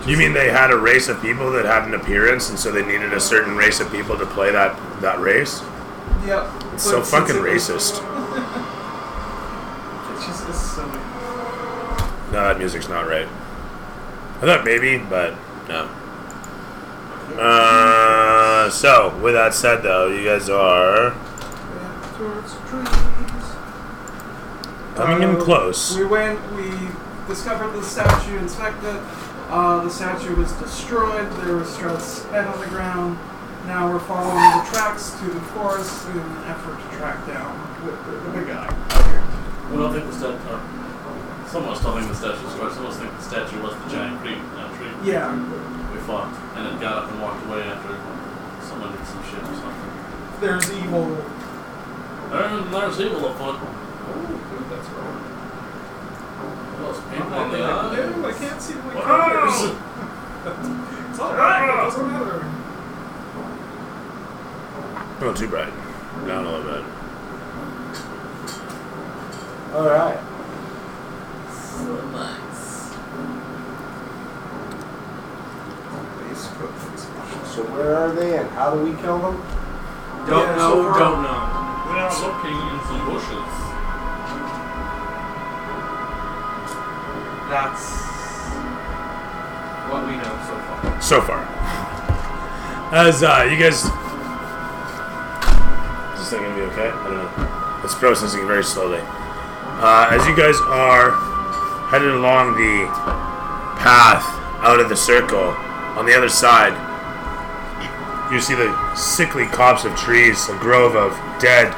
You mean they had a race of people that had an appearance, and so they needed a certain race of people to play that race? Yep. It's so fucking racist. It's just this silly. No, that music's not right. I thought maybe, but no. So, with that said, though, you guys are coming in close. We discovered the statue, inspected it. The statue was destroyed. There was Strahd's head on the ground. Now we're following the tracks to the forest in an effort to track down the big guy out here. We don't think the statue. Some of us don't think the statue was destroyed. Some of us think the statue was the giant tree. Yeah. We fought, and it got up and walked away after someone did some shit or something. There's evil. There's evil afoot. Oh, good, that's wrong. Well, it's painful on the eyes. I can't see my colors. It's alright, it doesn't matter. Not too bright. Down a little bit. Alright. So nice. So where are they and how do we kill them? Don't know. We are looking in some bushes. That's what we know so far. So far. As you guys... Is this thing going to be okay? I don't know. It's processing very slowly. As you guys are headed along the path out of the circle, on the other side, you see the sickly copse of trees, a grove of dead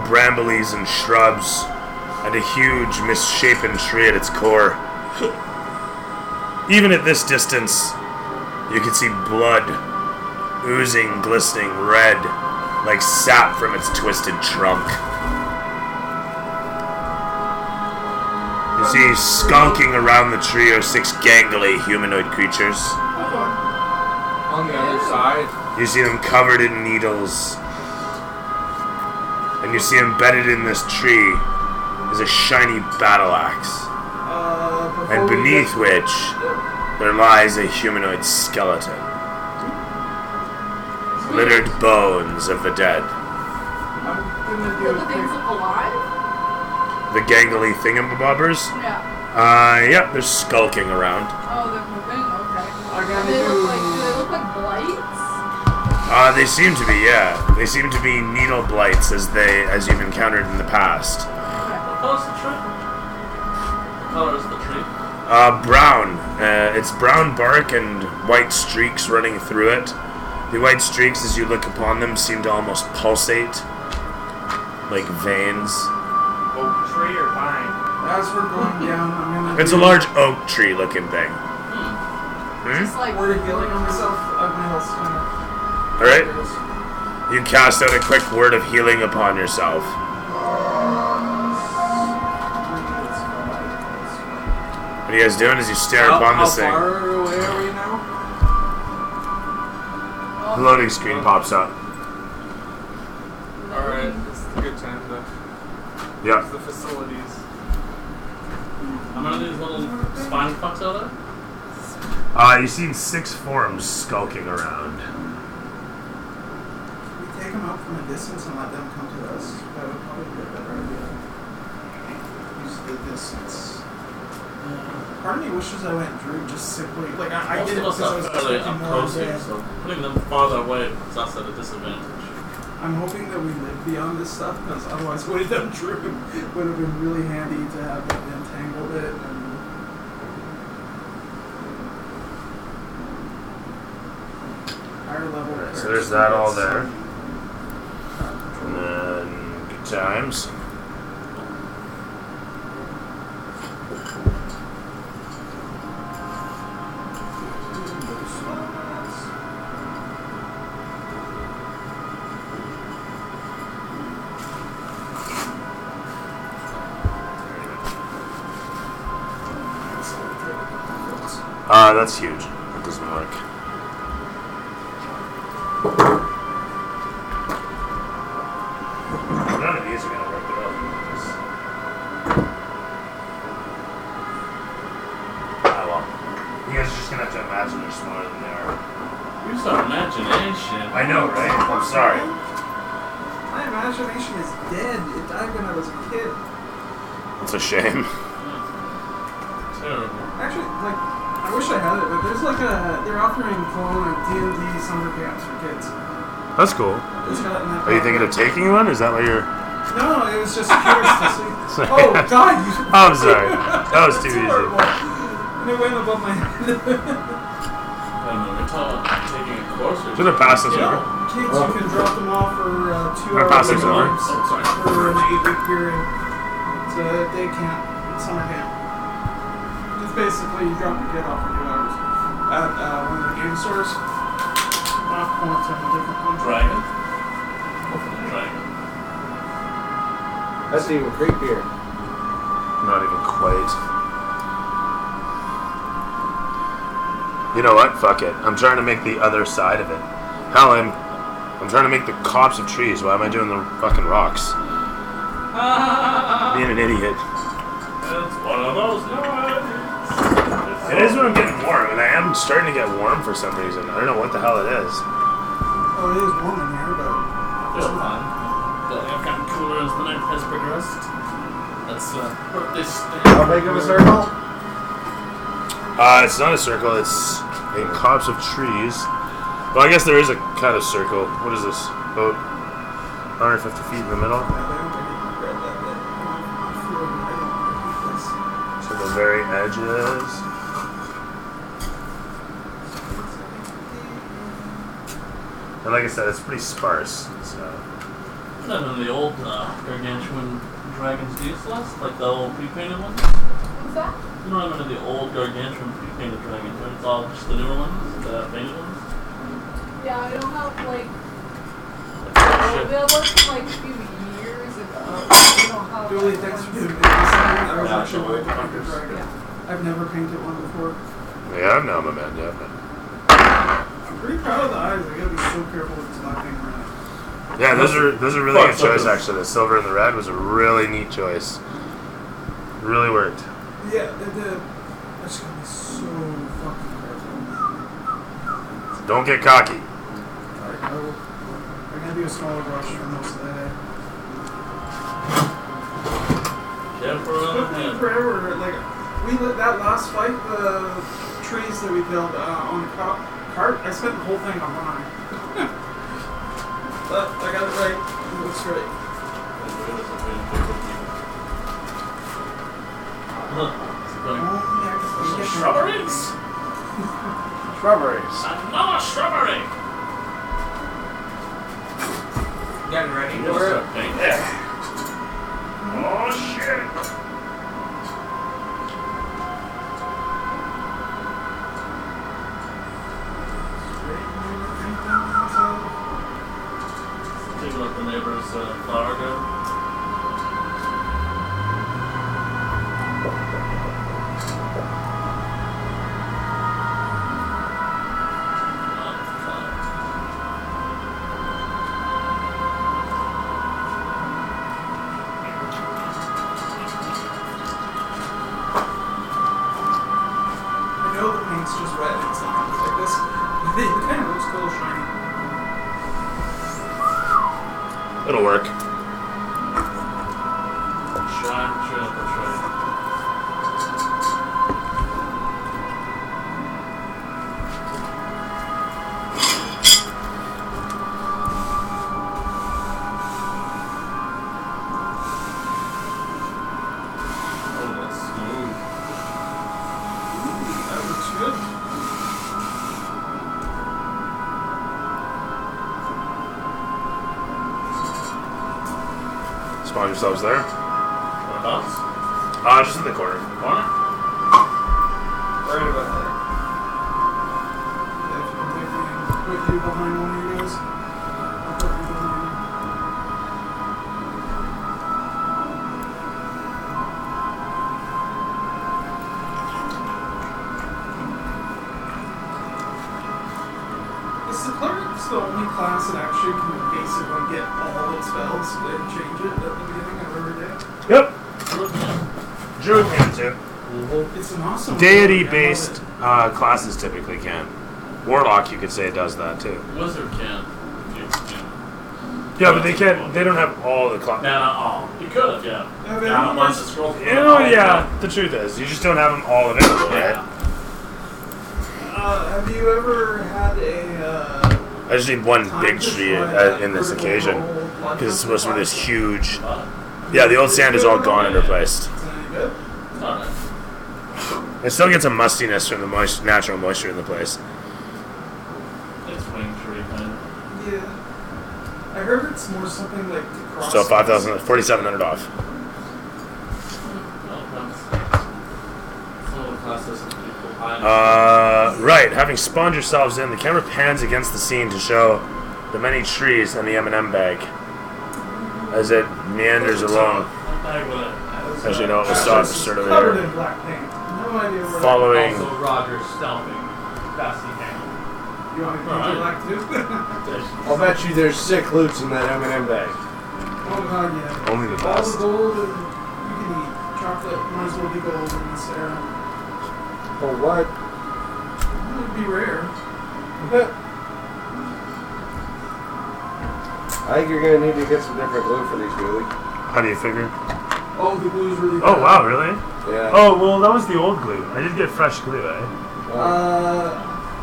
brambles and shrubs, and a huge misshapen tree at its core. Even at this distance, you can see blood oozing, glistening red, like sap from its twisted trunk. You see, skulking around the tree are 6 gangly humanoid creatures. On the other side, you see them covered in needles. And you see embedded in this tree is a shiny battle axe. And beneath which there lies a humanoid skeleton. Littered bones of the dead. Will the things look alive? The gangly thingamabobbers? Yeah. Yep, they're skulking around. Oh, they're moving? Okay. Do they look like blights? They seem to be, yeah. They seem to be needle blights as you've encountered in the past. What color's the tree? What color is the tree? Brown. It's brown bark and white streaks running through it. The white streaks, as you look upon them, seem to almost pulsate, like veins. oak tree or pine? As we're going down, I'm gonna. It's a large oak tree looking thing. Just like word of healing on myself. My health's kind of. Alright. You cast out a quick word of healing upon yourself. What are you guys doing as you stare upon this thing? How far away are we now? The loading screen pops up. Alright, this is a good time to Yep. use the facilities. How many of these little spine fucks are there? You see 6 forms skulking around. We take them out from a distance and let them come to us. That would probably be a better idea. Use the distance. Part of me wishes I went Drew just simply like I did it because I was expecting more dead. So putting them farther away puts us at a disadvantage. I'm hoping that we live beyond this stuff because otherwise would have done Drew would have been really handy to have entangled it and. Level so there's that all there. And then good times. That's huge. It doesn't work. None of these are gonna work at all. Ah, well. You guys are just gonna have to imagine they're smaller than they are. Use our imagination. I know, right? I'm sorry. My imagination is dead. It died when I was a kid. It's a shame. Terrible. Actually, like, I wish I had it, but there's like they're offering Kelowna D&D summer camps for kids. That's cool. Are you thinking of taking one? Is that what you're... No, it was just curious to see. Oh, God! I'm sorry. That was too easy. And it went above my head. We're taking a course or Should have passed this over. Kids, you can drop them off for 2 hours. Pass this over. For an 8-week period. It's a day camp, summer camp. It's basically you drop your kid off for 2 hours at one of the game stores. Off point in a different country. Dragon? Hopefully Dragon. That's even creepier. Not even quite. You know what? Fuck it. I'm trying to make the other side of it. Hell, I'm trying to make the copse of trees. Why am I doing the fucking rocks? Being an idiot. It's one of those nights. It is when I'm getting warm, and I am starting to get warm for some reason. I don't know what the hell it is. Oh, it is warm in here, but Still fine. I've gotten cooler as the night has progressed. Let's put this thing. How big of a circle? It's not a circle. It's a copse of trees. Well, I guess there is a kind of circle. What is this? About 150 feet in the middle. To the very edges. And like I said, it's pretty sparse. So. None of the old gargantuan dragons do you, Celeste? Like the old pre-painted ones? What's that? You don't remember the old gargantuan pre-painted dragons, right? It's all just the newer ones, the painted ones? Yeah, I don't have like. They looked like a few years ago. I don't have. Julie, thanks for giving me this. I was actually going to paint a dragon. Yeah. I've never painted one before. Yeah, no, my man, yeah. I'm pretty proud of the eyes. I gotta be so careful with selecting red. Yeah, those are really good choice actually. The silver and the red was a really neat choice. Really worked. Yeah, they did. I just gotta be so fucking careful. Don't get cocky. Alright, I'm gonna do a smaller brush for most of the day. It took forever. Like we lit that last fight, the trees that we killed on the cart. I spent the whole thing on mine. But I got it right. It looks great. Shrubberies? Shrubberies. Another shrubbery! Getting ready Yes, for it? yeah. Oh shit! Take a look at the neighbor's flower garden. I know the paint's just red. It's not like this. It kind of looks cool shiny. It'll work. Spawn yourselves there. Whereabouts? Just in the corner. Corner? Right about there. If you can put you behind one of you guys, I'll put you behind you. It's the only class that actually can basically get all its spells and change it at the beginning of every day. Yep. Druid can too. It's an awesome Deity-based classes typically can. Warlock, you could say, does that too. Wizard can. Yeah, but they can't. They don't have all the classes. No, not all. You could have, yeah. Once the scroll. Yeah. The truth is, you just don't have them all available, right? Have you ever had a? I just need one big tree in this occasion because it's supposed to be this huge. Yeah, the old sand is all gone and replaced. Alright. It still gets a mustiness from the natural moisture in the place. It's wing tree kind of. Yeah. I heard it's more something like to cross. So 5,000, 4,700 off. Right. Having spawned yourselves in, the camera pans against the scene to show the many trees and the M&M bag as it meanders along. As you know, it was sort of covered in black paint. No idea where. Following. Also, Roger's stomping. That's the angle. You want me to paint black too? I'll bet you there's sick loots in that M&M bag. Oh god, yeah. Only the All best. the gold and you can eat. Chocolate might as well be gold in this era. For what? It would be rare. I think you're gonna need to get some different glue for these, Billy. How do you figure? Oh, the glue's really good. Oh, wow, really? Yeah. Oh, well, that was the old glue. I did get fresh glue, eh?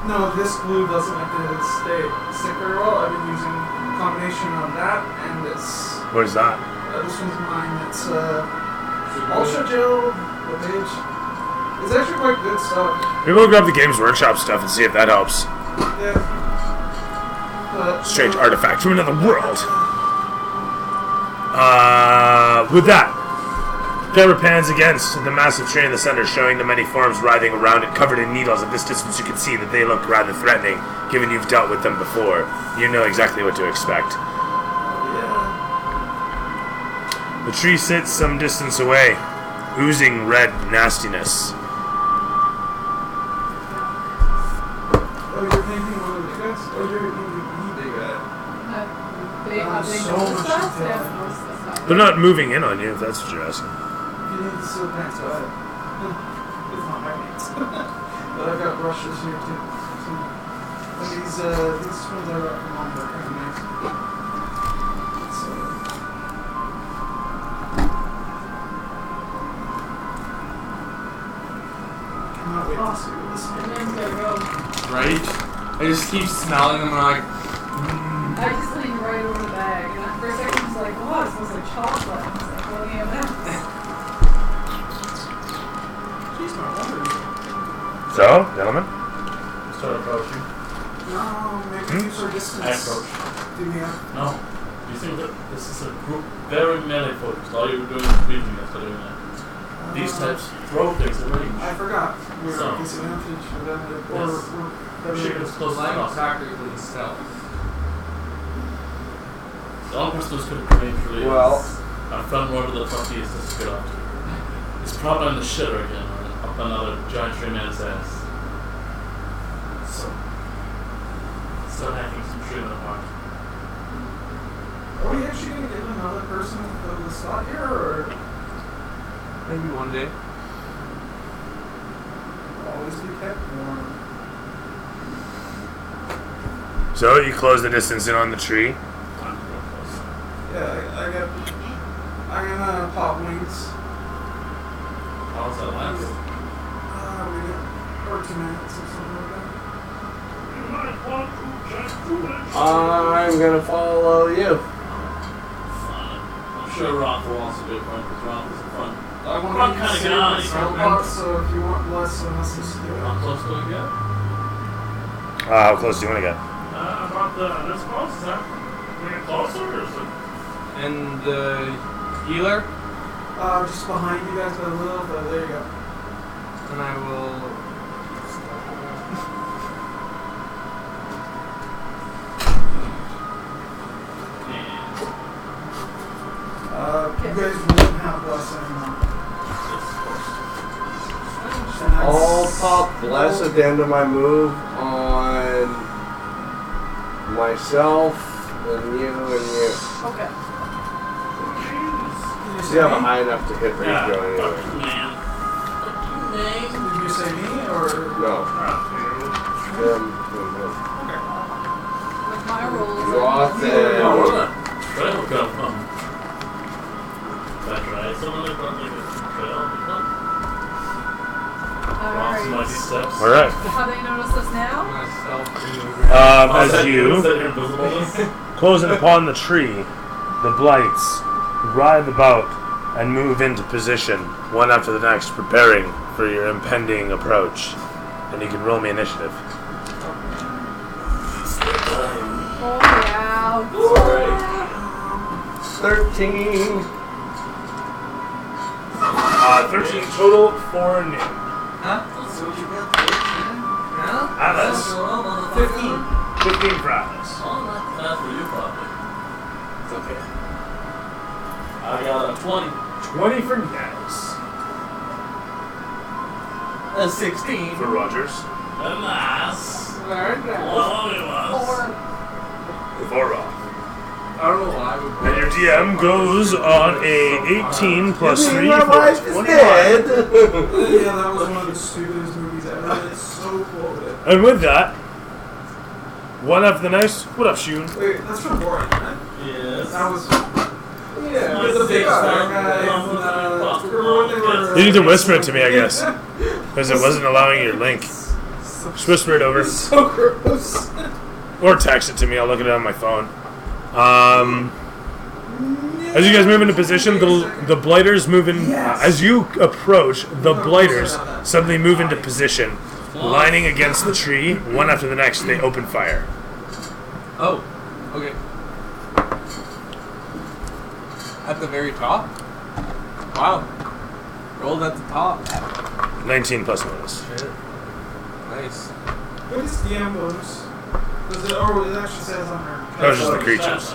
No, this glue doesn't like to stick very well. I've been using a combination of that and this. What is that? This one's mine. It's Ultra Gel, the page. It's actually quite good stuff. Maybe we'll grab the Games Workshop stuff and see if that helps. Yeah. But, Strange artifact from another world. With that, camera pans against the massive tree in the center, showing the many forms writhing around it, covered in needles. At this distance, you can see that they look rather threatening, given you've dealt with them before. You know exactly what to expect. Yeah. The tree sits some distance away, oozing red nastiness. Oh, you're painting one of the guys? Oh, you're painting the big guy. So much detail. They're not moving in on you, if that's what you're asking. You need the silk paint, so it's not my paints. But I've got brushes here too. And these ones I got from home, they're kind of nice. So. Cannot wait to see what this is. Right? I just keep smelling them and I'm like, I just leaned right over the bag, and for a second I was like, oh, it smells like chocolate. I was like, well, yeah, Jeez, my wonder. So, gentlemen? Start approaching. No, maybe use our distance. I approach. Do we have? No. You think that this is a group very melee focused. All you're doing is breathing after doing that. These types throw things at range. I forgot. We're So. disadvantaged for them. Shit gets close to like us. tactically stealth. The only person who's going to come in really Well. is our friend one of the trustees this is good after. He's probably on the shitter again, or up another giant tree man's ass. So, start hacking some tree men apart. Are we actually going to get another person to fill the slot here, or Maybe one day. always be kept warm? So, you close the distance in on the tree. I'm real close. Yeah, I'm gonna pop wings. How was that last? A minute or 2 minutes or something like that. I'm gonna follow you. Fine. I'm sure Roth will also be a friend, because Roth is a fun. I want Fun to kind of use guy. the spell so if you want less, then let's just do it. How close do we get? How close do you want to get? About this close, is that? We get closer, or is it? And the healer, Just behind you guys by a little, but there you go. and I will. You guys won't have bless anymore. I'll pop bless at the end of my move on myself, and you, and you. Okay. You have a high enough to hit ratio Yeah. anyway. Man. Did you say me or? No. Him. With my rolls. Roth Oh, and... where did it come from? That's right. Someone like that, like a trail. Lots of Alright. nice steps. All right. How they notice us now? As you close in upon the tree, the blights writhe about and move into position, one after the next, preparing for your impending approach. And you can roll me initiative. Oh yeah. 13. 13 total for Nim. Huh? So what you got? 13? No? Atlas. 15. 15 for Atlas. Oh, not bad for you, probably. It's okay. I got a 20. 20 for Nez. A 16. For Rogers. And that's... Very nice. Well, it was. For Roth. I don't know why I would. And your DM goes on a 18 plus 3 My for wife is 21. dead. Yeah, that was one of the stupidest movies ever. It's so quoted. And with that, one after the next. What up, Shun? Wait, that's from Boring, right? Yes. That was. Yeah. The big star guy. You need to whisper it to me, I guess. Because it wasn't allowing your link. Just whisper it over. So gross. Or text it to me. I'll look at it on my phone. As you guys move into position, the blighters move in. As you approach, the blighters suddenly move into position, lining against the tree. One after the next, they open fire. Oh. Okay. At the very top? Wow. Rolled at the top. 19 plus bonus. Nice. What is DM bonus? Does it? Oh, it actually says on her. That was just the creatures.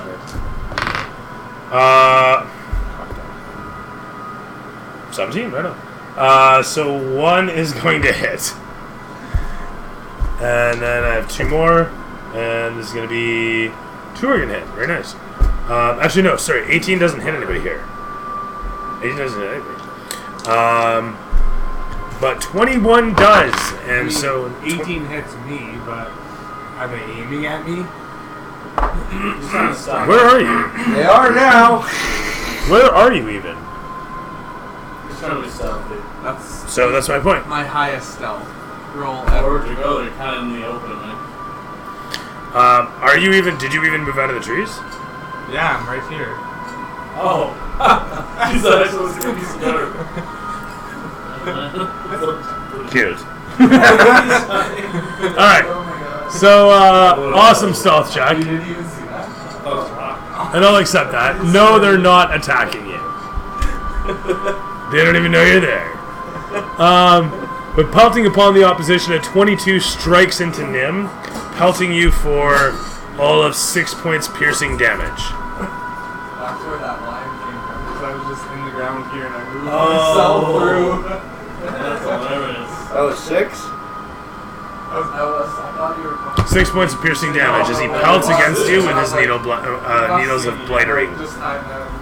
17, right on. So one is going to hit. And then I have 2 more. And this is going to be 2 are going to hit. Very nice. Actually, no, sorry. 18 doesn't hit anybody here. 18 doesn't hit anybody. But 21 does. And so 18 hits me, but are they aiming at me? where are you? They are now. Where are you even? He's trying to be stealthy. So that's my point. My highest stealth roll Where'd ever. you go? They're kind of in the open, man. Are you even? Did you even move out of the trees? Yeah, I'm right here. Oh. He's actually a piece of butter. Cute. Alright. So, awesome stealth check. You didn't even see that. And I'll accept that. No, they're not attacking you. They don't even know you're there. But pelting upon the opposition, a 22 strikes into Nim, pelting you for all of 6 points piercing damage. That's where that line came from. Because I was just in the ground here and I moved Myself through. That's hilarious. That was 6? I thought you were 6 points of piercing damage as he pelts against you with his needles of blightering.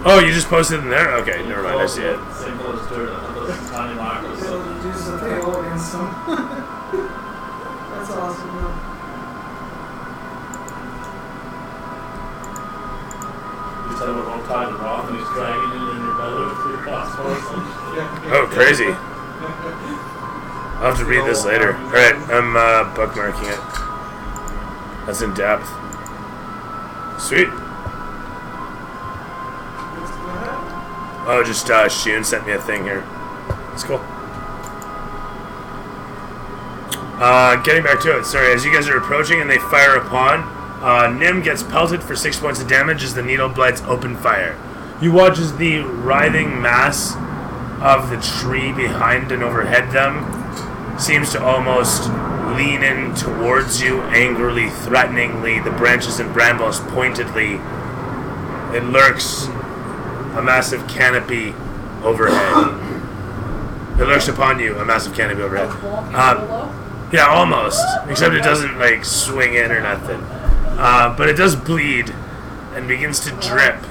Oh, you just posted in there? Okay, never mind, I see it. Same color as dirt. I thought those tiny markers. Use the tail against him. That's awesome, man. You said we're all tied to Roth and he's dragging it in your belly with your crossbow or something. Oh, crazy. I'll have to read this later. Alright, I'm bookmarking it. That's in depth. Sweet. Oh, just Shun sent me a thing here. That's cool. Getting back to it, sorry, as you guys are approaching and they fire upon, Nim gets pelted for 6 points of damage as the needle blights open fire. You watch as the writhing mass of the tree behind and overhead them seems to almost lean in towards you, angrily, threateningly, the branches and brambles pointedly. It lurks, a massive canopy overhead. It lurks upon you, a massive canopy overhead. Yeah, almost. Except it doesn't, like, swing in or nothing. but it does bleed and begins to drip.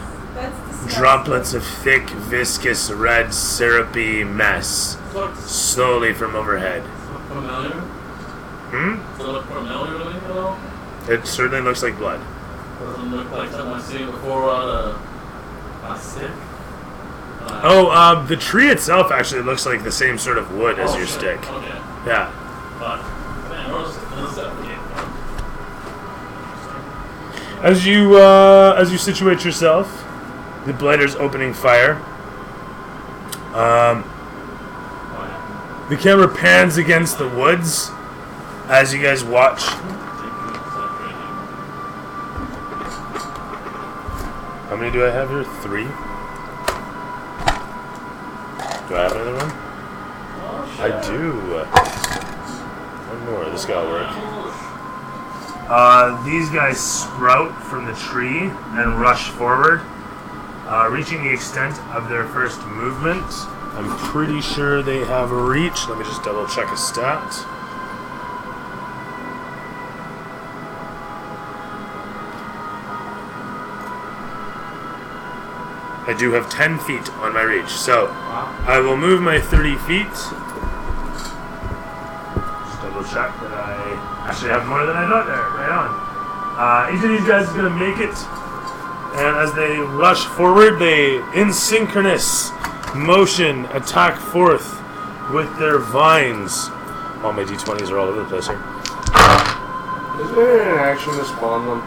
Droplets of thick, viscous, red, syrupy mess slowly from overhead. Familiar? Does it look familiar to me at all? It certainly looks like blood. Doesn't look like something I've seen before on a stick. The tree itself actually looks like the same sort of wood as your stick. Okay. Yeah. But, man, where's that again? As you situate yourself, the blighter's opening fire. The camera pans against the woods as you guys watch. How many do I have here? 3? Do I have another one? I do. One more. This gotta work. These guys sprout from the tree and rush forward, reaching the extent of their first movement. I'm pretty sure they have a reach. Let me just double check a stat. I do have 10 feet on my reach, so I will move my 30 feet. Just double check that I actually have more than I thought there. Right on. Each of these guys is going to make it, and as they rush forward, they, in synchronous motion, attack forth with their vines. All my d20s are all over the place here. Is there an action to spawn them?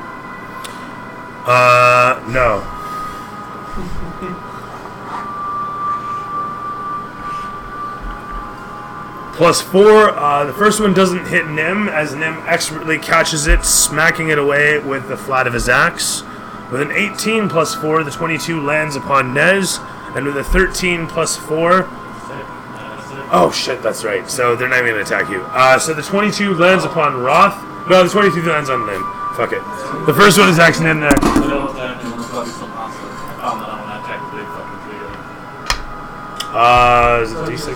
No. +4, the first one doesn't hit Nim, as Nim expertly catches it, smacking it away with the flat of his axe. With an 18 +4, the 22 lands upon Nez, and with a 13 +4... Oh shit, that's right, so they're not even going to attack you. So the 22 lands upon Roth. No, the 22 lands on Nim. Fuck it. The first one is actually Nim there. Is it D6?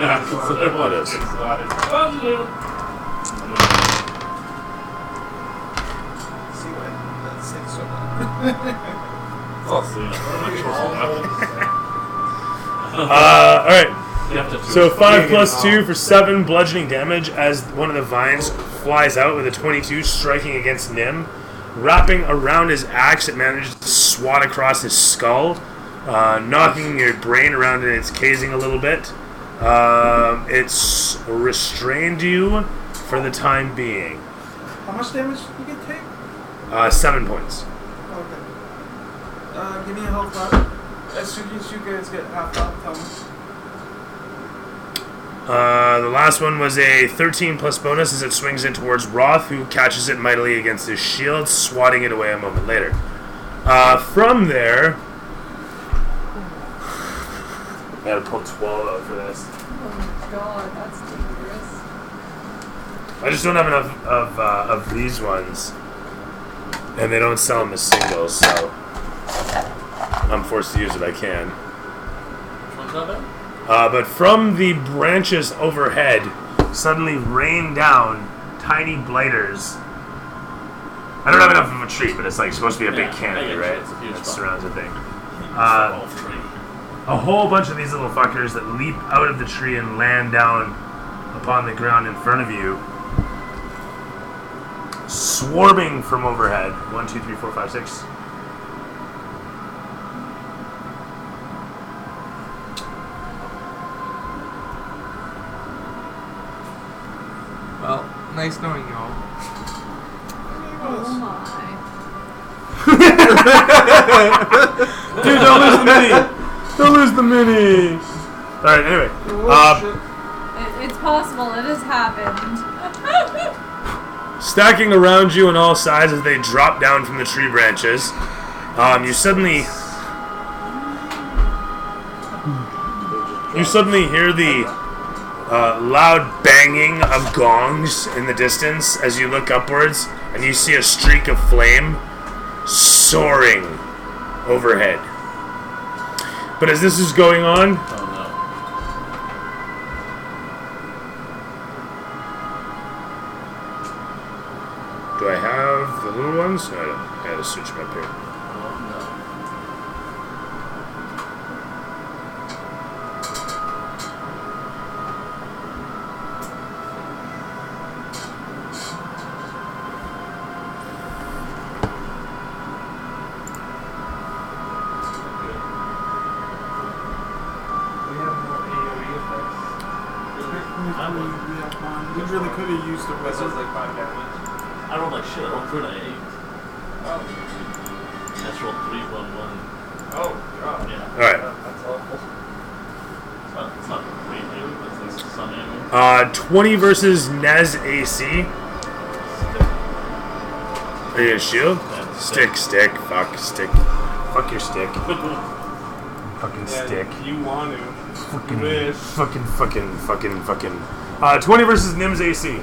Yeah, it is. Alright. So 5 + 2 for 7 bludgeoning damage as one of the vines flies out with a 22 striking against Nim. Wrapping around his axe, it manages to swat across his skull, knocking your brain around in its casing a little bit. It's restrained you for the time being. How much damage did you get take? 7 points. Okay. Give me a health bar. As soon as you guys get half health, tell me. The last one was a 13 plus bonus as it swings in towards Roth, who catches it mightily against his shield, swatting it away a moment later. From there... I gotta pull 12 out for this. Oh my god, that's dangerous. I just don't have enough of these ones. And they don't sell them as singles, so... I'm forced to use what I can. Which one's that then? But from the branches overhead, suddenly rain down tiny blighters. I don't have enough of a tree, but it's like supposed to be a big canopy, right? That surrounds the thing. A whole bunch of these little fuckers that leap out of the tree and land down upon the ground in front of you. Swarming from overhead. 1, 2, 3, 4, 5, 6. Well, nice knowing you all. Oh my. Dude, don't lose the mini! Don't lose the mini! Alright, anyway. It's possible, it has happened. Stacking around you on all sides as they drop down from the tree branches, you suddenly hear the loud banging of gongs in the distance as you look upwards, and you see a streak of flame soaring overhead. But as this is going on, do I have the little ones? I had to switch them up here. We really could have used a wizard. Like 5 damage. I rolled like shit. I rolled 3 and 8. Oh. Natural 3, 1, 1. Oh, God. Yeah. Alright. That's awful. It's not great, maybe, but it's some damage. 20 versus Nez AC. Are you gonna shield? Yeah, Stick. Fuck, stick. Fuck your stick. Fucking stick. You want to. Fucking. 20 versus Nim's AC.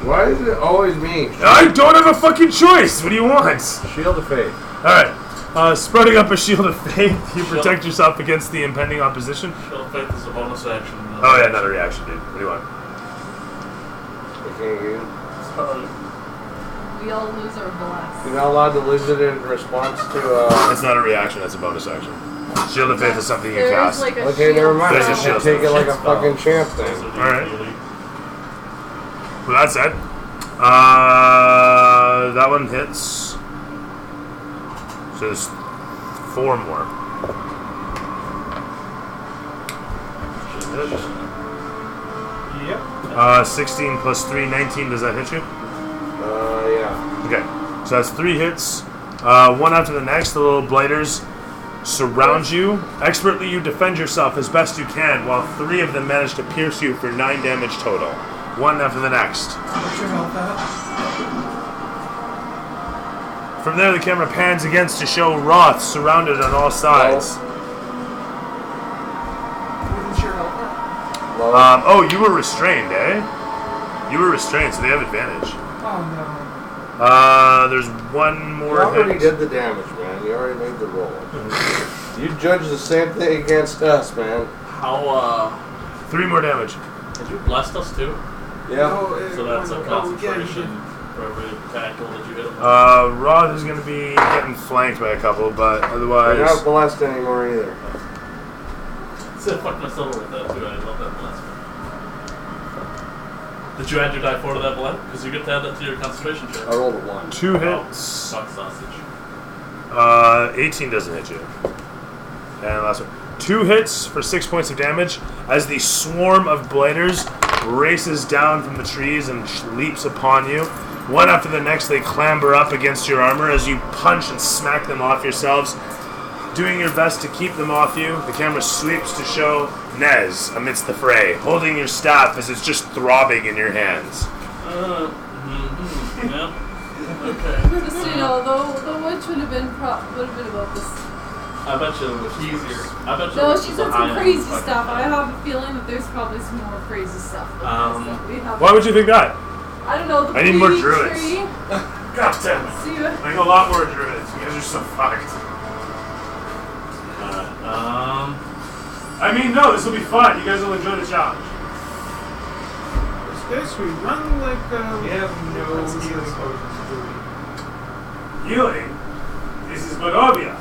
Why is it always me? I don't have a fucking choice! What do you want? Shield of Faith. Alright. Spreading up a Shield of Faith, you protect yourself against the impending opposition. Shield of Faith is a bonus action. Oh yeah, another reaction, dude. What do you want? Okay, Sorry. We all lose our bless. you're not allowed to lose it in response to, That's not a reaction, that's a bonus action. Shield of Faith is something you There cast. is like a Okay, shield never mind. There's a I shield. take it like a fucking champ then. Alright. With that said, that one hits. So there's 4 more. Should hit. Yep. 16 plus 3, 19. Does that hit you? Yeah. Okay. So that's 3 hits. One after the next. The little bladers surround you. Expertly, you defend yourself as best you can, while 3 of them manage to pierce you for 9 damage total. One after the next. What's your health at? From there, the camera pans against to show Roth surrounded on all sides. What's your health at? Oh, you were restrained, eh? You were restrained, so they have advantage. Oh There's one more You already hit. did the damage, man. You already made the roll. You judge the same thing against us, man. How, 3 more damage. did you blessed us too? Yeah. no. So that's a Yeah, concentration for every tackle that you hit him with. Roth is going to be getting flanked by a couple, but You're otherwise... not blessed anymore either. So fuck myself with that too. I love that bless. Did you add your die 4 to that bless? Because you get to add that to your concentration check. I rolled a 1. 2 Oh, hits. fuck sausage. 18 doesn't hit you. And last one. 2 hits for 6 points of damage as the swarm of bladers races down from the trees and leaps upon you. One after the next, they clamber up against your armor as you punch and smack them off yourselves. Doing your best to keep them off you, the camera sweeps to show Nez amidst the fray, holding your staff as it's just throbbing in your hands. Yeah. Okay. Just so you know, the witch would have been about this. I bet you it was easier. I bet you No, it was she the said high some end crazy fucking stuff. I stuff. have a feeling that there's probably some more crazy stuff. Than this that we have. Why would you think that? I don't know. The I need more bleeding druids. tree. God damn it. See, I need a lot more druids. You guys are so fucked. I mean, no, this will be fun. You guys will enjoy the challenge. Guys, we run like We have no healing potions, do we? Healing? This is Barovia.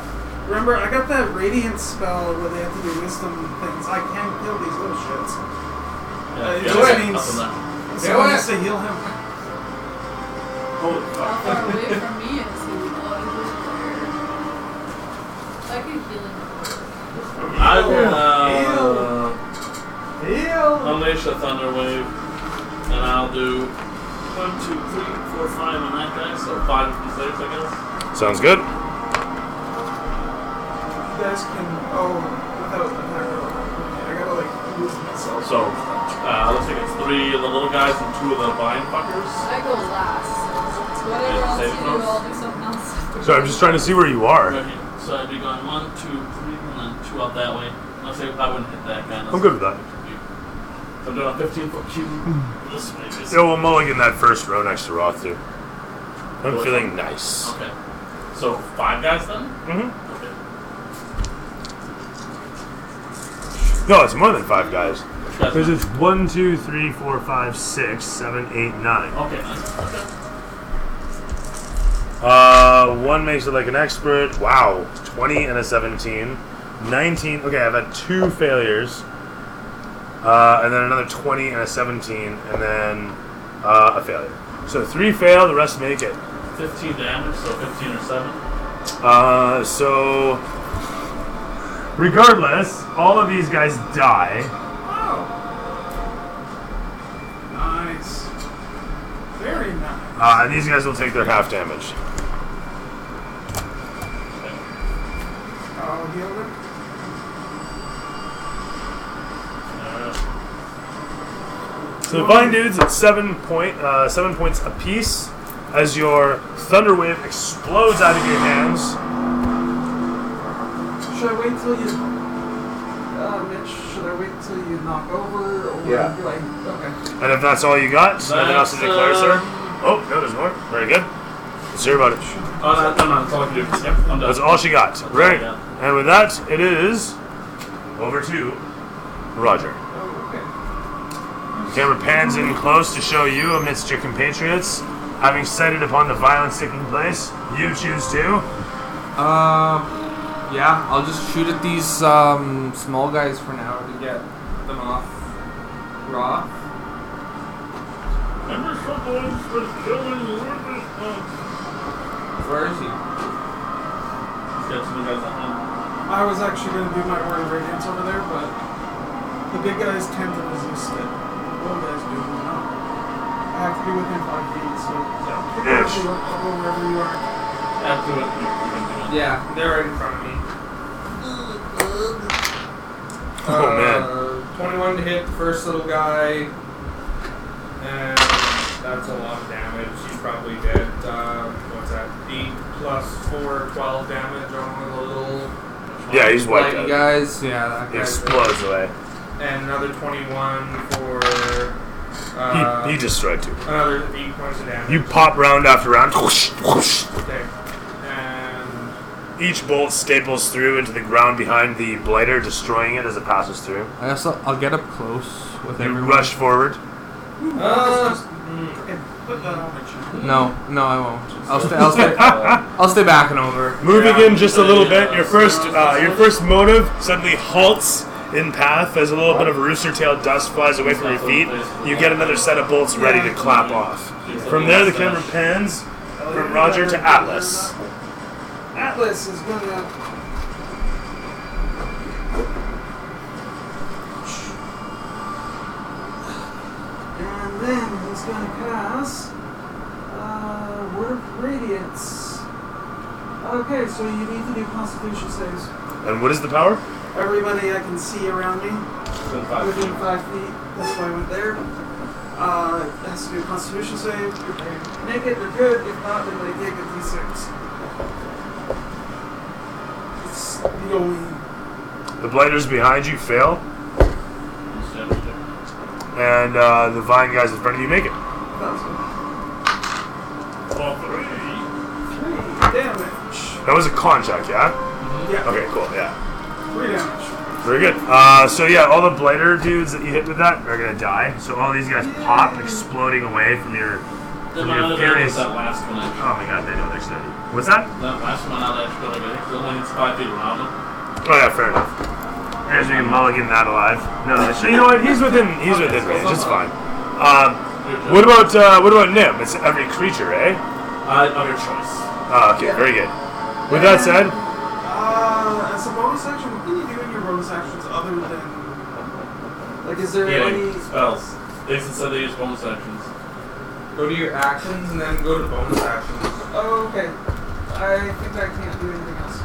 Remember, I got that radiant spell where they have to do wisdom things. I can't kill these little shits. Yeah, It yeah, just up means in there. someone has to heal him. Holy how fuck. far away from me is he? I could heal him. I will Heal! unleash a thunder wave, and I'll do 1, 2, 3, 4, 5 on that guy, so 5 of these legs, I guess. Sounds good. You guys can. Oh, without attack roll. Okay, I gotta like lose myself. So, looks like it's 3 of the little guys and 2 of the vine fuckers. I go last. So whatever Yeah, else save you do, throws. I'll do something else. Sorry, I'm just trying to see where you are. Right here. So I'd be going 1, 2, 3, and then 2 out that way. Let's say I wouldn't hit that guy. I'm good with that. So I'm doing a 15-foot cube. This way, basically. Yeah, we'll mulligan that first row next to Roth, too. I'm feeling nice. Okay. So 5 guys then? Mm-hmm. Okay. No, it's more than 5 guys. Which guys Because then? it's 1, 2, 3, 4, 5, 6, 7, 8, 9. Okay, nice. Okay. One makes it like an expert. Wow. 20 and a 17. 19. Okay, I've had 2 failures. And then another 20 and a 17. And then a failure. So 3 fail, the rest make it. 15 damage, so 15 or 7. So regardless, all of these guys die. Oh. Nice. Very nice. And these guys will take their half damage. Oh, heal it. So the Vine dudes at 7 points apiece as your Thunder Wave explodes out of your hands. Should I wait till you, Mitch? Should I wait till you knock over, or Yeah. like okay? And if that's all you got, nothing else to declare, sir. Oh no, there's more. Very good. Let's hear about it. Oh, no, that's all I can do. Yep, I'm done. That's all she got. Right. And with that, it is over to Roger. Oh, okay. Camera pans in close to show you amidst your compatriots. Having sighted upon the violence taking place, you choose to. Yeah, I'll just shoot at these small guys for now to get them off raw. Where is he? He's got 2 guys on him. I was actually going to do my word of radiance over there, but the big guys tend to resist it. Little guys do not. I have to be within 5 feet, so actually I'll go wherever you are. Absolutely. Yeah, they're right in front of me. Oh man. 21 to hit the first little guy. And that's a lot of damage. He's probably dead. What's that? 8 plus 4, 12 damage on one of the little Yeah, he's wiped flighty out. guys. Yeah, that He guy explodes away. And another 21 for. He destroyed 2. Another 8 points of damage. You pop round after round. Whoosh, whoosh. Okay. And. Each bolt staples through into the ground behind the blighter, destroying it as it passes through. I'll get up close with You everyone. rush forward. No, I won't. I'll stay back and over. Moving in just a little bit, your first motive suddenly halts in path as a little bit of rooster tail dust flies away from your feet. You get another set of bolts ready to clap off. From there, the camera pans from Roger to Atlas. Atlas is gonna. And then he's gonna cast Word of Radiance. Okay, so you need to do Constitution saves. And what is the power? Everybody I can see around me within 5 feet. That's why I went there. It has to do a Constitution save. If they make it, they're good. If not, then they take a D6. It's the only. The blighters behind you fail. And the vine guys in front of you make it. For 3 damage. That was a con check, yeah? Yeah. Okay, cool, yeah. 3 damage. Very good. So yeah, all the blighter dudes that you hit with that are gonna die. So all these guys pop, exploding away from your furious. That last one. Oh my god, they know they're steady. What's that? That last one, not extra. Like, it only needs 5 feet around him. Oh yeah, fair enough. Here's me mulligan that alive. No, so you know what? He's within range. It's fine. What about Nim? It's every creature, eh? Of your choice. Okay, very good. With that said, As a bonus action, what can you do in your bonus actions other than, like, is there any spells? They said they use bonus actions. Go to your actions and then go to bonus actions. Oh, okay. I think I can't do anything else.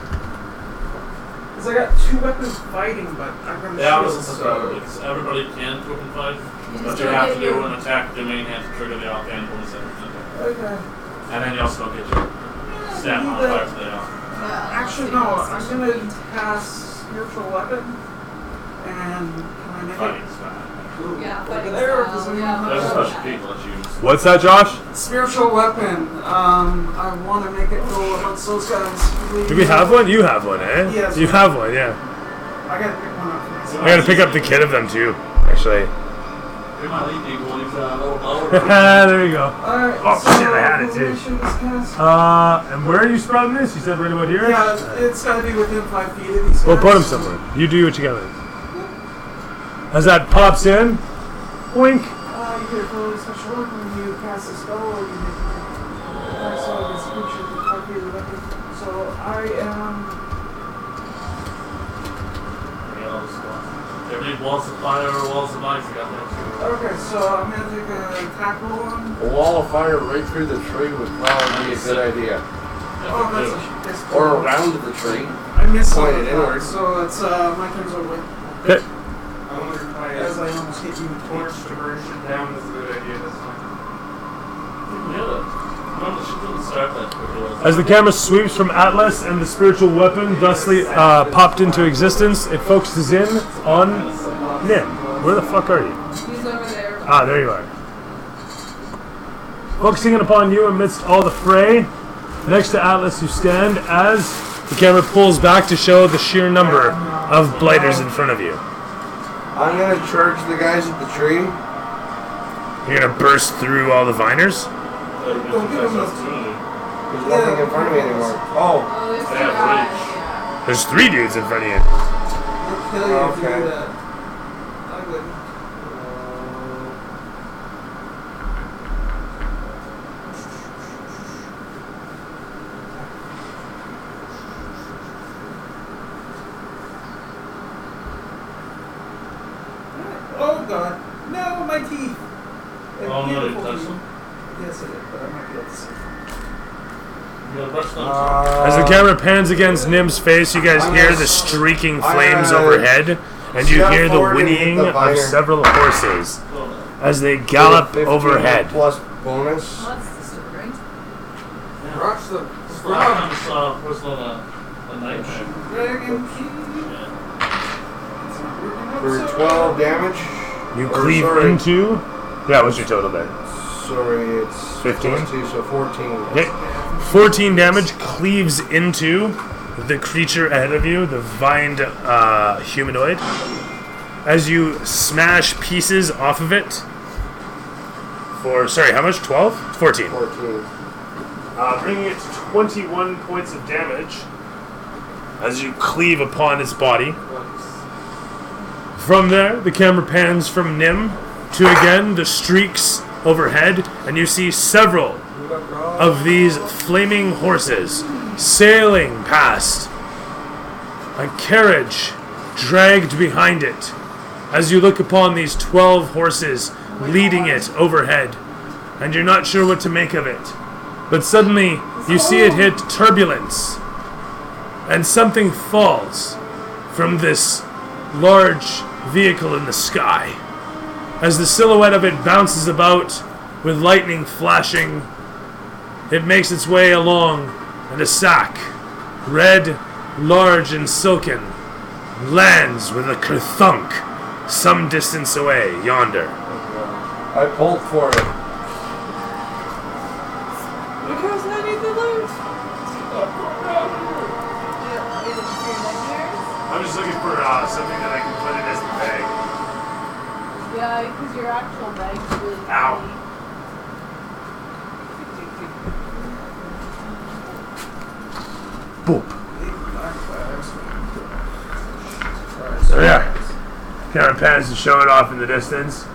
Because I got 2 weapons fighting, but I've got Yeah, I shield, was so. everybody can weapon fight, but just you don't have get to do your- an attack with your main hand to trigger the offhand bonus action. Okay. And then you also don't get your stat modifier for the off. Actually, no. I'm gonna cast Spiritual Weapon. And can I make Fighting it? style. Yeah, Over fighting there, style, does anyone yeah. have There's a that? special people that use. what's that, Josh? Spiritual Weapon. I want to make it go amongst those guys. Do we have one? You have one, eh? Yes. You have one, yeah. I gotta pick one up for myself. I gotta pick up the kid of them too, actually. There you go. Alright, Oh, so shit, I had it, too. And where are you sprouting this? You said right about here? Yeah, it's gotta be within 5 feet of these guys. Well, put them somewhere. You do what you gotta do. As that pops in, wink. You get a really special work when you cast a spell or you make so it's creature for 5 feet of the weapon. So I am. Every walls of fire or walls of ice, I got that too. Okay, so I'm gonna take an attack roll on. A wall of fire right through the tree would probably be a good idea. Oh, that's Or around the tree. I missed Pointed something. inward. So it's my turn's over. Okay. I wonder if my As I almost hit you. torch diversion down is a good idea this time. As the camera sweeps from Atlas and the spiritual weapon thusly popped into existence, it focuses in on Nim. Where the fuck are you? He's over there. Ah, there you are. Focusing in upon you amidst all the fray, next to Atlas you stand as the camera pulls back to show the sheer number of blighters in front of you. I'm gonna charge the guys at the tree. You're gonna burst through all the viners? There's nothing in front of me anymore. Oh. There's two guys, yeah. There's 3 dudes in front of you. Kill you if you Okay. do that. I wouldn't. Oh god. No, my teeth. They're Oh, no, you beautiful touched teeth. them? Yes, I did, but I might be able to see. As the camera pans against Nim's face, you guys hear the streaking flames overhead, and you hear the whinnying of several horses as they gallop overhead. Plus bonus. Well, that's the story, right? Watch the Last time I saw a person on a nightmare. dragon key. For 12 damage. You Or cleave sorry. into. Yeah, what's your total then? Sorry, it's 15? plus 2, so 14. Okay. 14 damage cleaves into the creature ahead of you, the vined humanoid. As you smash pieces off of it. For, sorry, how much? 12? 14. 14. Bringing it to 21 points of damage as you cleave upon its body. From there, the camera pans from Nim to again the streaks overhead, and you see several of these flaming horses sailing past. A carriage dragged behind it as you look upon these 12 horses leading it overhead, and you're not sure what to make of it. But suddenly, you see it hit turbulence, and something falls from this large vehicle in the sky. As the silhouette of it bounces about with lightning flashing, it makes its way along, and a sack, red, large, and silken, lands with a kerthunk some distance away yonder. I pulled for it. Because I need the loot. I'm just looking for something that I can put in as the bag. Yeah, because your actual bag's really Ow. heavy. Boop. So yeah, camera pans to show it off in the distance.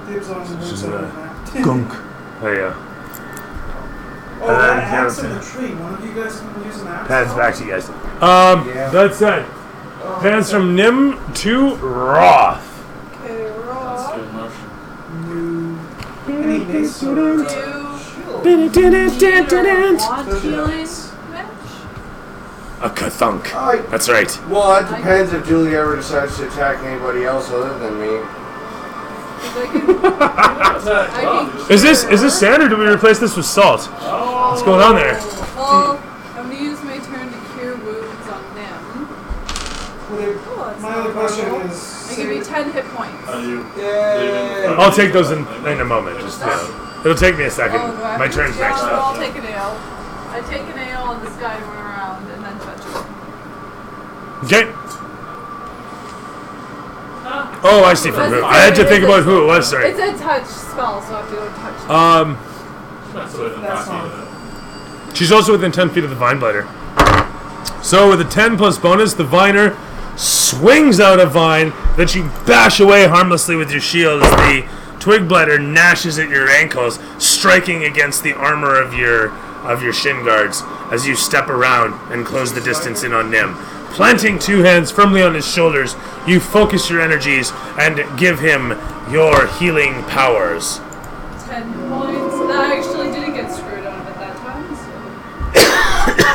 Dibs on the This is wood a side. gunk. Oh yeah. Oh, that axe in the tree. One of you guys can use an axe? Pans back to you guys. That said, pans from Nim to Roth. Okay, Roth. Any mace or Want healing match? A kathunk. I- That's right. Well, it depends if Julie ever decides to attack anybody else other than me. Is this sand or do we replace this with salt? What's going on there? Well, I'm going to use my turn to cure wounds on them. My other question is... I give you 10 hit points. I'll take those in a moment. Just it'll take me a second. Oh, do I My have to- turn's yeah, next no, up. I'll take an ale. I take an ale and this guy went around and then touch it. Okay. Oh, I see from who. I had to think about who it was. Sorry. It's a touch spell, so I have to go touch. That's not. She's also within 10 feet of the Vine Blighter. So with a 10 plus bonus, the Viner swings out a vine that you bash away harmlessly with your shield as the Twig Blighter gnashes at your ankles, striking against the armor of your shin guards as you step around and close the distance in on Nim. Planting two hands firmly on his shoulders, you focus your energies and give him your healing powers. 10 points. I actually didn't get screwed out of it that time,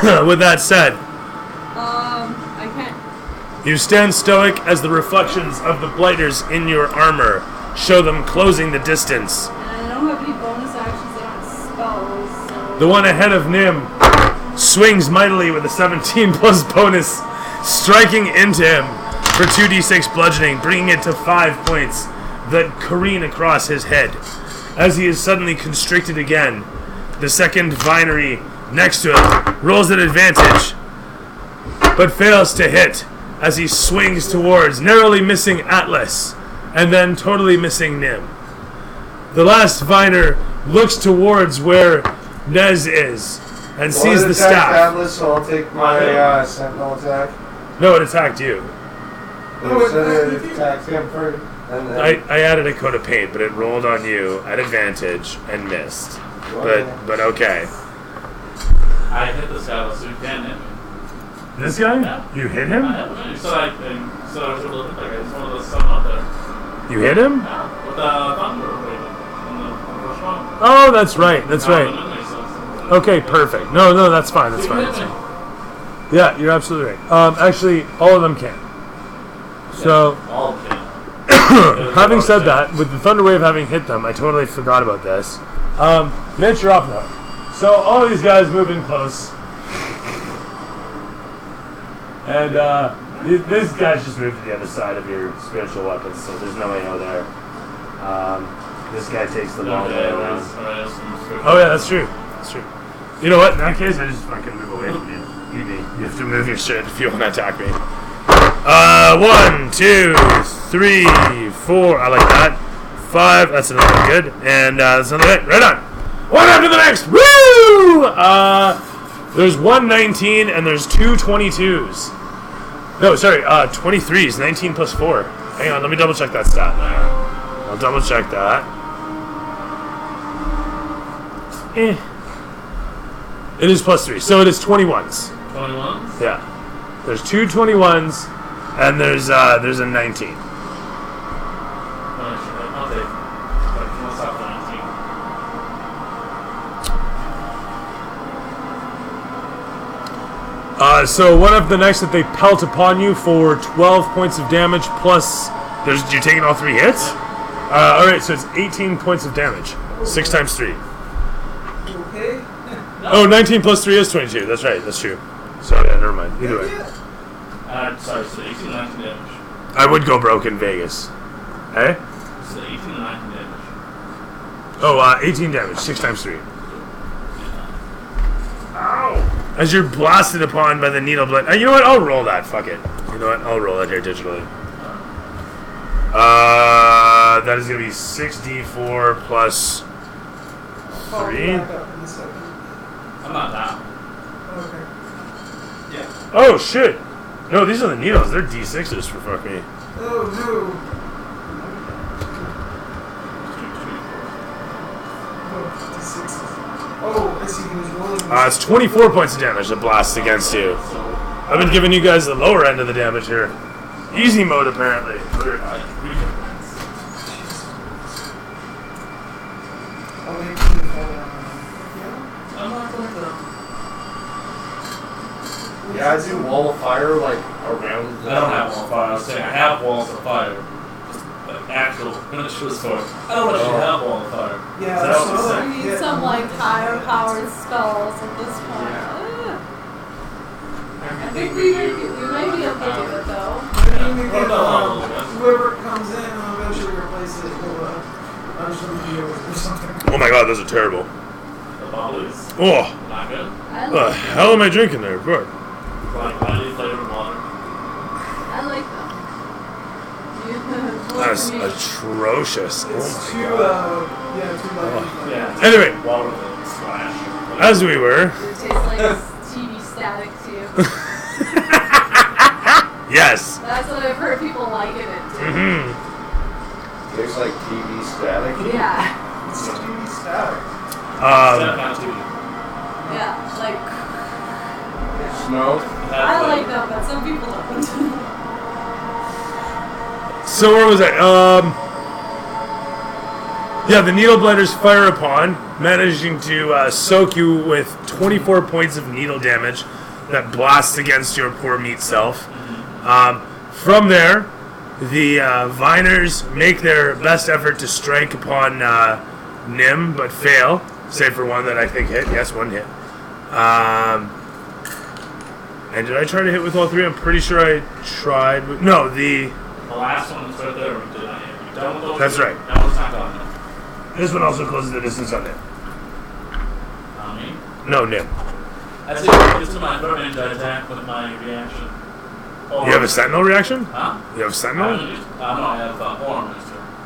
so... With that said, I can't. you stand stoic as the reflections of the blighters in your armor show them closing the distance. And I don't have any bonus actions that aren't spells, so... The one ahead of Nim swings mightily with a 17 plus bonus, striking into him for 2d6 bludgeoning, bringing it to 5 points that careen across his head. As he is suddenly constricted again, the second Vinery next to him rolls at advantage, but fails to hit as he swings towards, narrowly missing Atlas, and then totally missing Nim. The last Viner looks towards where Nez is, and sees the staff. Atlas, so I'll take my sentinel attack. No, it attacked you. It attacked him first. I added a coat of paint, but it rolled on you at advantage and missed. But okay. I hit this guy with Sue Cannon. This guy? Yeah. You hit him? You said I was able to hit that guy. It's one of the seven up there. You hit him? Yeah, with the thunder wave on the first one. Oh, that's right. That's right. Okay, perfect. No, that's fine. That's fine. Yeah, you're absolutely right. Actually, all of them can. So, all can. having said that, with the thunder wave having hit them, I totally forgot about this. Mitch, you're up now. So all of these guys move in close, and this guy's just moved to the other side of your spiritual weapons, so there's no way out there. This guy takes the long way around. Oh yeah, that's true. That's true. You know what? In that case, I just fucking move away from you. You have to move your shit if you want to attack me. 1, 2, 3, 4. I like that. 5. That's another one good. And that's another hit. Right on. One after the next. Woo! There's 1 19 and there's 2 22s. No, sorry. 23s. 19 plus 4. Hang on. Let me double check that stat. I'll double check that. It is plus 3. So it is 21s. 21s? Yeah. There's 2 21s. And there's a 19. I'll take. What's up, 19? So one of the next that they pelt upon you for 12 points of damage plus. You're taking all 3 hits? Alright, so it's 18 points of damage. 6 times 3. Okay. Oh, 19 plus 3 is 22. That's right, that's true. So yeah, never mind. Either way. Sorry, so 18 19 damage. I would go broke in Vegas. Eh? So 18 19 damage. Oh, 18 damage. 6 times 3. Ow! As you're blasted upon by the needle blade. You know what? I'll roll that. Fuck it. You know what? I'll roll it here digitally. That is going to be 6d4 plus 3. I'm not down. Okay. Yeah. Oh, shit. No, these are the needles. They're d6s for fuck me. Oh, no. Oh, I see he was rolling. It's 24 points of damage that blasts against you. I've been giving you guys the lower end of the damage here. Easy mode, apparently. Yeah, I do wall of fire like around the... I don't have wall of fire. I was saying I have walls of fire. Like actual finishes for it. I don't actually have wall of fire. Yeah, that's what So I'm we need some like higher powered spells at this point. Yeah. I think we might be able to do it though. Whoever comes in and eventually replaces it will or something. Oh my god, those are terrible. The bubblies. Oh, Not good. I what like the hell am I drinking there? Good. Like highly flavored water. I like them. That's atrocious. It's Oh too, my god. too lightning. Yeah. Anyway, Water splash. as we were. It tastes like TV static too. Yes. That's what I've heard people liken it to. Mm-hmm. Tastes like TV static. Yeah. It's TV static. Yeah, like. Snow. I like that, but some people don't. So where was I? Yeah, the needle blighters fire upon, managing to soak you with 24 points of needle damage that blasts against your poor meat self. From there, the Viners make their best effort to strike upon Nim, but fail, save for one that I think hit. Yes, one hit. And did I try to hit with all three? I'm pretty sure I tried. No, the last one is right there. Did I hit? You done with those? That's right. That one's not done. This one also closes the distance on Nim. Me? No, Nim. As it gets to my range, I attack with my reaction. You have a Sentinel reaction? Huh? You have a Sentinel? No, I have Orm. I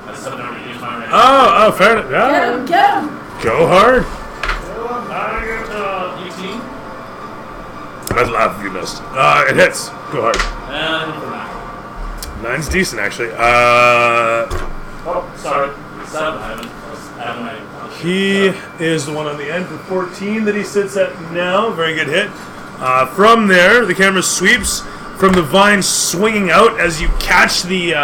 just have never used my reaction. Oh, fair enough. Yeah. Get him! Go hard. I got 18. I'd laugh if you missed. It hits. Go hard. And for 9. 9's decent, actually. Oh, sorry. 7. I haven't made. He is the one on the end for 14 that he sits at now. Very good hit. From there, the camera sweeps from the vine swinging out as you catch the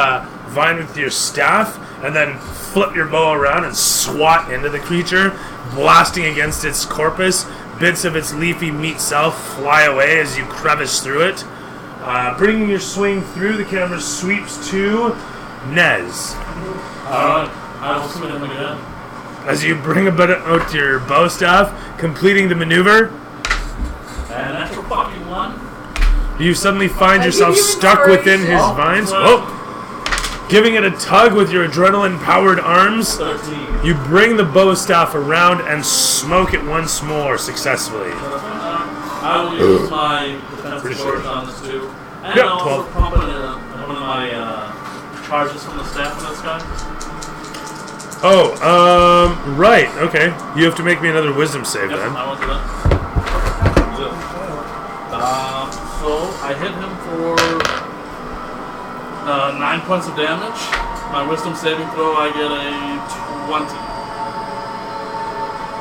vine with your staff and then flip your bow around and swat into the creature, blasting against its corpus. Bits of its leafy meat self fly away as you crevice through it. Bringing your swing through, the camera sweeps to Nez. I will submit him again. As you bring a bit out your bow staff, completing the maneuver, And that's for fucking 1. you suddenly find yourself stuck within his vines. Oh! Giving it a tug with your adrenaline-powered arms, 13. you bring the bow staff around and smoke it once more successfully. I will use my defensive force on this too. And Yep, I'll also 12. pump in one of my charges from the staff of this guy. Oh, right, okay. You have to make me another wisdom save Yep, then. I will do that. So I hit him for 9 points of damage. My wisdom saving throw, I get a 20.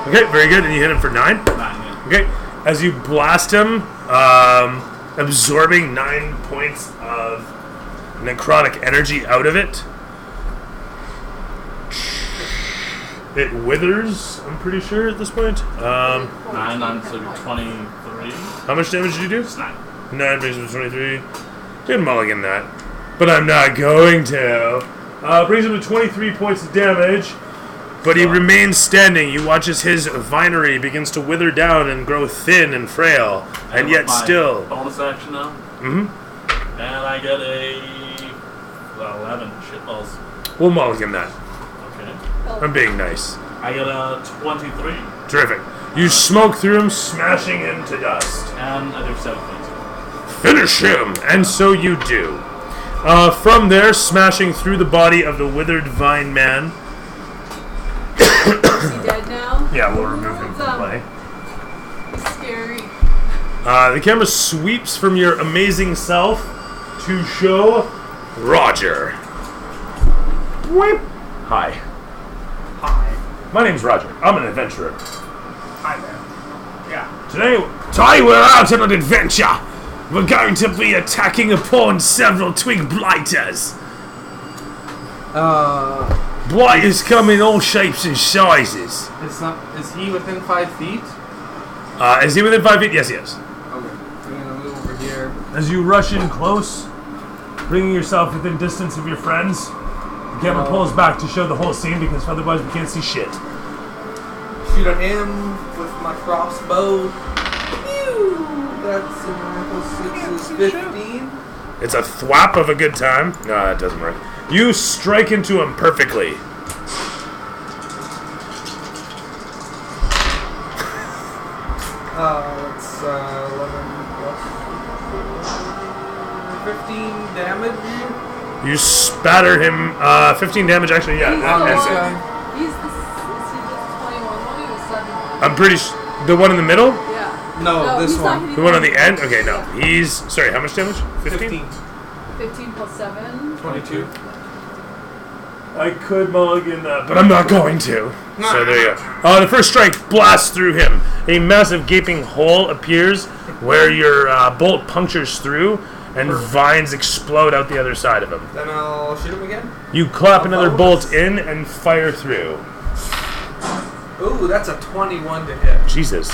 Okay, very good. And you hit him for 9? 9, yeah. Okay, as you blast him, absorbing 9 points of necrotic energy out of it. It withers, I'm pretty sure, at this point. 9, so 23. How much damage did you do? 9. 9 brings him to 23. Good mulligan that. But I'm not going to. Brings him to 23 points of damage. But he remains standing. You watch as his vinery begins to wither down and grow thin and frail. And yet still. Bonus action now. Mm-hmm. And I get a 11 shitballs. We'll mulligan that. Okay. I'm being nice. I get a 23. Terrific. You smoke through him, smashing him to dust. And I do 7 points. Finish him! And so you do. From there, smashing through the body of the withered vine man. Is he dead now? Yeah, we'll remove him from play. He's scary. The camera sweeps from your amazing self to show Roger. Whip. Hi. Hi. My name's Roger. I'm an adventurer. Hi there. Yeah. Today we're out on an adventure. We're going to be attacking upon several twig blighters. Blighters come in all shapes and sizes. Is he within 5 feet? Is he within 5 feet? Yes, he is. Okay. I'm gonna move over here. As you rush in close, bringing yourself within distance of your friends, the camera pulls back to show the whole scene because otherwise we can't see shit. Shoot at him with my crossbow. Pew! That's a miracle 6 is 15. It's a thwap of a good time. No, that doesn't work. You strike into him perfectly. That's 11 plus 4, 15 damage. You spatter him. 15 damage, actually. Yeah. He's that the ends it. one. He's the 21 one or the 7 one? I'm pretty the one in the middle. Yeah. No, this he's not one. hitting The one on the anything. end. Okay, no. He's sorry. How much damage? 15. 15 plus 7. 22. I could mulligan that, but I'm not going to. So there you go. The first strike blasts through him. A massive gaping hole appears where your bolt punctures through, and vines explode out the other side of him. Then I'll shoot him again. You clap another bolt in and fire through. Ooh, that's a 21 to hit. Jesus.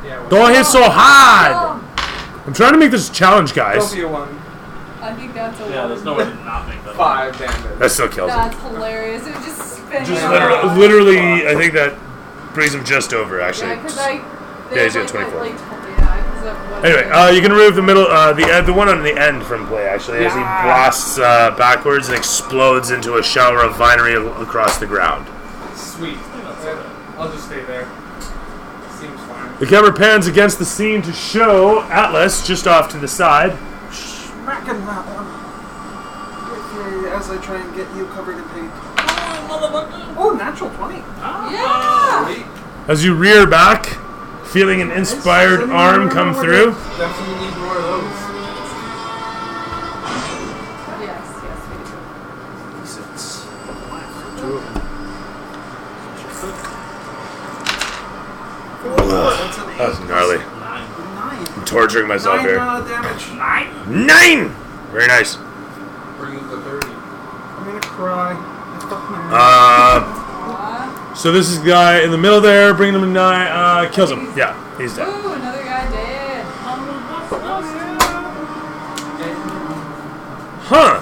Yeah. Don't hit so hard! I'm trying to make this a challenge, guys. Don't be a 1. I think that's a Yeah, there's no way to not make that. 5 damage. That still kills him. That's hilarious. It was just spinning. Just around. literally, I think that brings him just over, actually. Yeah, because Yeah, he's got 24. Anyway, Anyway, you can remove the middle, the one on the end from play, actually, as he blasts backwards and explodes into a shower of vinery across the ground. Sweet. I'll just stay there. Seems fine. The camera pans against the scene to show Atlas just off to the side. Smacking that one. As I try and get you covered in paint. Oh, natural 20. Yeah! As you rear back, feeling an inspired arm come through. Definitely need more of those. Yes, That was gnarly. 9. I'm torturing myself 9 here. damage. 9! Very nice. Bring it to 30. I'm gonna cry. So this is the guy in the middle there, bringing him to 9, kills him. Yeah, he's dead. Ooh, another guy dead. Huh.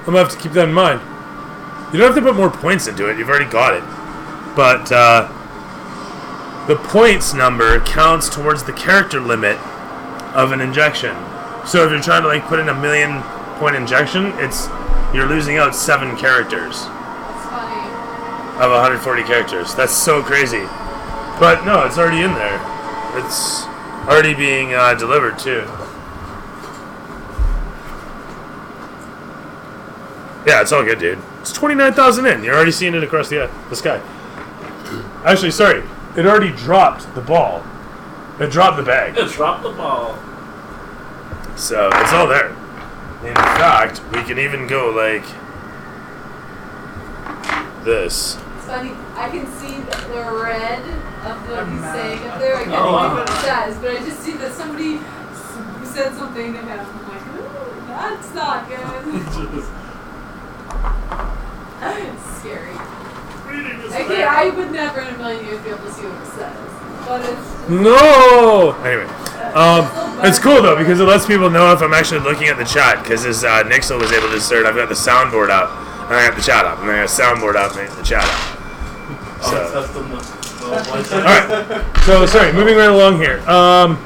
I'm gonna have to keep that in mind. You don't have to put more points into it, you've already got it. But the points number counts towards the character limit of an injection. So if you're trying to like put in a 1,000,000 point injection, you're losing out 7 characters. That's funny. Of 140 characters. That's so crazy. But no, it's already in there. It's already being delivered too. Yeah, it's all good, dude. It's 29,000 in. You're already seeing it across the sky. Actually, sorry. It already dropped the ball. It dropped the bag. It dropped the ball. So, it's all there. In fact, we can even go like this. It's funny. I can see the red of what he's saying up there. I can't think what it says, but I just see that somebody said something to him. I'm like, ooh, that's not good. It's scary. Okay, I would never in a million years be able to see what it says. But it's no! Anyway. It's cool though because it lets people know if I'm actually looking at the chat because as Nixel was able to insert, I've got the soundboard up and I got the chat up and I got the soundboard up and the chat up. So. Alright. So sorry, moving right along here. Yeah,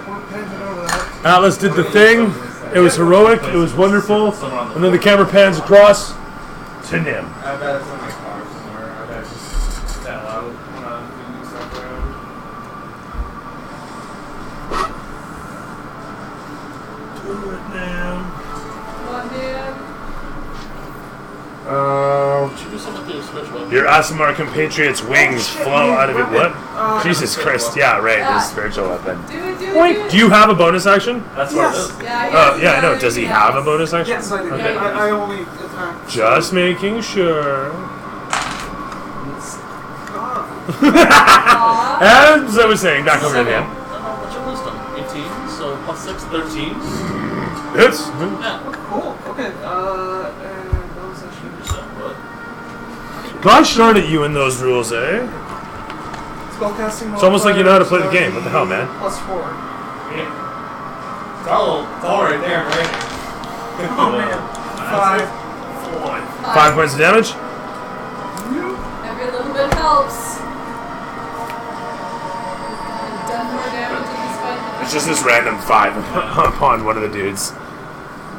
we're panting over that. Atlas did the thing. It was heroic. It was wonderful. And then the camera pans across to Nim. I bet it's in my car somewhere. I bet it's just that loud when I'm doing stuff around. Do it now. Come on, dude. Your Asimar compatriot's wings flow out of it. What? Jesus Christ. Yeah, right. His spiritual weapon. Do you have a bonus action? That's what it is. Yeah, I know. Does he have a bonus action? Yes, I do. Okay. I only attack. Just making sure. As I was saying, back over to him. What's your wisdom? 18, so plus 6, 13. It's. Yeah. Cool. Okay. And bonus action. Gosh darn it, you and those rules, eh? Spellcasting. It's almost like you know how to play the game. What the hell, man? +4. Yeah. It's all right there, right? Oh man. 5. 5 points of damage? Every little bit helps. Done more damage in this fight. It's just this random 5 upon one of the dudes.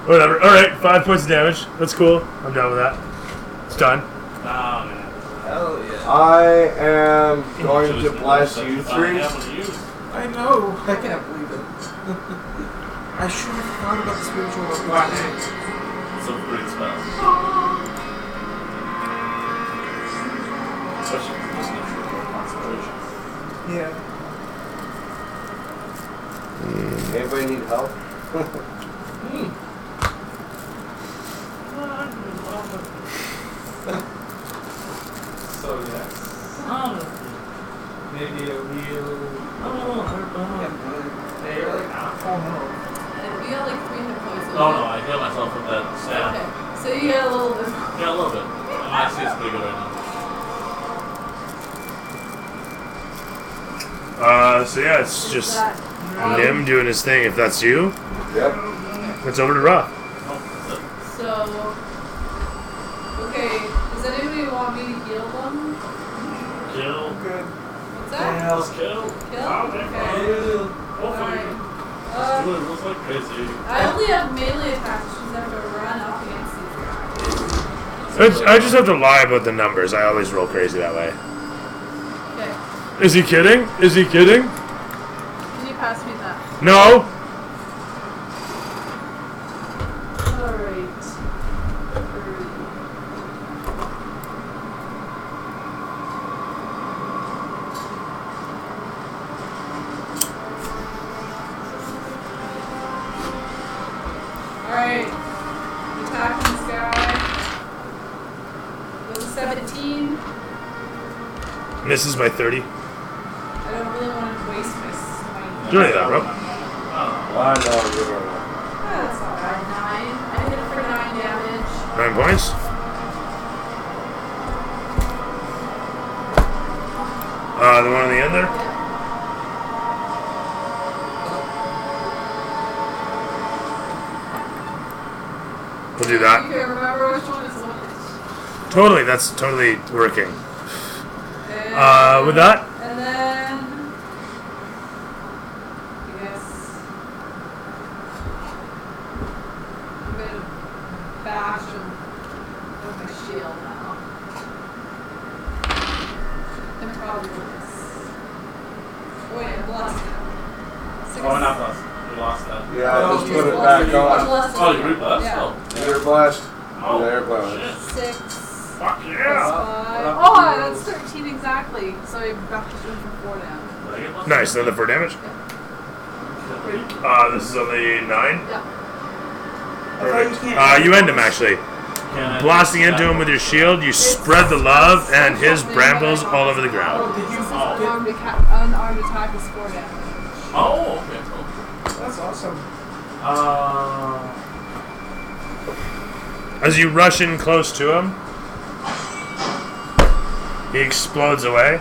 Whatever. Alright, 5 points of damage. That's cool. I'm done with that. It's done. Oh, man. Hell yeah. I am going to bless you 3. I know. I can't believe it. I should have thought about the spiritual weapon. It's a great spell. Especially if it's not true concentration. Yeah. Anybody need help? So yes. Maybe a wheel. Hey, you're like at full health. And you got like 3 hit points. Oh no, I heal myself with that staff. Okay, so you get a little bit. Yeah, a little bit. And actually, it's pretty good right now. So yeah, it's just Nim doing his thing. If that's you, Yep. it's over to Ra. So, okay, does anybody want me to heal them? Kill. Good. What's that? Else kill. Kill? Okay. Okay. Hopefully. Alright. It looks like crazy. I only have melee attacks, which is have to run up against these guys. I just have to lie about the numbers. I always roll crazy that way. Okay. Is he kidding? Is he kidding? Can you pass me that? No. Alright. Alright. Attacking this guy. With a 17. Misses by 30. I don't really want to waste my. Do any of that, bro. I know, you're right. That's not bad. 9. I hit it for 9 damage. 9 points. The one on the end there? We'll do that. You can remember which one is what. Totally, that's totally working. And, With that? And then. I guess. I'm gonna bash him with my shield now. And probably this. Oh, wait, I lost it. 6. Oh, not us. We lost that. Yeah, just put it back on. Oh, you reblessed? Yeah. Oh. You're blessed. Oh, You're blessed. 6. Fuck Plus yeah! 5. Oh, that's 13 exactly. So I backed this one for 4 damage. Nice, another 4 damage. This is on the 9. Yeah. Perfect. You end him actually. Blasting into him with your shield, you spread the love and his brambles all over the ground. Unarmed attack is 4 damage. Oh, okay. Cool. That's awesome. As you rush in close to him, he explodes away.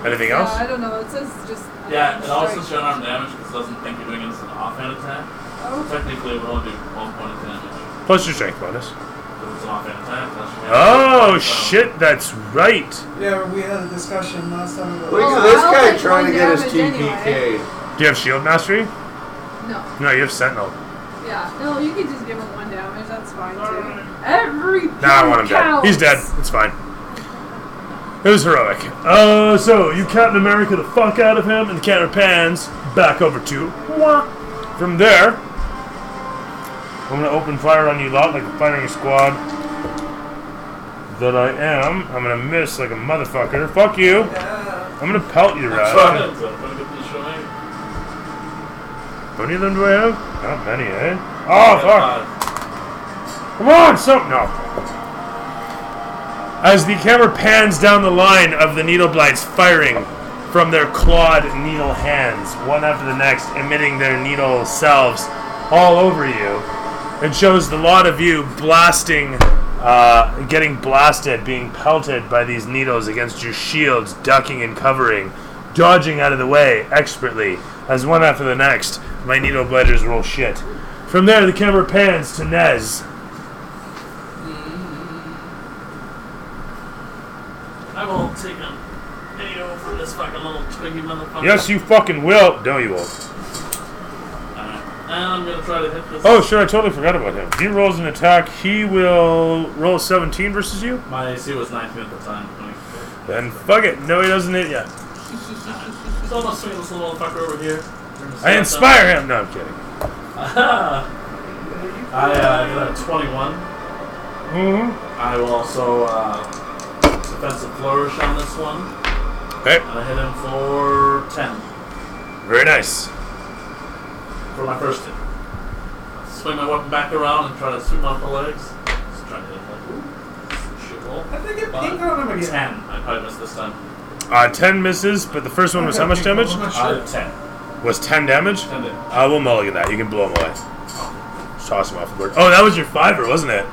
Anything else? I don't know. It says just. Yeah, it also says unarmed damage because it doesn't think you're doing it as an offhand attack. Oh. Technically, it would only do 1 point of damage. Plus your strength bonus. Because it's an offhand attack. Oh shit, that's right. Yeah, we had a discussion last time about. Look at this guy trying to get his TPK. Do you have shield mastery? No. No, you have sentinel. Yeah. No, you can just give him 1 damage. That's fine too. Every. Nah, I want him dead. He's dead. It's fine. It was heroic. So you Captain America the fuck out of him, and the camera pans back over to. From there, I'm gonna open fire on you lot like a fighting squad that I am. I'm gonna miss like a motherfucker. Fuck you. Yeah. I'm gonna pelt you, Rod. How many of them do I have? Not many, eh? Oh, fuck. Come on, something. No. As the camera pans down the line of the needle blights firing from their clawed needle hands, one after the next, emitting their needle selves all over you, it shows the lot of you blasting, getting blasted, being pelted by these needles against your shields, ducking and covering, dodging out of the way expertly, as one after the next, my needle blighters roll shit. From there, the camera pans to Nez. I will take a video for this fucking little twiggy motherfucker. Yes, you fucking will. No, you won't. Alright. And I'm gonna try to hit this. Oh, sure, I totally forgot about him. If he rolls an attack, he will roll 17 versus you? My AC was 19 at the time. Then fuck it. No, he doesn't hit yet. So I'm gonna swing this little motherfucker over here. I inspire him. No, I'm kidding. I got a 21. Mm-hmm. I will also defensive flourish on this one. Okay. And I hit him for 10. Very nice. For my first hit. Swing my weapon back around and try to sweep him off the legs. Just trying to hit him like, ooh, shit roll. I think it pink on him again. 10. I probably missed this time. 10 misses, but the first one was how much damage? 10. Was 10 damage? 10 damage. We'll mulligan that. You can blow him away. Just toss him off the board. Oh, that was your 5er, wasn't it?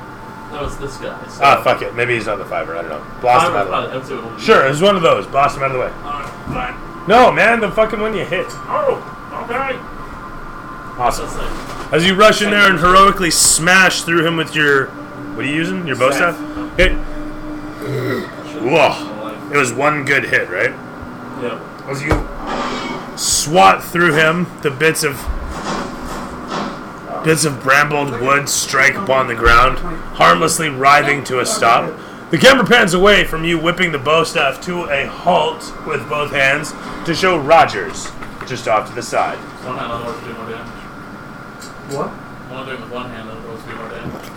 That was this guy. So Fuck it. Maybe he's not the 5er. I don't know. Blast him out of the way. way. Sure, it was one of those. Blast him out of the way. Alright. No, man, the fucking one you hit. Oh, okay. Awesome. As you rush in there and heroically smash through him with your... What are you using? Your bow staff? Hit. Whoa. It was one good hit, right? Yep. As you swat through him, the bits of brambled wood strike upon the ground, harmlessly writhing to a stop. The camera pans away from you whipping the bow staff to a halt with both hands to show Rogers just off to the side. One hand on the to do more damage. What? One doing with one hand on the to do more damage.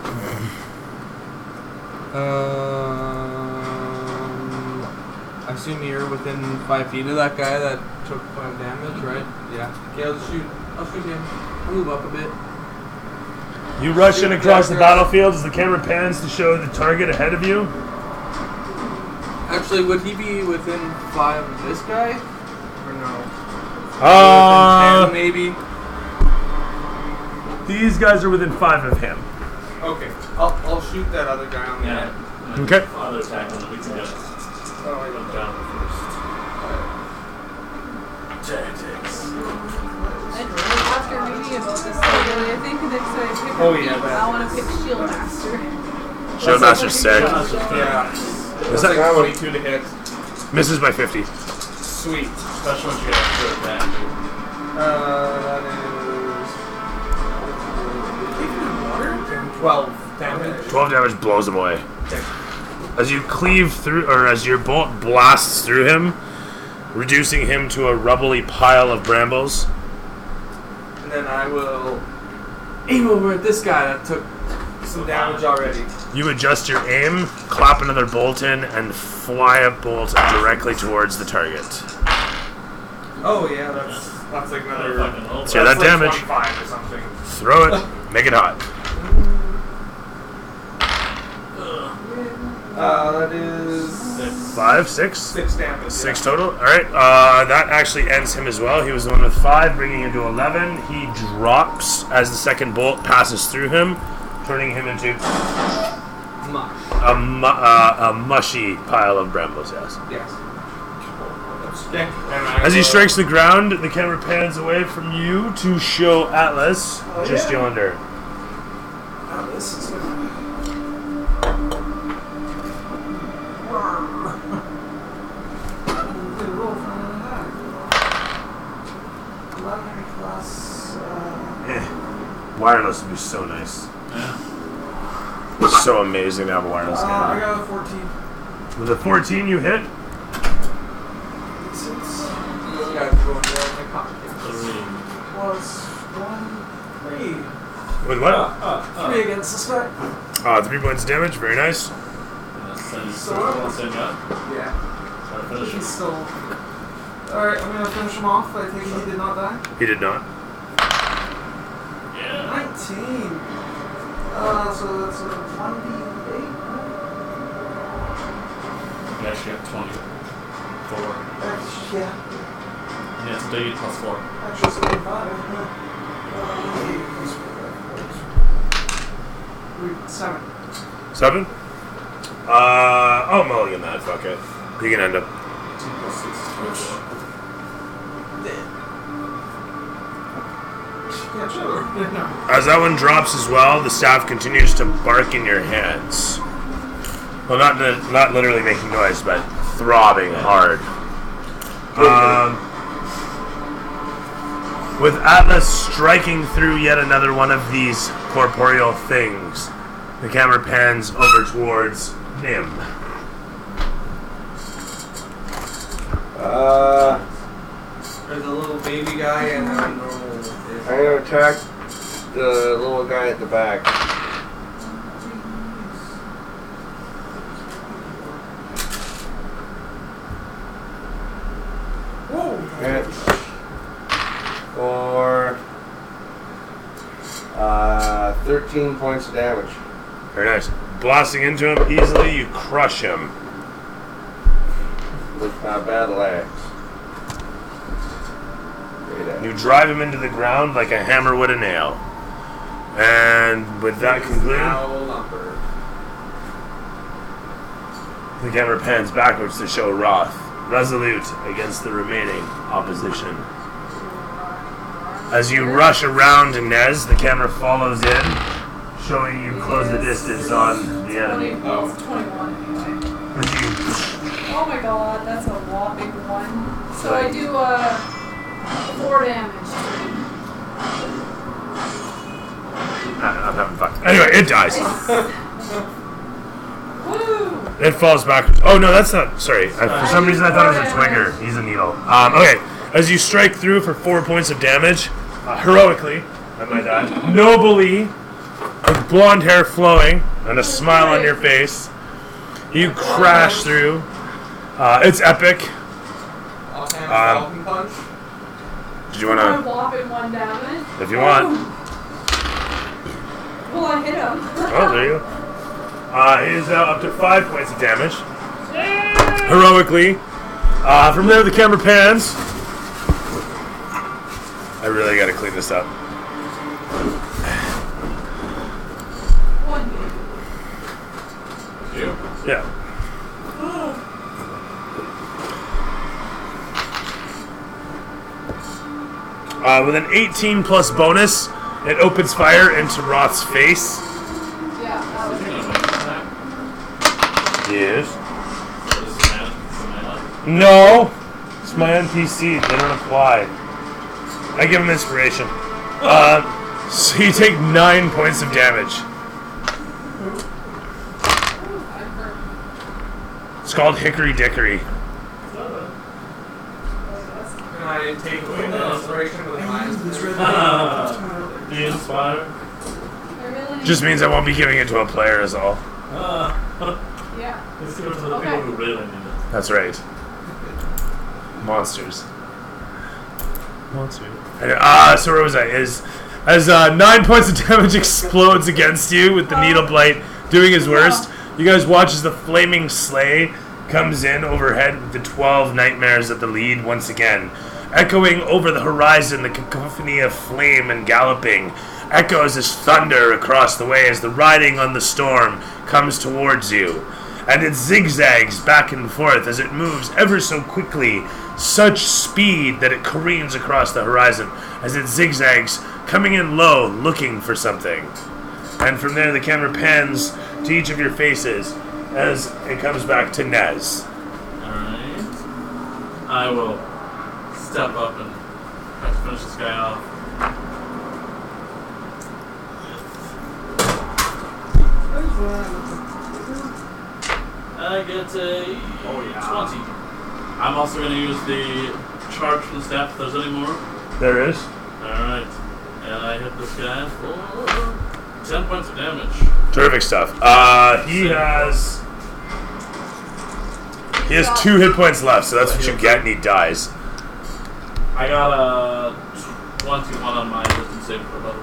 I assume you're within 5 feet of that guy that took 5 damage, right? Yeah. Okay, I'll shoot him. I'll move up a bit. You rush in across the battlefield as the camera pans to show the target ahead of you. Actually, would he be within 5 of this guy? Or no? Within 10 maybe? These guys are within 5 of him. Okay. I'll shoot that other guy on the head. Okay. Other attack on the weak together. Oh, I Went down first. Tactics. After reading about this, I think the next time I pick I want to pick Shield Master. Shield Master's sick. Yeah. Is that 22 to hit? Misses by 50. Sweet. Especially once you get extra attack. That is 12 damage. 12 damage blows him away. As you cleave through, or as your bolt blasts through him, reducing him to a rubbly pile of brambles. And then I will aim over at this guy that took some damage already. You adjust your aim, clap another bolt in, and fly a bolt directly towards the target. Oh yeah, that's like another. Let's hear that damage. 25 or something. Throw it, make it hot. That is 5, 6? 6 damage. 6 total. Alright, that actually ends him as well. He was the one with 5, bringing him to 11. He drops as the second bolt passes through him, turning him into a mushy pile of brambles, yes. Yes. As he strikes the ground, the camera pans away from you to show Atlas just yonder. Atlas is Wireless would be so nice. Yeah. It's so amazing to have a wireless I camera. got a 14. With a 14 you hit? Plus 1, 3. With what? 3 against the spec. 3 points of damage, very nice. Yeah. He's still. Alright, I'm gonna finish him off. I think he did not die. He did not. 19. So that's a 1d8. You actually have 24. Yeah. Yeah, it's D plus 4. Actually, it's 25. 7. 7? Oh, mulligan that, fuck it. You can end up. 2 plus 6 is 24. As that one drops as well, the staff continues to bark in your hands. Well, not literally making noise, but throbbing hard. With Atlas striking through yet another one of these corporeal things, the camera pans over towards Nim. Or the little baby guy and a normal. I'm gonna attack the little guy at the back. Hits for 13 points of damage. Very nice. Blasting into him easily, you crush him. With my battle axe. You drive him into the ground like a hammer would a nail. And with that concluded, the camera pans backwards to show Roth, resolute against the remaining opposition. As you rush around Nez, the camera follows in, showing you close the distance on the enemy. Oh, it's 21 anyway. Oh my god, that's a whopping 1. So I do 4 damage. I'm having fun. Anyway, it dies. Woo! It falls backwards. Oh no, that's not. Sorry. For some reason I thought it was a Twigger. He's a needle. Okay. As you strike through for 4 points of damage, heroically, I might add, nobly, with blonde hair flowing and a smile on your face, you crash through. It's epic. Punch. Did you want to? Whopping 1 damage. If you want. Well, I hit him. Oh, there you go. He is now up to 5 points of damage. Heroically. From there, the camera pans. I really got to clean this up. You? Yeah. With an 18 plus bonus, it opens fire into Roth's face. Yeah, that was Yes. No! It's my NPC. They don't apply. I give him inspiration. So you take 9 points of damage. It's called Hickory Dickory. Can I take away the inspiration with mine? The inspire? Just means I won't be giving it to a player is all. Yeah. Let's give it to the people who really need it. That's right. Monsters. So where was I? As 9 points of damage explodes against you with the needle blight doing his worst, you guys watch as the flaming sleigh comes in overhead with the 12 nightmares at the lead once again. Echoing over the horizon, the cacophony of flame and galloping echoes as thunder across the way as the riding on the storm comes towards you. And it zigzags back and forth as it moves ever so quickly, such speed that it careens across the horizon as it zigzags, coming in low, looking for something. And from there, the camera pans to each of your faces as it comes back to Nez. Alright. I will step up and try to finish this guy off. I get a 20. I'm also going to use the charge from the staff if there's any more. There is. Alright. And I hit this guy for 10 points of damage. Terrific stuff. He has 2 hit points left, so that's what you get, and he dies. I got a 21 on my wisdom saving for level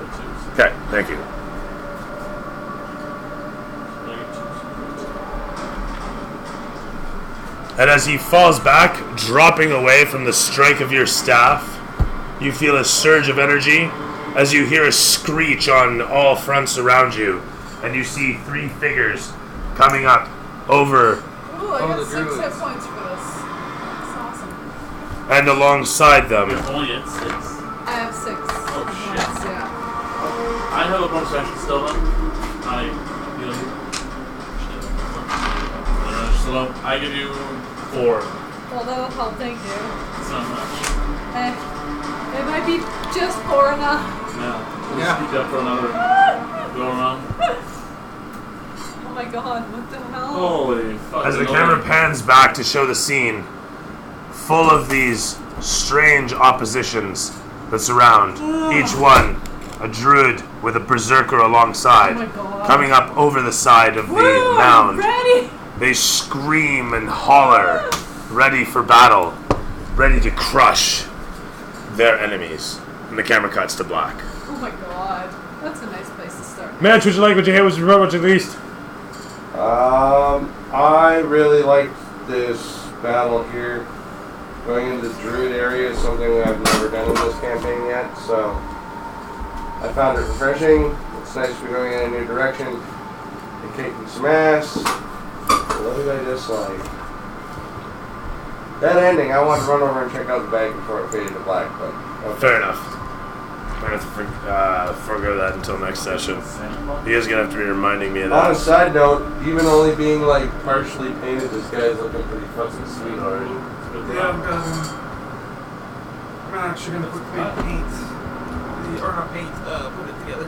2. Okay, thank you. And as he falls back, dropping away from the strike of your staff, you feel a surge of energy as you hear a screech on all fronts around you, and you see 3 figures coming up over. Ooh, I got 6 hit points for this. That's awesome. And alongside them. You're only at 6. I have 6. Oh shit. Yeah. I have a bonus action still then. So I give you 4. Well, that'll help, thank you. It's not much. It might be just 4 enough. Yeah. We'll speak up for another go around. Oh my god, what the hell? Holy fuck. As the camera pans back to show the scene, full of these strange oppositions that surround each one. A druid with a berserker alongside, coming up over the side of the mound. Ready? They scream and holler, ready for battle, ready to crush their enemies. And the camera cuts to black. Oh my god. That's a nice place to start. Mitch, what you like, what you hate, what you prefer, what you least? I really like this battle here. Going into the druid area is something I've never done in this campaign yet, so I found it refreshing. It's nice to be going in a new direction and kicking some ass. What did I dislike? That ending, I wanted to run over and check out the bag before it faded to black, but okay. Fair enough. I'm going to have to forego that until next session. You guys are going to have to be reminding me of that. On a side note, even only being like partially painted, this guy's looking pretty fucking sweet already. Yeah, I'm actually going to quickly paint. Or not paint, put it together.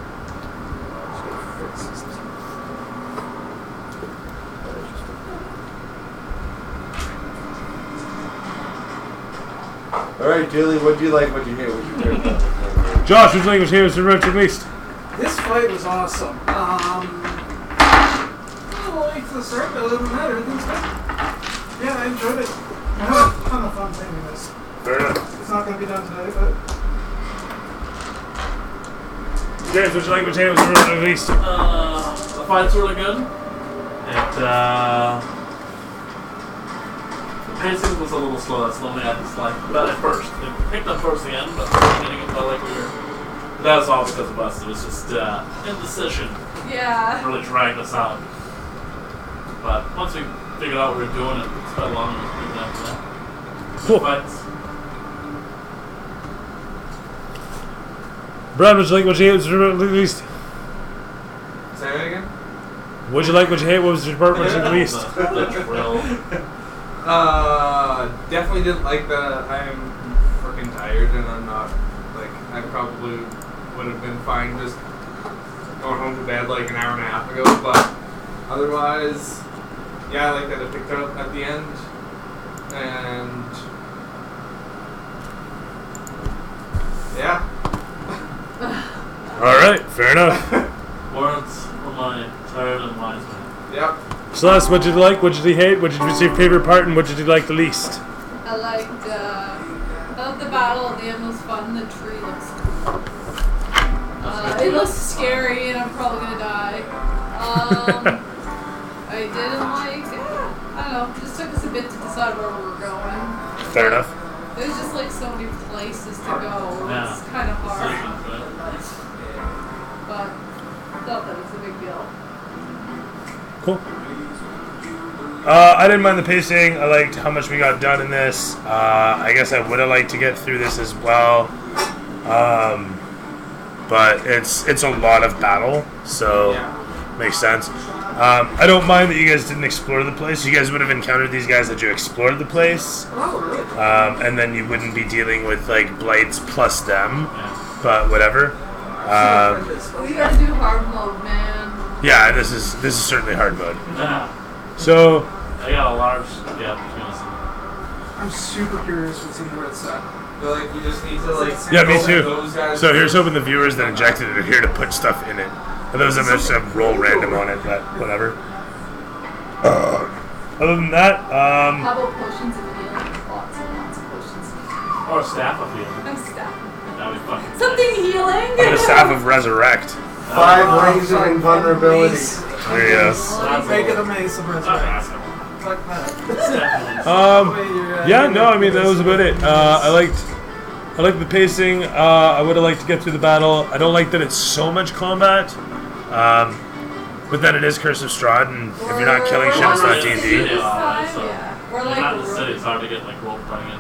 Alright, Julie, what'd you like, what'd you hate, what'd you care? Josh, what'd you like, what'd you hate, what'd you prefer, what you least? This fight was awesome. I like the start, but other than that, everything's good. Yeah, I enjoyed it. I had a ton of fun painting this. Fair enough. It's not going to be done today, but... James, what'd you like, what'd you hate, what'd you prefer, what you least? The fight's really good. The pacing was a little slow, that's the only I disliked. But at first, it picked up towards the end, but at the beginning it felt like we were... That was all because of us. It was just indecision. Yeah. Really dragged us out. But once we figured out what we were doing, it spent longer with people after that. Cool. Fights. Brad, what'd you like, what'd you hate, what'd you prefer, what you least? Say that again? What'd you like, what'd you hate, what was your part, what you least? Definitely didn't like that I'm freaking tired and I'm not, like, I probably would have been fine just going home to bed like an hour and a half ago, but otherwise, yeah, I like that it picked up at the end, and yeah. Alright, fair enough. Words for my tired and wise man. Yep. Celeste, what'd you like, what'd you hate, what'd you your favorite part, and what did you like the least? I liked the battle at the end was fun. The tree looks cool. It looks scary and I'm probably gonna die. I didn't like, I don't know, it just took us a bit to decide where we were going. Fair enough. There's just like so many places to go. Yeah. It's kind of hard. But not that it's a big deal. Cool. I didn't mind the pacing. I liked how much we got done in this. I guess I would have liked to get through this as well. But it's a lot of battle, so makes sense. I don't mind that you guys didn't explore the place. You guys would have encountered these guys had you explored the place. And then you wouldn't be dealing with like blights plus them. But whatever. We gotta do hard mode, man. Yeah, this is certainly hard mode. Yeah. So I got a large gap between us. I'm super curious what's in the red set. I feel like we just need to like. yeah, me too. Those guys So here's hoping the viewers that injected it are here to put stuff in it. And those of us that roll random on it, but whatever. Other than that, How about potions of healing? Lots and lots of potions. Or a staff of healing. No staff. That'd be fucking Something healing. I'm a staff of resurrect. 5 rings of invulnerability. There you go. Make it a mace of resurrect. Fuck that. Yeah, no, I mean that was about it. I liked the pacing. I would have liked to get through the battle. I don't like that it's so much combat. But then it is Curse of Strahd, and if you're not killing shit, it's not D&D. We're like not in the city, it's hard to get like rope running in.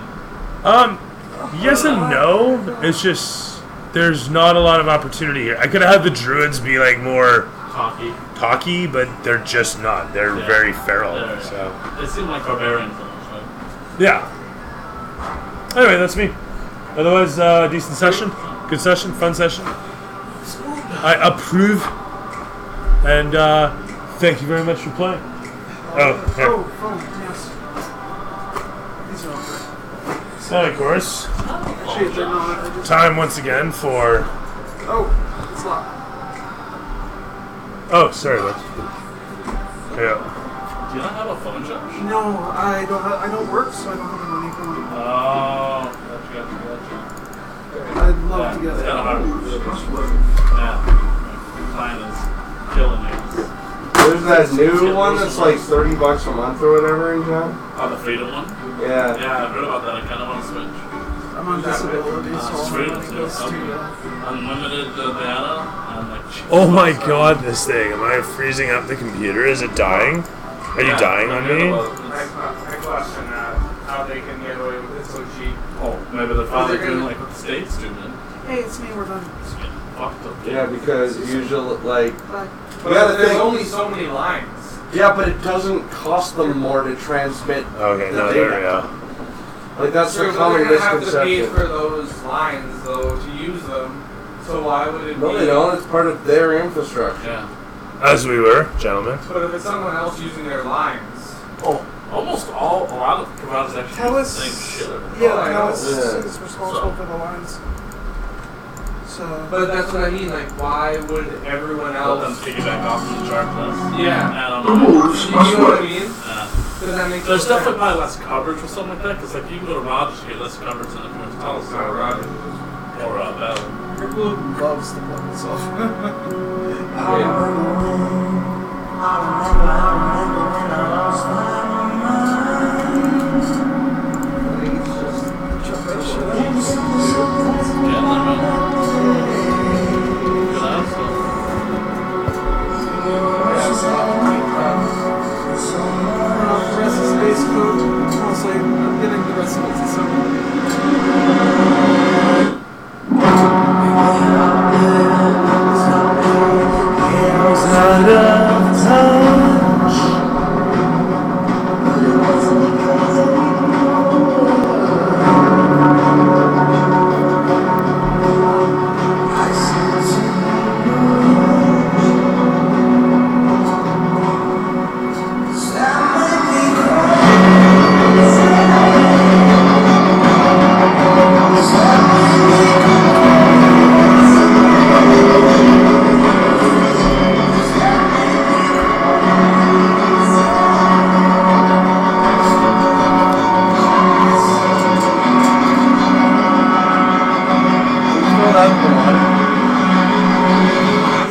Yes and no. It's just there's not a lot of opportunity here. I could have had the druids be like more talky, but they're just not. They're very feral. So they seem like barbarians, right? yeah. Anyway, that's me. Otherwise, decent session, good session, fun session. I approve, and thank you very much for playing. Oh, yeah. Yes. These are all good. And of course, time once again for. Oh, it's locked. Oh, sorry, Luke. Yeah. Do you not have a phone charge? No, I don't work, so I don't have the money for money. Oh, gotcha. I'd love to get it. Yeah, plan is killing me. There's that new one that's like $30 a month or whatever in town. Oh, the Freedom one? Yeah. Yeah, I've heard about that. I kind of want to switch. I'm on disability, so unlimited data and like. Oh my god, this thing. Am I freezing up the computer? Is it dying? Are you dying on me? I question how they can get away with it so cheap. Oh, maybe they're finally doing like what the States do, man. Hey, it's me, we're done. Fucked up. Yeah, because usually, like. But there's only so many lines. Yeah, but it doesn't cost them more to transmit. Okay, the no, data. there we go. Like that's the They're common gonna have to pay misconception. for those lines though to use them. So why would it No, be? they don't. It's part of their infrastructure. Yeah. As we were, gentlemen. But if it's someone else using their lines. Oh, almost a lot of providers actually do the same shit. Telus is responsible for the lines. So. But that's what I mean. Like, why would everyone else? Let them piggyback off of the charge list. Yeah. I don't know. You know what I mean? Does that make There's sense? definitely probably less coverage or something like that, because like you can go to Rogers, you get less coverage than if you went to Telus. Rogers. Or Bell. Blue loves the plug itself. I'm getting the rest of it to someone.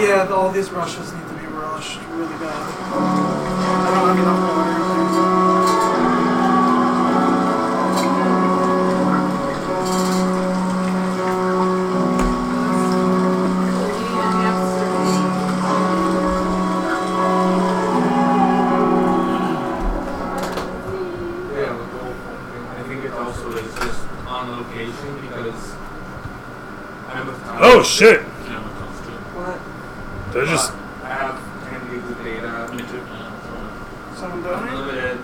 Yeah, all these rushes need to be rushed really bad. I don't have enough water. Yeah, the whole thing. I think it also is just on location because I'm with Tyler. Oh shit! What? They're just. I have 10 gigs of data. Me too. Someone done it? Unlimited.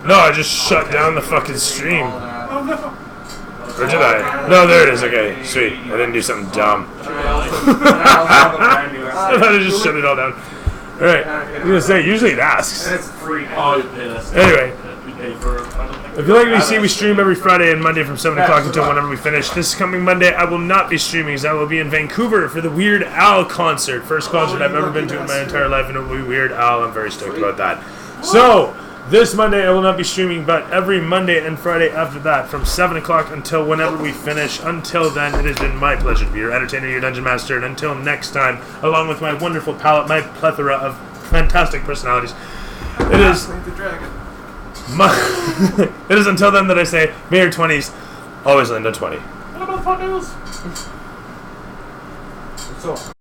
No, I just shut down the fucking stream. Oh no. Or did I? No, there it is. Okay, sweet. I didn't do something dumb. I thought I just shut it all down. Alright, I was gonna say, usually it asks. And it's free. Oh, you pay this. Anyway. You pay for. If you like what you see, we stream every Friday and Monday from 7 o'clock until whenever we finish. This coming Monday, I will not be streaming as I will be in Vancouver for the Weird Al concert. First concert I've ever been to in my entire life, and it will be Weird Al. I'm very stoked about that. So, this Monday I will not be streaming, but every Monday and Friday after that from 7 o'clock until whenever we finish. Until then, it has been my pleasure to be your entertainer, your dungeon master, and until next time, along with my wonderful palette, my plethora of fantastic personalities, it is... The dragon. It is until then that I say, may your 20s always land on 20. What about the fuck is? So.